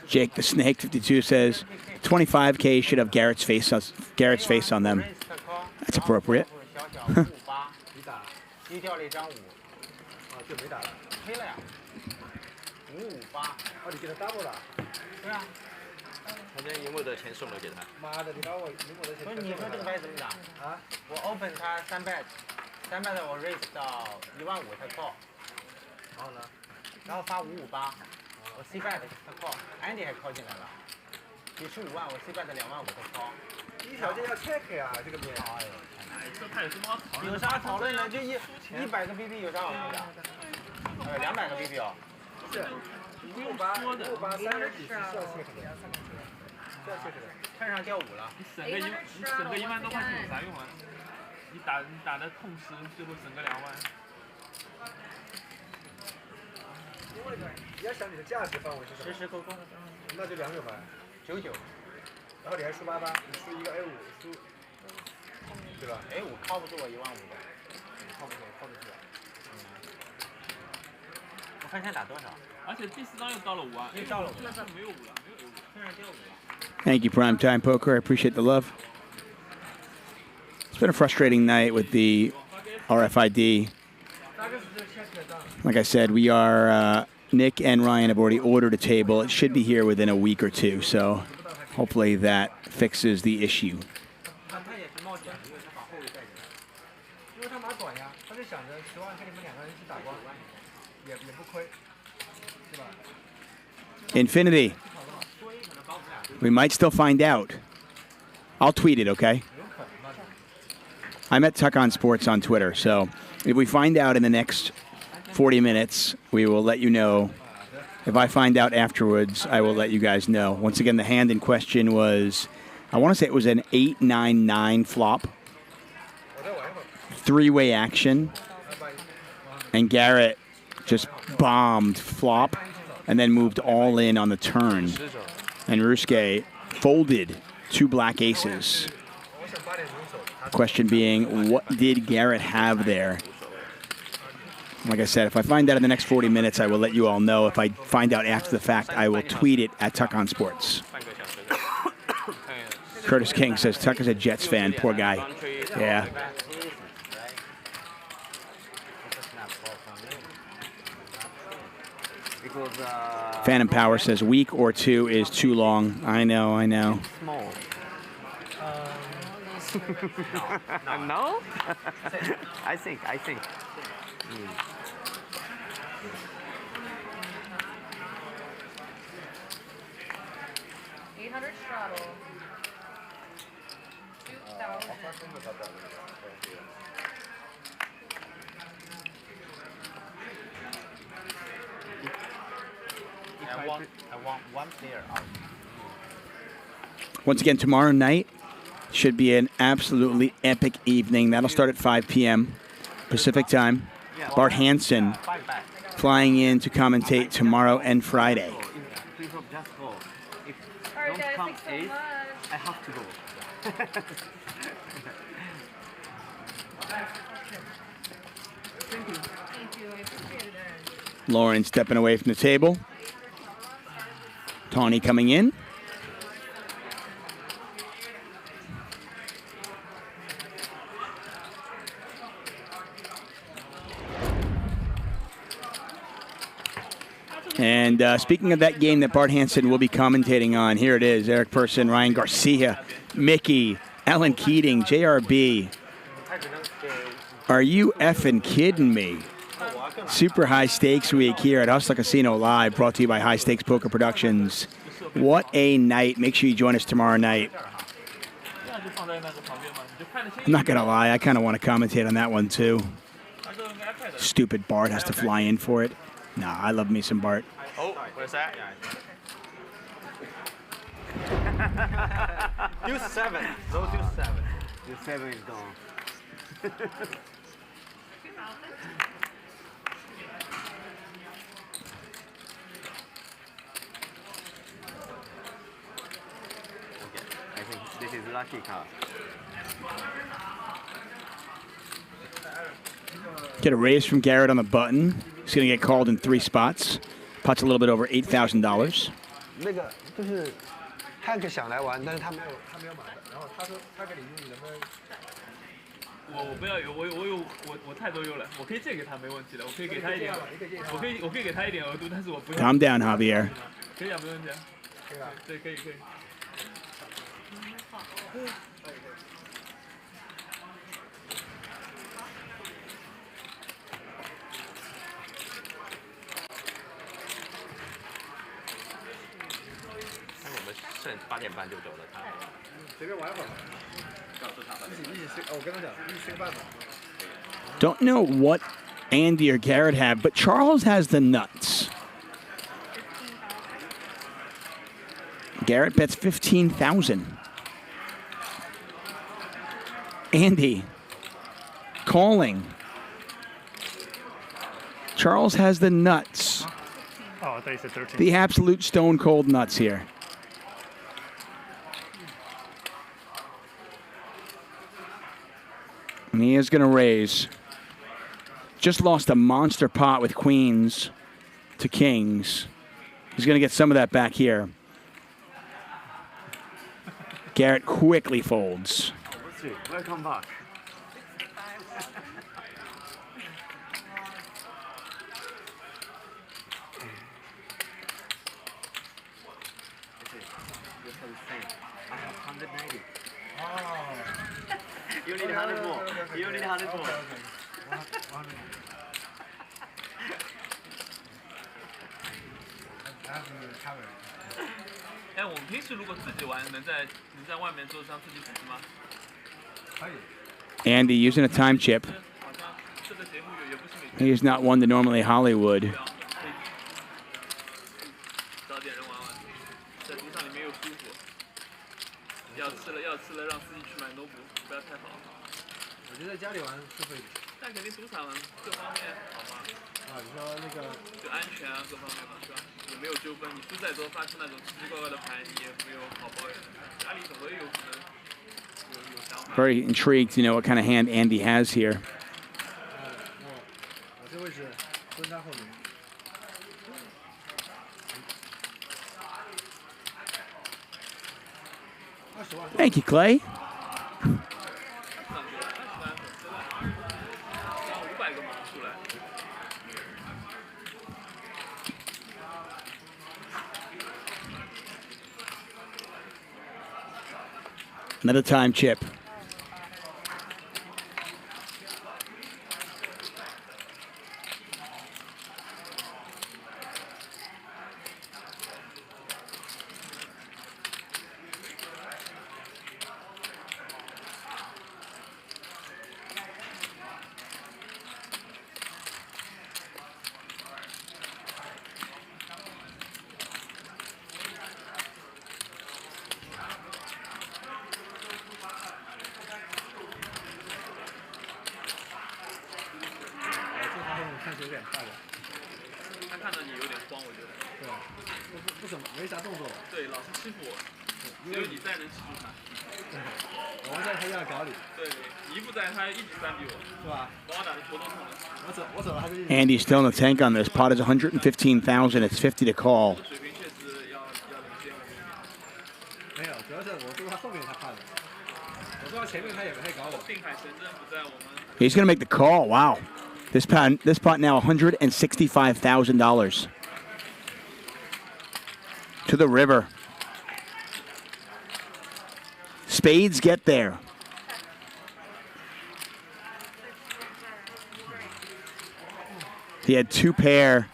Jake the Snake 52 says 25K should have Garrett's face on them. That's appropriate. 低掉了一张5，就没打了，黑了呀，558。哦，你给他 double 了？对啊。他今天赢我的钱送了给他。妈的，你把我赢我的钱。不是你说这个牌怎么打？啊？我 open 他3 bet，3 bet 我 raise 到15000他 call， 然后呢？然后发558，我 C bet 他 call，Andy 还 call 进来了，你是5万，我 C bet 25000他 call。第一条件要 check 呀，这个面。哎呦。 有啥讨论的？就100个 BB 有啥好说的？200个 BB 哦。是。558 30几是要 check 的，需要 check 的。看上掉5了。你省个1万多块钱有啥用啊？你打的控时，最后省个2万。你要想你的价值范围是什么？实时沟通。那就200万，99。然后你还输88，你输一个 A5输。 对吧 ？A5 靠不住我15000的，靠不住。我看现在打多少？而且第4张又到了5万，又到了5万，没有5了，没有5了，突然掉5了。 Thank you, Primetime Poker. I appreciate the love. It's been a frustrating night with the RFID. Like I said, we are, Nick and Ryan have already ordered a table. It should be here within a week or two, so hopefully that fixes the issue. Infinity. We might still find out. I'll tweet it, okay? I'm at Tuck on Sports on Twitter, so if we find out in the next 40 minutes, we will let you know. If I find out afterwards, I will let you guys know. Once again, the hand in question was, I want to say it was an 8-9-9 flop. 3-way action. And Garrett just bombed flop and then moved all in on the turn. And Ryusuke folded 2 black aces. Question being, what did Garrett have there? Like I said, if I find out in the next 40 minutes, I will let you all know. If I find out after the fact, I will tweet it at Tuck on Sports. Curtis King says, Tuck is a Jets fan. Poor guy. Yeah. Phantom Power says, week or 2 is too long. I know. Small. No? I think. 800 straddle. 2000. I want one player out. Once again, tomorrow night should be an absolutely epic evening. That'll start at 5 p.m. Pacific time. Bart Hansen flying in to commentate tomorrow and Friday. People just go. If don't come 8, I have to go. Thank you. I appreciate it. Lauren stepping away from the table. Tawny coming in. And speaking of that game that Bart Hansen will be commentating on, here it is. Eric Persson, Ryan Garcia, Mickey, Ellen Keating, JRB. Are you effing kidding me? Super high stakes week here at Hustler Casino Live, brought to you by High Stakes Poker Productions. What a night. Make sure you join us tomorrow night. I'm not going to lie, I kind of want to commentate on that one too. Stupid Bart has to fly in for it. Nah, I love me some Bart. Oh, where's that? Use 7. Don't use 7. Your 7 is gone. I think this is lucky card. Get a raise from Garrett on the button. He's going to get called in 3 spots. Pot's a little bit over $8,000. 那个就是Hank 想来玩，但是他没有买的。然后他说他给你用，你能不能？我不要有，我太多用了，我可以借给他没问题的，我可以给他一点，我可以给他一点额度，但是我不要。Calm down, Javier. 可以啊，没问题啊。可以啊，对，可以。剩8点半就走了，他随便玩会儿。告诉他吧。一起我跟他讲，一起吃个饭吧。Don't know what Andy or Garrett have, but Charles has the nuts. Garrett bets 15,000. Andy calling. Charles has the nuts. Oh, I thought you said 13. The absolute stone cold nuts here. And he is going to raise. Just lost a monster pot with queens to kings. He's going to get some of that back here. Garrett quickly folds. Welcome back. I have 190. You need 100 more. You need 100 more. 哎，我们平时如果自己玩，能在外面桌上自己组织吗？可以。Andy using a time chip. He is not one to normally Hollywood. 找点人玩玩，在桌上里面又舒服。要吃了，让自己去买 notebook， 不要太好。我觉得在家里玩舒服一点。但肯定赌场各方面好吗？啊，你说那个就安全啊，各方面嘛，是吧？也没有纠纷，你输再多，发出那种奇奇怪怪的牌，你也没有好抱怨。家里总会有可能有想法。Very intrigued to know what kind of hand Andy has here. 我这位置蹲他后面。Thank you, Clay. Another time chip. Andy's still in the tank on this. Pot is 115,000. It's 50 to call. He's going to make the call. Wow. This pot now $165,000. to the river. Spades get there. He had 2 pair.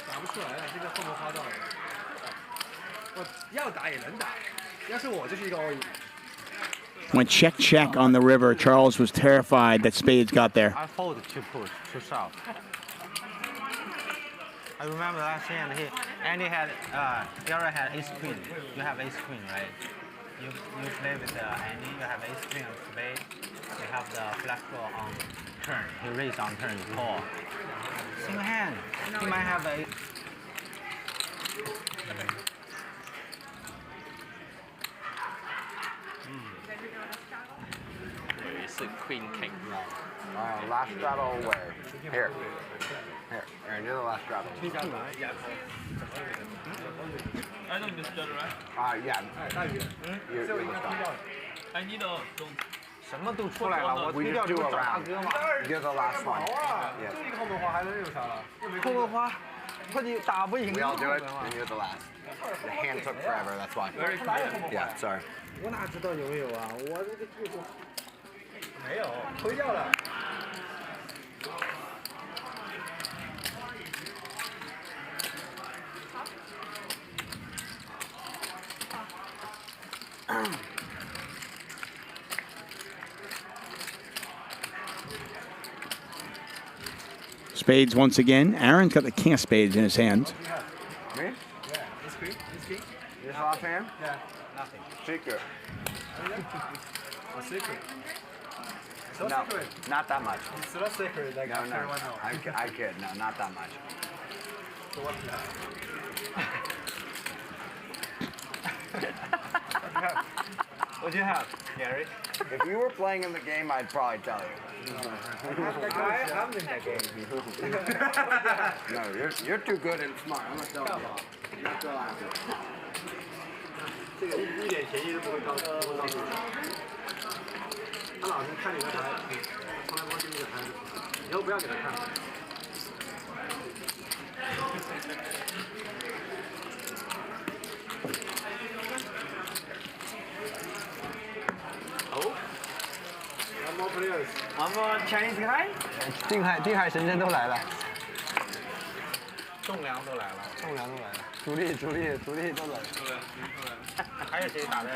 打不出来了，这个后面花到了。我要打也能打，要是我就是一个 all in。 Went check on the river. Charles was terrified that spades got there. I fold to push to shove. I remember last hand Andy had Gerry had ace queen. You have ace queen, right? You play with Andy. You have ace queen on spade. You have the flush draw on turn. He raised on turn. You call. Single hand. He might have a. It's a queen king. Last straddle where? Here. Here, Aaron, you're the last straddle. I don't miss that, right? Yeah. You're the straddle. I need a don't. 什么都出来了，我 We 推 just 掉 do 你 a 们找大 round. 哥嘛。 You're the last one. 这个后面花还能有啥了？又没后面花，不你打不赢。 We all do it, and you're the last. The hand took forever, that's why. Yeah, sorry. 我哪知道有没有啊？我这个就是没有，推掉了。 Spades once again. Aaron's got the king of spades in his hand. Me? Yeah, it's king. It's king. This last hand? Yeah, nothing. Secret. A secret. No, not that much. It's not secret. Like No, after no. 1 hour. I kid. No, not that much. So what do you have? What do you have, Gerry? If you were playing in the game, I'd probably tell you. I'm in that game. No, you're too good and smart. I'm gonna tell you. You're still after. 这个一点嫌疑都不会告诉你。他老是看你的牌，从来不会给你的牌，以后不要给他看。One more players. One more Chinese guy. 定海神针都来了，栋梁都来了。栋梁都来了，主力都来了。还有谁打的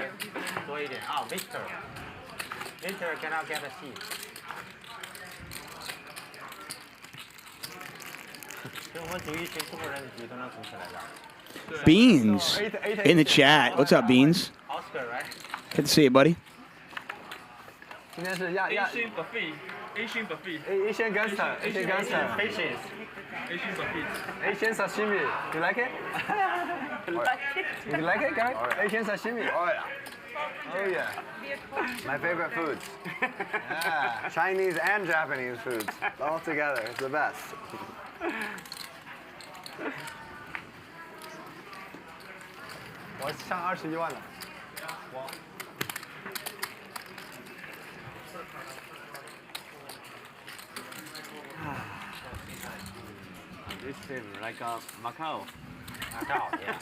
多一点啊？Victor cannot get a seat。所以我们组一群中国人的局都能组起来的。 Beans in the chat. What's up, Beans? Oscar, right? Good to see you, buddy. 今天是 Asian buffet. Asian buffet. Asian gangster, Asian gangster. Fishes. Asian buffet. Asian sashimi. You like it? You like it, guys? Asian sashimi. Oh yeah. Oh yeah. My favorite foods. Yeah. Chinese and Japanese foods all together. It's the best. 我上21万了。This team like Macau. Macau, yeah.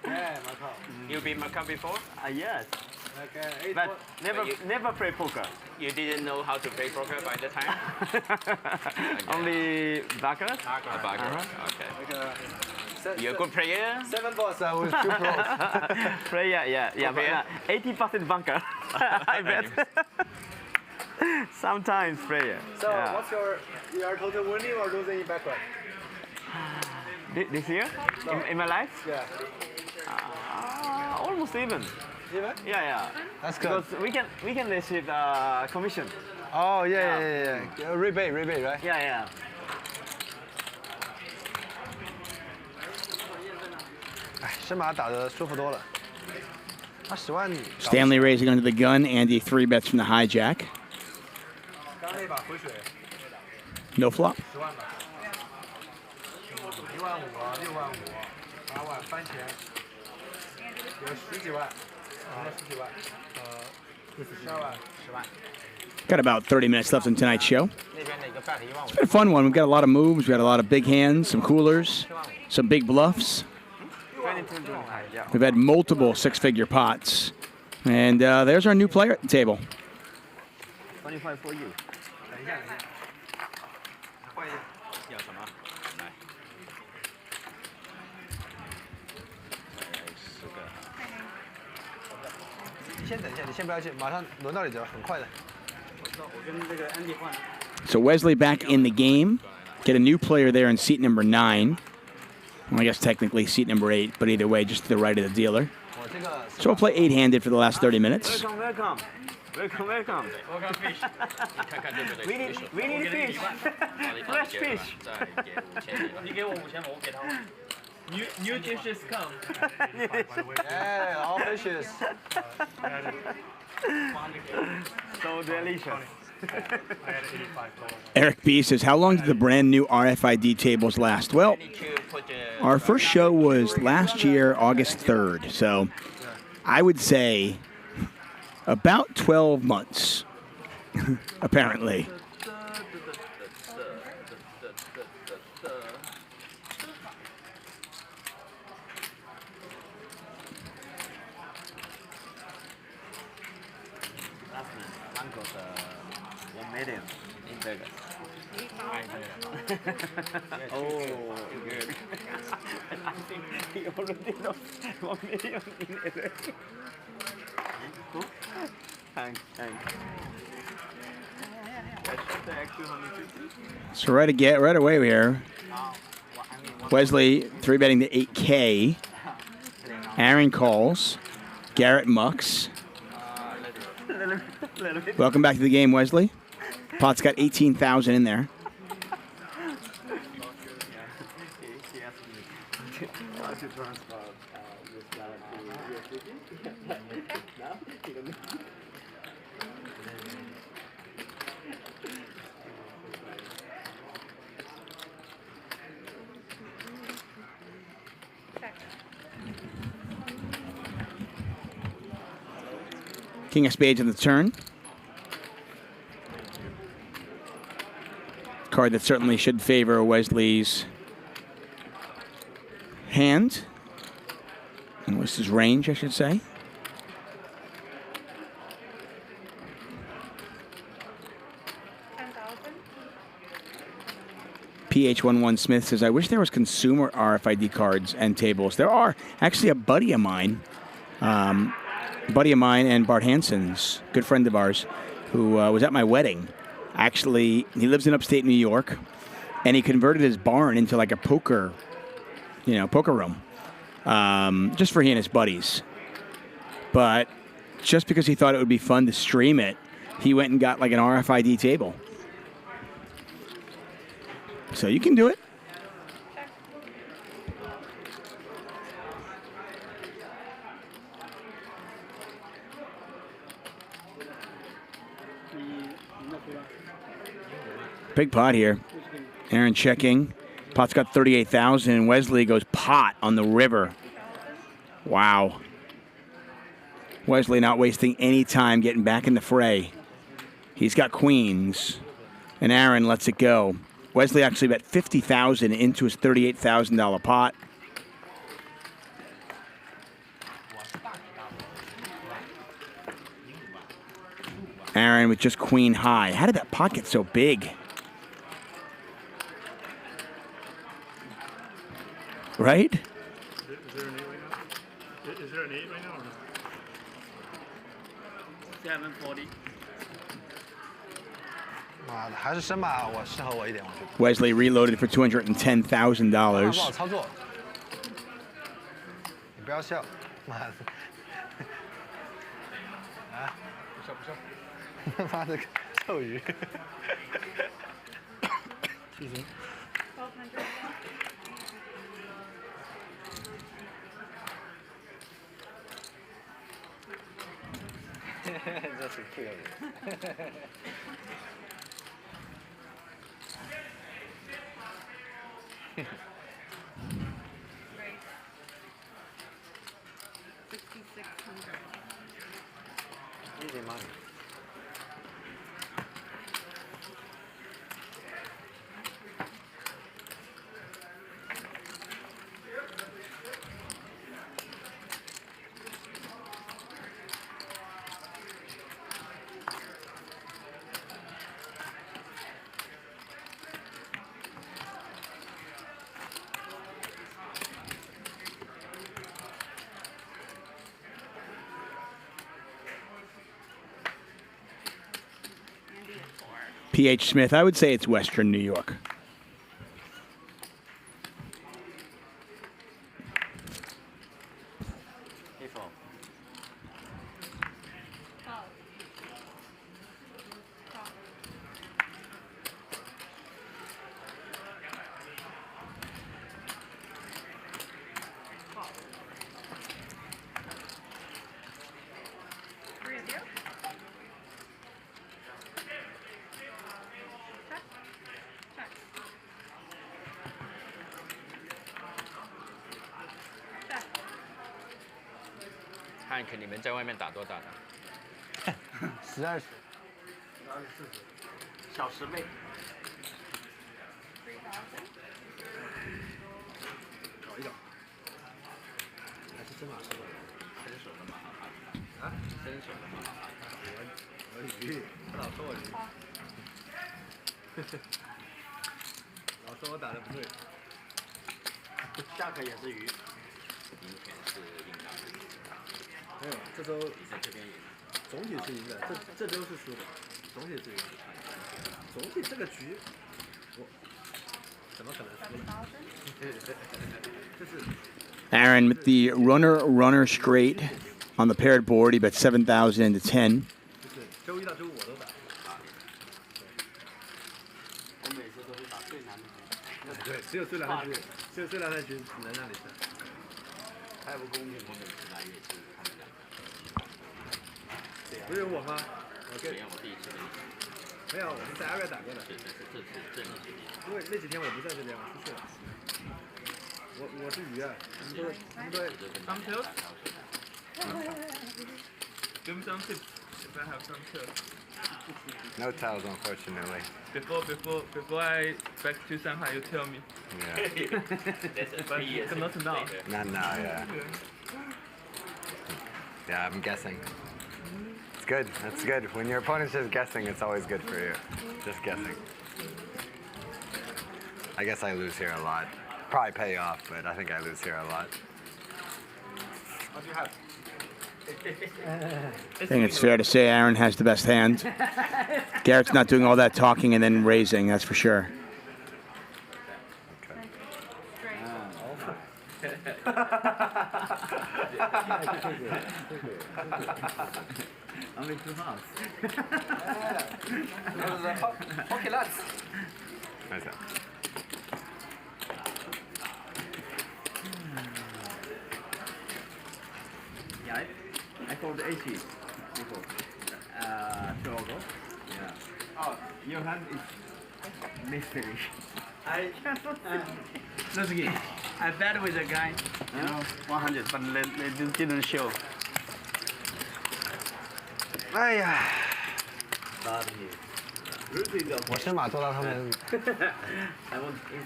Yeah, Macau. You been Macau before? Yes. Like But never play poker. You didn't know how to play poker by the time? Only baccarat. Baccarat. Okay. You're a good player? 7 balls with 2 pros. Player, yeah. player? 80% bunker. I bet. Sometimes player. So yeah. what's your total winning or losing in backward? This year? No. In my life? Yeah. Almost even. Even? Yeah. That's good. Because we can receive commission. Oh yeah. Rebate, right? Yeah. 哎，申马打得舒服多了。他10万。 Stanley raising under the gun. Andy 3 bets from the hijack. 刚那把回水 No flop. 10万吧。1万5啊，6万5，8万翻钱，有10几万，10几万，12万，10万。 Got about 30 minutes left in tonight's show. 那边的一个 It's been a fun one. We've got a lot of moves. We've got a lot of big hands, some coolers, some big bluffs. We've had multiple six-figure pots. And there's our new player at the table. 25 for you. 先等一下，你先不要进，马上轮到你就很快的。我跟这个 Andy 换。 So Wesley back in the game. Get a new player there in seat number 9. Well, I guess technically seat number 8, but either way, just to the right of the dealer. So we'll play 8-handed for the last 30 minutes. Welcome, welcome. Welcome, welcome. Welcome fish. We need fish. Fresh fish. 你给我5000，我给他。New dishes come. Yeah, all fishes. So delicious. Eric B says, how long did the brand new RFID tables last? Well, our first show was last year, August 3rd. So I would say about 12 months, apparently. Oh, good. I think he already lost 1 million in it. Thanks. So right away here, Wesley 3-betting the 8K. Aaron calls. Garrett mucks. Welcome back to the game, Wesley. Pot's got 18,000 in there. King of spades on the turn. Card that certainly should favor Wesley's hand. And Wesley's range, I should say. PH11 Smith says, I wish there was consumer RFID cards and tables. There are. Actually, a buddy of mine and Bart Hansen's, good friend of ours, who was at my wedding. Actually, he lives in upstate New York, and he converted his barn into like a poker room, just for he and his buddies. But just because he thought it would be fun to stream it, he went and got like an RFID table. So you can do it. Big pot here. Aaron checking. Pot's got 38,000, and Wesley goes pot on the river. Wow. Wesley not wasting any time getting back in the fray. He's got queens, and Aaron lets it go. Wesley actually bet 50,000 into his $38,000 pot. Aaron with just queen high. How did that pot get so big? Right? Is there an 8 right now? Is there an 8 right now or no? 740. Wesley reloaded for $210,000. 好操作，你不要笑，妈的，啊，不笑，妈的臭鱼。这是客人。Easy money. T.H. Smith, I would say it's Western New York.看看你们在外面打多大的？12。小10倍。搞一搞。还是真马是吧？伸手的马好看。啊？伸手的马好看。我鱼，老说我鱼。老说我打的不对。下课也是鱼。明天是应该。没有，这周你在这边赢，总体是赢的，这周是输的，总体是赢的，总体这个局，我怎么可能输呢？这是 Aaron with the runner straight on the paired board. He bet 7,000 to 10. 就是周一到周五我都打。我每次都是打最难的局。对，只有最难的局，只有最难的局能让你胜。太不公平，我每次来也是他们俩。不是有我吗？我跟我第一次没有，我是在阿瑞打过的。这次因为那几天我不在这边，我出去了。我是鱼啊，他们都。Some tails? Give me some tips if I have some tails. No tails, unfortunately. Before I back to Shanghai, you tell me. Yeah. But not now. Not now, yeah. Yeah, I'm guessing. It's good. That's good. When your opponent's just guessing, it's always good for you. Just guessing. I guess I lose here a lot. Probably pay off, but I think I lose here a lot. What do you have? I think it's fair to say Aaron has the best hand. Garrett's not doing all that talking and then raising, that's for sure. Only 2 halves. Okay, lads. Nice. Yeah, I called 80 before. 2 ago. Yeah. Oh, your hand is mystery. Ryusuke, I bet with a guy, 100, but they didn't show. 哎呀，我先把做到他们，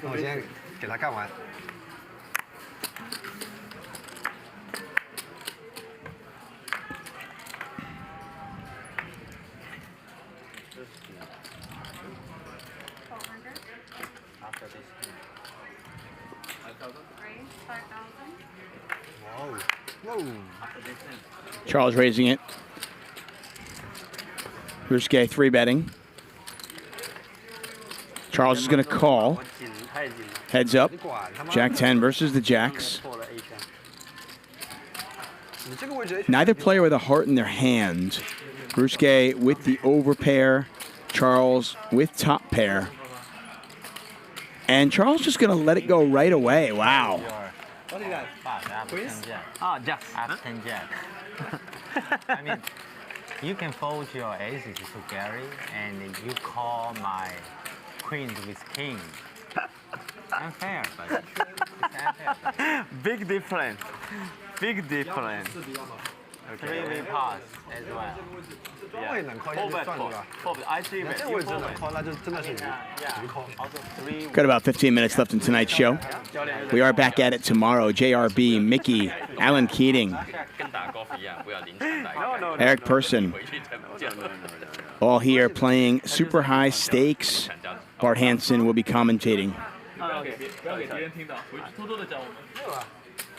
我先给他干完。Charles raising it. Ryusuke 3-betting. Charles is going to call. Heads up. Jack 10 versus the Jacks. Neither player with a heart in their hand. Ryusuke with the overpair. Charles with top pair. And Charles just going to let it go right away. Wow. What is that? Queens? Oh, Jacks. 10 Jack. I mean, you can fold your aces to Gerry, and you call my queens with king. Unfair, but it's unfair. Big difference. Big difference. 3-way pass as well. 这位能扣就算了。I 3-bet. 这位置能扣，那就真的是鱼扣。 Got about 15 minutes left in tonight's show. We are back at it tomorrow. JRB, Mickey, Alan Keating, Eric Person, all here playing super high stakes. Bart Hansen will be commentating. 不要给别人听到，回去偷偷的教我们。没有啊，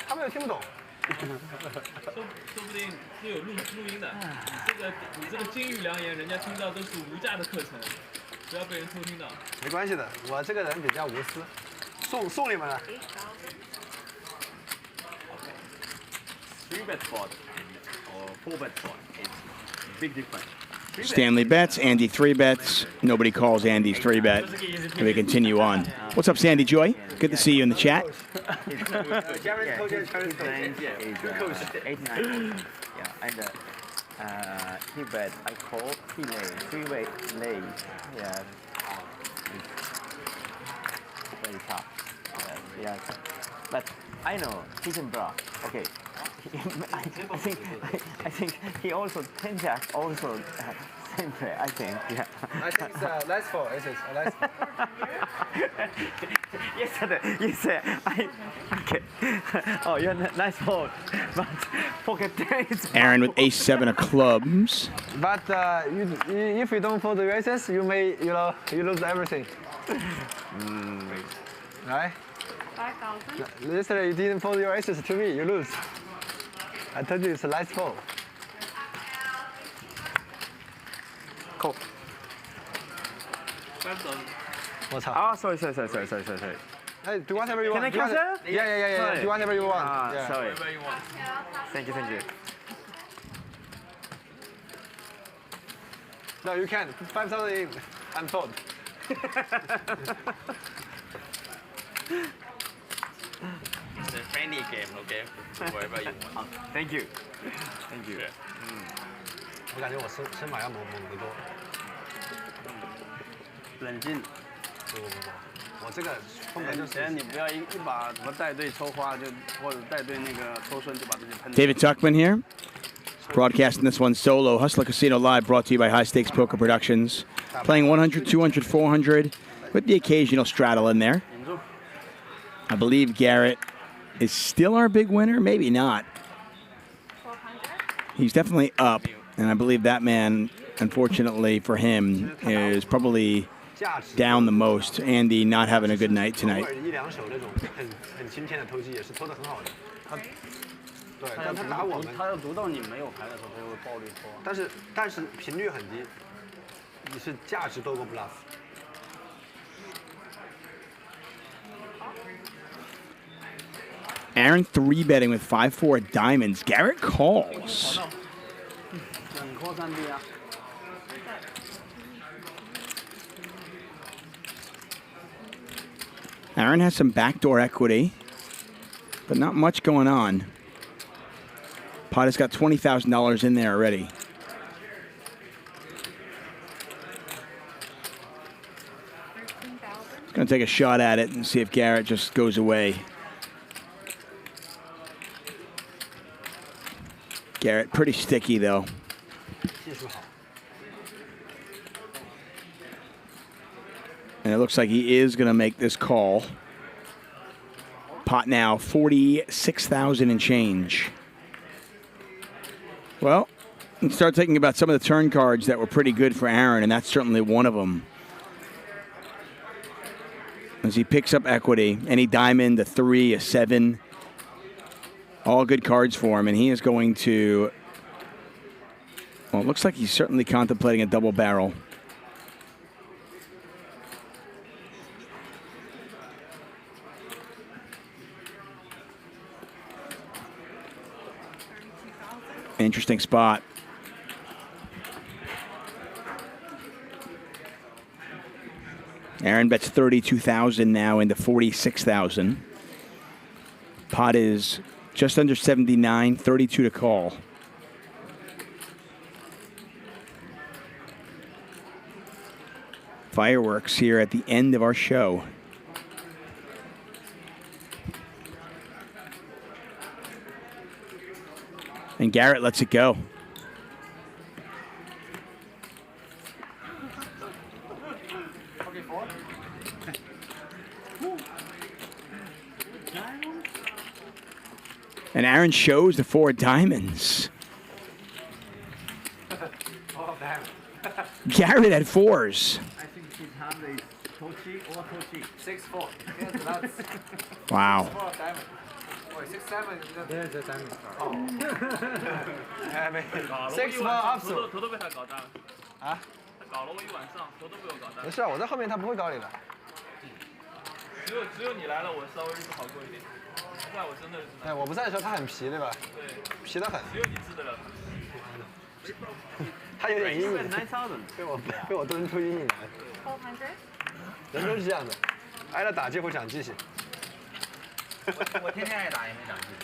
他们又听不懂。说不定是有录音的。你这个金玉良言，人家听到都是无价的课程。不要被人偷听到。没关系的，我这个人比较无私，送你们了。 3-bet board or 4-bet board, it's big difference. Stanley bets, Andy 3-bets. Nobody calls Andy's 3-bet. And we continue on. What's up, Sandy Joy? Good to see you in the chat. Garrett is 89. Yeah, and he bet, I call, he lay, 3-way lay. Yeah. Very tough. Yeah. But I know he can draw. Okay. I think he also 10-jack also same play. I think, yeah. I think it's last four. It's last. Yesterday, okay. Oh, you're nice hold, but pocket is. Aaron with ace-7 of clubs. But if you don't fold the aces, you lose everything. Right? 5,000. Yesterday you didn't fold your aces to me. You lose. I told you it's a last fold. Cool. 3,000. What's up? Oh, sorry. Hey, do whatever you want. Can I cancel? Yeah. Do whatever you want. Yeah. Sorry. Whatever you want. Thank you. No, you can. 5,000 in and fold. It's a friendly game, okay? Whatever you want. Thank you. 我感觉我身马要猛得多。冷静。不，我这个风格就是。你不要一把什么带队抽花或者带队那个抽顺就把自己喷。 David Tuckman here. Broadcasting this one solo. Hustler Casino Live brought to you by High Stakes Poker Productions. Playing 100, 200, 400 with the occasional straddle in there. I believe Garrett is still our big winner. Maybe not. He's definitely up. And I believe that man, unfortunately for him, is probably down the most. Andy not having a good night tonight. 一两手那种很今天的投机也是投得很好的。对，但他打我们，他要读到你没有牌的时候，他就会暴力拖。但是频率很低，你是价值多过 bluff。 Aaron 3-betting with 5-4 diamonds. Garrett calls. Aaron has some backdoor equity, but not much going on. Pot has got $20,000 in there already. He's going to take a shot at it and see if Garrett just goes away. Garrett, pretty sticky though. And it looks like he is going to make this call. Pot now 46,000 and change. Well, let's start thinking about some of the turn cards that were pretty good for Aaron, and that's certainly one of them. As he picks up equity, any diamond, a 3, a 7, all good cards for him, and he is going to, well, it looks like he's certainly contemplating a double barrel. Interesting spot. Aaron bets 32,000 now into 46,000. Pot is just under 79, 32 to call. Fireworks here at the end of our show. And Garrett lets it go. And Aaron shows the 4 diamonds. Garrett at 4s. I think his hand is Tochi or Tochi. 6-4. Yes, that's. Wow. 6-7. There's a diamond card. Oh. 6-4 offsuit. 头都被他搞大了。啊？搞了我一晚上，头都被我搞大。没事啊，我在后面，他不会搞你的。只有你来了，我稍微日子好过一点。不在我真的。哎，我不在的时候他很皮，对吧？对。皮得很。只有你治得了他有点阴影，被我蹲出阴影来。人都是这样的，挨了打就会长记性。我天天挨打也没长记性。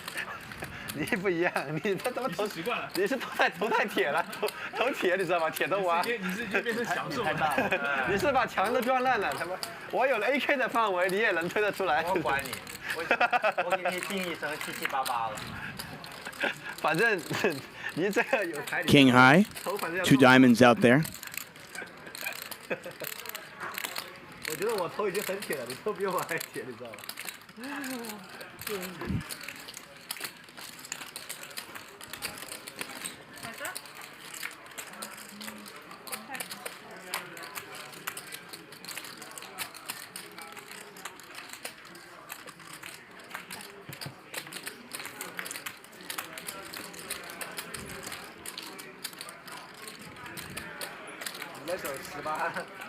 你不一样，你他妈头习惯了，你是头太铁了，头铁你知道吗？铁的挖。你是已经变成享受了。你是把墙都撞烂了，他妈！我有了 AK 的范围，你也能推得出来。我管你，我给你定义成778了。反正你这个有台。King high, 2 diamonds out there. 我觉得我头已经很铁了，你头比我还铁，你知道吧？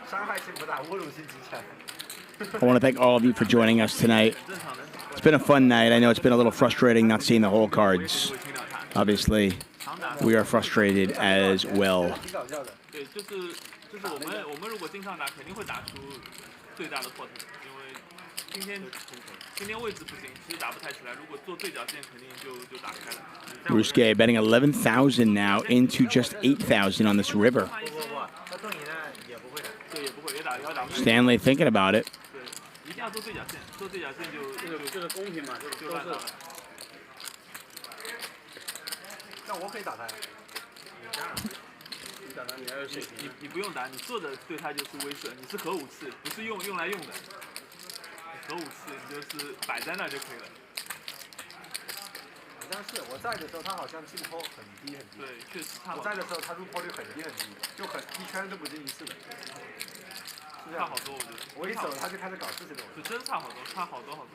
伤害性不大，侮辱性极强。I want to thank all of you for joining us tonight. It's been a fun night. I know it's been a little frustrating not seeing the whole cards. Obviously, we are frustrated as well. 对，就是我们如果经常打，肯定会打出最大的破绽，因为今天位置不行，其实打不太起来。如果做对角线，肯定就打开了。Ryusuke betting 11,000 now into just 8,000 on this river. Stanley thinking about it. 一定要做对角线，做对角线就公平嘛，就烂了。那我可以打他呀。你不用打，你做的对他就是威慑，你是核武器，不是用来用的。核武器你就是摆在那就可以了。好像是我在的时候，他好像进坡很低很低。对，确实差。我在的时候，他入坡率很低很低，就一圈都不进一次的。差好多，我觉得。我一走，他就开始搞事情了。就真差好多，差好多。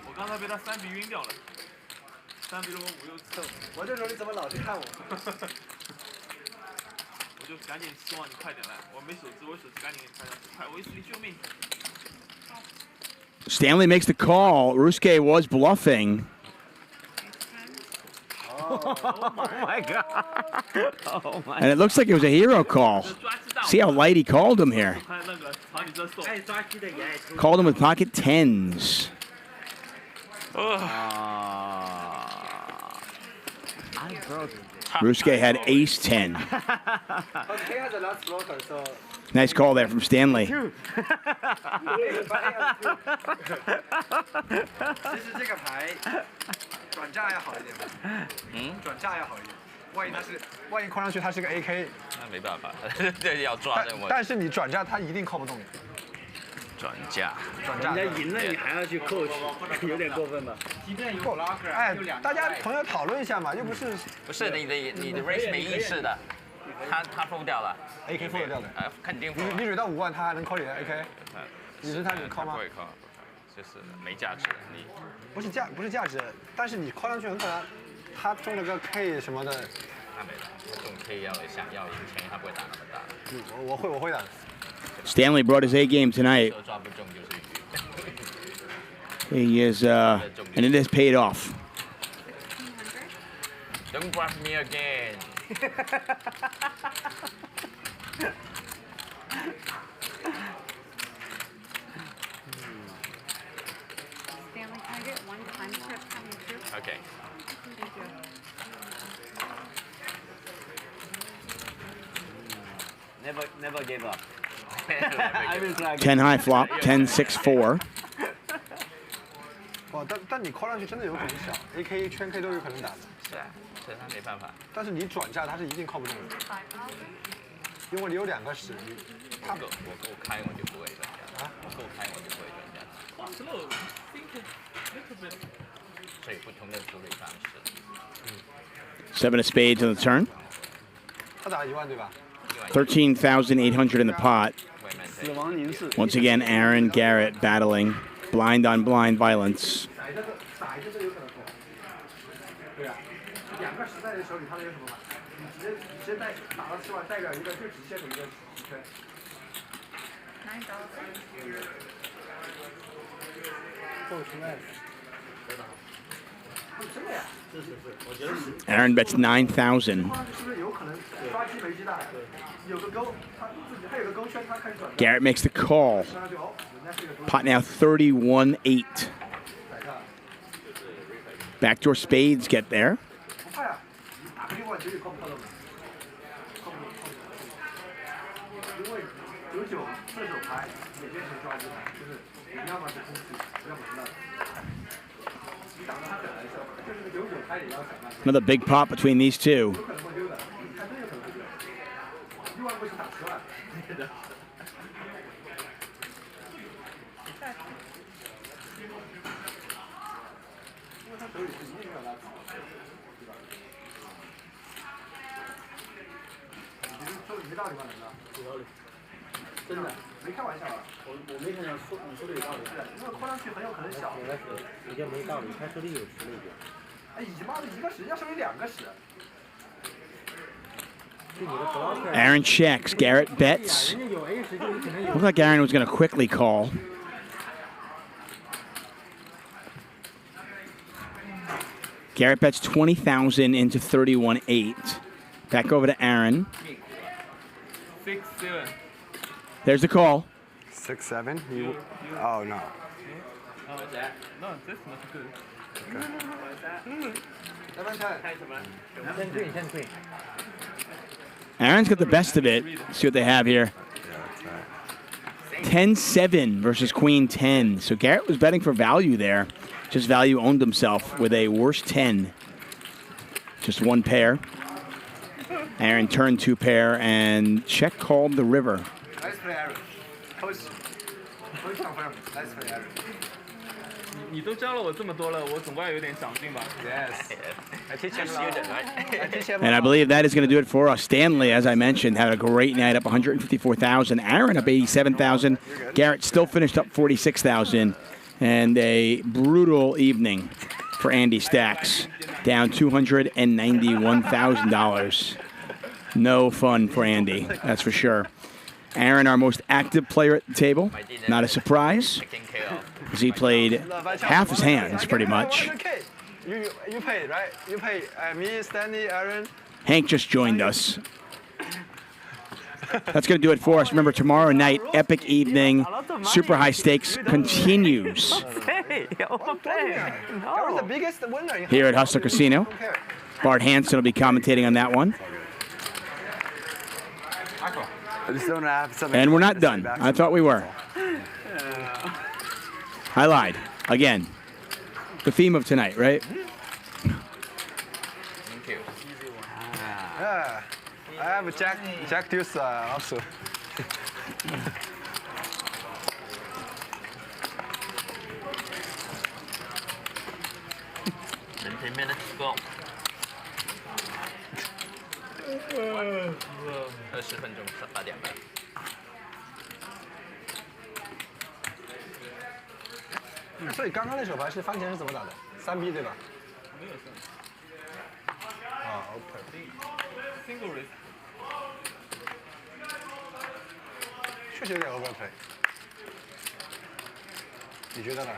我刚才被他3比晕掉了，3比5又侧。我就说你怎么老去看我？我就赶紧希望你快点来，我没手机，我手机赶紧给你拍上去，快，威斯利救命！ Stanley makes the call. Ryusuke was bluffing. Oh my god. Oh my. And it looks like it was a hero call. See how light he called him here. Called him with pocket 10s. Ryusuke had ace 10. Nice call there from Stanley. 其实这个牌转价要好一点。转价要好一点。万一扣上去它是个 AK。那没办法，这要抓这个。但是你转价它一定扣不动你。转价。人家赢了你还要去扣，有点过分吧？哎，大家朋友讨论一下嘛，又不是。不是你的 race 没意识的。他付掉了 ，AK 付得掉的，肯定付。你蕊到5万，他还能扣你的 AK？ 你是他能扣吗？不会扣，就是没价值。你不是价值，但是你扣上去很可能，他中了个 K 什么的。他没了，中 K 想要赢钱，他不会打那么大。我会打。Stanley brought his A game tonight. 抓不中就是鱼。He is, and it has paid off. Don't grab me again. Stanley, can I get one time trip coming through? Okay. Thank you. Never give up. 10 high flop, 10-6-4. 哦，但你扣上去真的有可能小 ，AK 圈 K 都有可能打的。是啊，这他没办法。但是你转价，他是一定扣不动的，因为你有2个10，他我够开我就不会转价啊，我够开我就不会转价。所以不同的处理方式。 7 of spades on the turn. 他打1万对吧？ 13,800 in the pot. Once again, Aaron Garrett battling blind on blind violence. 对啊，2个10在的手里，他能有什么嘛？你直接打到7万，代表一个最直线的一个 Aaron bets 9,000. Garrett makes the call. Pot now 31-8. Backdoor spades get there. Another big pot between these two. Aaron checks. Garrett bets. Looked like Aaron was going to quickly call. Garrett bets 20,000 into 31-8. Back over to Aaron. 6-7. There's the call. 6-7. You? Oh no. Oh, that? No, that's not good. Aaron's got the best of it. Let's see what they have here. 10-7 versus Queen 10. So Garrett was betting for value there. Just value owned himself with a worse 10. Just one pair. Aaron turned two pair and check called the river. Nice play, Aaron. Nice play, Aaron. 你都教了我这么多了，我总该有点长进吧 ？Yes. I teach him I teach him. And I believe that is going to do it for us. Stanley, as I mentioned, had a great night, up 154,000. Aaron up 87,000. Garrett still finished up 46,000. And a brutal evening for Andy Stacks, down $291,000. No fun for Andy, that's for sure. Aaron, our most active player at the table. Not a surprise, because he played half his hands, pretty much. You paid, right? You paid me, Stanley, Aaron. Hank just joined us. That's going to do it for us. Remember, tomorrow night, epic evening, super high stakes continues here at Hustler Casino. Bart Hansen will be commentating on that one. And we're not done. I thought we were. I lied. Again. The theme of tonight, right? Thank you. Yeah. I have a Jack Deuce also. 10 minutes to go. 20分钟8点半。所以刚刚那手牌是番茄是怎么打的？3B 对吧？没有3。啊 ，OK。Single raise。确实有点 overplay。你觉得呢？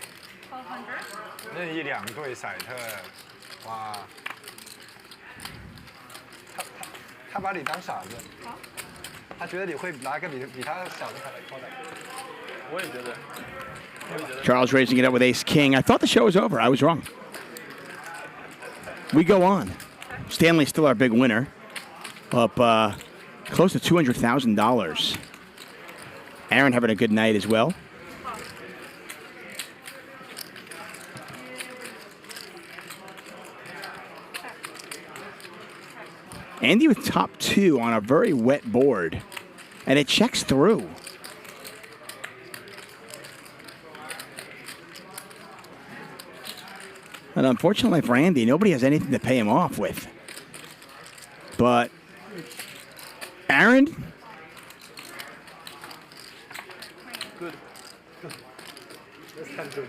任意2对骰特，哇！他把你当傻子，他觉得你会拿个比他小的牌来扣的。我也觉得。 Charles raising it up with Ace King. I thought the show was over. I was wrong. We go on. Stanley's still our big winner, up close to $200,000. Aaron having a good night as well. Andy with top 2 on a very wet board, and it checks through. And unfortunately for Andy, nobody has anything to pay him off with. But Aaron? Good. That's kind of good.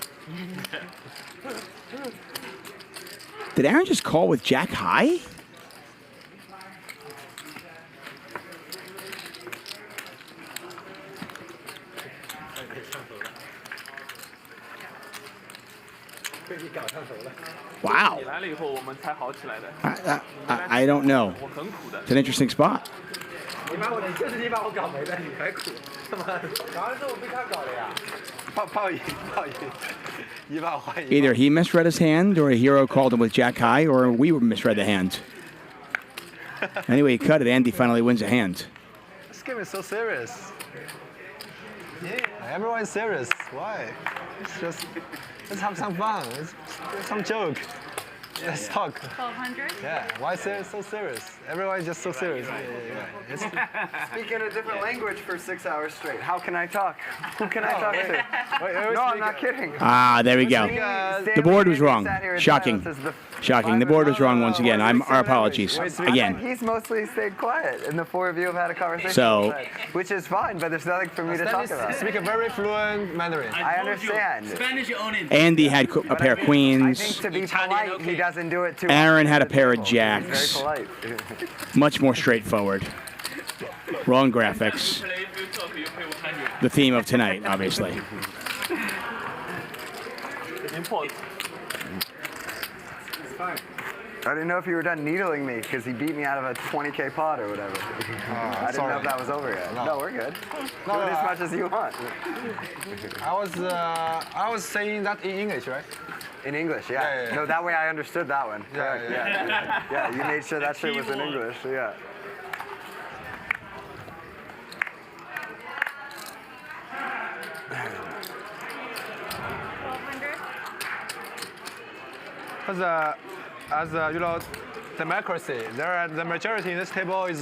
Did Aaron just call with Jack high? Wow. 你来了以后，我们才好起来的。 I don't know. 我很苦的。 It's an interesting spot. 你把我的就是你把我搞没了，你还苦，他妈的！当然是我被他搞的呀。泡赢。 Either he misread his hand, or a hero called him with Jack High, or we misread the hand. Anyway, he cut it. Andy finally wins a hand. This game is so serious. Yeah, everyone's serious. Why? Let's have some fun. Let's some joke. Let's talk. 1200. Yeah. Why so serious? Everyone's just so serious. Speaking a different language for 6 hours straight. How can I talk? Who can I talk to? No, I'm not kidding. Ah, there we go. The board was wrong. Shocking. Shocking. The board was wrong once again. Our apologies. Again. He's mostly stayed quiet, and the four of you have had a conversation. So, which is fine, but there's nothing for me to talk about. Speak a very fluent Mandarin. I understand. Spanish own it. Andy had a pair of I queens. think to be polite, he doesn't do it too Aaron had a pair of Very jacks. polite. Much more straightforward. Wrong graphics. The theme of tonight, obviously. Import. I didn't know if you were done needling me because he beat me out of a 20K pot or whatever. I didn't know if that was over yet. No, we're good. Do it as much as you want. I was saying that in English, right? In English, yeah. No, that way I understood that one. Correct. Yeah, you made sure that shit was in English. Yeah. Because as you know, democracy, the majority in this table is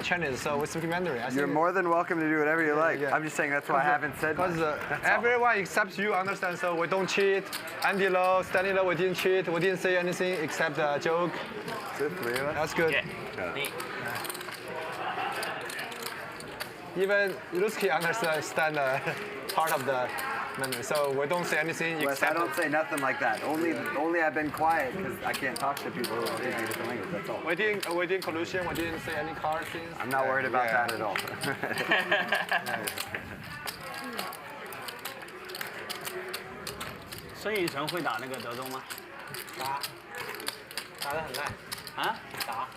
Chinese, so we speak Mandarin. You're more than welcome to do whatever you like. I'm just saying that's why I haven't said much. Because everyone except you understand, so we don't cheat. Andy Low, Stanley Low, we didn't cheat. We didn't say anything except a joke. That's good. Even Ryusuke understand part of the Mandarin, so we don't say anything Wes, except. I don't say nothing like that. Only I've been quiet because I can't talk to people who speak a different language. That's all. We didn't collusion. We didn't say any card things. I'm not worried about that at all. 孙宇晨会打那个德宗吗？打得很烂啊，打，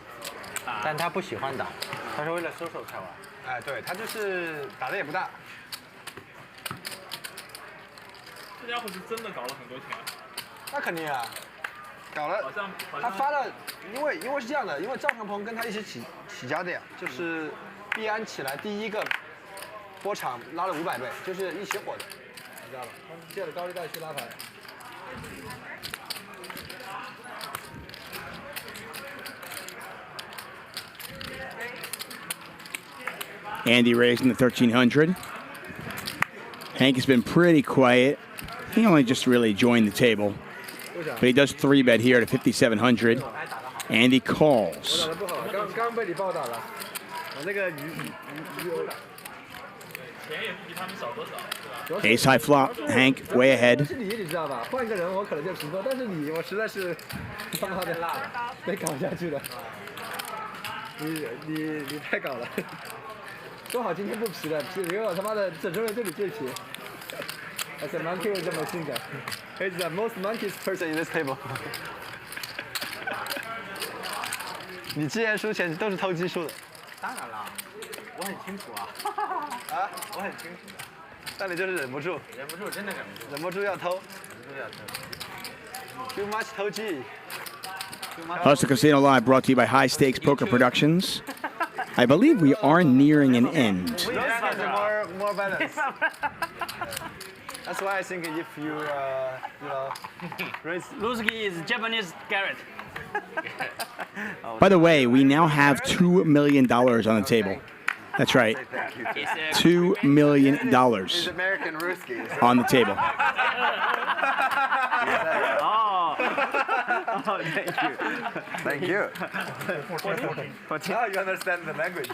打，但他不喜欢打，他是为了收手才玩。哎，对他就是打的也不大。这家伙是真的搞了很多钱。那肯定啊，搞了。他发了，因为是这样的，因为赵长鹏跟他一起起家的呀，就是币安起来第一个波场拉了500倍，就是一起火的，你知道吧？他们借了高利贷去拉盘。 Andy raising the 1300. Hank has been pretty quiet. He only just really joined the table. But he does 3-bet here to 5,700. Andy calls. 刚被你报道了，我那个钱也不比他们少多少，对吧？ Ace high flop. Hank way ahead. 是你知道吧？换一个人我可能就平分，但是你我实在是他妈的被搞下去了。你太搞了，说好今天不皮的，皮给我他妈的整成了这里最皮。而且 monkey 会这么性感 ，He's the most monkey person in this table 。你之前输钱都是偷鸡输的。当然了，我很清楚啊。啊，我很清楚的。但你就是忍不住。忍不住，真的忍不住。忍不住要偷。忍不住要偷。 Too much 偷鸡。 Hustle Casino Live brought to you by High Stakes Poker Productions. I believe we are nearing an end. More balance. That's why I think if you, raise. Ryusuke is Japanese Garrett. By the way, we now have $2 million on the table. That's right. $2 million American Ryusuke on the table. Oh, thank you. Thank you. Now you understand the language.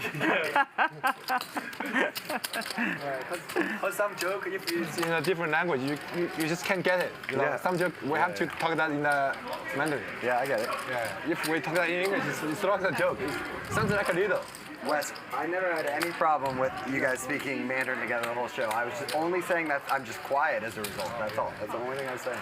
Some joke, if it's in a different language, you just can't get it. You know, some joke we have to talk that in the Mandarin. Yeah, I get it. Yeah, if we talk that in English, it's not a joke. It sounds like a riddle. Wes, I never had any problem with you guys speaking Mandarin together the whole show. I was just only saying that I'm just quiet as a result. That's all. That's the only thing I was saying.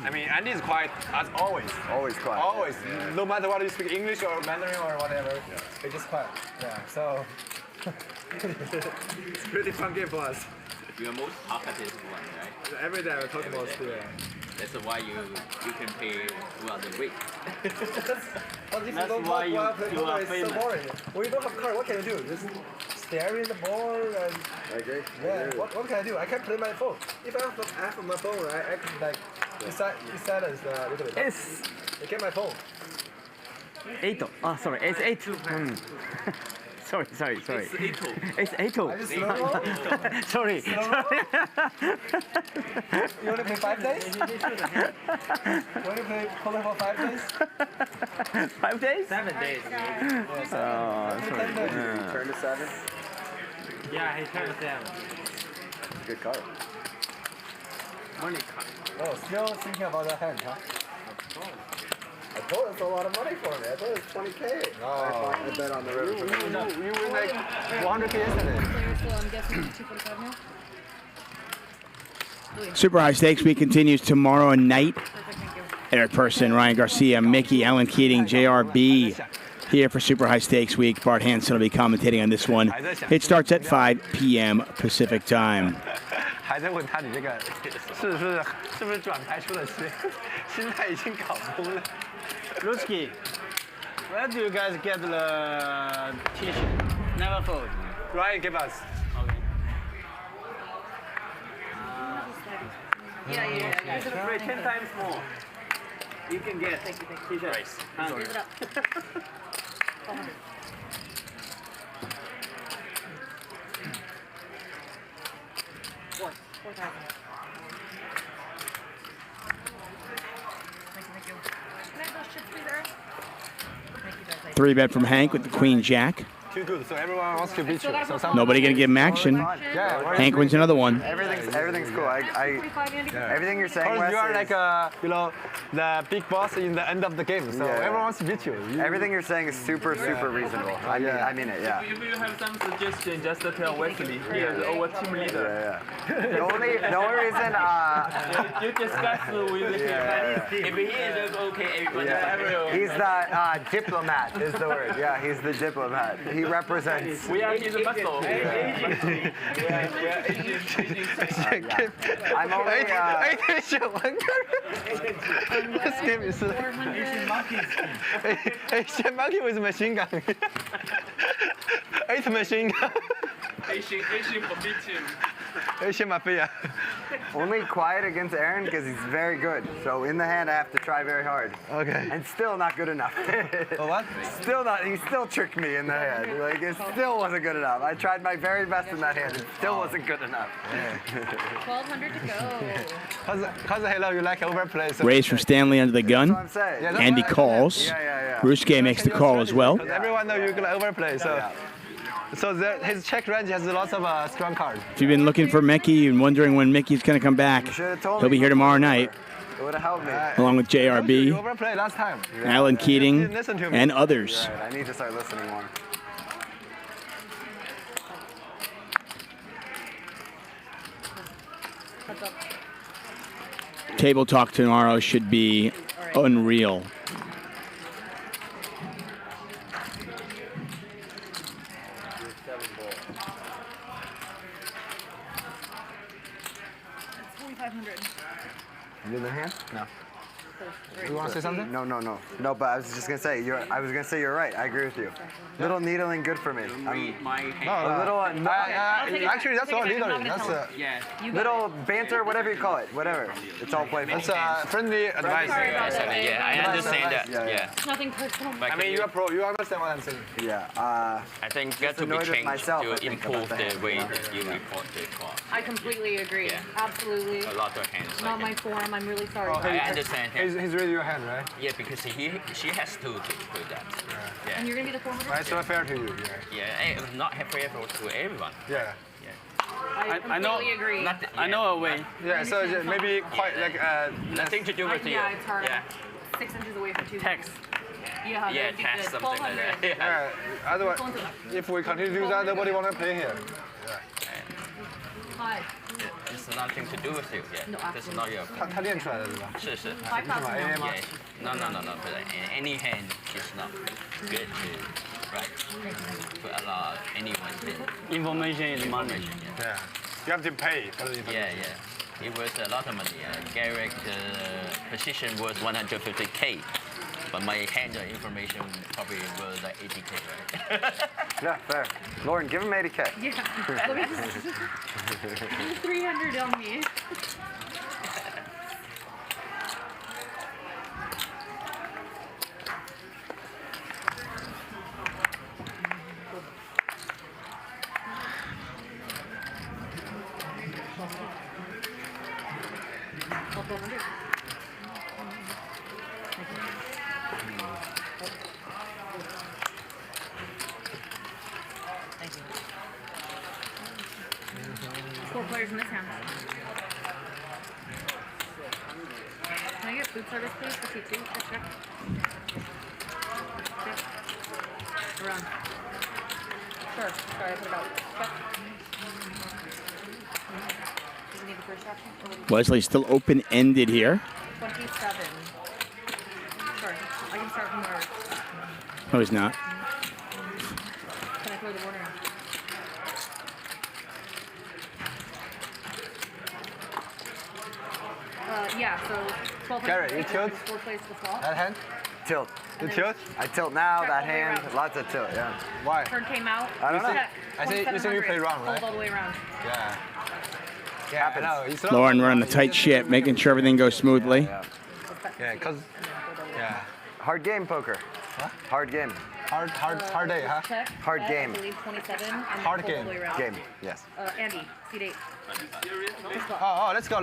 I mean, Andy is quiet as always. Always quiet. Always. No matter whether you speak English or Mandarin or whatever, it's just quiet. Yeah. So it's pretty fun game for us. You're most talkative one, right? Every day we talk about school. That's why you can pay well the rate. But if you That's don't why talk well, you are it's so famous. boring. When you don't have card, what can you do? Just stare in the ball and. Okay. Yeah. What can I do? I can't play my phone. If I have my phone, right, I can like silence a little bit. It's. You get my phone. 8. Oh, sorry. It's 8. Sorry. It's 8. It's 8. Are you slow roll? Sorry. Slow roll? You only play 5 days? You only play poker for 5 days? 5 days? 7 days. Oh, sorry. Turn to 7. Yeah, he turned 7. Good card. Money card. Oh, still thinking about that hand, huh? I told it's a lot of money for me. I thought it was 20K. Oh, I bet on the river. You win like 100K yesterday. So I'm guessing 245 now? Super High Stakes Week continues tomorrow night. Eric Person, Ryan Garcia, Mickey, Alan Keating, JRB here for Super High Stakes Week. Bart Hansen will be commentating on this one. It starts at 5 p.m. Pacific time. 还在问他你这个是不是转台出的心态已经搞崩了。 Ryusuke, where do you guys get the t-shirt? Never fold. Ryan, give us. Yeah. It's a 10 times more. You can get t-shirt. Give it up. 4,000. Thank you. Can I have those chips, please, Eric? Thank you, guys. 3-bet from Hank with the Queen Jack. Too good, so everyone wants to beat you. So Nobody gonna give him action. Yeah, Hank wins another one. Everything's cool. Everything you're saying, Wes, you are is- like the big boss in the end of the game, so everyone wants to beat you. Everything you're saying is super reasonable. I mean it, yeah. If you have some suggestion, just tell Wesley. He is our team leader. The only reason you discuss with him. If he is okay, everybody. he's the diplomat is the word. Yeah, he's the diplomat. He represents. We are his muscle. I'm only. This game is. Asian monkey with machine gun. 8 machine gun. Asian for me too. Asian mafia. Only quiet against Aaron because he's very good. So in the hand, I have to try very hard. Okay. And still not good enough. What? Still not. He still tricked me in the hand. Like it still wasn't good enough. I tried my very best in that hand. It still wasn't good enough. 1,200 to go. Cause hello, you like overplay. So Raise from Stanley under the gun. That's what I'm saying. Andy calls. Ryusuke makes the call as well. Everyone knows you're gonna overplay, so. So his check range has lots of strong cards. If you've been looking for Mickey and wondering when Mickey's going to come back, he'll be here tomorrow night, It would have helped me. along with You JRB, overplayed last time. Alan Keating, You didn't listen to me. and others. Right, I need to start listening more. Table talk tomorrow should be unreal. That's 4,500. You in the hand? No. You want to say something? No, but I was just gonna say you're right. I agree with you. Little needling, good for me. Actually, that's all needling. That's little banter, whatever you call it, whatever. It's all playful. That's friendly advice. Yeah, I understand that. Yeah. Nothing personal. I mean, you're a pro. You understand what I'm saying. Yeah. I think got to be annoyed with changed myself, I to think, improve about the that. way you report the call. I completely agree. Yeah. Absolutely. A lot of hands. Not my form. I'm really sorry. I understand him. He's reading your hand, right? Yeah, because she has to do that. Yeah. And you're gonna be the 400. Right, so fair to you. Yeah, not fair to everyone. Yeah. I completely agree. I know a way. Yeah, so maybe quite like nothing to do with you. Yeah, it's hard. Yeah. 6 inches away from 2. Text. Yeah, Yeah, that'd be text good. something like that. 1,200. Yeah. Otherwise, if we continue to do that, nobody want to play here. Hi. has nothing to do with you. Yeah, No, this is not your. 他练出来的对吧？是是。 5,000 Yeah. No. But any hand is not good to to allow anyone to. Information is money. Yeah. You have to pay for the Yeah. It was a lot of money. Garrett position was 150K. But my hand information probably was like 80K, right? Yeah, fair. Lauren, give him 80K. Yeah. Let me just 300 on me. Four players in this hand. Can I get food service, please? For T2? Check. Around. Sure. Sorry, I put it out. Check. Do you need the first option? Wesley's still open-ended here. 27. Sorry, I can start from where. No, he's not. Can I throw the order in? Yeah, so 12. Garrett, you tilt? 4 plays to the flop. That hand? Tilt. You tilt? I tilt now, Check that all the way hand, around. lots of tilt, yeah. Why? Turn came out. I don't know. Check. I say you play wrong, right? Hold all the way around. Yeah. Yeah, I know. It's not- Lauren running the tight ship, making sure everything goes smoothly. Yeah, cause yeah. Hard game, poker. What? Hard game. Hard day, huh? Check. Hard Bet, game. I believe 27. And then Hard hold all game. the way around. Game, yes. Andy, seat 8. Oh, let's go.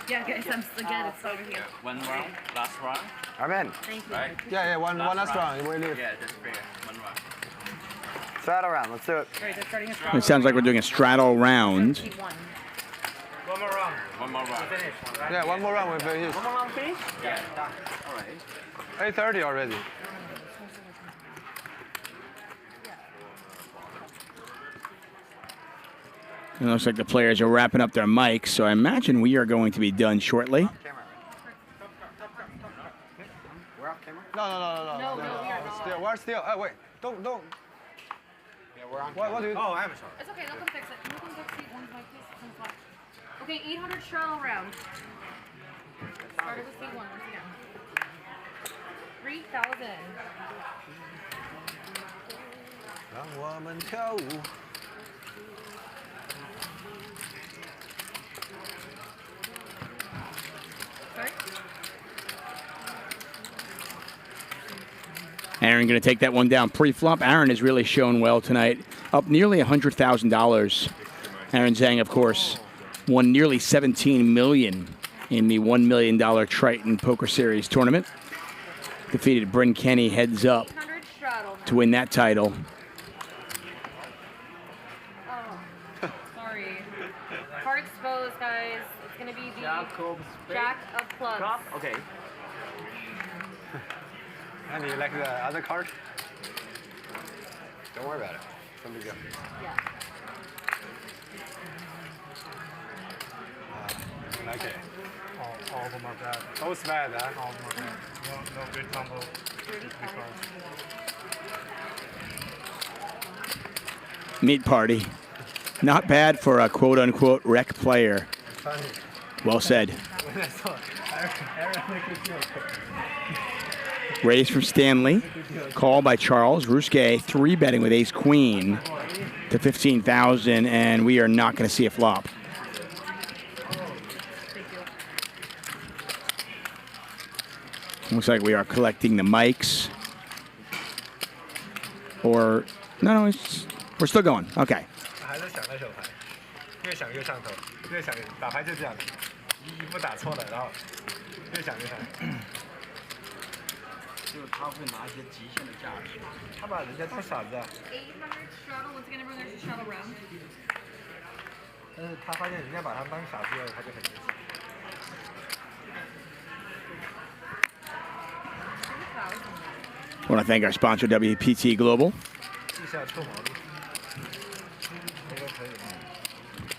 Yeah, guys, I'm again. It's over here. One round, last round. I'm in. Thank you. Right? Yeah, one last round. We leave. Yeah, that's fair. One round. Straddle round, let's do it. All right, they're starting a straddle. It sounds like we're doing a straddle round. Keep one. One more round. One more round. Finish. Right? Yeah, one more round. We finish. One more round finish? Yeah. All right. 8:30 already. It looks like the players are wrapping up their mics, so I imagine we are going to be done shortly. We're off camera? No. We're still. Oh, wait. Don't. Yeah, we're on. What do you? Oh, I'm sorry. It's okay, they'll come fix it. They'll come fix it. One's like this, one's like. Okay, 800 straddle round. Started with C1 once again. 3,000. 让我们跳舞。 Sorry? Aaron going to take that one down pre-flop. Aaron has really shown well tonight. Up nearly $100,000. Aaron Zang, of course, won nearly $17 million in the $1 million Triton Poker Series tournament. Defeated Bryn Kenny heads up to win that title. Oh, sorry. Card exposed, guys. It's going to be the Jack of Clubs. Okay. And you like the other card? Don't worry about it. Somebody go. Yeah. Like it. All of them are bad. Both bad, huh? All of them are bad. No good combo. Meat party. Not bad for a quote-unquote rec player. Funny. Well said. Raise from Stanley. Call by Charles. Ryusuke 3-betting with ace-queen to 15,000, and we are not going to see a flop. Looks like we are collecting the mics. Or, no, we're still going. Okay. 还在想那手牌，越想越上头，越想打牌就这样，一步打错了，然后越想越上。就是他会拿一些极限的价值，他把人家当傻子啊。 800 straddle. Once again, everyone, there's a straddle round. 但是他发现人家把他当傻子以后，他就很生气。 I want to thank our sponsor, WPT Global. 地下臭毛病。那个可以。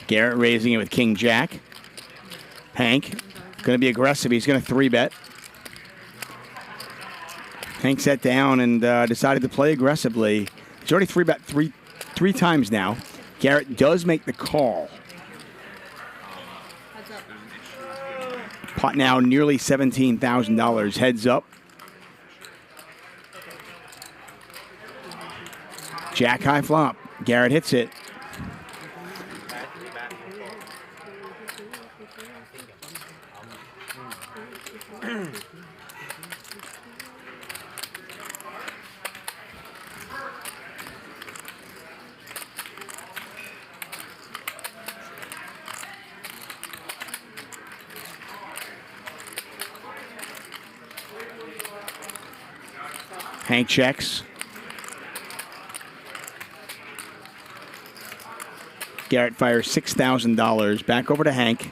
Garrett raising it with King Jack. Hank going to be aggressive. He's going to 3-bet. Hank sat down and decided to play aggressively. He's already 3-bet three times now. Garrett does make the call. Pot now nearly $17,000. Heads up. Jack high flop. Garrett hits it. Hank checks. Garrett fires $6,000. Back over to Hank.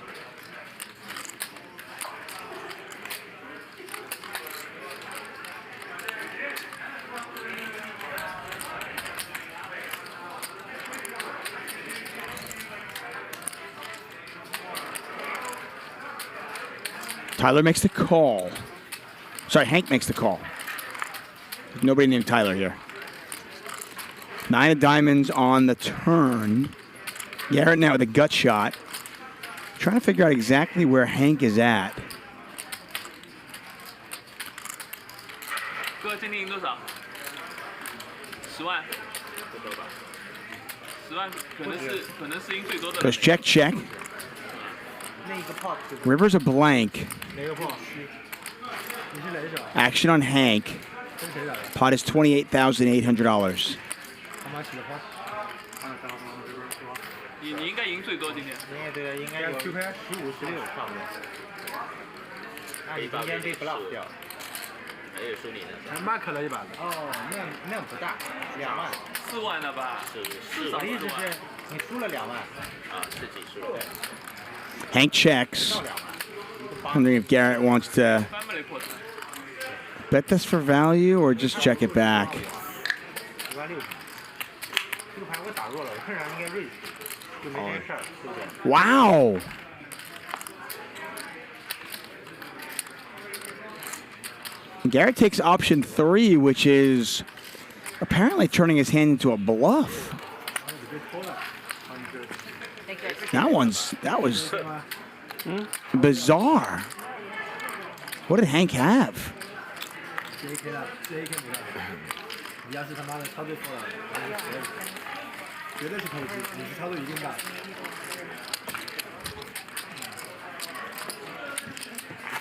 Tyler makes the call. Sorry, Hank makes the call. Nobody named Tyler here. 9 of diamonds on the turn. Garrett now with a gut shot. Trying to figure out exactly where Hank is at. 哥今天赢多少？10万。10万可能是赢最多的。 Goes check, check. River's a blank. Action on Hank. Pot is $28,800. 你应该赢最多今天。对，应该有15、16差不多。那你中间被 block 掉。还有输你的。还 mark 了一把的。哦，那不大，2万。4万了吧？至少意思是你输了2万。啊，自己输了。 Hank checks. Wondering if Garrett wants to bet this for value or just check it back. 这个牌我打弱了，我看上应该 raise， 就没这事儿，对不对？ Wow. Garrett takes option 3, which is apparently turning his hand into a bluff. That was bizarre. What did Hank have?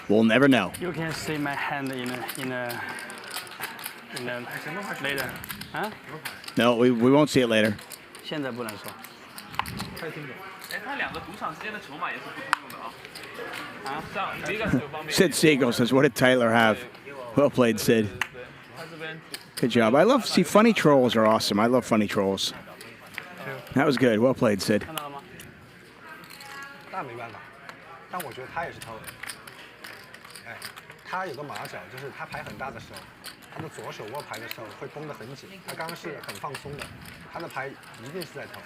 We'll never know. You can see my hand in a later. Huh? No, we won't see it later. 现在不能说。哎，他两个赌场之间的筹码也是不通用的啊。这样Vegas有方面。 Sid Siegel says, "What did Tyler have?" Well played, Sid. Good job. See, funny trolls are awesome. I love funny trolls. That was good. Well played, Sid. 那没办法，但我觉得他也是偷的。哎，他有个马脚，就是他牌很大的时候，他的左手握牌的时候会绷得很紧。他刚刚是很放松的，他的牌一定是在偷。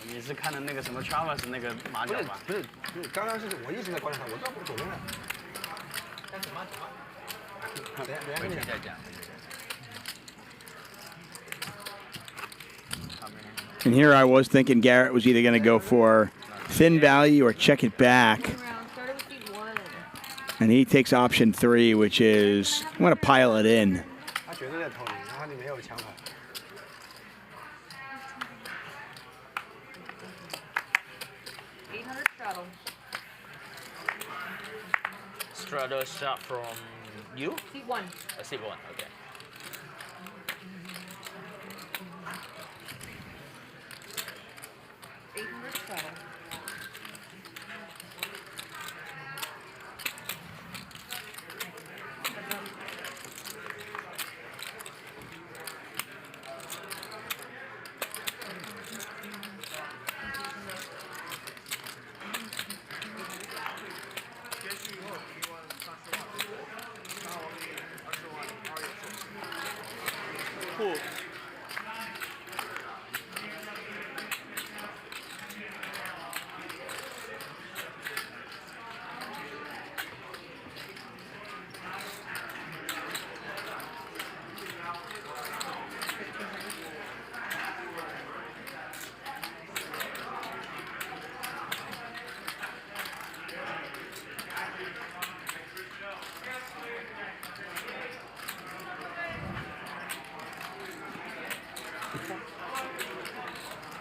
你是看的那个什么 Travers 那个马脚吧？不是，刚刚是我一直在观察他，我知道我左边的。干什么？回去再讲。 And here I was thinking Garrett was either going to go for thin value or check it back. And he takes option 3, which is, I'm going to pile it in. Straddle shot from you? C1. C1, okay.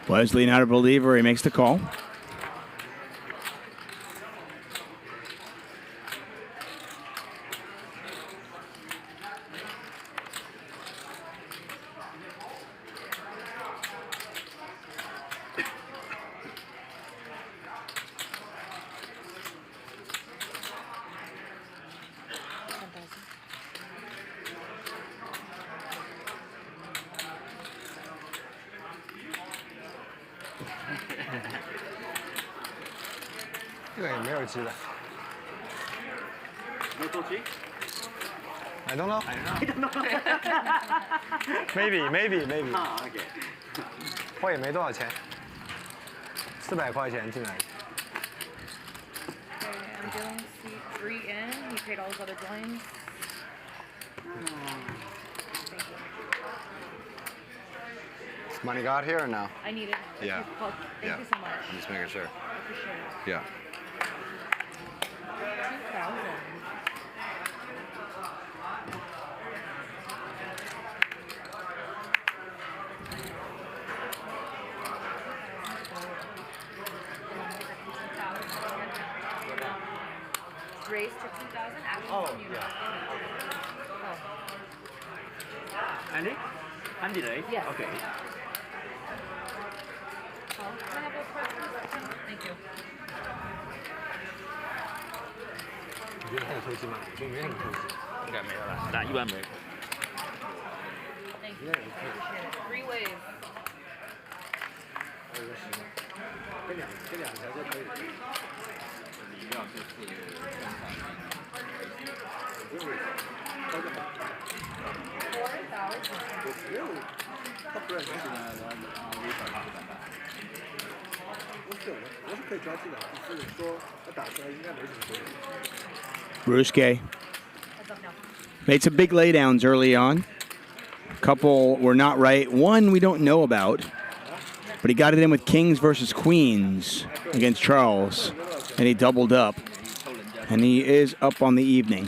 Wesley, not a believer. He makes the call. I don't know. Maybe. OK。我也没多少钱，400块钱进来。 Okay, I'm doing C3 in. He paid all his other blinds. Thank you. Is money got here or no? I need it. Yeah. Thank you so much. I'm just making sure. I appreciate it. Yeah. 2,000. Raised to 2,000. Oh, yeah. Andy? Andy, right? Yes. Okay. Can I have a first? Thank you. 你觉得还有投资吗？我觉得没什么投资。应该没有了，但一般没。 Thank you. Appreciate it. 3 waves. 还有个10嘛，跟两条就可以。你要是他不认识呢，然后微小他不敢打。我是可以交替的，只是说他打出来应该没什么作用。 Ryusuke made some big laydowns early on. A couple were not right. One we don't know about, but he got it in with kings versus queens against Charles, and he doubled up. And he is up on the evening.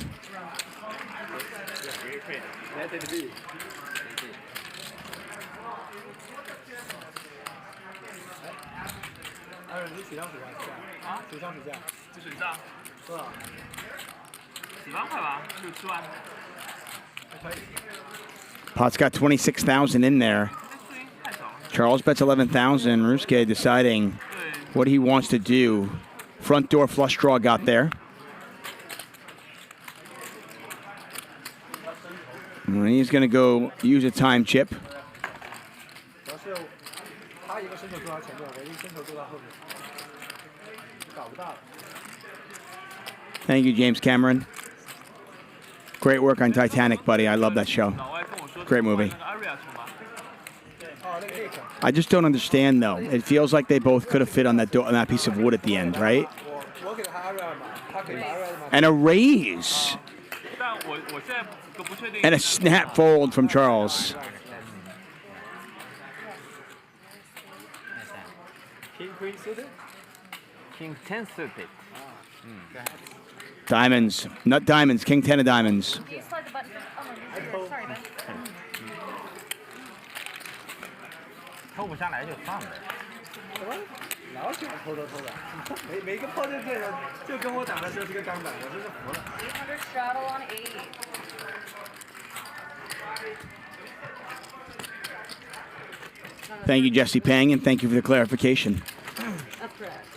Pot's got 26,000 in there. Charles bets 11,000. Ryusuke deciding what he wants to do. Front door flush draw got there. And he's going to go use a time chip. Thank you, James Cameron. Great work on Titanic, buddy. I love that show. Great movie. I just don't understand, though. It feels like they both could have fit on that piece of wood at the end, right? And a raise. And a snap fold from Charles. King Queen suited? King 10 suited. Diamonds. Not diamonds. King 10 of diamonds. Can you slide the button? Oh, sorry, Ben. 抽不下来就放呗。什么？老喜欢偷的。每个炮就这样，就跟我打的时候是个钢板，我真是服了。 800 straddle on 8. Thank you, Jesse Pang, and thank you for the clarification. That's correct.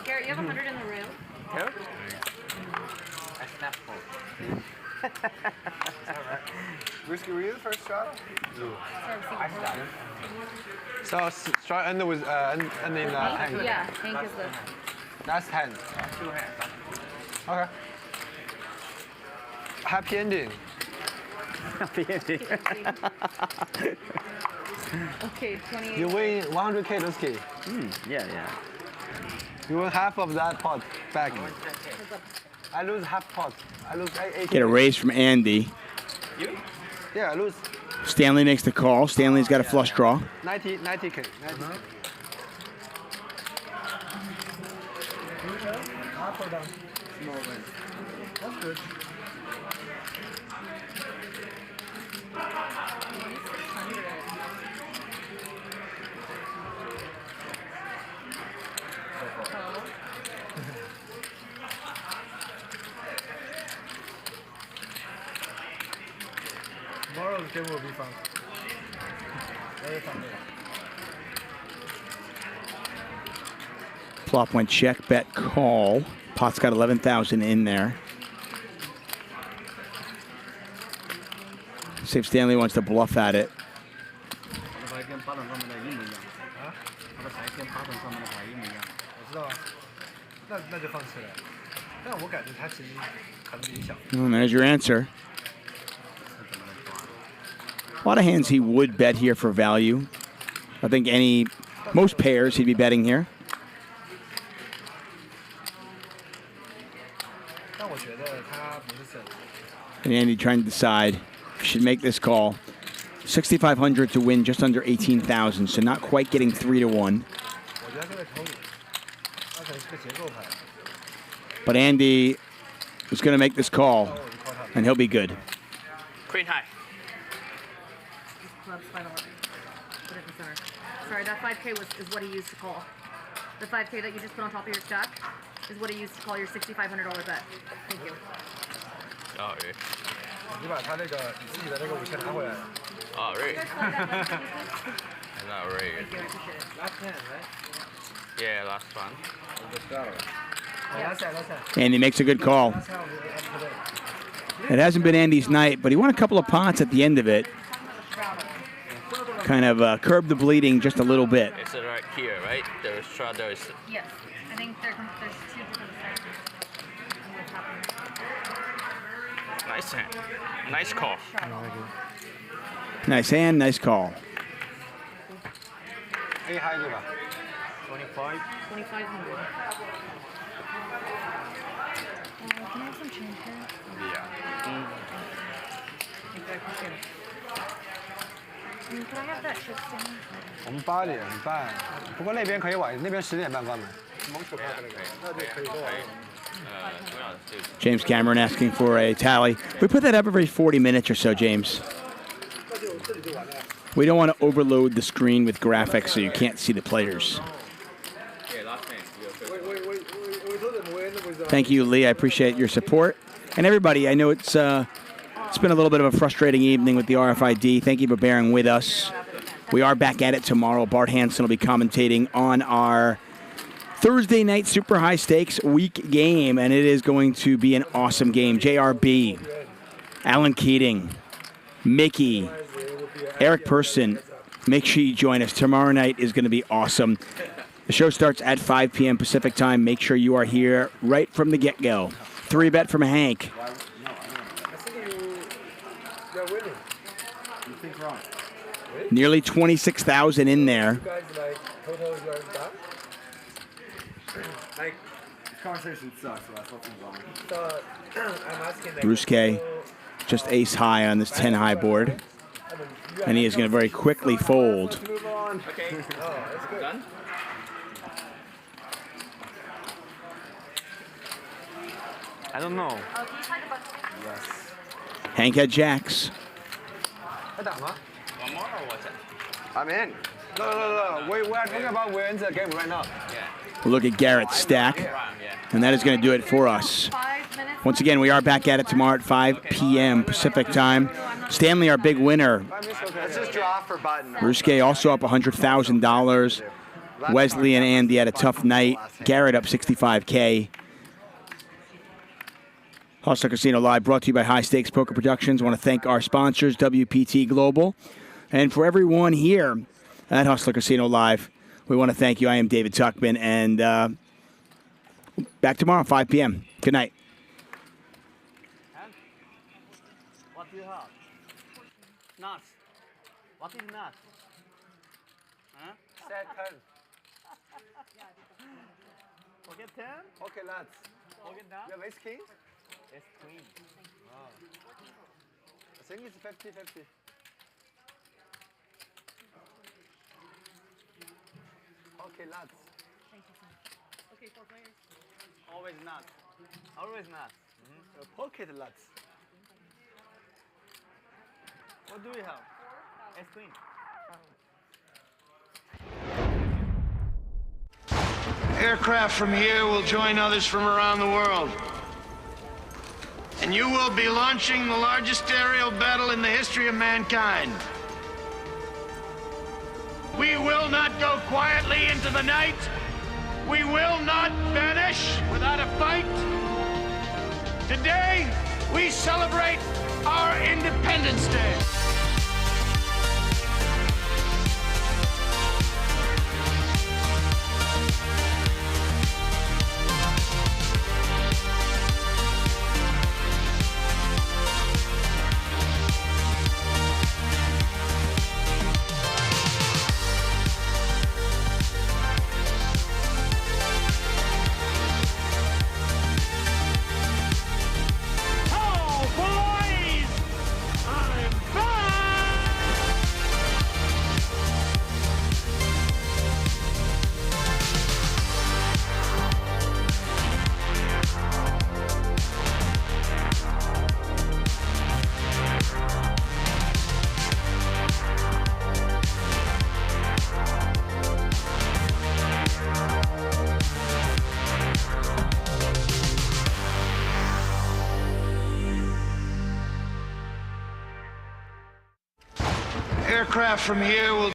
Garrett, you have 100 in the room. Yep. I snap fold. Ryusuke, were you the first straddle? I started. So start ending with ending hand. Yeah, Hank is the. That's hand. 2 hands. Okay. Happy ending. Happy ending. Okay, 28. You win 100K, Ryusuke. Yeah. You win half of that pot back. I lose half pot. I lose 80. Get a raise from Andy. You? Yeah, I lose. Stanley makes the call. Stanley's got a flush draw. 90K. 90K. Up or down? Small win. That's good. They will be fun. Very fun. Flop went check, bet, call. Pot's got 11,000 in there. See if Stanley wants to bluff at it. 那就放弃了。但我感觉他其实可能影响。 And there's your answer. A lot of hands he would bet here for value. I think most pairs he'd be betting here. 但我觉得他不是 And Andy trying to decide if he should make this call. 6,500 to win just under 18,000, so not quite getting 3 to 1. 我觉得他在头里，他可能是个节奏派。 But Andy is going to make this call, and he'll be good. Queen high. Club's 511. Put it in the center. Sorry, that 5K is what he used to call. The 5K that you just put on top of your stack is what he used to call your $6,500 bet. Thank you. Oh, really? 你把他那个你自己的那个5000拿回来。Oh, really? Not really. Thank you, I appreciate it. Last hand, right? Yeah, last one. Last hand, last hand. Andy makes a good call. It hasn't been Andy's night, but he won a couple of pots at the end of it. Kind of curbed the bleeding just a little bit. It's right here, right? There's straddles. Yes, I think there's two different sections. Nice hand. Nice call. Nice hand, nice call. A high 对吧 25. 2,500. Can I have some change here? Yeah. Thank you, I appreciate it. Can I have that chip stand? 我们8点半，不过那边可以晚，那边10点半关门。 James Cameron asking for a tally. We put that up every 40 minutes or so, James. We don't want to overload the screen with graphics so you can't see the players. Thank you, Lee. I appreciate your support. And everybody, I know it's been a little bit of a frustrating evening with the RFID. Thank you for bearing with us. We are back at it tomorrow. Bart Hansen will be commentating on our Thursday night super high stakes week game, and it is going to be an awesome game. JRB, Alan Keating, Mickey, Eric Person, make sure you join us. Tomorrow night is going to be awesome. The show starts at 5 p.m. Pacific time. Make sure you are here right from the get-go. 3-bet from Hank. Nearly 26,000 in there. Like, this conversation sucks, so that's what's wrong. Ryusuke just ace high on this 10 high board. And he is going to very quickly fold. Okay. Done? I don't know. Yes. Hank had jacks. One more or what's it? I'm in. No. We are talking about winning the game right now. Yeah. We'll look at Garrett's stack. And that is going to do it for us. Once again, we are back at it tomorrow at 5 p.m. Pacific time. Stanley, our big winner. Let's just draw for button. Ryusuke also up $100,000. Wesley and Andy had a tough night. Garrett up $65K. Hustler Casino Live brought to you by High Stakes Poker Productions. I want to thank our sponsors, WPT Global. And for everyone here at Hustler Casino Live, we want to thank you. I am David Tuckman, and back tomorrow, 5 p.m. Good night. What do you have? Nuts. What is nuts? Huh? Set 10. Forget 10? Okay, lads. Forget that? You have ace king? It's queen. Oh. I think it's 50-50. Okay, lads. Thank you, sir. Okay, 4 players. Always nuts. Always nuts. Pocket lads. What do we have? Ace queen. Aircraft from here will join others from around the world. And you will be launching the largest aerial battle in the history of mankind. We will not go quietly into the night. We will not vanish without a fight. Today, we celebrate our Independence Day. Aircraft from here will